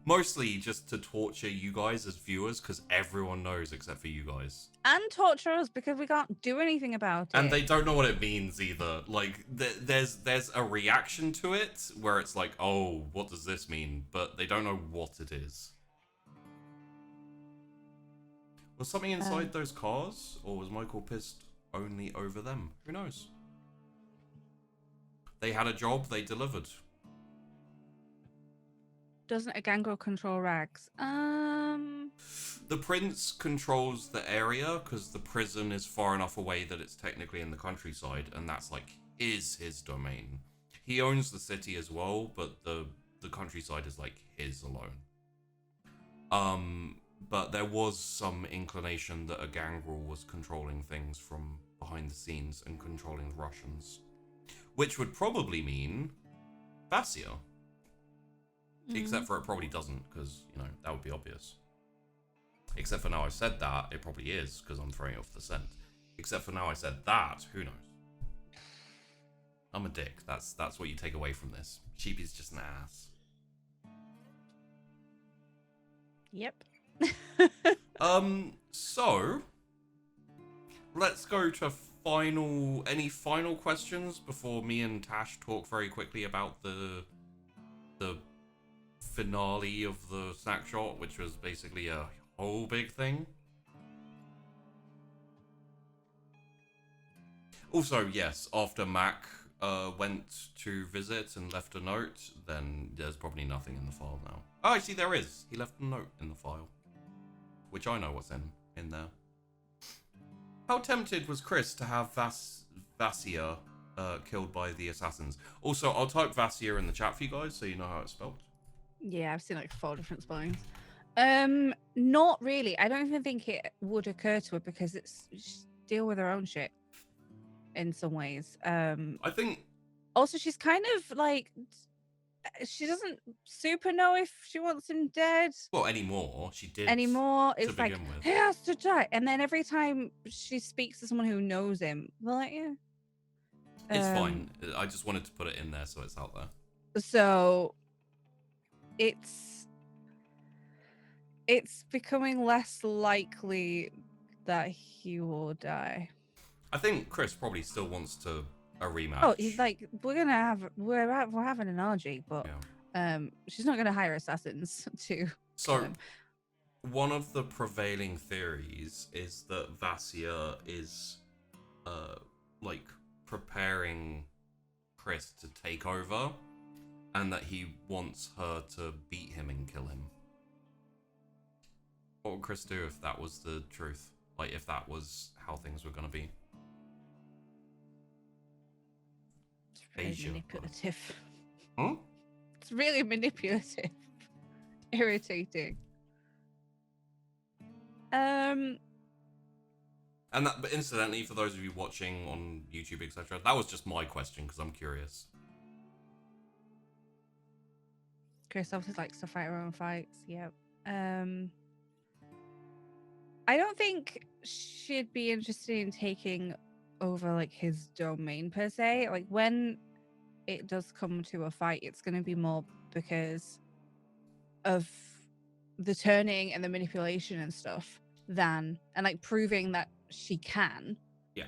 [SPEAKER 1] Mostly just to torture you guys as viewers, because everyone knows except for you guys.
[SPEAKER 7] And torture us because we can't do anything about it.
[SPEAKER 1] And they don't know what it means either. Like, there's a reaction to it where it's like, oh, what does this mean? But they don't know what it is. Was something inside those cars? Or was Michael pissed only over them? Who knows? They had a job, they delivered.
[SPEAKER 7] Doesn't a gangrel control rags?
[SPEAKER 1] The prince controls the area because the prison is far enough away that it's technically in the countryside, and that's like his domain. He owns the city as well, but the countryside is like his alone. But there was some inclination that a gangrel was controlling things from behind the scenes and controlling the Russians, which would probably mean Vassia. Except for it probably doesn't, because, you know, that would be obvious. Except for now I said that, it probably is, because I'm throwing off the scent. Except for now I said that, who knows? I'm a dick. That's what you take away from this. Sheepy's just an ass.
[SPEAKER 7] Yep.
[SPEAKER 1] So let's go to any final questions before me and Tash talk very quickly about the finale of the Snackshot, which was basically a whole big thing. Also, yes, after Mac went to visit and left a note, then there's probably nothing in the file now. Oh, actually, there is. He left a note in the file, which I know what's in there. How tempted was Chrys to have Vassia killed by the assassins? Also, I'll type Vassia in the chat for you guys so you know how it's spelled.
[SPEAKER 7] Yeah, I've seen like 4 different spellings. Not really. I don't even think it would occur to her because it's deal with her own shit in some ways.
[SPEAKER 1] I think
[SPEAKER 7] also she's kind of like she doesn't super know if she wants him dead.
[SPEAKER 1] Well, anymore. She did.
[SPEAKER 7] Anymore. It's like
[SPEAKER 1] begin with.
[SPEAKER 7] he has to die. And then every time she speaks to someone who knows him, they're like, yeah.
[SPEAKER 1] It's fine. I just wanted to put it in there so it's out there.
[SPEAKER 7] So it's becoming less likely that he will die.
[SPEAKER 1] I think Chrys probably still wants a rematch.
[SPEAKER 7] Oh, he's like, we're having an orgy, but she's not gonna hire assassins to.
[SPEAKER 1] So one of the prevailing theories is that Vassia is like preparing Chrys to take over, and that he wants her to beat him and kill him. What would Chrys do if that was the truth? Like, if that was how things were going to be?
[SPEAKER 7] It's very manipulative.
[SPEAKER 1] Huh?
[SPEAKER 7] It's really manipulative. Irritating.
[SPEAKER 1] And that, but incidentally, for those of you watching on YouTube, etc., that was just my question because I'm curious.
[SPEAKER 7] Chrys obviously likes to fight her own fights. Yep. I don't think she'd be interested in taking over like his domain per se. Like when it does come to a fight, it's going to be more because of the turning and the manipulation and stuff and like proving that she can.
[SPEAKER 1] Yeah.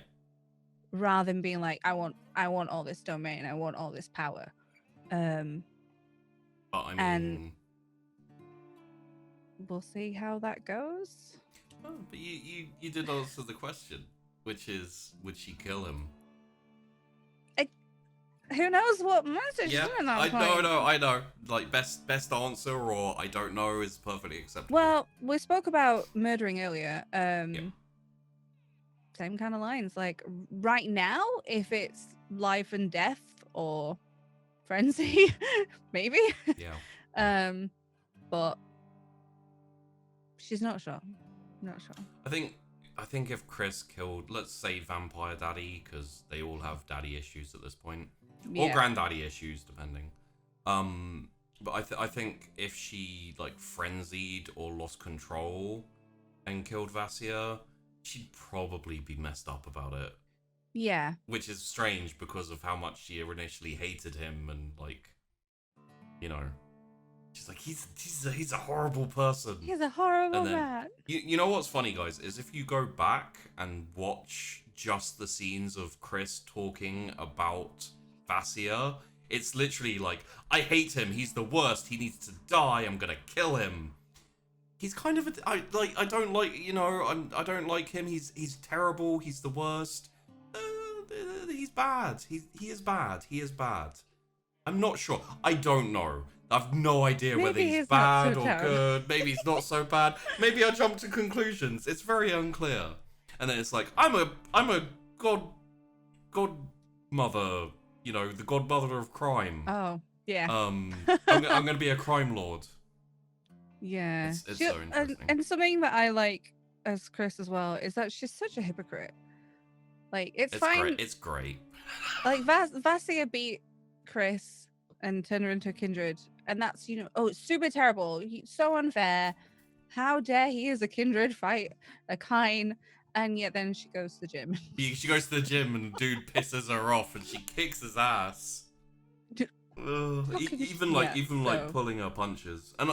[SPEAKER 7] Rather than being like, I want all this domain, I want all this power.
[SPEAKER 1] But I mean,
[SPEAKER 7] and we'll see how that goes.
[SPEAKER 1] Oh, but you did answer the question, which is, would she kill him?
[SPEAKER 7] Who knows what message?
[SPEAKER 1] Yeah,
[SPEAKER 7] in that
[SPEAKER 1] I know. Like best answer or I don't know is perfectly acceptable.
[SPEAKER 7] Well, we spoke about murdering earlier. Same kind of lines. Like right now, if it's life and death or frenzy, maybe.
[SPEAKER 1] Yeah.
[SPEAKER 7] But she's not sure. Not sure.
[SPEAKER 1] I think if Chrys killed, let's say Vampire Daddy, because they all have daddy issues at this point, or granddaddy issues, depending. But I think if she like frenzied or lost control and killed Vassia, she'd probably be messed up about it.
[SPEAKER 7] Yeah.
[SPEAKER 1] Which is strange because of how much she initially hated him and like, you know. She's like, he's a horrible person.
[SPEAKER 7] He's a horrible man.
[SPEAKER 1] You know what's funny, guys, is if you go back and watch just the scenes of Chrys talking about Vassia, it's literally like, I hate him, he's the worst, he needs to die, I'm gonna kill him. He's kind of I don't like him, he's terrible, he's the worst. He's bad. He is bad. I'm not sure. I don't know. I've no idea whether he's bad or good. Maybe he's not so bad. Maybe I jumped to conclusions. It's very unclear. And then it's like, I'm a godmother, you know, the godmother of crime.
[SPEAKER 7] Oh, yeah.
[SPEAKER 1] I'm gonna be a crime lord.
[SPEAKER 7] Yeah.
[SPEAKER 1] It's so interesting.
[SPEAKER 7] And something that I like as Chrys as well is that she's such a hypocrite. Like it's fine.
[SPEAKER 1] Great. It's great.
[SPEAKER 7] Like Vassia beat Chrys and turned her into a kindred, and that's, you know, oh, it's super terrible. He's so unfair. How dare he as a kindred fight a Kine And yet then she goes to the gym.
[SPEAKER 1] She goes to the gym and dude pisses her off and she kicks his ass. Even like pulling her punches. And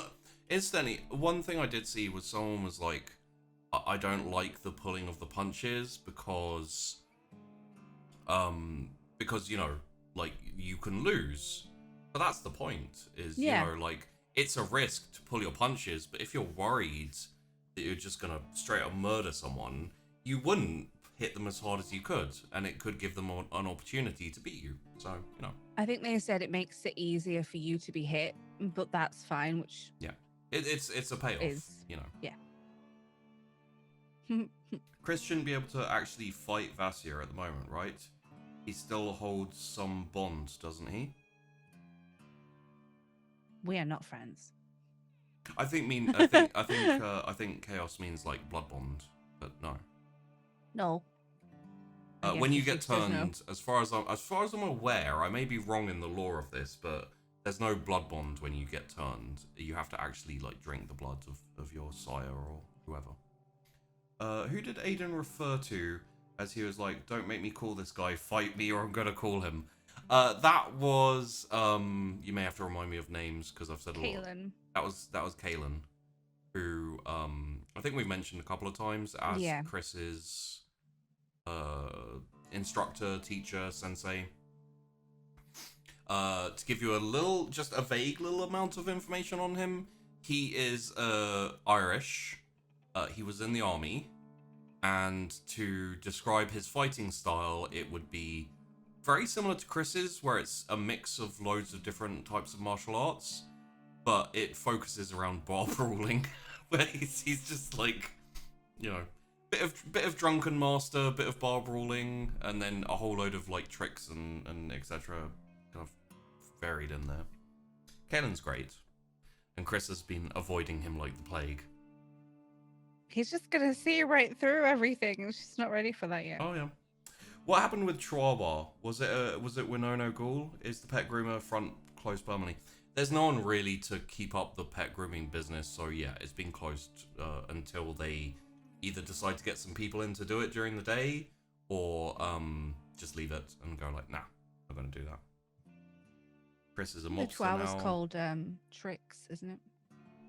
[SPEAKER 1] instantly, one thing I did see was someone was like, I don't like the pulling of the punches because you know, like you can lose. But that's the point, is you know, like it's a risk to pull your punches, but if you're worried that you're just gonna straight up murder someone, you wouldn't hit them as hard as you could, and it could give them an opportunity to beat you. So, you know.
[SPEAKER 7] I think they said it makes it easier for you to be hit, but that's fine, which
[SPEAKER 1] it's a payoff, you know. Chrys shouldn't be able to actually fight Vasir at the moment, right? He still holds some bond, doesn't he?
[SPEAKER 7] We are not friends.
[SPEAKER 1] I think chaos means like blood bond, but no.
[SPEAKER 7] No.
[SPEAKER 1] When you get turned, as far as I'm aware, I may be wrong in the lore of this, but there's no blood bond when you get turned. You have to actually like drink the blood of your sire or whoever. Who did Aiden refer to as he was like, "Don't make me call this guy, fight me or I'm gonna call him"? That was you may have to remind me of names because I've said a lot. That was Kaelin, who I think we've mentioned a couple of times as Chris's instructor, teacher, sensei. To give you just a vague little amount of information on him, he is Irish. He was in the army, and to describe his fighting style, it would be very similar to Chris's, where it's a mix of loads of different types of martial arts, but it focuses around bar brawling, where he's just like, you know, bit of drunken master, bit of bar brawling, and then a whole load of like tricks and etc. kind of varied in there. Kaelin's great, and Chrys has been avoiding him like the plague.
[SPEAKER 7] He's just gonna see right through everything, and she's not ready for that yet.
[SPEAKER 1] Oh yeah. What happened with Chihuahua? Was it Winono Ghoul? Is the pet groomer front closed permanently? There's no one really to keep up the pet grooming business, so yeah, it's been closed until they either decide to get some people in to do it during the day, or just leave it and go like, nah, I'm gonna do that. Chrys is a mobster now.
[SPEAKER 7] The Chihuahua's called Tricks, isn't it?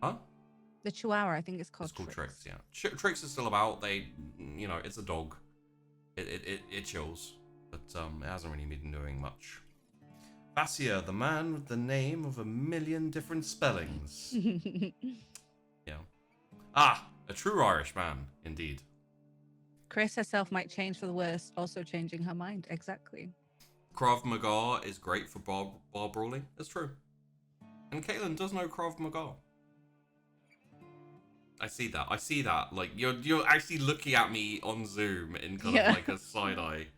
[SPEAKER 1] Huh?
[SPEAKER 7] The Chihuahua, I think it's called
[SPEAKER 1] Tricks, yeah. Tricks is still about. They, you know, it's a dog. It chills, but it hasn't really been doing much. Vasir, the man with the name of 1,000,000 different spellings. Yeah. Ah, a true Irish man, indeed.
[SPEAKER 7] Chrys herself might change for the worst, also changing her mind. Exactly.
[SPEAKER 1] Krav Maga is great for bar brawling. That's true. And Kaelin does know Krav Maga. I see that. Like you're actually looking at me on Zoom in kind of like a side eye.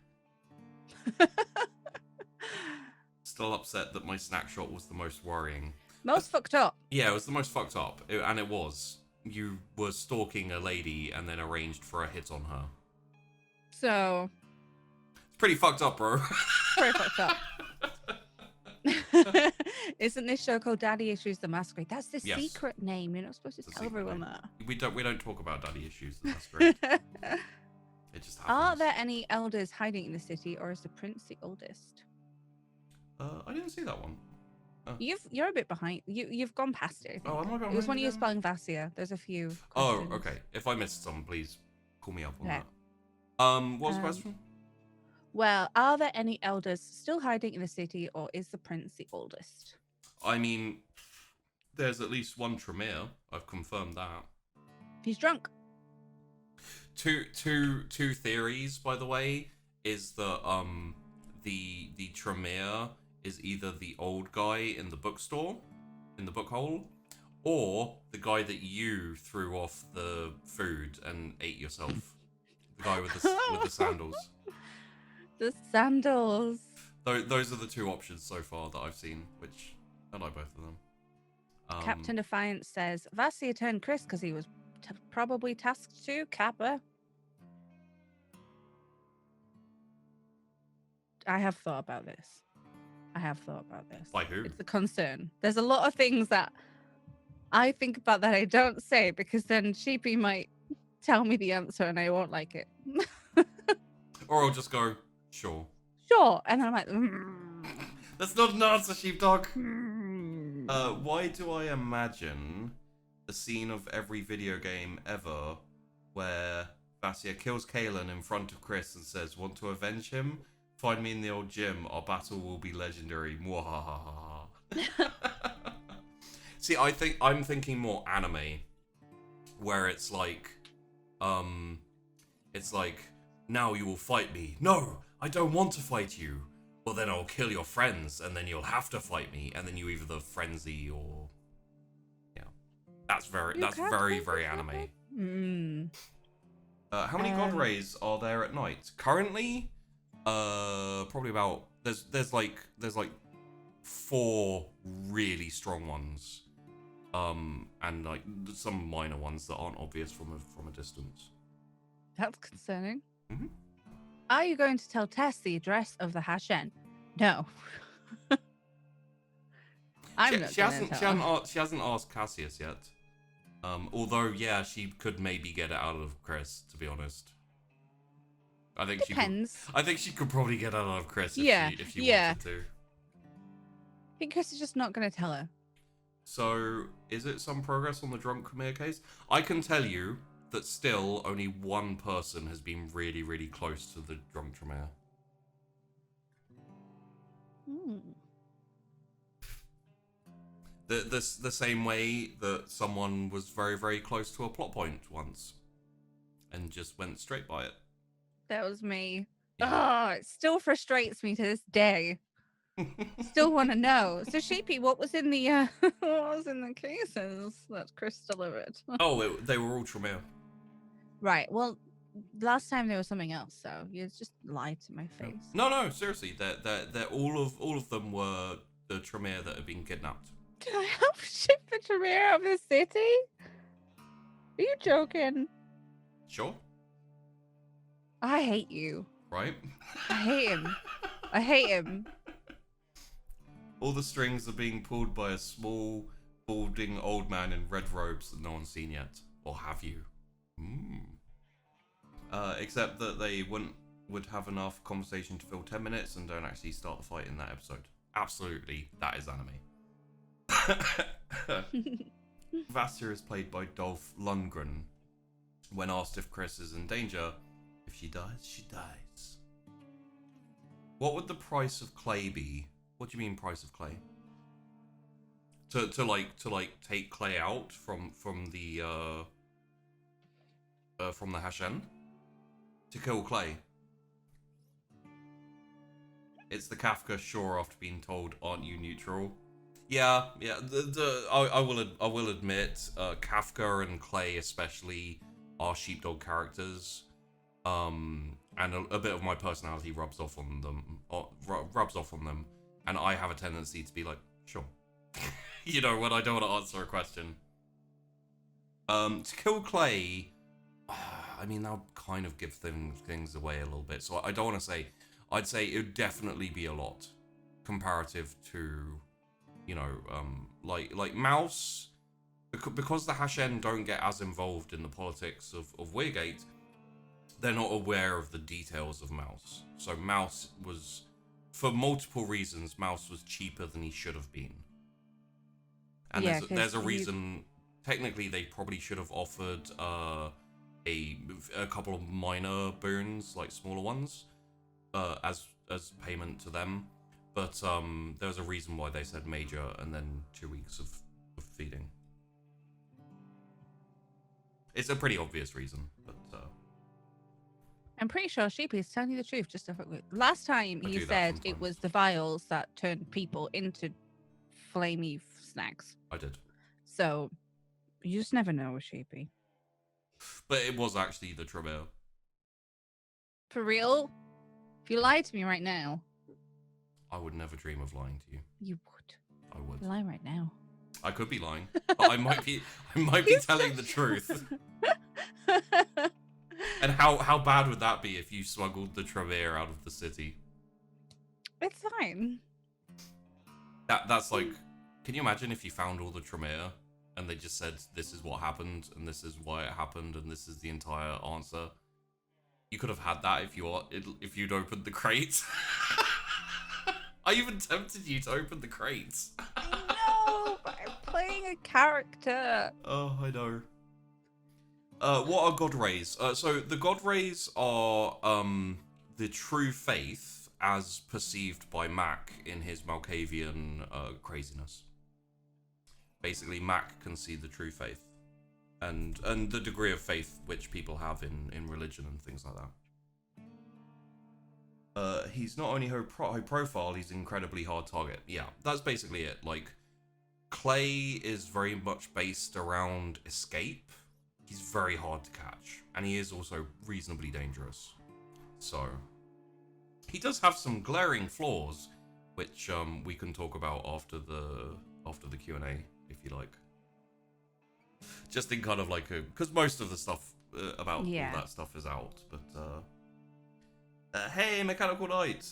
[SPEAKER 1] Still upset that my snack shot was the most worrying.
[SPEAKER 7] Most fucked up.
[SPEAKER 1] Yeah, it was the most fucked up, and it was. You were stalking a lady and then arranged for a hit on her.
[SPEAKER 7] So.
[SPEAKER 1] It's pretty fucked up, bro.
[SPEAKER 7] Pretty fucked up. Isn't this show called Daddy Issues the Masquerade? That's the secret name. You're not supposed to tell everyone that.
[SPEAKER 1] We don't talk about Daddy Issues the Masquerade. It just happens.
[SPEAKER 7] Are there any elders hiding in the city, or is the prince the oldest?
[SPEAKER 1] I didn't see that one.
[SPEAKER 7] You're a bit behind. You've gone past it.
[SPEAKER 1] Oh, am I behind?
[SPEAKER 7] It was when you were spelling Vasir. There's a few.
[SPEAKER 1] Oh, okay. If I missed some, please call me up on that. What was the question?
[SPEAKER 7] Well, are there any elders still hiding in the city, or is the prince the oldest?
[SPEAKER 1] I mean, there's at least one Tremere. I've confirmed that.
[SPEAKER 7] He's drunk.
[SPEAKER 1] Two theories, by the way, is that the Tremere is either the old guy in the bookstore, in the book hole, or the guy that you threw off the food and ate yourself. The guy with the sandals.
[SPEAKER 7] The sandals.
[SPEAKER 1] Those are the two options so far that I've seen, which I like both of them.
[SPEAKER 7] Captain Defiance says Vasir turned Chrys because he was probably tasked to Kappa. I have thought about this.
[SPEAKER 1] By who?
[SPEAKER 7] It's a concern. There's a lot of things that I think about that I don't say, because then Sheepy might tell me the answer and I won't like it.
[SPEAKER 1] Or I'll just go, sure.
[SPEAKER 7] Sure. And then I'm like,
[SPEAKER 1] That's not an answer, sheepdog.
[SPEAKER 7] mm.
[SPEAKER 1] Why do I imagine the scene of every video game ever where Vassia kills Kalen in front of Chrys and says, want to avenge him? Find me in the old gym. Our battle will be legendary. Mwahaha. See, I'm thinking more anime, where it's like, now you will fight me. No, I don't want to fight you. Well, then I'll kill your friends, and then you'll have to fight me, and then you either frenzy or, yeah, that's very anime.
[SPEAKER 7] Mm.
[SPEAKER 1] How many god rays are there at night? Currently, probably about there's like 4 really strong ones, and like some minor ones that aren't obvious from a distance.
[SPEAKER 7] That's concerning.
[SPEAKER 1] Mm-hmm.
[SPEAKER 7] Are you going to tell Tess the address of the Hashen? No.
[SPEAKER 1] She hasn't asked Cassius yet. Although, yeah, she could maybe get it out of Chrys, to be honest. I think
[SPEAKER 7] Depends.
[SPEAKER 1] she could probably get it out of Chrys if she wanted to.
[SPEAKER 7] I think Chrys is just not going to tell her.
[SPEAKER 1] So, is it some progress on the drunk Khmer case? I can tell you that still only one person has been really, really close to the drunk Khmer. The same way that someone was very, very close to a plot point once and just went straight by it.
[SPEAKER 7] That was me.
[SPEAKER 1] Yeah.
[SPEAKER 7] Oh, it still frustrates me to this day. Still want to know. So, Sheepy, what was in the cases that Chrys delivered?
[SPEAKER 1] They were all Tremere.
[SPEAKER 7] Right. Well, last time there was something else, so you just lied to my face.
[SPEAKER 1] No, seriously. They're all of them were the Tremere that had been kidnapped.
[SPEAKER 7] Can I help ship the Tremere out of the city? Are you joking?
[SPEAKER 1] Sure.
[SPEAKER 7] I hate you.
[SPEAKER 1] Right?
[SPEAKER 7] I hate him. I hate him.
[SPEAKER 1] All the strings are being pulled by a small, balding old man in red robes that no one's seen yet. Or have you? Except that they would have enough conversation to fill 10 minutes and don't actually start the fight in that episode. Absolutely, that is anime. Vassia is played by Dolph Lundgren. When asked if Chrys is in danger, if she dies, she dies. What would the price of clay be? What do you mean price of clay? To take clay out from the Hashen? To kill clay? It's the Kafka sure after being told, aren't you neutral? Yeah. I will admit, Kafka and Clay especially are sheepdog characters, and a bit of my personality rubs off on them, and I have a tendency to be like, sure, you know, when I don't want to answer a question. To kill Clay, I mean, that would kind of give things away a little bit, so I don't want to say. I'd say it would definitely be a lot comparative to, you know, like Mouse, because the Hashen don't get as involved in the politics of Weirgate, they're not aware of the details of Mouse. So Mouse was, for multiple reasons, Mouse was cheaper than he should have been. And
[SPEAKER 7] Yeah,
[SPEAKER 1] there's a
[SPEAKER 7] 'cause
[SPEAKER 1] reason, technically they probably should have offered a couple of minor boons, like smaller ones, as payment to them. But there's a reason why they said major and then 2 weeks of feeding. It's a pretty obvious reason, but
[SPEAKER 7] I'm pretty sure Sheepy's telling you the truth. Just last time
[SPEAKER 1] I
[SPEAKER 7] he
[SPEAKER 1] do that
[SPEAKER 7] said it
[SPEAKER 1] sometimes.
[SPEAKER 7] was the vials that turned people into flamey snacks.
[SPEAKER 1] I did.
[SPEAKER 7] So you just never know with Sheepy.
[SPEAKER 1] But it was actually the Tremere.
[SPEAKER 7] For real? If you lie to me right now,
[SPEAKER 1] I would never dream of lying to you.
[SPEAKER 7] you would.
[SPEAKER 1] I would.
[SPEAKER 7] Lie right now.
[SPEAKER 1] I could be lying, but I might be telling the truth. And how bad would that be if you smuggled the Tremere out of the city?
[SPEAKER 7] It's fine.
[SPEAKER 1] That's like, can you imagine if you found all the Tremere and they just said, this is what happened, and this is why it happened, and this is the entire answer. You could have had that if you'd opened the crate. I even tempted you to open the crates.
[SPEAKER 7] No, but I'm playing a character.
[SPEAKER 1] Oh, I know. What are God Rays? So the God Rays are the true faith as perceived by Mac in his Malkavian craziness. Basically, Mac can see the true faith, and the degree of faith which people have in religion and things like that. He's not only high profile, he's an incredibly hard target. Yeah, that's basically it. Like, Clay is very much based around escape. He's very hard to catch, and he is also reasonably dangerous. So, he does have some glaring flaws, which we can talk about after the Q&A, if you like. Just in kind of like because most of the stuff about all that stuff is out, but hey, Mechanical Knight!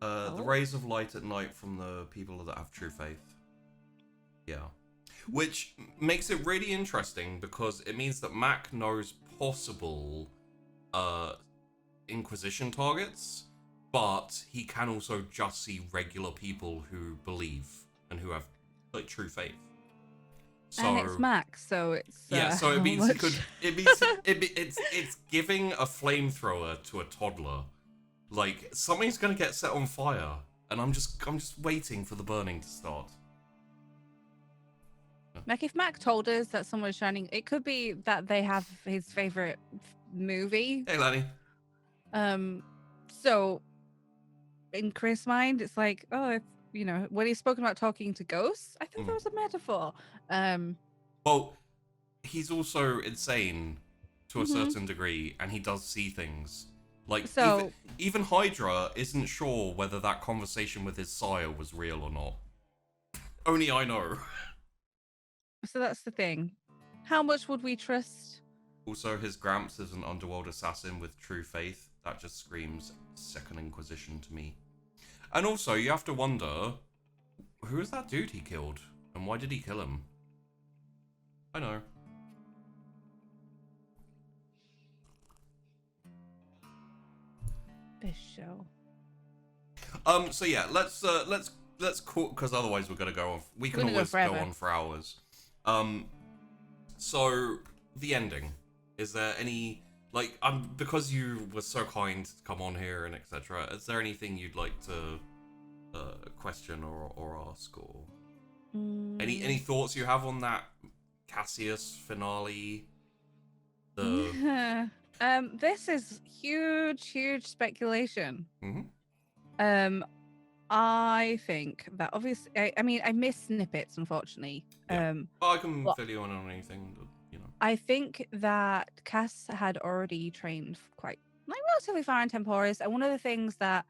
[SPEAKER 1] The rays of light at night from the people that have true faith. Yeah. Which makes it really interesting because it means that Mac knows possible Inquisition targets, but he can also just see regular people who believe and who have like true faith. So,
[SPEAKER 7] and it's Max, so it's
[SPEAKER 1] so it means
[SPEAKER 7] much...
[SPEAKER 1] it's giving a flamethrower to a toddler. Like, something's gonna get set on fire, and I'm just waiting for the burning to start.
[SPEAKER 7] Like, if Mac told us that someone's shining, it could be that they have his favorite movie.
[SPEAKER 1] Hey, Lanny.
[SPEAKER 7] So in Chrys' mind, it's like, oh, if when he's spoken about talking to ghosts, I think that was a metaphor.
[SPEAKER 1] Well, he's also insane to a certain degree, and he does see things. Like,
[SPEAKER 7] so
[SPEAKER 1] even Hydra isn't sure whether that conversation with his sire was real or not. Only I know.
[SPEAKER 7] So that's the thing. How much would we trust?
[SPEAKER 1] Also, his Gramps is an underworld assassin with true faith. That just screams Second Inquisition to me. And also, you have to wonder, who is that dude he killed? And why did he kill him? I know.
[SPEAKER 7] This show.
[SPEAKER 1] So yeah, let's call, because otherwise we're gonna go on. We can always go on for hours. So the ending. Is there any because you were so kind to come on here and etc. Is there anything you'd like to question or ask, or any thoughts you have on that Cassius finale?
[SPEAKER 7] This is huge speculation. I think that obviously, I mean, I missed snippets, unfortunately.
[SPEAKER 1] I can fill you in on anything that,
[SPEAKER 7] I think that Cass had already trained quite relatively far in Temporis, and one of the things that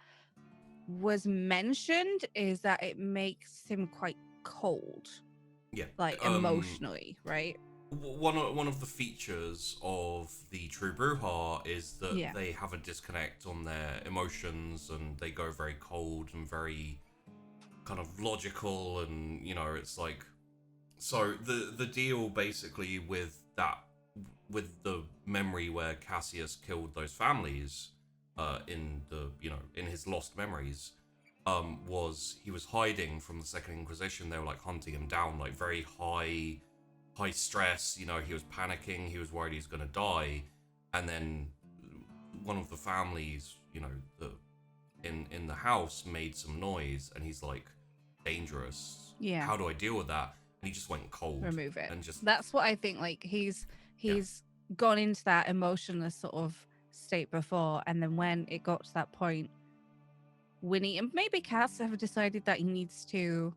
[SPEAKER 7] was mentioned is that it makes him quite cold.
[SPEAKER 1] Yeah.
[SPEAKER 7] Emotionally, right?
[SPEAKER 1] One of the features of the True Bruja is that they have a disconnect on their emotions, and they go very cold and very kind of logical, and it's like, so the deal basically with the memory where Cassius killed those families in his lost memories was he was hiding from the Second Inquisition. They were like hunting him down, like very high stress, he was panicking, he was worried he was going to die, and then one of the families, in the house made some noise, and he's like, dangerous.
[SPEAKER 7] Yeah.
[SPEAKER 1] How do I deal with that? And he just went cold.
[SPEAKER 7] Remove it.
[SPEAKER 1] And just
[SPEAKER 7] that's what I think. Like, he's gone into that emotionless sort of state before, and then when it got to that point, Winnie and maybe Cass have decided that he needs to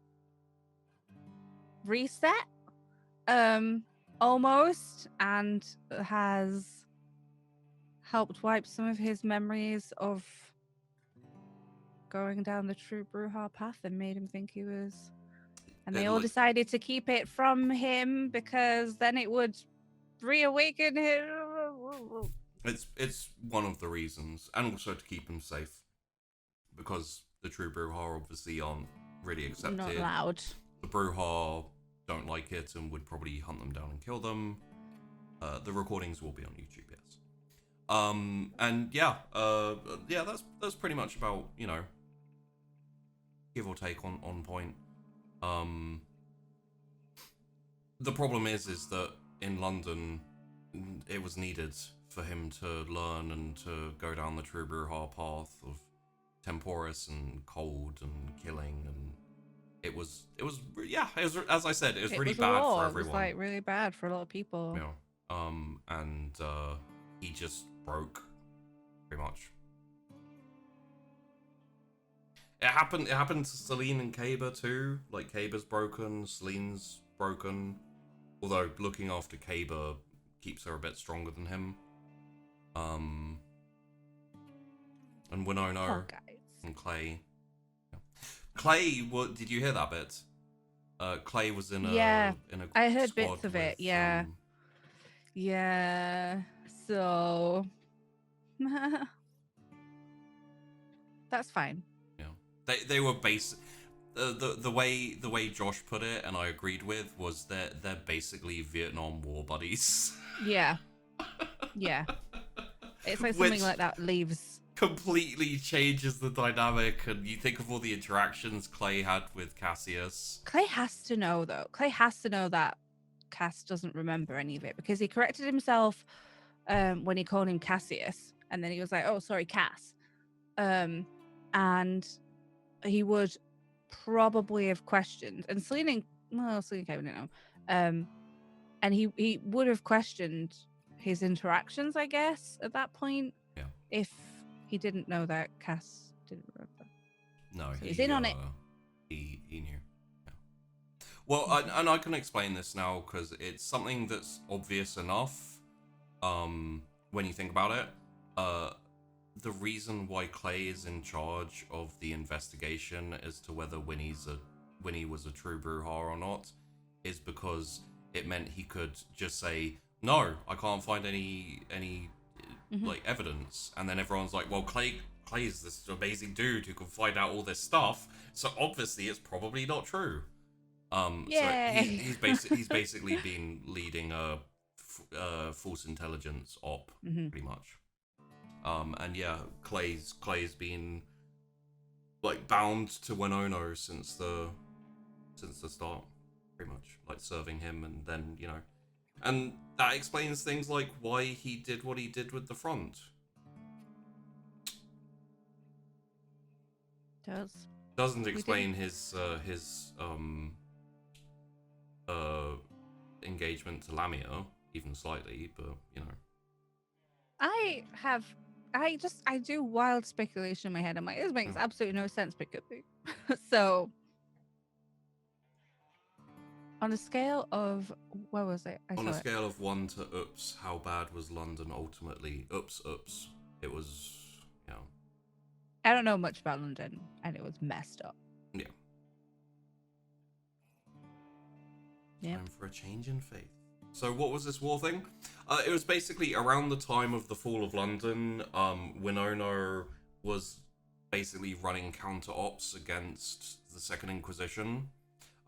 [SPEAKER 7] reset. Almost, and has helped wipe some of his memories of going down the True Bruja path and made him think he was. And they all decided to keep it from him because then it would reawaken him.
[SPEAKER 1] It's one of the reasons, and also to keep him safe, because the True Bruja obviously aren't really accepted.
[SPEAKER 7] Not allowed.
[SPEAKER 1] The Bruja don't like it and would probably hunt them down and kill them. The recordings will be on YouTube, yes. And yeah, that's pretty much about, you know, give or take on point. The problem is that in London, it was needed for him to learn and to go down the true Bruhar path of temporis and cold and killing, and it was as I said, it was really bad for everyone.
[SPEAKER 7] It was like really bad for a lot of people.
[SPEAKER 1] Yeah. And he just broke, pretty much. It happened to Celine and Kaber too. Like, Kaber's broken, Celine's broken. Although looking after Kaber keeps her a bit stronger than him. And Winona and Clay. Yeah. Clay, what did you hear that bit? Clay was in a
[SPEAKER 7] I heard
[SPEAKER 1] squad
[SPEAKER 7] bits of it.
[SPEAKER 1] with,
[SPEAKER 7] Yeah. Yeah. So that's fine.
[SPEAKER 1] Yeah. They were the way Josh put it, and I agreed with, was that they're basically Vietnam War buddies.
[SPEAKER 7] Yeah. Yeah. It's like something like that leaves.
[SPEAKER 1] Completely changes the dynamic, and you think of all the interactions Clay had with Cassius.
[SPEAKER 7] Clay has to know, though. Clay has to know that Cass doesn't remember any of it, because he corrected himself when he called him Cassius, and then he was like, "Oh, sorry, Cass," and he would probably have questioned, and Celine came in, and he would have questioned his interactions, I guess, at that point.
[SPEAKER 1] Yeah.
[SPEAKER 7] If he didn't know that Cass didn't remember.
[SPEAKER 1] No,
[SPEAKER 7] so he's in on it.
[SPEAKER 1] He knew. Yeah. Well, and I can explain this now because it's something that's obvious enough. When you think about it, the reason why Clay is in charge of the investigation as to whether Winnie was a true Bruhar or not is because it meant he could just say, "No, I can't find any like evidence," and then everyone's like, "Well, Clay is this amazing dude who can find out all this stuff, so obviously it's probably not true." So he's basically been leading a false intelligence op, pretty much. And yeah, Clay's been like bound to Winona since the start, pretty much, like serving him, and then, you know, and that explains things like why he did what he did with the front. Doesn't explain his engagement to Lamia even slightly, but you know.
[SPEAKER 7] I do wild speculation in my head. I'm like, this makes absolutely no sense, but could be. So, on a scale of, what was it?
[SPEAKER 1] On a scale of 1 to oops, how bad was London ultimately? Oops. It was, you know.
[SPEAKER 7] I don't know much about London, and it was messed up.
[SPEAKER 1] Yeah.
[SPEAKER 7] Yeah.
[SPEAKER 1] Time for a change in faith. So what was this war thing? It was basically around the time of the fall of London. Winona was basically running counter-ops against the Second Inquisition,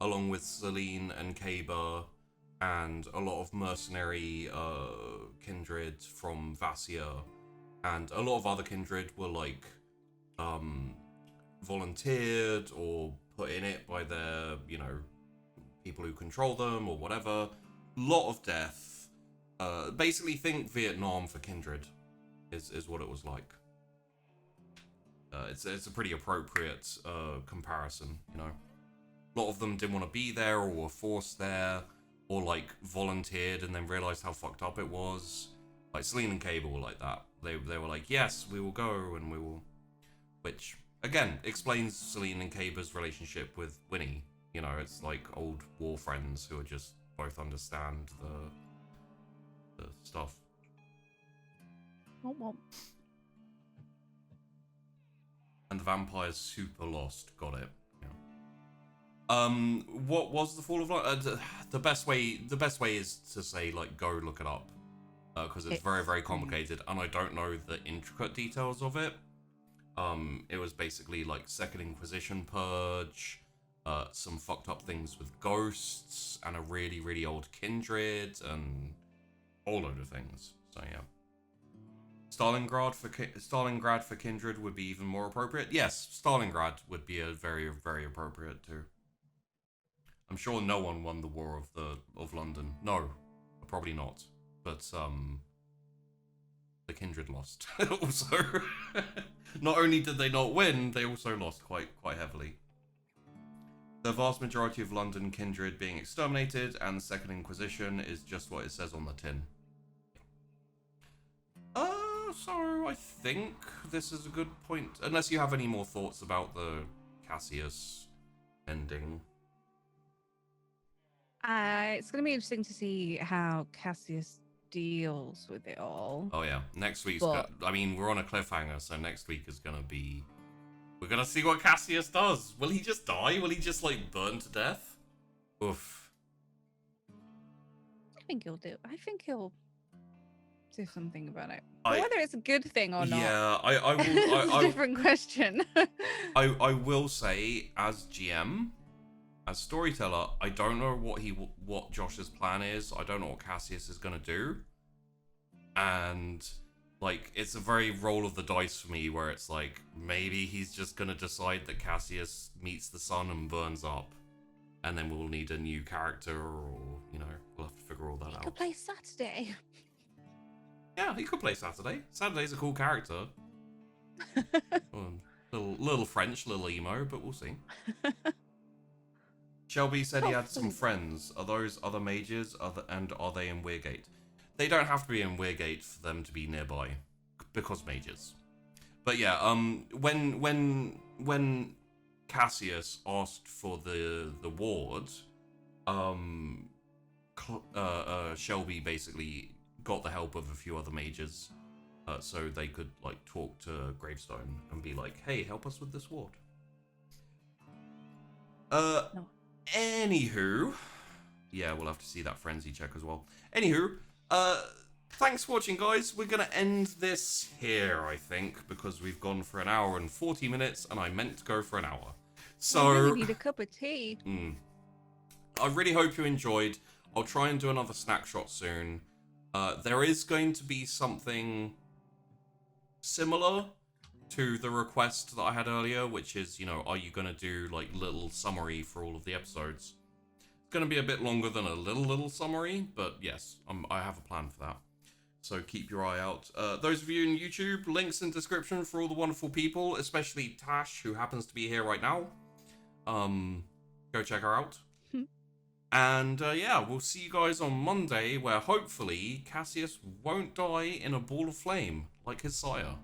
[SPEAKER 1] along with Celine and Kaber, and a lot of mercenary kindred from Vassia, and a lot of other kindred were like volunteered or put in it by their, you know, people who control them or whatever. Lot of death. Basically think Vietnam for kindred is what it was like. It's a pretty appropriate comparison, you know. A lot of them didn't want to be there or were forced there, or like volunteered and then realized how fucked up it was. Like Celine and Kaber were like that. They were like, yes, we will go and we will, which again explains Celine and Kaber's relationship with Winnie. You know, it's like old war friends who are just both understand the stuff. And the vampire's super lost. Got it. Yeah. What was the fall of London? The best way is to say, like, go look it up, because it's very, very complicated, and I don't know the intricate details of it. It was basically like Second Inquisition purge. some fucked up things with ghosts and a really, really old Kindred and a whole load of things. So yeah. Stalingrad for Kindred would be even more appropriate. Yes, Stalingrad would be a very, very appropriate too. I'm sure no one won the War of London. No, probably not. But the Kindred lost. Also, not only did they not win, they also lost quite heavily. The vast majority of London Kindred being exterminated, and the Second Inquisition is just what it says on the tin. So I think this is a good point. Unless you have any more thoughts about the Cassius ending.
[SPEAKER 7] It's going to be interesting to see how Cassius deals with it all.
[SPEAKER 1] Oh yeah, next week's. I mean, we're on a cliffhanger, so next week is gonna be. We're gonna see what Cassius does. Will he just die? Will he just like burn to death? Oof.
[SPEAKER 7] I think he'll do something about it. Whether it's a good thing or not.
[SPEAKER 1] Yeah, I will.
[SPEAKER 7] It's a different question.
[SPEAKER 1] I will say, as GM, as storyteller, I don't know what Josh's plan is. I don't know what Cassius is gonna do, and like it's a very roll of the dice for me, where it's like maybe he's just gonna decide that Cassius meets the sun and burns up, and then we'll need a new character, or we'll have to figure all that out.
[SPEAKER 7] He could play Saturday.
[SPEAKER 1] Yeah, he could play Saturday. Saturday's a cool character. Little French, little emo, but we'll see. Shelby said he had some friends. Are those other mages? And are they in Weirgate? They don't have to be in Weirgate for them to be nearby, because mages. But yeah, when Cassius asked for the ward, Shelby basically got the help of a few other mages, so they could like talk to Gravestone and be like, "Hey, help us with this ward." No. Anywho, yeah, we'll have to see that frenzy check as well. Anywho, thanks for watching, guys. We're gonna end this here, I think, because we've gone for an hour and 40 minutes, and I meant to go for an hour. So
[SPEAKER 7] I really need a cup of tea.
[SPEAKER 1] I really hope you enjoyed. I'll try and do another Snackshot soon. There is going to be something similar to the request that I had earlier, which is, are you going to do like little summary for all of the episodes? It's going to be a bit longer than a little summary, but yes, I have a plan for that. So keep your eye out. Those of you in YouTube, links in description for all the wonderful people, especially Tash, who happens to be here right now. Go check her out. And yeah, we'll see you guys on Monday, where hopefully Cassius won't die in a ball of flame like his sire.